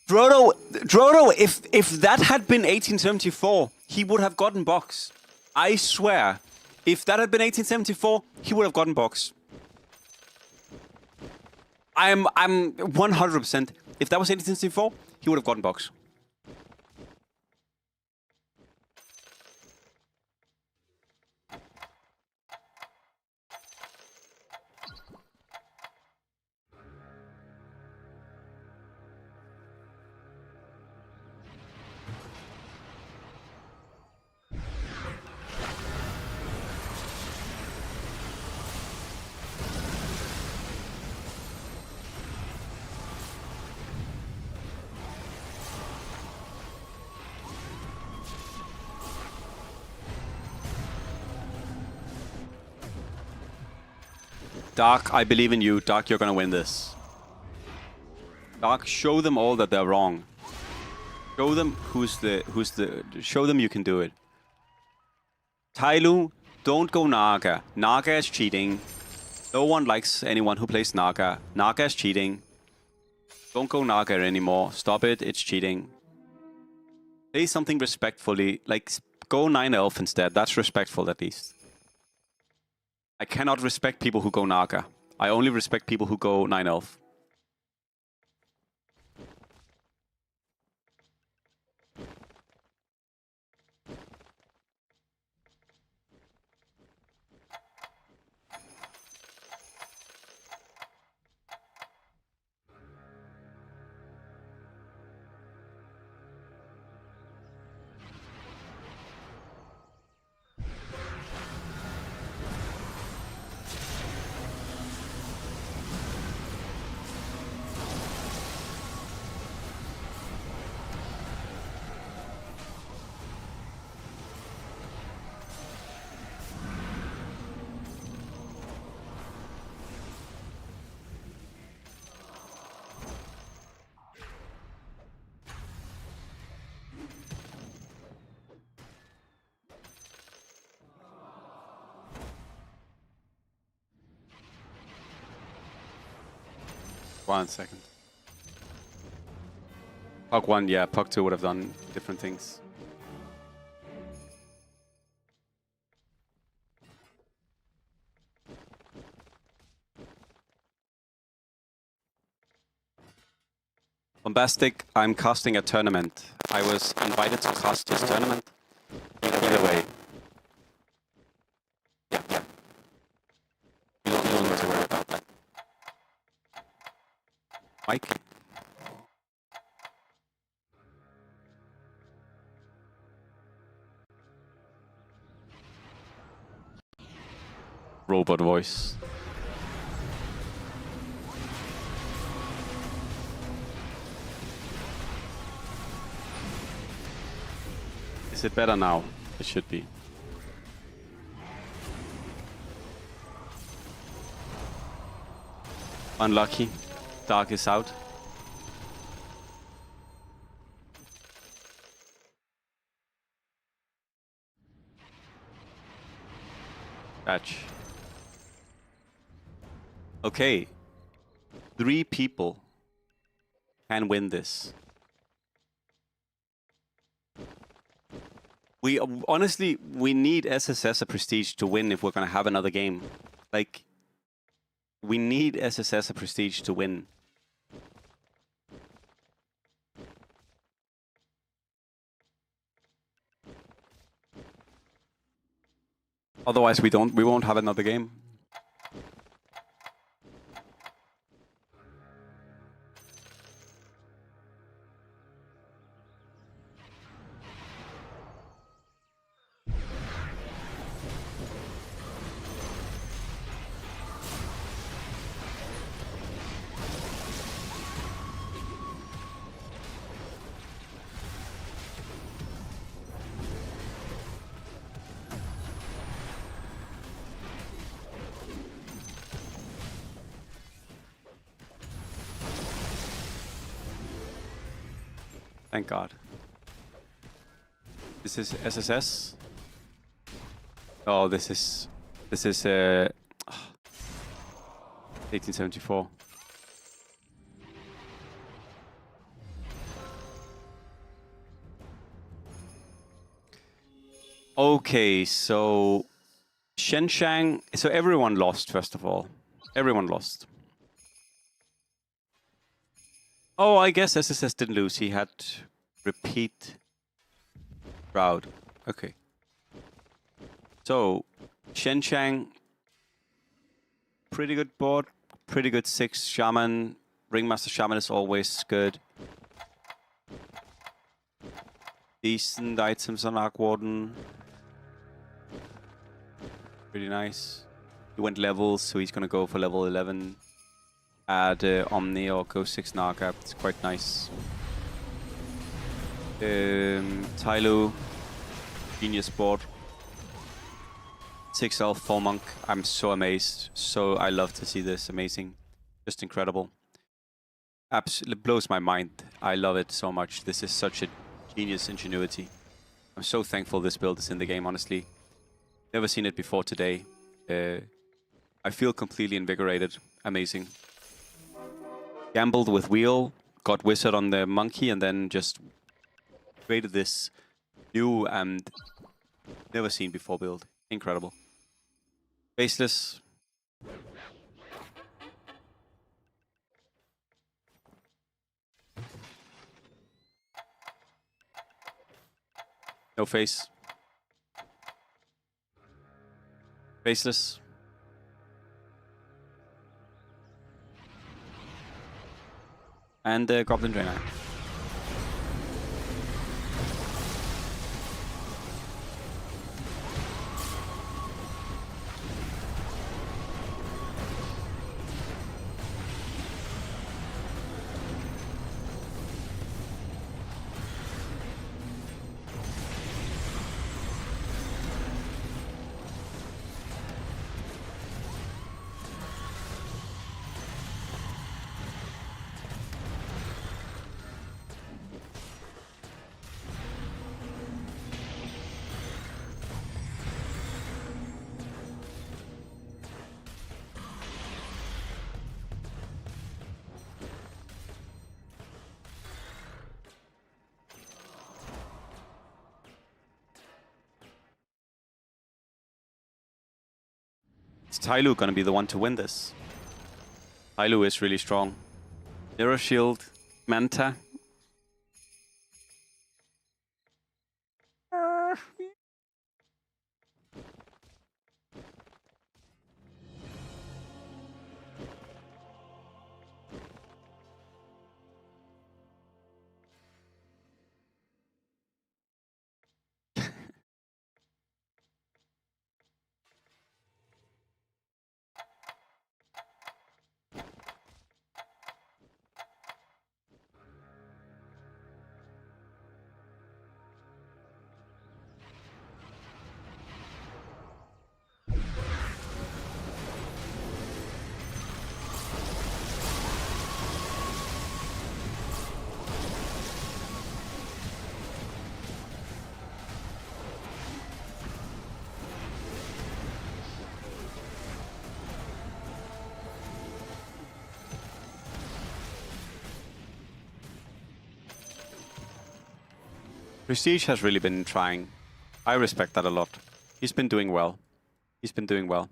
Bro! Drodo, if that had been 1874, he would have gotten box. I swear, if that had been 1874, he would have gotten box. I'm 100%. If that was 1874, he would have gotten box. Dark, I believe in you. Dark, you're gonna win this. Dark, show them all that they're wrong. Show them show them you can do it. Tyloo, don't go Naga. Naga is cheating. No one likes anyone who plays Naga. Naga is cheating. Don't go Naga anymore. Stop it, it's cheating. Say something respectfully, like go 9 elf instead. That's respectful at least. I cannot respect people who go Naga. I only respect people who go 9 elf. One second. Puck 1, yeah, Puck 2 would have done different things. Bombastic, I'm casting a tournament. I was invited to cast this tournament. Either way. Yeah. You don't need to worry about that. Mike? Robot voice. Is it better now? It should be. Unlucky. Dark is out. Batch. Okay. 3 people can win this. We honestly, we need SSS a prestige to win if we're gonna have another game. Like, we need SSS a prestige to win. Otherwise, we won't have another game. Thank God. This is SSS. Oh, this is 1874. Okay, so Shenzhen. So everyone lost, first of all. Everyone lost. Oh, I guess SSS didn't lose. He had repeat route. Okay. So Shenzhen, pretty good board. Pretty good 6 Shaman. Ringmaster Shaman is always good. Decent items on Arc Warden. Pretty nice. He went levels, so he's gonna go for level 11. Add Omni or go 6 Naga. It's quite nice. Tyloo, genius board. 6 Elf, 4 Monk. I'm so amazed. So I love to see this. Amazing. Just incredible. Absolutely blows my mind. I love it so much. This is such a genius ingenuity. I'm so thankful this build is in the game, honestly. Never seen it before today. I feel completely invigorated. Amazing. Gambled with Wheel, got Wizard on the Monkey, and then just created this new and never seen before build. Incredible. Faceless. No face. Faceless. And Goblin Drainer. Is Tyloo gonna be the one to win this? Tyloo is really strong. Mirror Shield, Manta. Prestige has really been trying. I respect that a lot. He's been doing well. He's been doing well.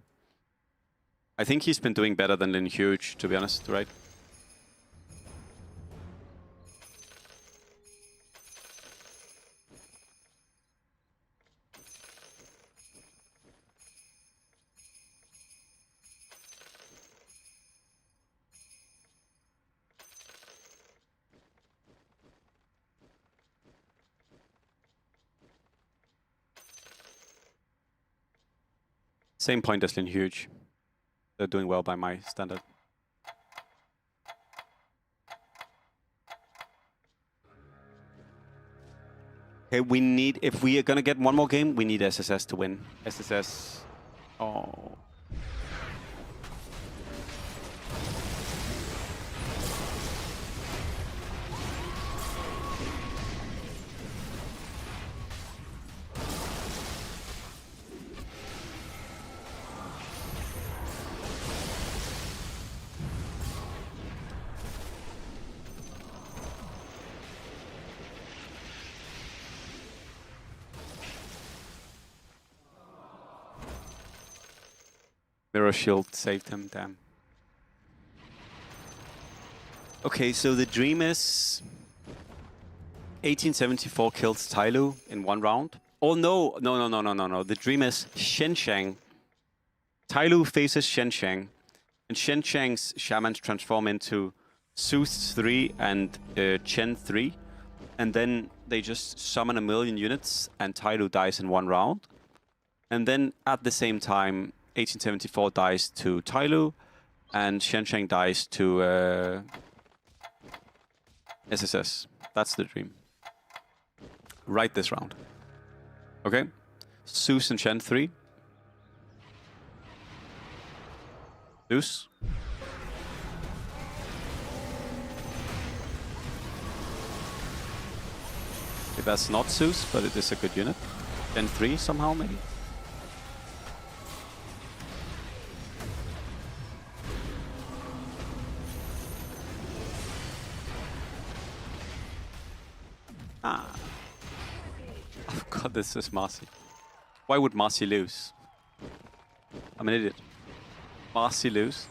I think he's been doing better than Lin Huge, to be honest, right? Same point as Lin Huge. They're doing well by my standard. Okay, we need, if we are gonna get one more game, we need SSS to win. SSS. Oh. Mirror shield saved him, damn. Okay, so the dream is 1874 kills Tyloo in 1 round. Oh no. The dream is Shenshang. Tyloo faces Shenshang, and Shenshang's shamans transform into Zeus 3 and Chen 3, and then they just summon 1,000,000 units, and Tyloo dies in 1 round. And then at the same time, 1874 dies to Tyloo, and Shenshang dies to SSS. That's the dream. Right this round. Okay? Zeus and Chen 3. Zeus. Okay, that's not Zeus, but it is a good unit. Chen 3 somehow, maybe? Ah. Oh god, this is Marci. Why would Marci lose? I'm an idiot. Marci lose?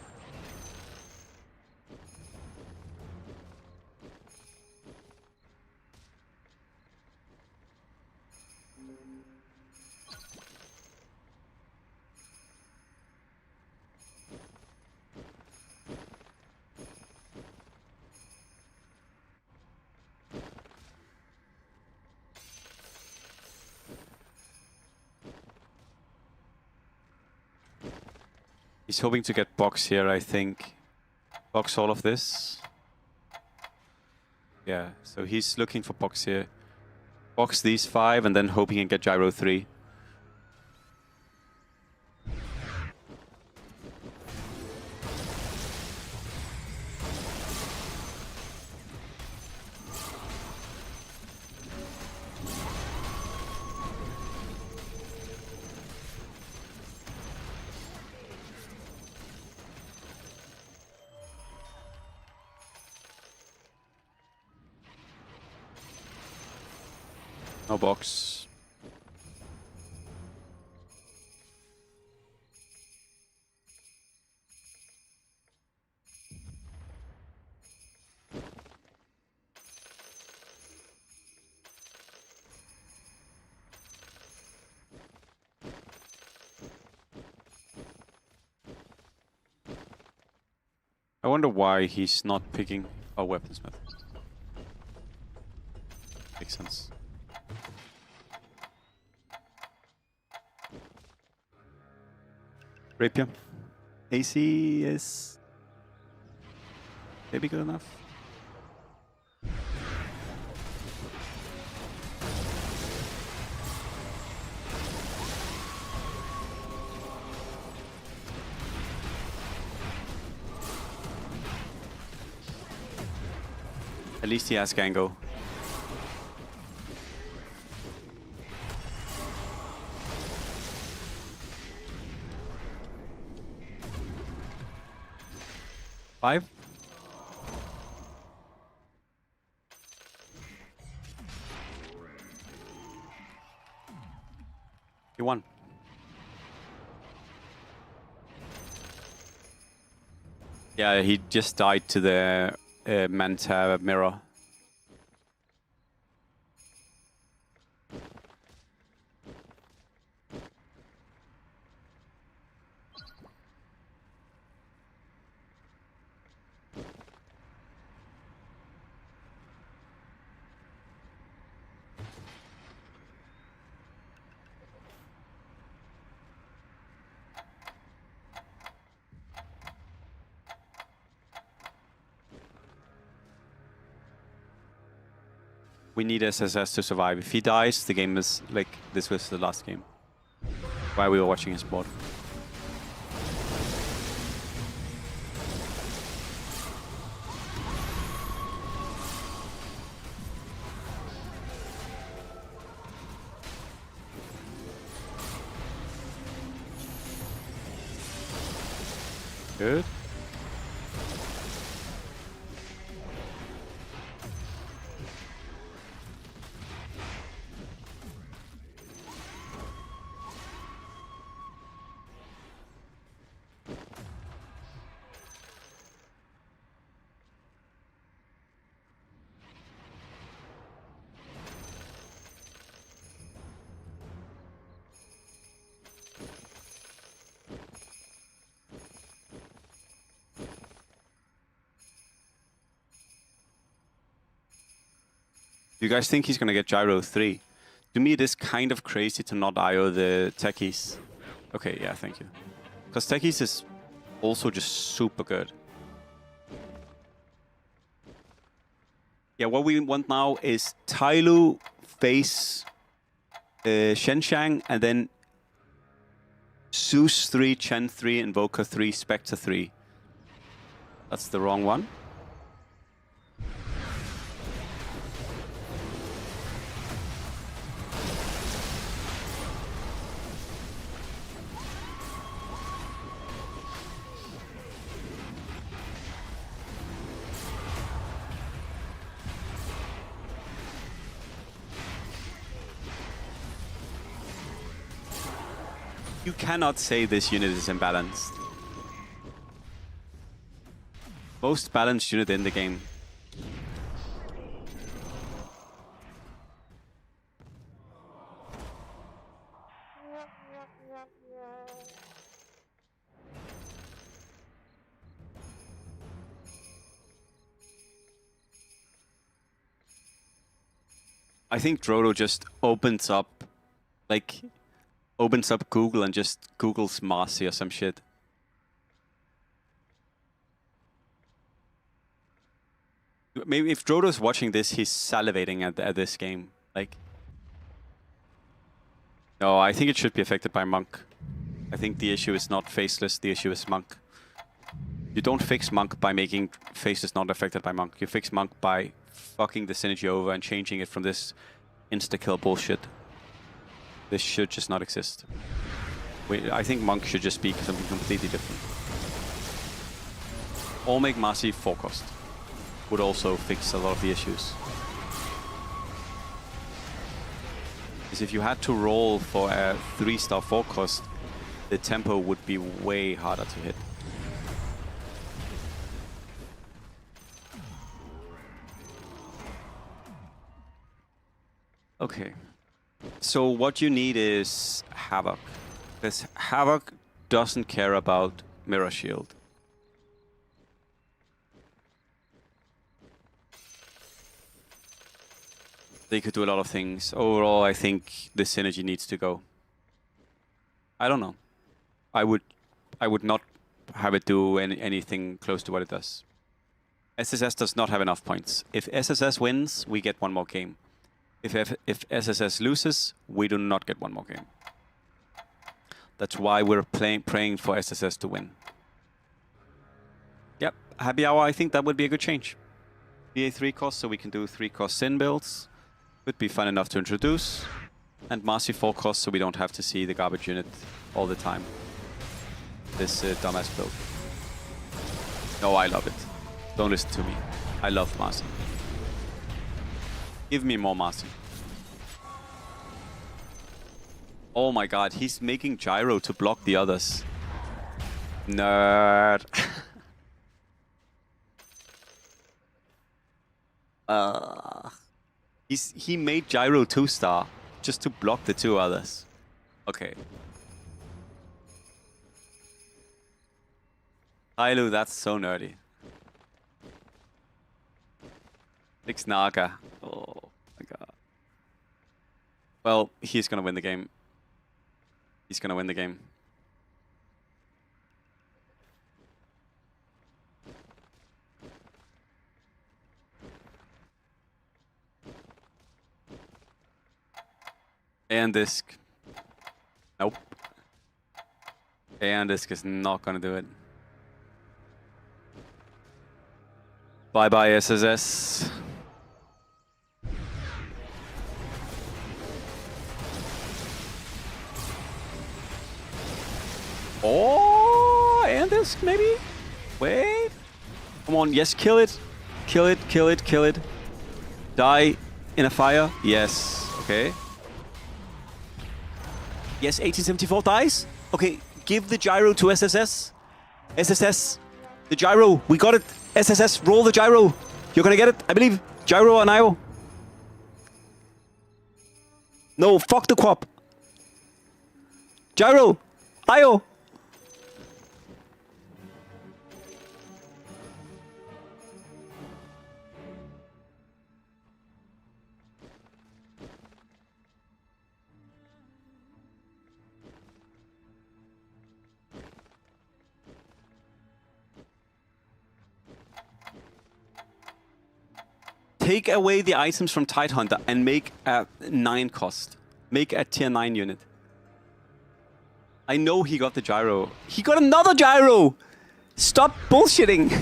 He's hoping to get box here, I think. Box all of this. Yeah, so he's looking for box here. Box these 5 and then hoping he can get gyro 3. No box. I wonder why he's not picking a weaponsmith. Makes sense. Rapier. AC is maybe good enough. At least he has Gango. Five. He won. Yeah, he just died to the Manta mirror. We need SSS to survive. If he dies, the game is like this was the last game. While we were watching his board. Good. Do you guys think he's going to get Gyro 3? To me, it is kind of crazy to not IO the Techies. Okay, yeah, thank you. Because Techies is also just super good. Yeah, what we want now is Tyloo face Shenshang, and then Zeus 3, Chen 3, Invoker 3, Spectre 3. That's the wrong one. You cannot say this unit is imbalanced. Most balanced unit in the game. I think Drodo just opens up, like, opens up Google and just Googles Marci or some shit. Maybe if Drodo's watching this, he's salivating at this game. Like, no, I think it should be affected by Monk. I think the issue is not Faceless, the issue is Monk. You don't fix Monk by making Faceless not affected by Monk. You fix Monk by fucking the synergy over and changing it from this insta-kill bullshit. This should just not exist. I think Monk should just be something completely different. Or make Marci 4 cost. Would also fix a lot of the issues. Because if you had to roll for a 3-star 4 cost, the tempo would be way harder to hit. Okay. So what you need is Havoc. Because Havoc doesn't care about Mirror Shield. They could do a lot of things. Overall, I think the synergy needs to go. I don't know. I would not have it do anything close to what it does. SSS does not have enough points. If SSS wins, we get one more game. If SSS loses, we do not get one more game. That's why we're praying for SSS to win. Yep, Happy Hour, I think that would be a good change. BA 3 cost, so we can do 3 cost Sin builds. Would be fun enough to introduce. And Marci 4 cost, so we don't have to see the garbage unit all the time. This dumbass build. No, I love it. Don't listen to me. I love Marci. Give me more Marci. Oh my god, he's making Gyro to block the others. Nerd. He made Gyro 2-star just to block the 2 others. Okay. Tyloo, that's so nerdy. 6 Naga. Oh my god. Well, he's gonna win the game. He's gonna win the game. And Disc. Nope. And Disc is not gonna do it. Bye bye SSS. Oh, and Disc maybe? Wait. Come on, yes, kill it. Kill it, kill it, kill it. Die in a fire. Yes. Okay. Yes, 1874 dies. Okay, give the Gyro to SSS. SSS, the Gyro, we got it. SSS, roll the Gyro. You're gonna get it, I believe. Gyro and IO. No, fuck the Quap. Gyro, IO. Take away the items from Tidehunter and make a 9 cost. Make a tier 9 unit. I know he got the gyro. He got another gyro! Stop bullshitting!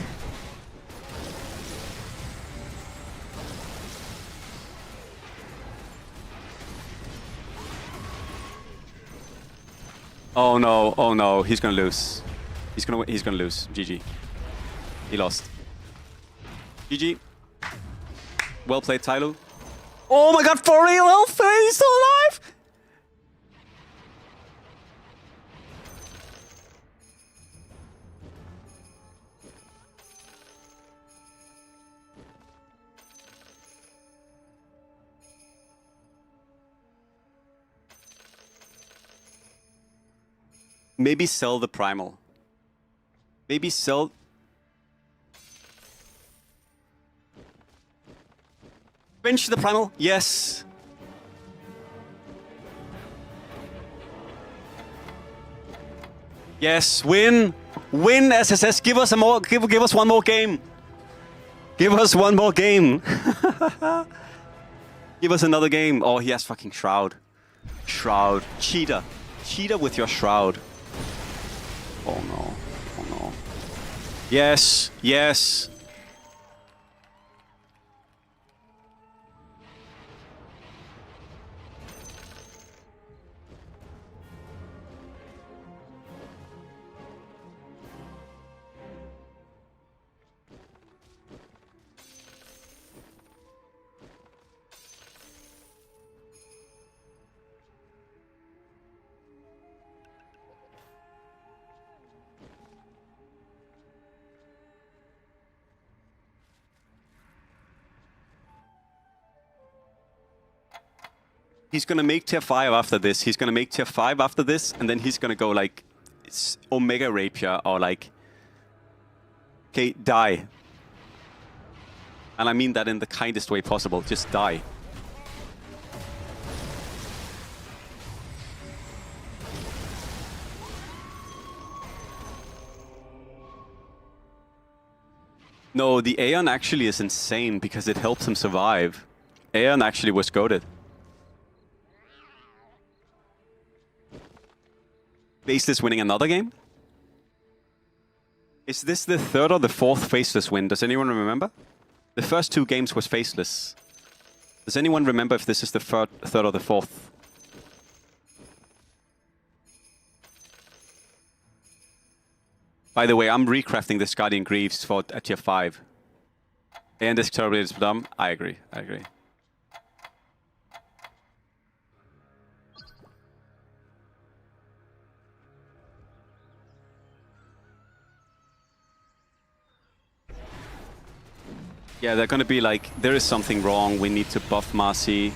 Oh no, he's gonna lose. He's gonna lose. GG. He lost. GG. Well played, Tylo. Oh my god, for real health! He's still alive! Maybe sell the primal. Maybe sell... Bench the primal, yes. Yes, win. Win, SSS. Give us give us one more game. Give us one more game. Give us another game. Oh, he has fucking Shroud. Shroud. Cheater. Cheater with your Shroud. Oh no. Oh no. Yes. Yes. He's gonna make tier 5 after this. He's gonna make tier 5 after this, and then he's gonna go like Omega Rapier or like, okay, die. And I mean that in the kindest way possible. Just die. No, the Aeon actually is insane because it helps him survive. Aeon actually was goated. Faceless winning another game? Is this the 3rd or the 4th Faceless win? Does anyone remember? The first 2 games was Faceless. Does anyone remember if this is the 3rd or the 4th? By the way, I'm recrafting this Guardian Greaves for a tier 5. And this terribly is dumb. I agree. I agree. Yeah, they're gonna be like, there is something wrong, we need to buff Marci.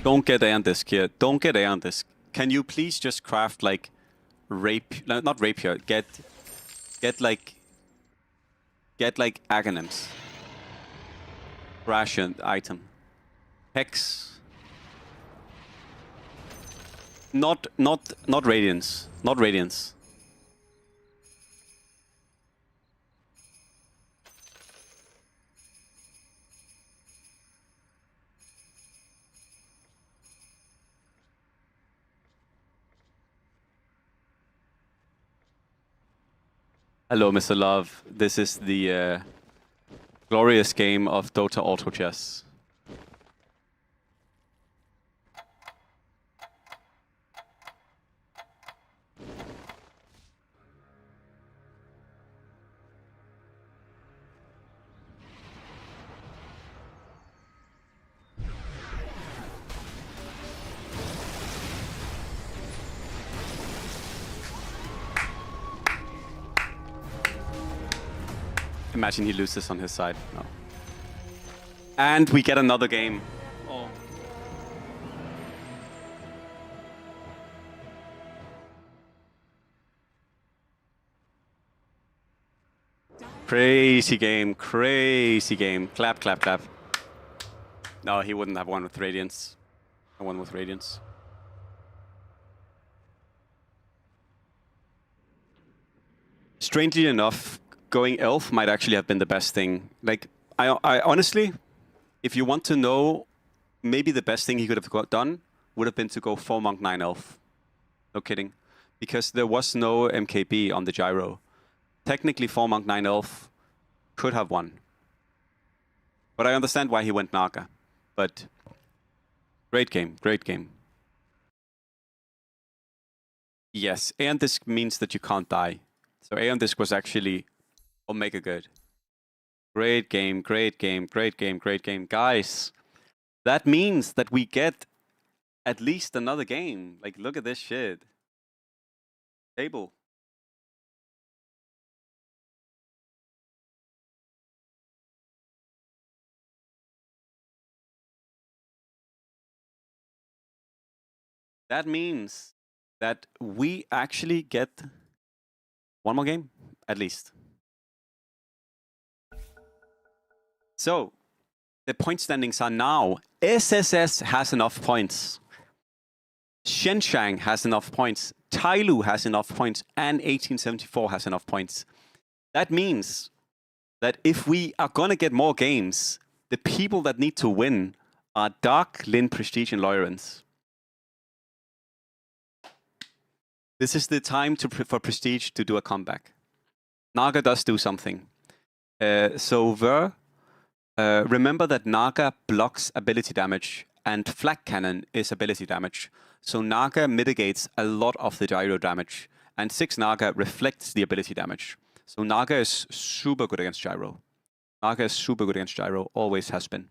Don't get Aeon Disc here, don't get Aeon Disc. Can you please just craft like, not Rapier, get like Aghanims. Ration item. Hex. Not Radiance, not Radiance. Hello, Mr. Love. This is the glorious game of Dota Auto Chess. Imagine he loses on his side. No. And we get another game. Oh. Crazy game, crazy game. Clap, clap, clap. No, he wouldn't have won with Radiance. I won with Radiance. Strangely enough, going elf might actually have been the best thing. Like, I honestly, if you want to know, maybe the best thing he could have done would have been to go 4 monk 9 elf. No kidding. Because there was no MKB on the gyro. Technically 4 monk 9 elf could have won. But I understand why he went Naga. But great game, great game. Yes, Aeon Disc means that you can't die. So Aeon Disc was actually Omega good. Great game, great game, great game, great game. Guys, that means that we get at least another game. Like, look at this shit. Table. That means that we actually get one more game, at least. So, the point standings are now, SSS has enough points. Shenshang has enough points. Tailu has enough points. And 1874 has enough points. That means that if we are going to get more games, the people that need to win are Dark, Lin, Prestige, and Lawrence. This is the time for Prestige to do a comeback. Naga does do something. Remember that Naga blocks ability damage and Flak Cannon is ability damage. So Naga mitigates a lot of the gyro damage and 6 Naga reflects the ability damage. So Naga is super good against gyro. Naga is super good against gyro, always has been.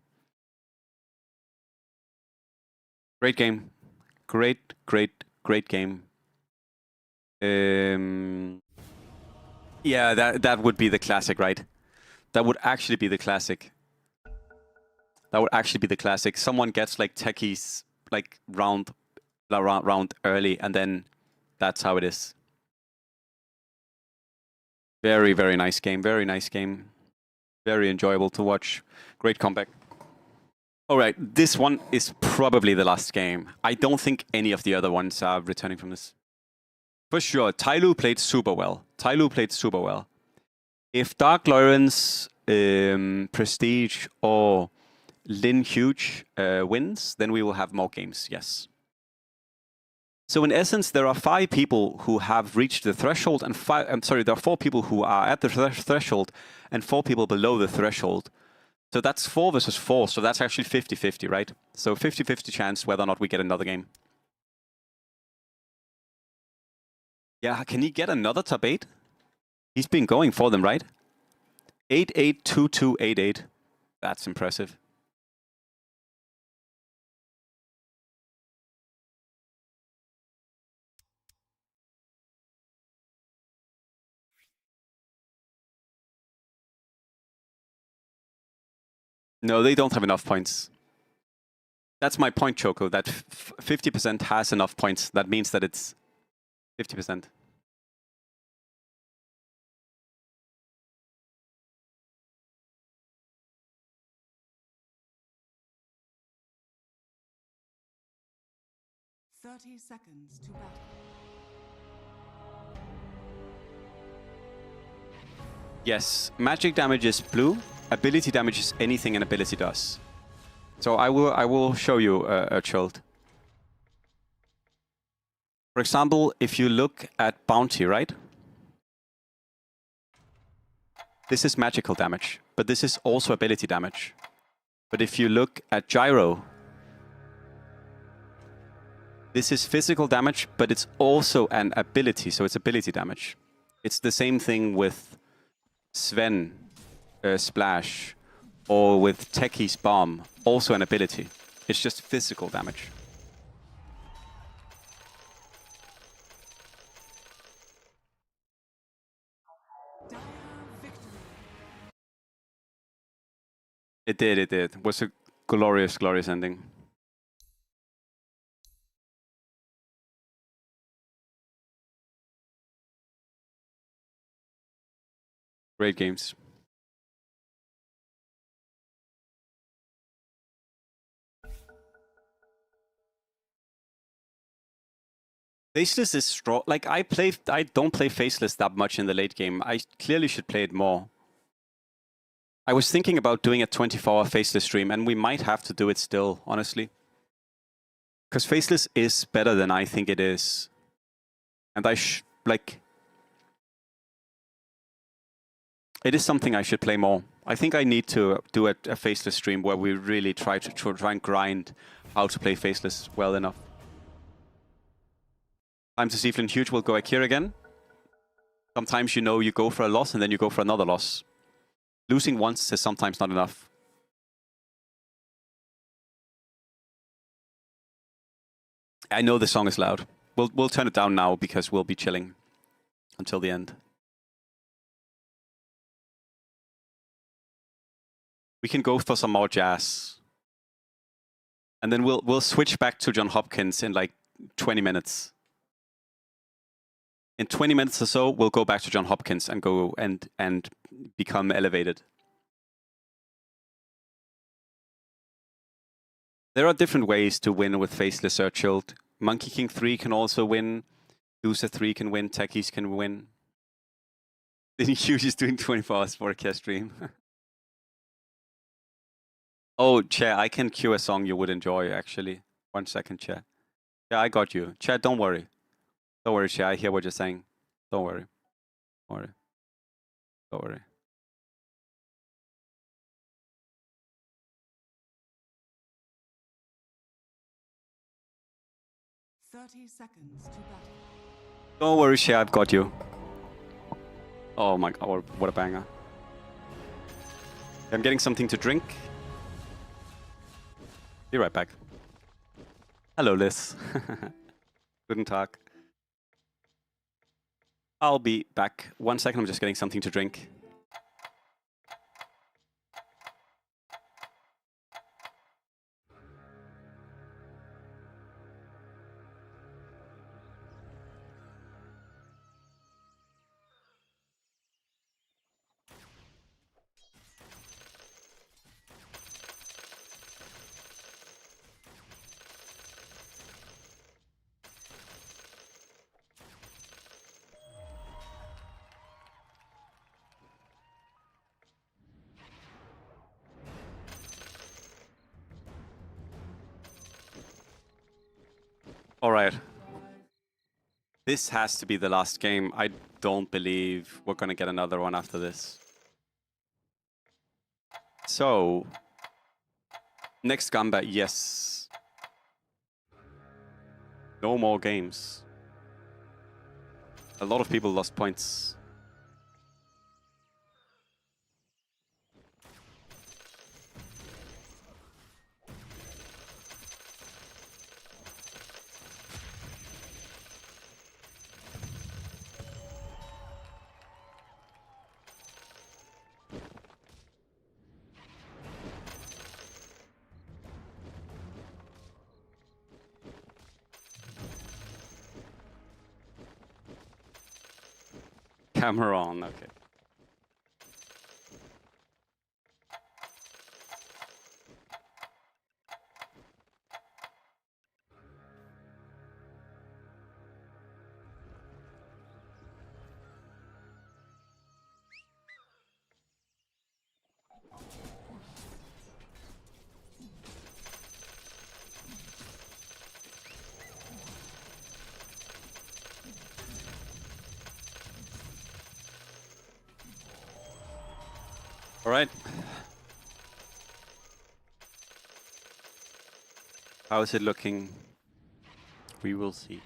Great game. Great, great, great game. Yeah, that would be the classic, right? That would actually be the classic. That would actually be the classic. Someone gets like techies like round early, and then that's how it is. Very, very nice game. Very nice game. Very enjoyable to watch. Great comeback. All right, this one is probably the last game. I don't think any of the other ones are returning from this. For sure, Tailu played super well. Tailu played super well. If Dark Lawrence, Prestige, or Lin Huge wins, then we will have more games, yes. So in essence, there are 5 people who have reached the threshold, and there are 4 people who are at the threshold, and 4 people below the threshold. So that's 4 versus 4, so that's actually 50-50, right? So 50-50 chance whether or not we get another game. Yeah, can he get another top 8? He's been going for them, right? 8-8, 2-2, 8-8. That's impressive. No, they don't have enough points. That's my point, Choco, that 50% has enough points. That means that it's 50%. Seconds to battle. Yes, magic damage is blue. Ability damage is anything an ability does. So I will show you a child. For example, if you look at bounty, right? This is magical damage, but this is also ability damage. But if you look at gyro, this is physical damage, but it's also an ability, so it's ability damage. It's the same thing with Sven, Splash, or with Techie's Bomb, also an ability. It's just physical damage. It did, it did. It was a glorious, glorious ending. Great games. Faceless is strong. Like I don't play Faceless that much in the late game. I clearly should play it more. I was thinking about doing a 24-hour Faceless stream, and we might have to do it still, honestly. Because Faceless is better than I think it is. And it is something I should play more. I think I need to do a Faceless stream where we really try and grind how to play Faceless well enough. Time to see Flint Huge will go Akira again. Sometimes you know you go for a loss and then you go for another loss. Losing once is sometimes not enough. I know the song is loud. We'll turn it down now because we'll be chilling until the end. We can go for some more jazz. And then we'll switch back to John Hopkins in like 20 minutes. In 20 minutes or so, we'll go back to John Hopkins and go and become elevated. There are different ways to win with Faceless or Chilled. Monkey King 3 can also win. Loser 3 can win. Techies can win. Then Hughes is doing 24 hours for a cast stream. Oh, Chair, I can cue a song you would enjoy, actually. 1 second, Chair. Yeah, I got you. Chair, don't worry. Don't worry, Chair. I hear what you're saying. Don't worry. Don't worry. Don't worry. Thirty seconds to battle. Don't worry, Chair. I've got you. Oh my god, what a banger. I'm getting something to drink. Be right back. Hello, Liz. Guten Tag. I'll be back. 1 second, I'm just getting something to drink. All right. This has to be the last game. I don't believe we're going to get another one after this. So, next Gamba, yes. No more games. A lot of people lost points. Camera on, okay. All right. How is it looking? We will see.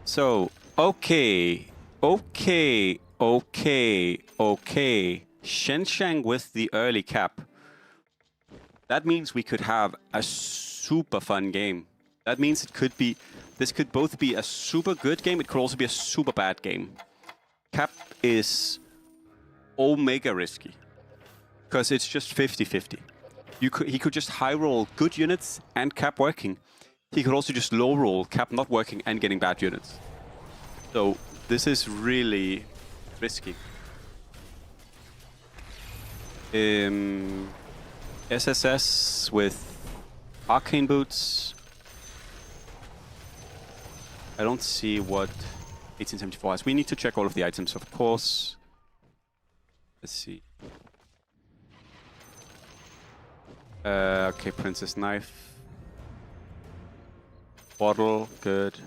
So, okay. Shenshang with the early cap. That means we could have a super fun game. That means this could both be a super good game, it could also be a super bad game. Cap is omega risky. Because it's just 50-50. He could just high roll good units and cap working. He could also just low roll cap not working and getting bad units. So this is really risky. SSS with arcane boots. I don't see what 1874 has. We need to check all of the items, of course. Let's see. Okay, Princess Knife. Bottle, good.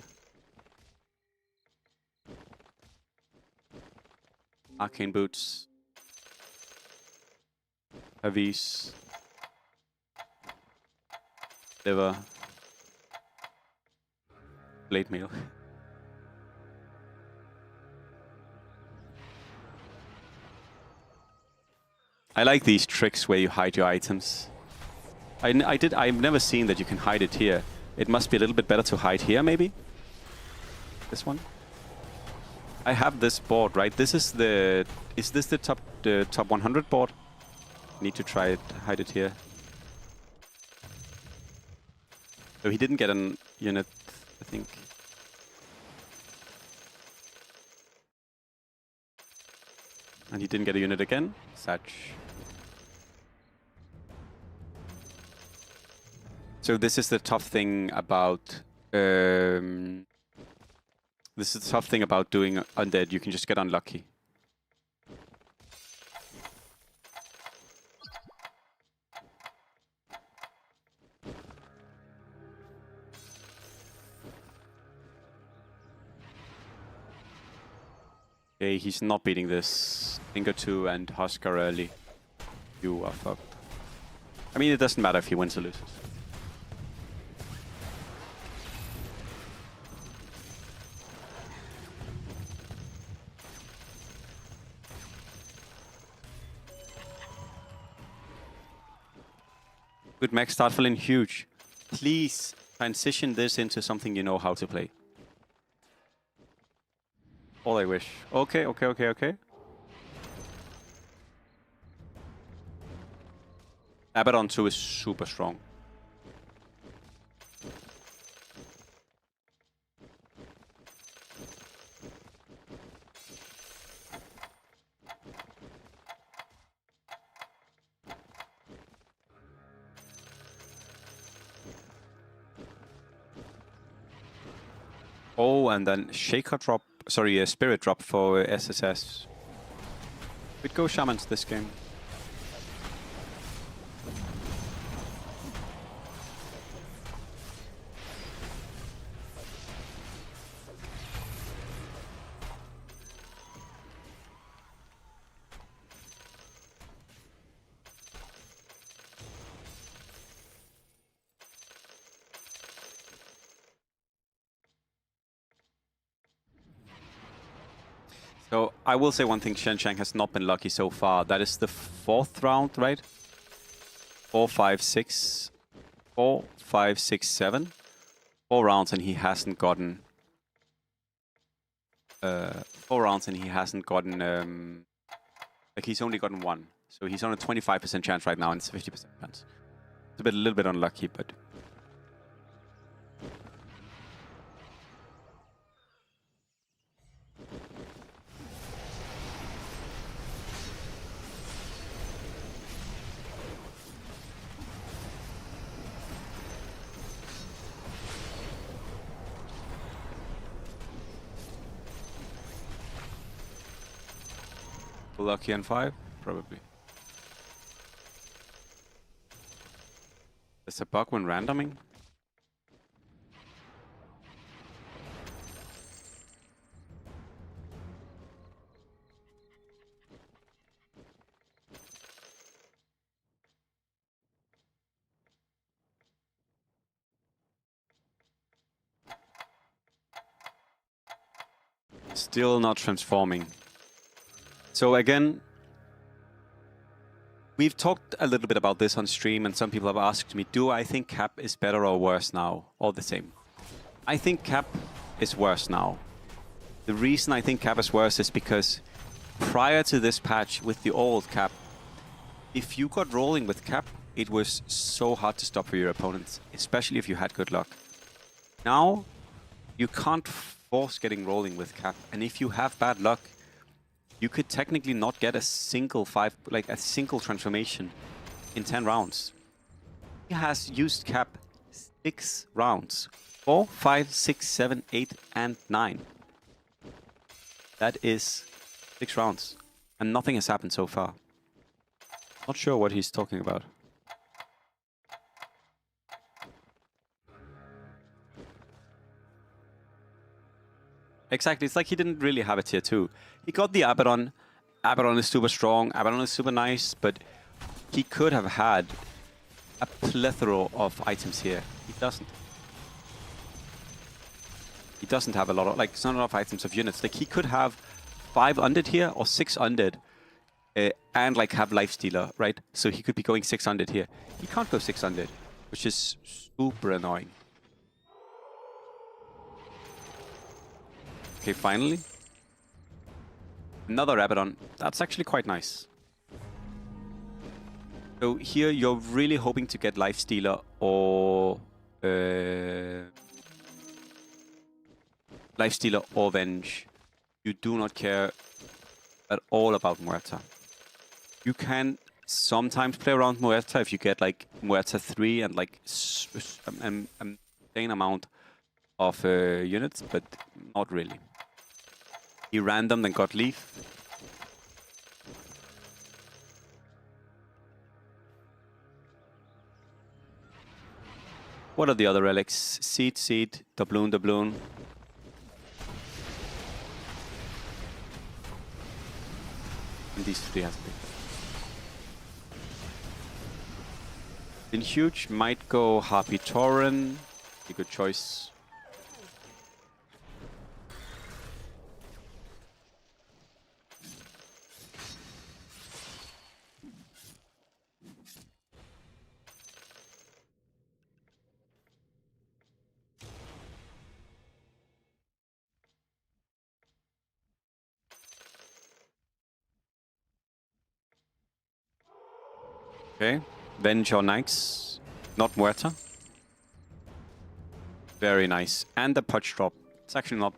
Arcane Boots. Heavies. Liver. Blade Mail. I like these tricks where you hide your items. I've never seen that you can hide it here. It must be a little bit better to hide here, maybe? This one? I have this board, right? This is the... Is this the top 100 board? Need to try it, hide it here. So he didn't get an unit, I think. And he didn't get a unit again. Satch. So this is the tough thing about... this is the tough thing about doing undead. You can just get unlucky. Okay, he's not beating this. Finger 2 and Husker early. You are fucked. I mean, it doesn't matter if he wins or loses. Good mech start for Lin, huge. Please transition this into something you know how to play. All I wish. Okay, okay, okay, okay. Abaddon 2 is super strong. Oh, and then Shaker drop. Sorry, a Spirit drop for SSS. We'd go Shamans this game. So I will say one thing, Shenshang has not been lucky so far. That is the 4th round, right? 4, 5, 6. 4, 5, 6, 7. 4 rounds and he hasn't gotten... 4 rounds and he hasn't gotten... like he's only gotten 1. So he's on a 25% chance right now and it's a 50% chance. It's a little bit unlucky, but... Lucky on 5? Probably. There's a bug when randoming? Still not transforming. So again, we've talked a little bit about this on stream and some people have asked me, do I think Cap is better or worse now? Or the same? I think Cap is worse now. The reason I think Cap is worse is because prior to this patch with the old Cap, if you got rolling with Cap, it was so hard to stop for your opponents, especially if you had good luck. Now, you can't force getting rolling with Cap, and if you have bad luck, you could technically not get a single transformation in 10 rounds. He has used Cap 6 rounds 4, 5, 6, 7, 8, and 9. That is 6 rounds. And nothing has happened so far. Not sure what he's talking about. Exactly, it's like he didn't really have a tier 2. He got the Abaddon. Abaddon is super strong, Abaddon is super nice, but he could have had a plethora of items here. He doesn't. He doesn't have a lot of, like, it's not enough items of units. Like, he could have 5 undead here or 6 undead and, like, have Lifestealer, right? So he could be going 600 here. He can't go 600, which is super annoying. Okay, finally. Another Abaddon. That's actually quite nice. So here you're really hoping to get Lifestealer or Lifestealer or Venge. You do not care at all about Muerta. You can sometimes play around Muerta if you get like Muerta 3 and like an insane amount of units, but not really. He random then got Leaf. What are the other relics? Seed, doubloon. And these 3 has to be. Then huge might go Harpy Tauren. A good choice. Okay, Venge or Nyx, not Muerta. Very nice, and the Punch Drop. It's actually not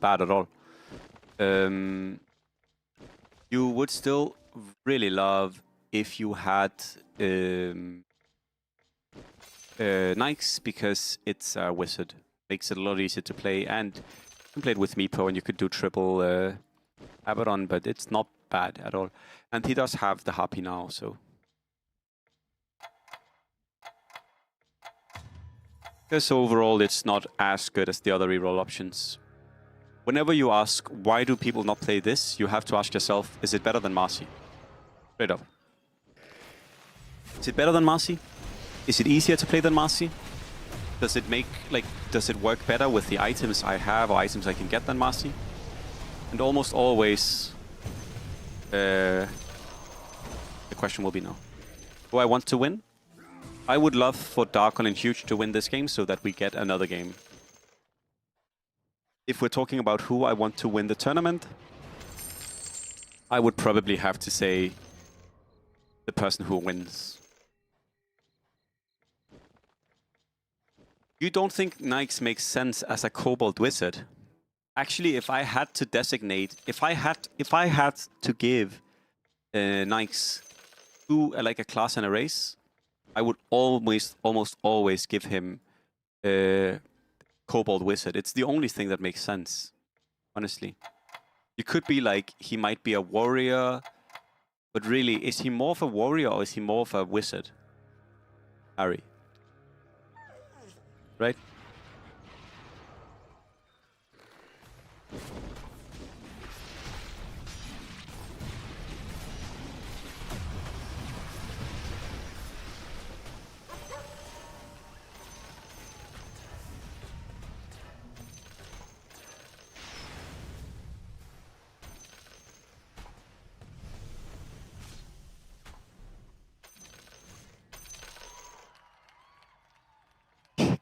bad at all. You would still really love if you had Nyx, because it's a wizard. Makes it a lot easier to play, and you can play it with Meepo, and you could do triple Abaddon, but it's not bad at all. And he does have the Harpy now, so. Because overall, it's not as good as the other reroll options. Whenever you ask, why do people not play this, you have to ask yourself, is it better than Marci? Straight up. Is it better than Marci? Is it easier to play than Marci? Does it make, like, does it work better with the items I have or items I can get than Marci? And almost always, the question will be no. Do I want to win? I would love for Darkon and Huge to win this game so that we get another game. If we're talking about who I want to win the tournament, I would probably have to say the person who wins. You don't think Nyx makes sense as a Kobold Wizard? Actually, if I had to designate, if I had to give Nyx to like a class and a race, I would almost always give him Kobold Wizard. It's the only thing that makes sense, honestly. You could be like, he might be a warrior, but really, is he more of a warrior or is he more of a wizard? Harry. Right?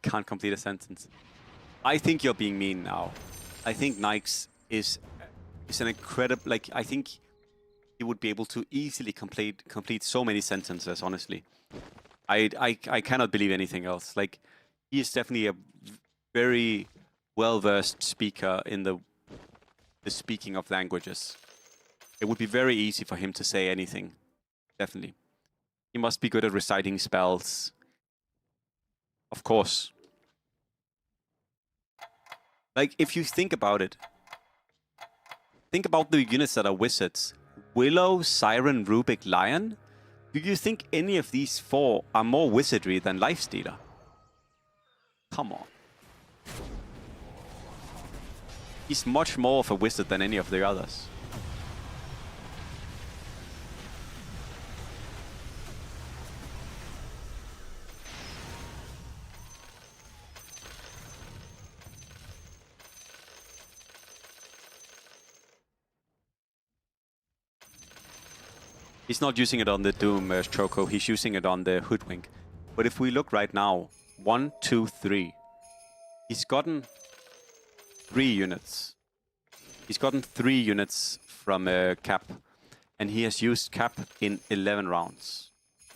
Can't complete a sentence. I think you're being mean now. I think Nyx is an incredible, like, I think he would be able to easily complete so many sentences, honestly. I cannot believe anything else. Like, he is definitely a very well-versed speaker in the speaking of languages. It would be very easy for him to say anything. Definitely. He must be good at reciting spells. Of course. Like, if you think about it, think about the units that are wizards. Willow, Siren, Rubik, Lion. Do you think any of these 4 are more wizardry than Lifestealer? Come on. He's much more of a wizard than any of the others. He's not using it on the Doom Choco, he's using it on the Hoodwink. But if we look right now, 1, 2, 3. He's gotten 3 units. He's gotten 3 units from Cap. And he has used Cap in 11 rounds.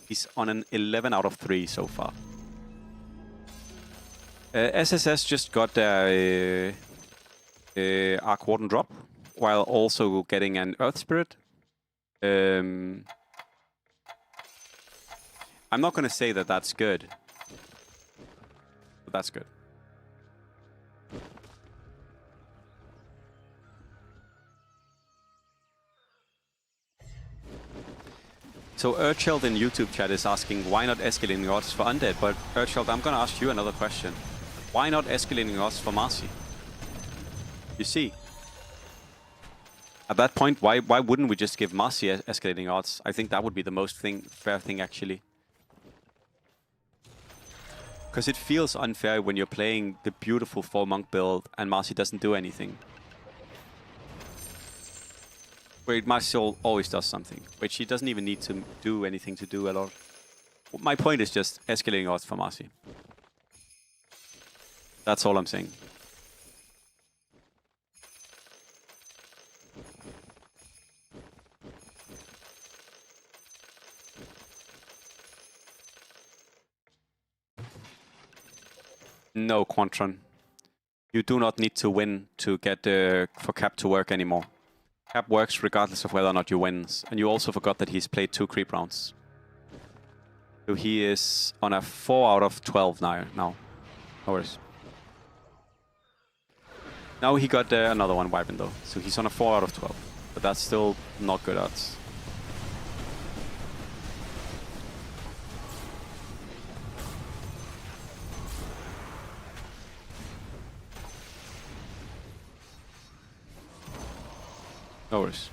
He's on an 11 out of 3 so far. SSS just got a Arc Warden drop, while also getting an Earth Spirit. I'm not going to say that that's good, but that's good. So Urchild in YouTube chat is asking why not escalating odds for Undead, but Urchild, I'm going to ask you another question. Why not escalating odds for Marci? You see, at that point, why wouldn't we just give Marci escalating odds? I think that would be the most fair thing, actually. Because it feels unfair when you're playing the beautiful 4-monk build and Marci doesn't do anything. Wait, Marci always does something. Wait, she doesn't even need to do anything to do a lot. My point is just escalating odds for Marci. That's all I'm saying. No, Quantron. You do not need to win to get for Cap to work anymore. Cap works regardless of whether or not you win. And you also forgot that he's played 2 creep rounds. So he is on a 4 out of 12 now. No worries. Now he got another one wiping though. So he's on a 4 out of 12. But that's still not good odds. No worries.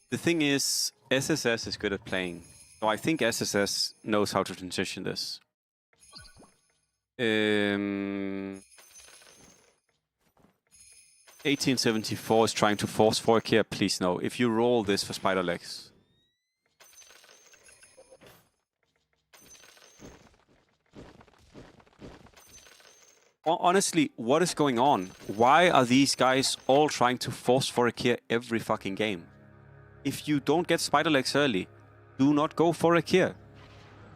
The thing is, SSS is good at playing. So I think SSS knows how to transition this. 1874 is trying to force fork here. Please no. If you roll this for spider legs. Honestly, what is going on? Why are these guys all trying to force fork here every fucking game? If you don't get spider legs early, do not go fork here.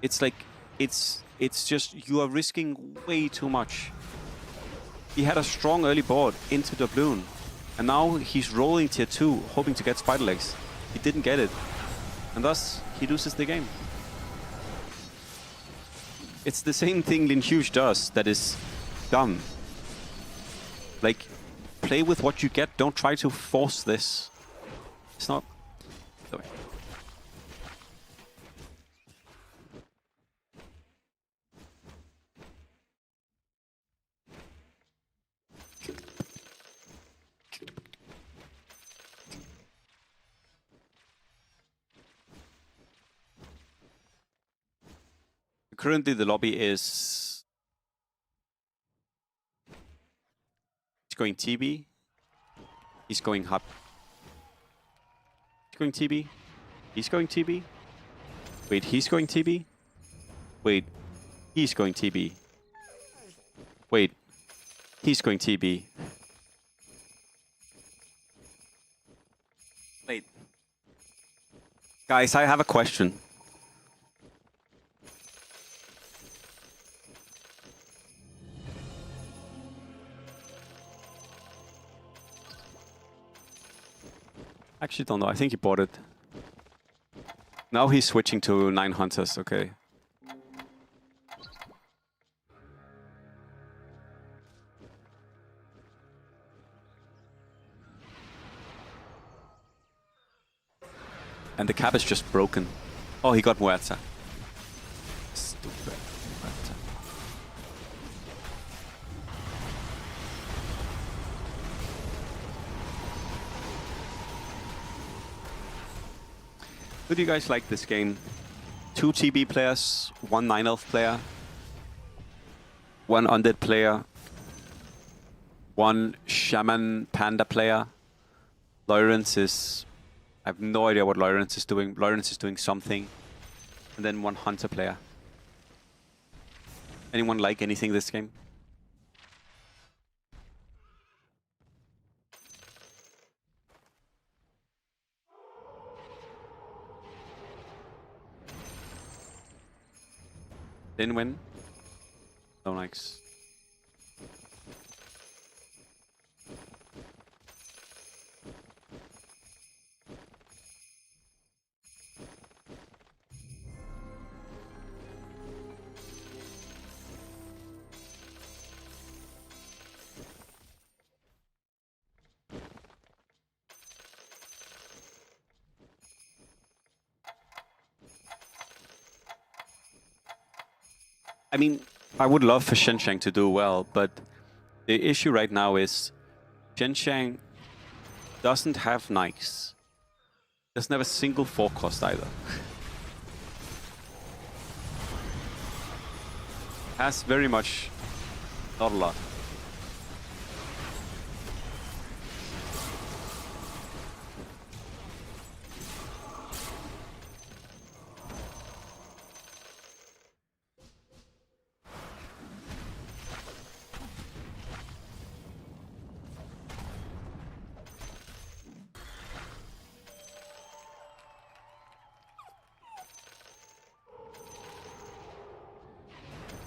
It's like, it's just, you are risking way too much. He had a strong early board into doubloon, and now he's rolling tier 2, hoping to get spider legs. He didn't get it, and thus he loses the game. It's the same thing Lin Huge does that is dumb. Like, play with what you get, don't try to force this. It's not... Sorry. Currently the lobby is... He's going TB. He's going hub. He's going TB. He's going TB. Wait, he's going TB? Wait, he's going TB. Wait, he's going TB. Wait. Guys, I have a question. Actually, don't know. I think he bought it. Now he's switching to 9 hunters. Okay. And the cap is just broken. Oh, he got Muerta. Stupid Muerta. Who do you guys like this game? 2 TB players, 1 9-elf player, 1 undead player, 1 shaman panda player. Lawrence is... I have no idea what Lawrence is doing. Lawrence is doing something. And then 1 hunter player. Anyone like anything this game? Didn't win. No likes. I mean, I would love for Shenshang to do well, but the issue right now is Shenshang doesn't have Nikes. Doesn't have a single forecast either. Has very much not a lot.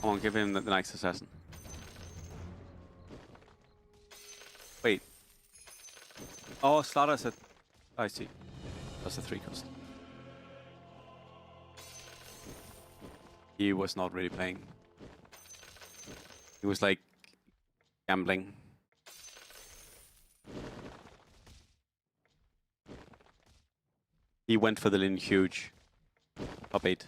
Come on, give him the Nike's Assassin. Wait. Oh, Slaughter said... I see. That's a 3 cost. He was not really playing. He was like gambling. He went for the Lin huge. Top 8.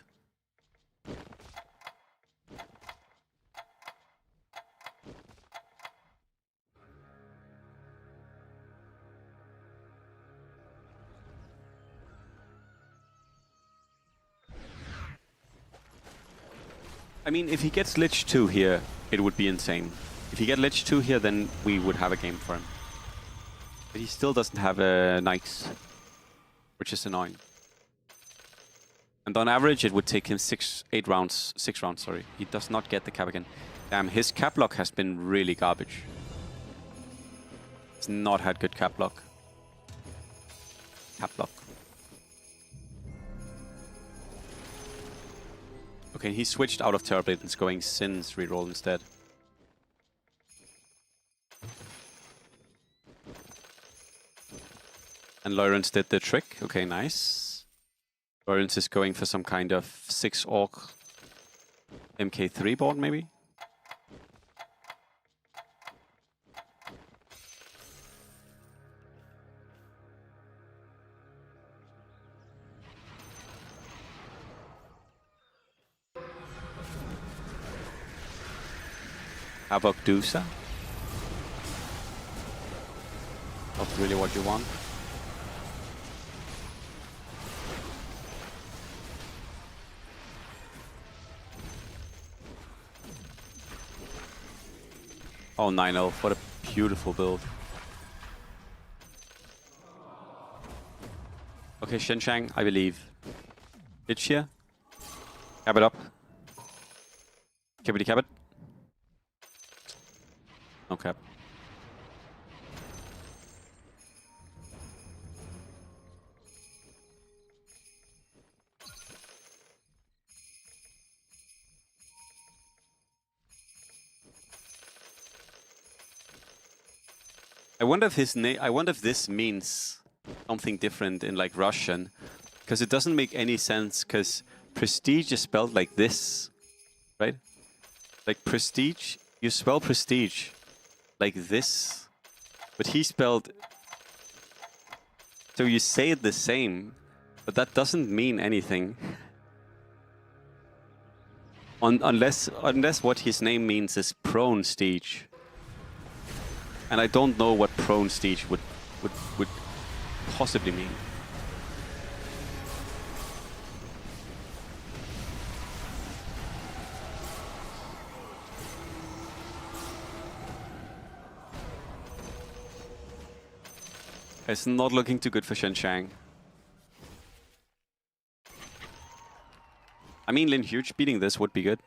I mean, if he gets Lich 2 here, it would be insane. If he get Lich 2 here, then we would have a game for him. But he still doesn't have a Nikes, which is annoying. And on average, it would take him 6 rounds, sorry. He does not get the cap again. Damn, his cap lock has been really garbage. He's not had good cap lock. Cap lock. Okay, he switched out of Terrorblade and is going Sin's reroll instead. And Lawrence did the trick. Okay, nice. Lawrence is going for some kind of 6 orc MK3 board, maybe? Havoc Dusa. Not really what you want. Oh, 9-elf, what a beautiful build. Okay, Shenshang, I believe. Lich here. Cap it up. Cap it. No cap. I wonder if his name. I wonder if this means something different in like Russian, because it doesn't make any sense, because prestige is spelled like this, right? Like prestige, you spell prestige like this, but he spelled, so you say it the same, but that doesn't mean anything. Unless what his name means is prone stage. And I don't know what prone stage would possibly mean. It's not looking too good for Shenshang. I mean, Lin Huge beating this would be good.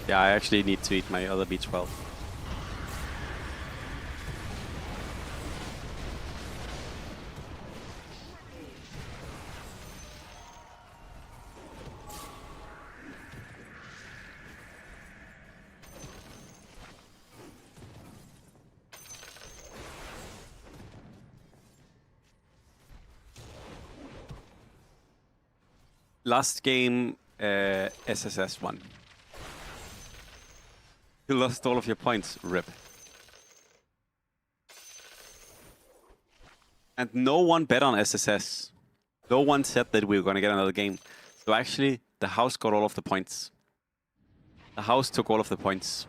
Yeah, I actually need to eat my other B12. Last game, SSS won. You lost all of your points, rip. And no one bet on SSS. No one said that we were going to get another game. So actually, the house got all of the points. The house took all of the points.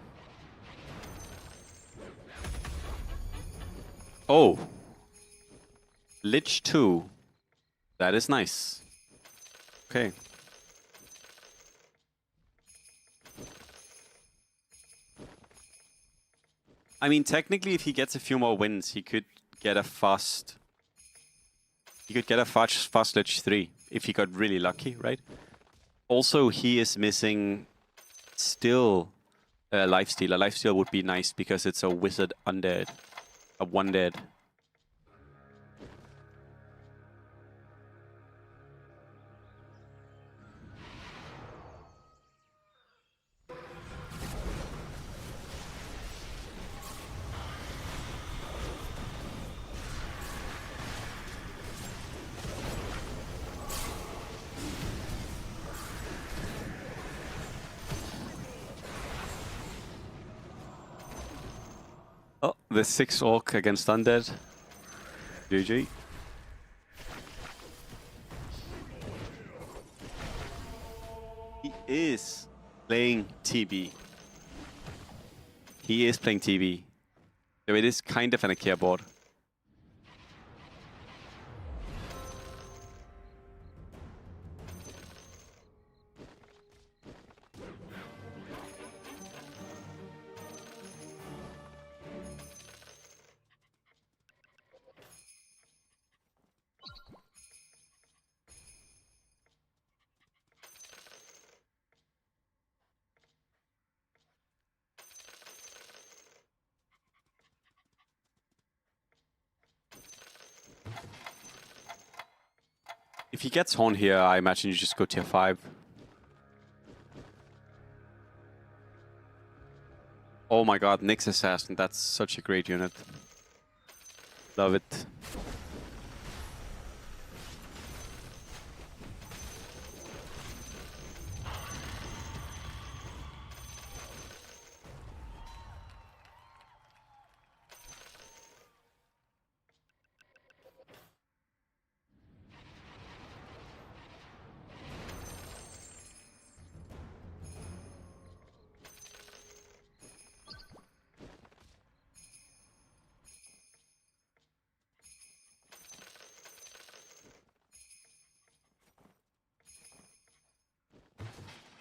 Oh. Lich 2. That is nice. Okay. I mean, technically, if he gets a few more wins, he could get a fast... He could get a fast Lich 3, if he got really lucky, right? Also, he is missing still a lifesteal. A lifesteal would be nice, because it's a wizard undead. A one dead. Oh, the 6 orc against undead. GG. He is playing TB. He is playing TB. So it is kind of an IKEA board. If he gets Horn here, I imagine you just go tier 5. Oh my god, Nyx Assassin, that's such a great unit. Love it.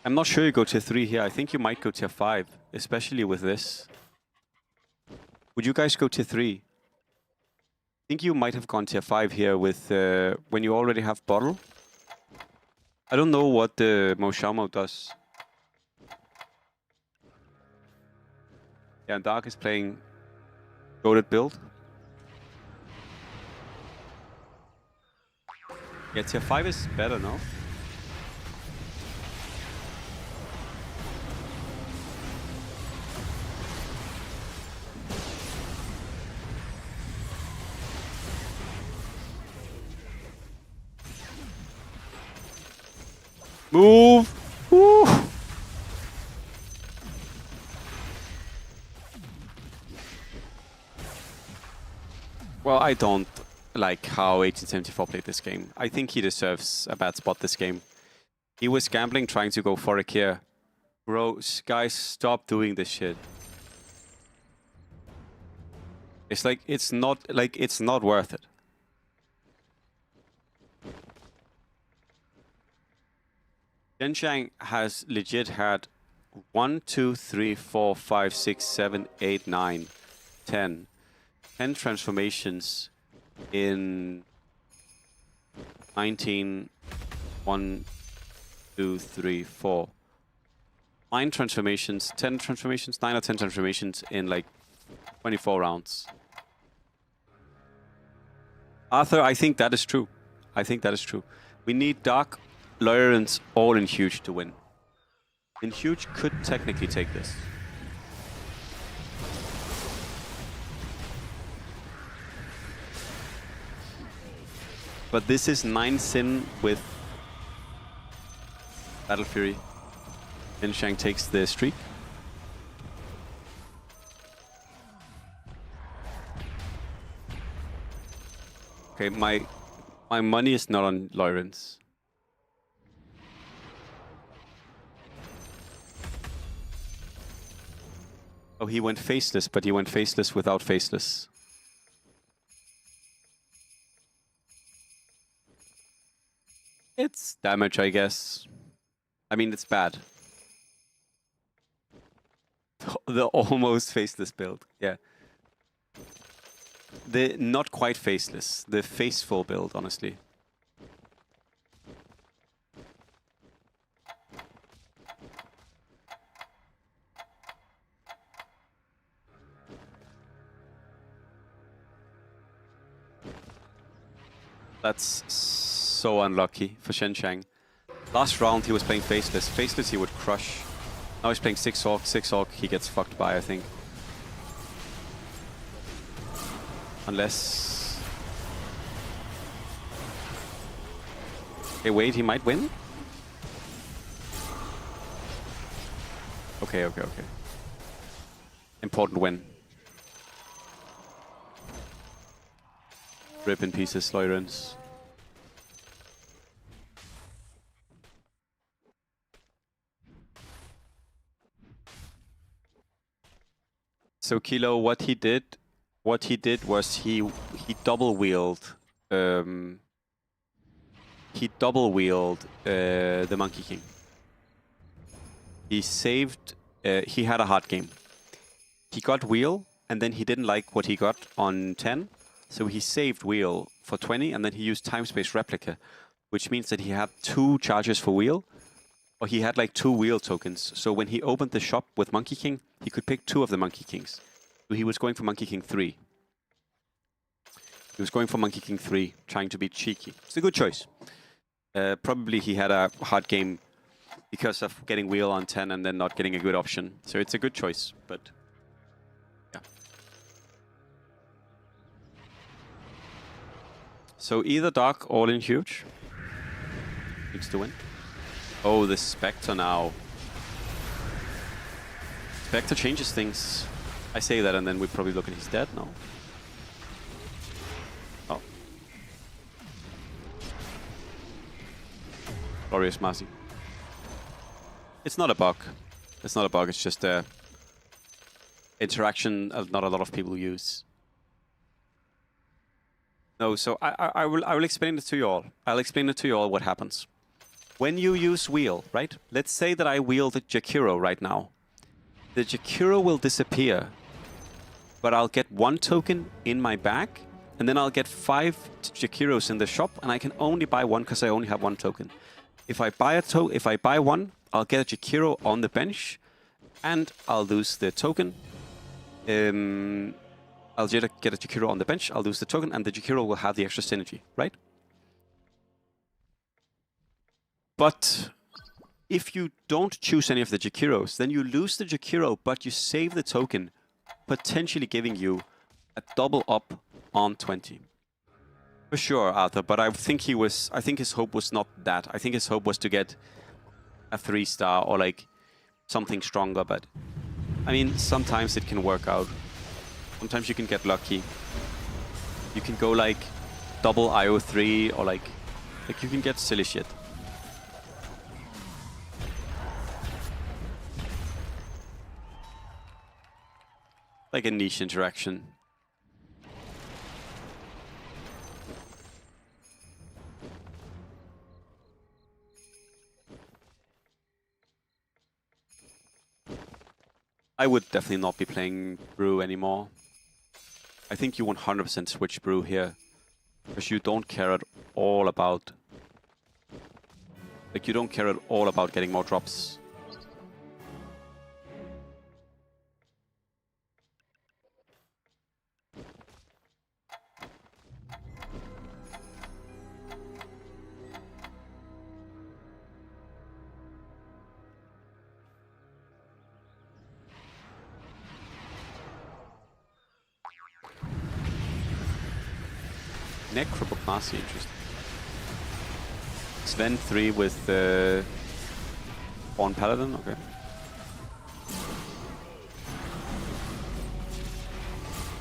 I'm not sure you go tier 3 here. I think you might go tier 5, especially with this. Would you guys go tier 3? I think you might have gone tier 5 here with when you already have bottle. I don't know what the Mo Xiaomo does. Yeah, and Dark is playing goated build. Yeah, tier 5 is better, no? Move! Woo! Well, I don't like how 1874 played this game. I think he deserves a bad spot this game. He was gambling, trying to go for a here. Bro, guys, stop doing this shit. It's like, it's not worth it. Zhenjiang has legit had 1, 2, 3, 4, 5, 6, 7, 8, 9, 10 transformations in 19, 1, 2, 3, 4. 9 transformations, 10 transformations, 9 or 10 transformations in like 24 rounds. Arthur, I think that is true. I think that is true. We need Dark, Lawrence, all in Huge to win. And Huge could technically take this. But this is 9 Sin with Battle Fury. Then Shang takes the streak. Okay, my money is not on Lawrence. Oh, he went faceless, but he went faceless without faceless. It's damage, I guess. I mean, it's bad. The almost faceless build, yeah. The not quite faceless, the faceful build, honestly. That's so unlucky for Shenshang. Last round he was playing faceless. Faceless he would crush. Now he's playing 6 Orc. 6 Orc he gets fucked by, I think. Unless... Okay, wait, he might win? Okay. Important win. Rip in pieces, Lawrence. So Kilo, what he did was he double wheeled the Monkey King. He saved. He had a hard game. He got wheel, and then he didn't like what he got on 10, so he saved wheel for 20, and then he used time space replica, which means that he had 2 charges for wheel, or he had like 2 wheel tokens. So when he opened the shop with Monkey King, he could pick 2 of the Monkey Kings. So he was going for Monkey King 3. He was going for Monkey King 3, trying to be cheeky. It's a good choice. Probably he had a hard game because of getting wheel on 10 and then not getting a good option. So it's a good choice, but yeah. So either Dark all in Huge needs to win. Oh, the Spectre now. Spectre changes things. I say that and then we probably look at he's dead. No. Oh. Glorious Marci. It's not a bug. It's not a bug. It's just a interaction not a lot of people use. No, so I will explain it to you all. I'll explain it to you all what happens. when you use wheel, right? Let's say that I wheel the Jakiro right now. The Jakiro will disappear, but I'll get 1 token in my bag, and then I'll get 5 Jakiros in the shop, and I can only buy 1 because I only have 1 token. If I buy 1, I'll get a Jakiro on the bench, and I'll lose the token. I'll get a Jakiro on the bench, I'll lose the token, and the Jakiro will have the extra synergy, right? But if you don't choose any of the Jakiros, then you lose the Jakiro, but you save the token, potentially giving you a double up on 20. For sure, Arthur, but I think his hope was not that. I think his hope was to get a 3-star or like something stronger, but I mean, sometimes it can work out. Sometimes you can get lucky. You can go like double IO3 or like you can get silly shit. Like a niche interaction. I would definitely not be playing Brew anymore. I think you 100% switch Brew here. Because you don't care at all about... Like, you don't care at all about getting more drops. Necrobook Marci, interesting. Sven 3 with Born Paladin, okay.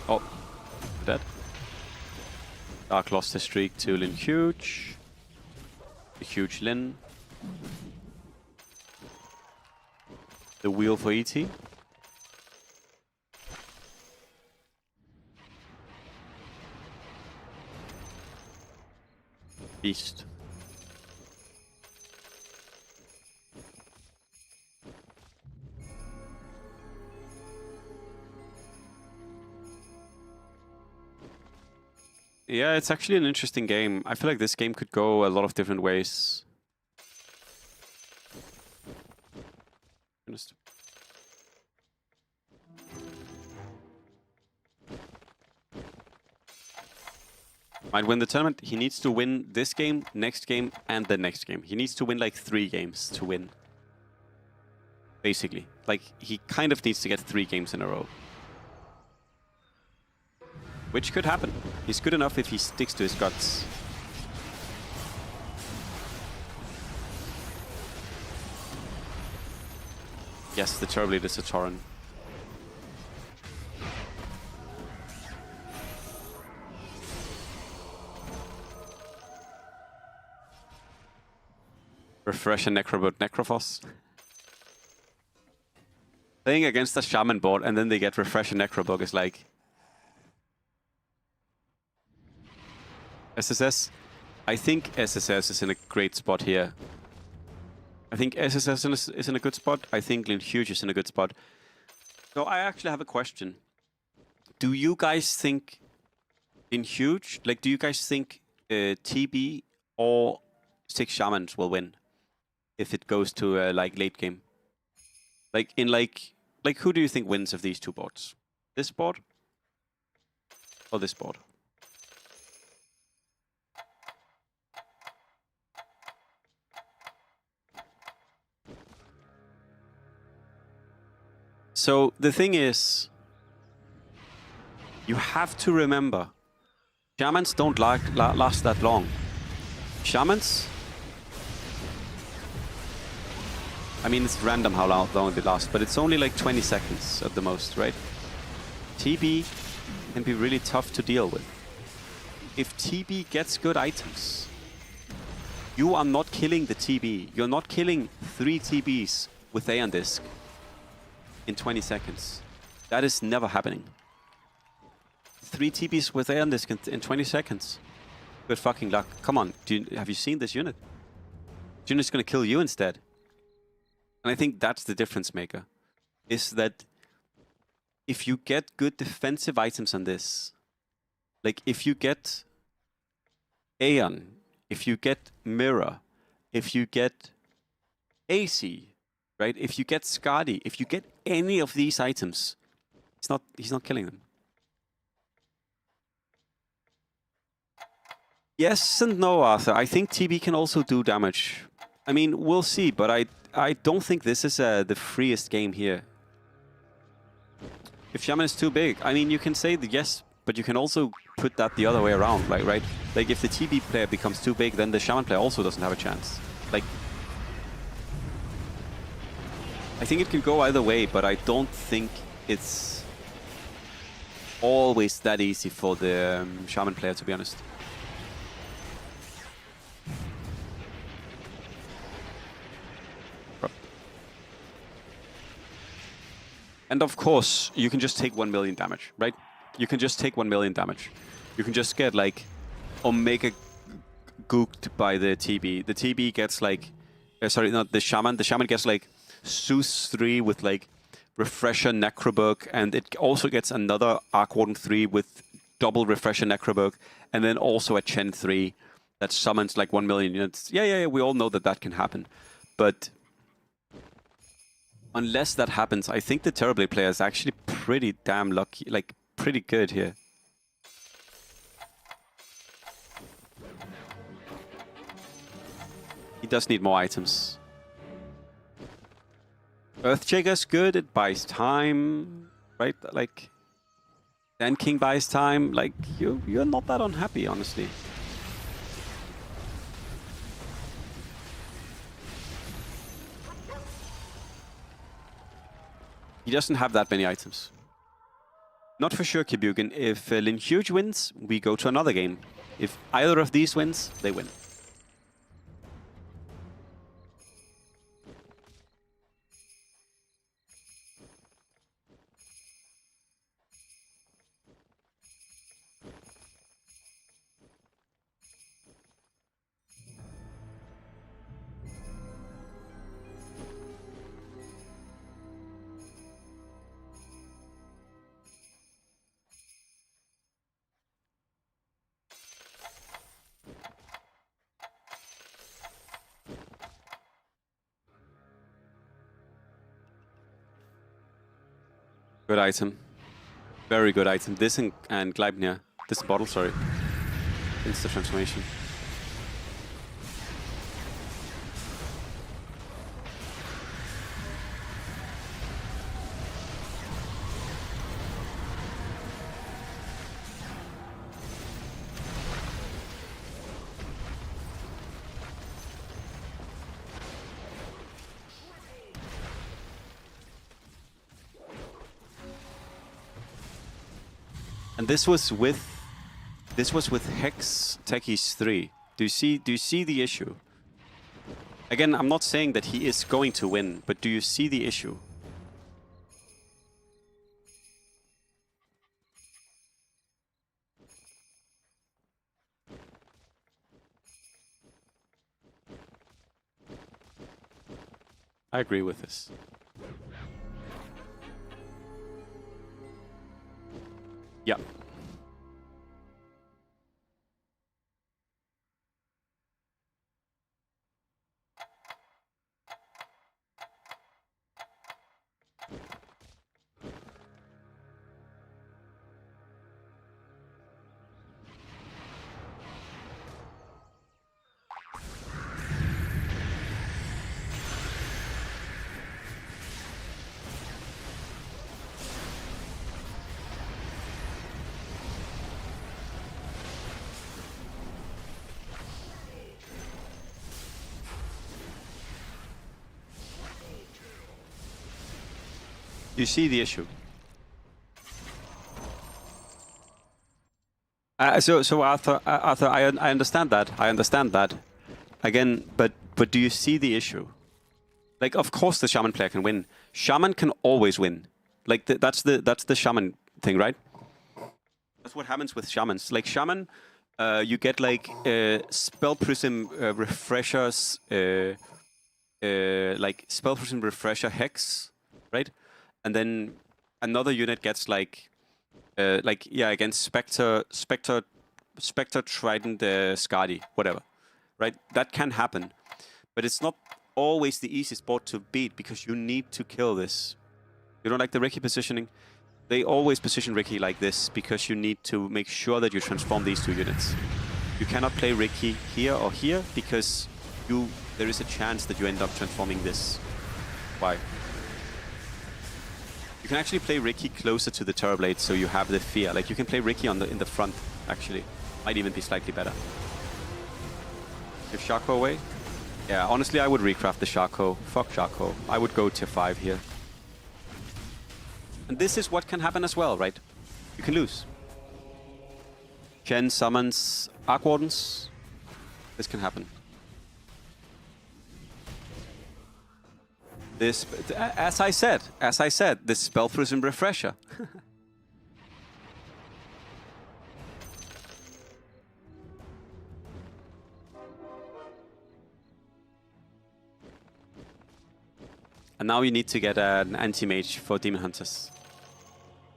Oh, dead. Dark lost his streak to Lin Huge. The huge Lin. The wheel for ET. Beast. Yeah, it's actually an interesting game. I feel like this game could go a lot of different ways. Might win the tournament. He needs to win this game, next game, and the next game. He needs to win like 3 games to win. Basically. Like, he kind of needs to get 3 games in a row. Which could happen. He's good enough if he sticks to his guts. Yes, the Turbo Lead is a Tauren. Refresh and Necrobot Necrophos. Playing against a Shaman board and then they get Refresh and Necrobot is like... SSS? I think SSS is in a great spot here. I think SSS is in a good spot. I think Lin Huge is in a good spot. So I actually have a question. Do you guys think Lin Huge, like do you guys think TB or 6 Shamans will win? If it goes to like late game? Like in like who do you think wins of these 2 boards? This board? Or this board? So the thing is, you have to remember, Shamans don't last that long. Shamans, I mean, it's random how long they last, but it's only like 20 seconds at the most, right? TB can be really tough to deal with. If TB gets good items, you are not killing the TB. You're not killing 3 TBs with Aeon Disc in 20 seconds. That is never happening. 3 TBs with Aeon Disc in 20 seconds. Good fucking luck. Come on, have you seen this unit? Jun is going to kill you instead. And I think that's the difference maker. Is that if you get good defensive items on this, like if you get Aeon, if you get Mirror, if you get AC, right? If you get Skadi, if you get any of these items, he's not killing them. Yes and no, Arthur. I think TB can also do damage. I mean, we'll see, but I don't think this is the freest game here. If Shaman is too big, I mean, you can say that yes, but you can also put that the other way around, like, right? Like, if the TB player becomes too big, then the Shaman player also doesn't have a chance. Like, I think it can go either way, but I don't think it's always that easy for the Shaman player, to be honest. And of course, you can just take 1 million damage, right? You can just take 1 million damage. You can just get, like, Omega gooked by the TB. The TB gets, like... sorry, not the Shaman. The Shaman gets, like, Zeus 3 with, like, Refresher Necrobook. And it also gets another Arc Warden 3 with double Refresher Necrobook. And then also a Chen 3 that summons, like, 1 million units. Yeah, we all know that that can happen. But... unless that happens, I think the Terrorblade player is actually pretty damn lucky, like pretty good here. He does need more items. Earthshaker's good, it buys time, right? Like, Sand King buys time, like, you're not that unhappy, honestly. He doesn't have that many items. Not for sure, Kibugen. If Lin Huge wins, we go to another game. If either of these wins, they win. Good item. Very good item. This and Gleipnir. This bottle, sorry. Instant transformation. And this was with Hex Techies 3. Do you see the issue? Again, I'm not saying that he is going to win, but do you see the issue? I agree with this. Yeah. You see the issue. So Arthur, I understand that. I understand that. Again, but do you see the issue? Like, of course the Shaman player can win. Shaman can always win. Like, that's the Shaman thing, right? That's what happens with Shamans. Like, Shaman you get like Spell Prism refreshers, like Spell Prism refresher hex, right? And then another unit gets like yeah, against Spectre Trident, Skadi, whatever, right? That can happen, but it's not always the easiest board to beat because you need to kill this. You don't like the Ricky positioning? They always position Ricky like this because you need to make sure that you transform these two units. You cannot play Ricky here or here because there is a chance that you end up transforming this. Why? You can actually play Ricky closer to the Terrorblade so you have the fear. Like you can play Ricky in the front, actually. Might even be slightly better. Give Shaco away? Yeah, honestly, I would recraft the Shaco. Fuck Shaco. I would go tier 5 here. And this is what can happen as well, right? You can lose. Chen summons Arc Wardens. This can happen. This, as I said, this Spell Prism Refresher. And now you need to get an anti-mage for Demon Hunters.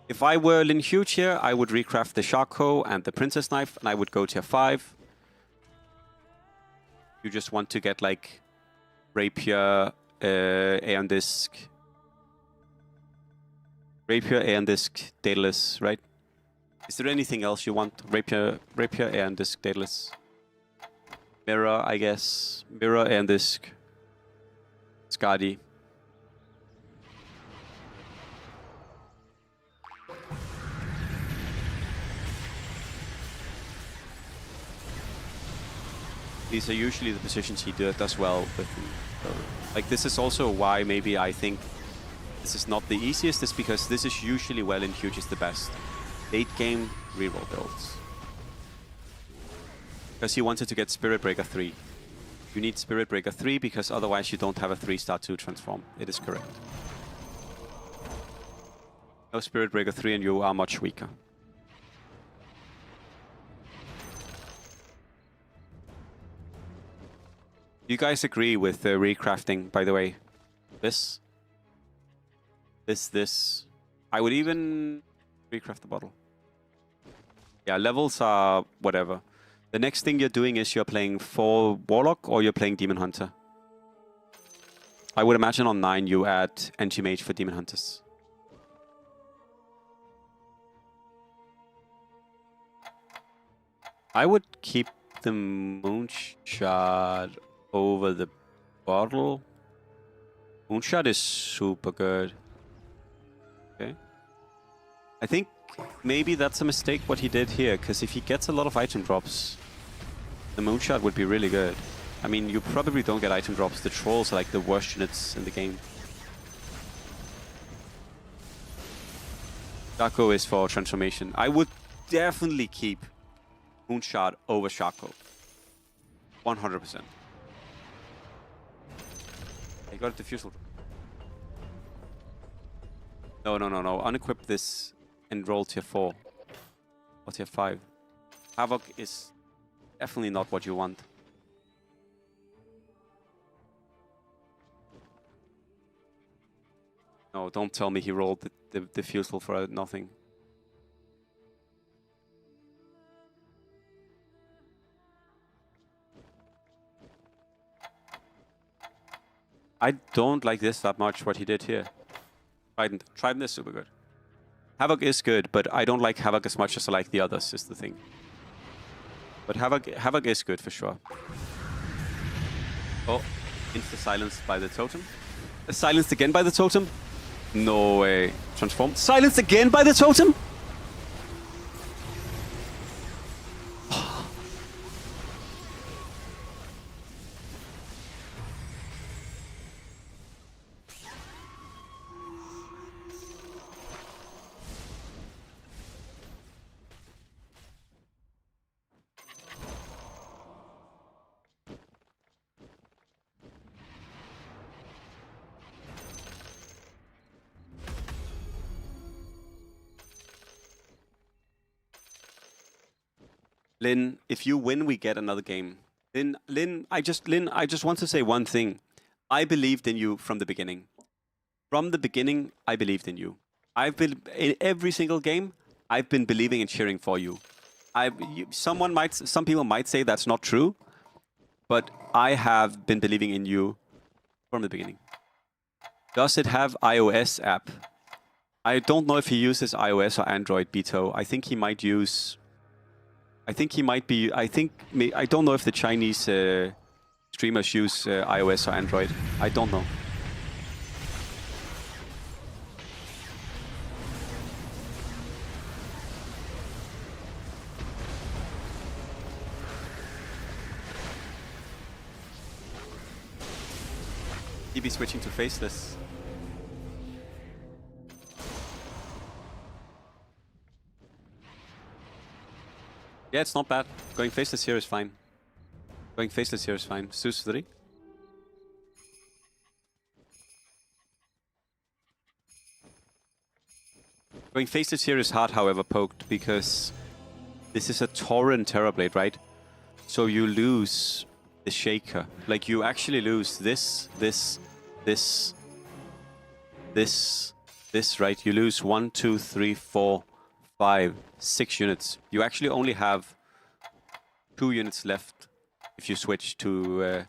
If I were Lin Huge here, I would recraft the Shaco and the Princess Knife, and I would go tier 5. You just want to get like Rapier, Aeon Disc. Rapier, Aeon Disc, Daedalus, right? Is there anything else you want? Rapier, Aeon Disc, Daedalus. Mirror, I guess. Mirror, Aeon Disc. Skadi. These are usually the positions he does well with. Like this is also why maybe I think this is not the easiest, is because this is usually where Lin Huge is the best. Late game reroll builds. Because he wanted to get Spirit Breaker 3. You need Spirit Breaker 3 because otherwise you don't have a 3-star 2 transform. It is correct. No Spirit Breaker 3 and you are much weaker. You guys agree with the recrafting, by the way? This. I would even recraft the bottle. Yeah, levels are whatever. The next thing you're doing is you're playing 4 Warlock or you're playing Demon Hunter. I would imagine on 9 you add Anti-Mage for Demon Hunters. I would keep the Moonshot over the bottle. Moonshot is super good. Okay. I think maybe that's a mistake what he did here, because if he gets a lot of item drops, the Moonshot would be really good. I mean, you probably don't get item drops. The Trolls are like the worst units in the game. Shaco is for transformation. I would definitely keep Moonshot over Shaco. 100%. I got a diffusal. No. Unequip this and roll tier 4. Or tier 5. Havoc is definitely not what you want. No, don't tell me he rolled the diffusal for nothing. I don't like this that much, what he did here. Trident is super good. Havoc is good, but I don't like Havoc as much as I like the others, is the thing. But Havoc is good for sure. Oh, insta-silenced by the totem. Silenced again by the totem? No way. Transformed. Silenced again by the totem? Lin, if you win, we get another game. Lin, I just want to say one thing. I believed in you from the beginning. From the beginning, I believed in you. I've been in every single game. I've been believing and cheering for you. Some people might say that's not true, but I have been believing in you from the beginning. Does it have iOS app? I don't know if he uses iOS or Android, Bito. I think he might use. I don't know if the Chinese streamers use iOS or Android. I don't know. He'd be switching to faceless. Yeah, it's not bad. Going faceless here is fine. Going faceless here is fine. Zeus 3. Going faceless here is hard, however, poked, because this is a Tauren Terrorblade, right? So you lose the Shaker. Like, you actually lose this, right? You lose 1, 2, 3, 4, 5, 6 units. You actually only have 2 units left if you switch to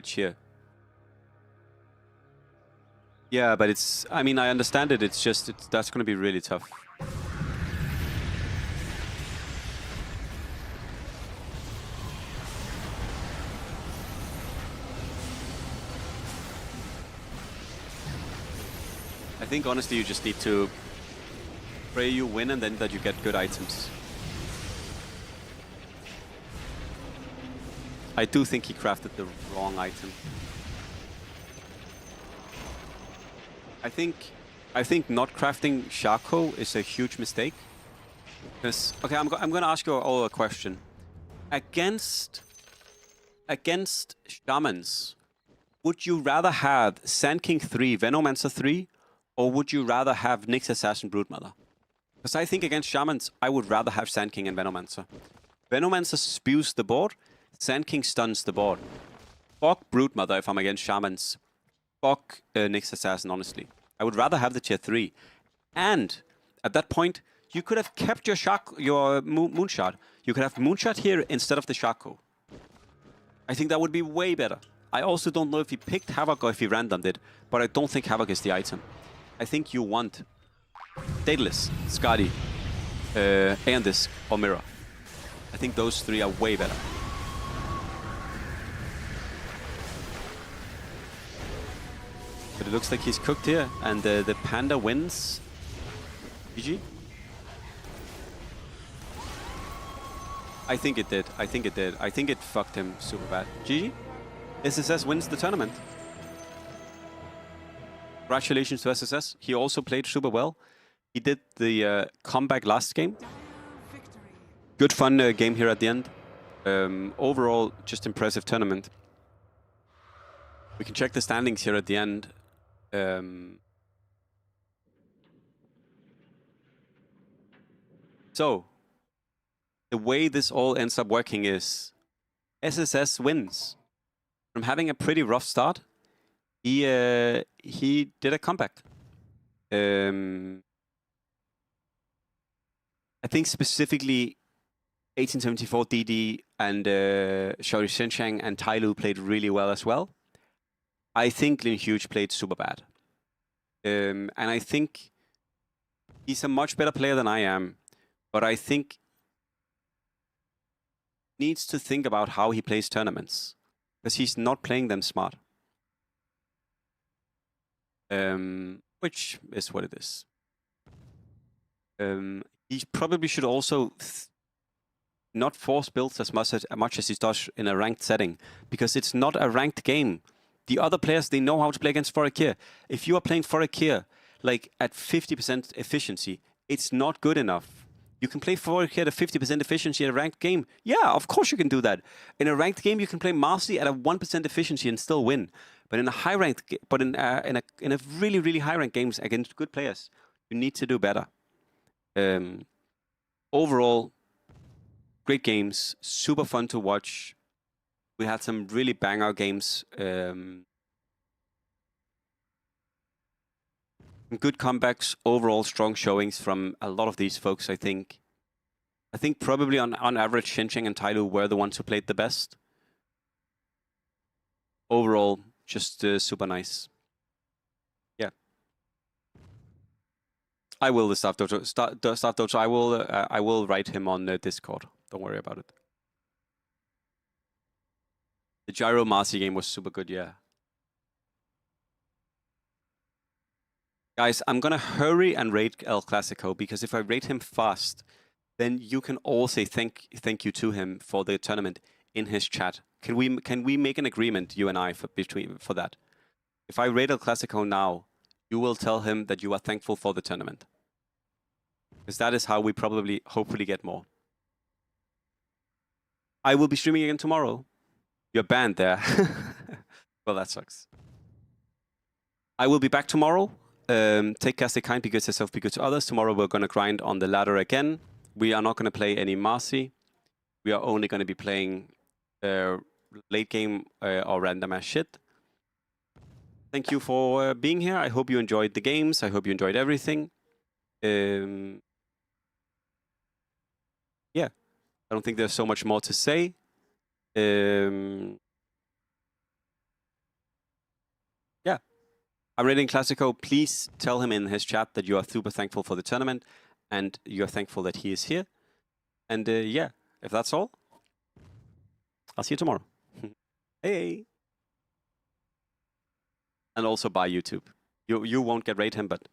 here. Yeah, but it's, I mean, I understand it. It's just, that's going to be really tough. I think honestly you just need to pray you win and then that you get good items. I do think he crafted the wrong item. I think not crafting Shaco is a huge mistake. Because, okay, I'm going to ask you all a question. Against Shamans, would you rather have Sand King 3, Venomancer 3, or would you rather have Nyx Assassin Broodmother? Because I think against Shamans, I would rather have Sand King and Venomancer. Venomancer spews the board, Sand King stuns the board. Fuck Broodmother if I'm against Shamans. Fuck Nyx Assassin, honestly. I would rather have the tier 3. And at that point, you could have kept your Moonshot. You could have Moonshot here instead of the Shaco. I think that would be way better. I also don't know if he picked Havoc or if he randomed it, but I don't think Havoc is the item. I think you want Daedalus, Skadi, Aeondis, or Mirror. I think those 3 are way better. But it looks like he's cooked here, and the Panda wins. GG. I think it did. I think it fucked him super bad. GG. SSS wins the tournament. Congratulations to SSS. He also played super well. He did the comeback last game. Good fun game here at the end. Overall, just impressive tournament. We can check the standings here at the end. So, the way this all ends up working is SSS wins. From having a pretty rough start, he did a comeback. I think specifically 1874 DD and Shaori Shenshang and Tailu played really well as well. I think Lin Huge played super bad. And I think he's a much better player than I am. But I think he needs to think about how he plays tournaments. Because he's not playing them smart. Which is what it is. He probably should also not force builds as much as he does in a ranked setting. Because it's not a ranked game. The other players, they know how to play against Forakir. If you are playing Forakir like at 50% efficiency, it's not good enough. You can play Forakir at a 50% efficiency in a ranked game. Yeah, of course you can do that. In a ranked game, you can play Marci at a 1% efficiency and still win. But in a high ranked, in a really, really high ranked games against good players, you need to do better. Overall, Great games, super fun to watch. We had some really banger games. Good comebacks, overall strong showings from a lot of these folks, I think. I think probably on average, Xinjiang and Tailu were the ones who played the best. Overall, just super nice. Yeah. I will the Staff Dojo. I will write him on Discord. Don't worry about it. The Gyro Marci game was super good, yeah. Guys, I'm gonna hurry and rate El Clasico, because if I rate him fast, then you can all say thank you to him for the tournament in his chat. Can we make an agreement, you and I, for that? If I rate El Clasico now, you will tell him that you are thankful for the tournament. Because that is how we probably, hopefully, get more. I will be streaming again tomorrow. You're banned there. Well, that sucks. I will be back tomorrow. Take care, stay kind, be good to yourself, be good to others. Tomorrow we're going to grind on the ladder again. We are not going to play any Marci. We are only going to be playing late game or random ass shit. Thank you for being here. I hope you enjoyed the games. I hope you enjoyed everything. Yeah. I don't think there's so much more to say. Yeah. I'm rating Classico. Please tell him in his chat that you are super thankful for the tournament and you're thankful that he is here. And yeah, if that's all, I'll see you tomorrow. Hey. And also by YouTube. You won't get rate him, but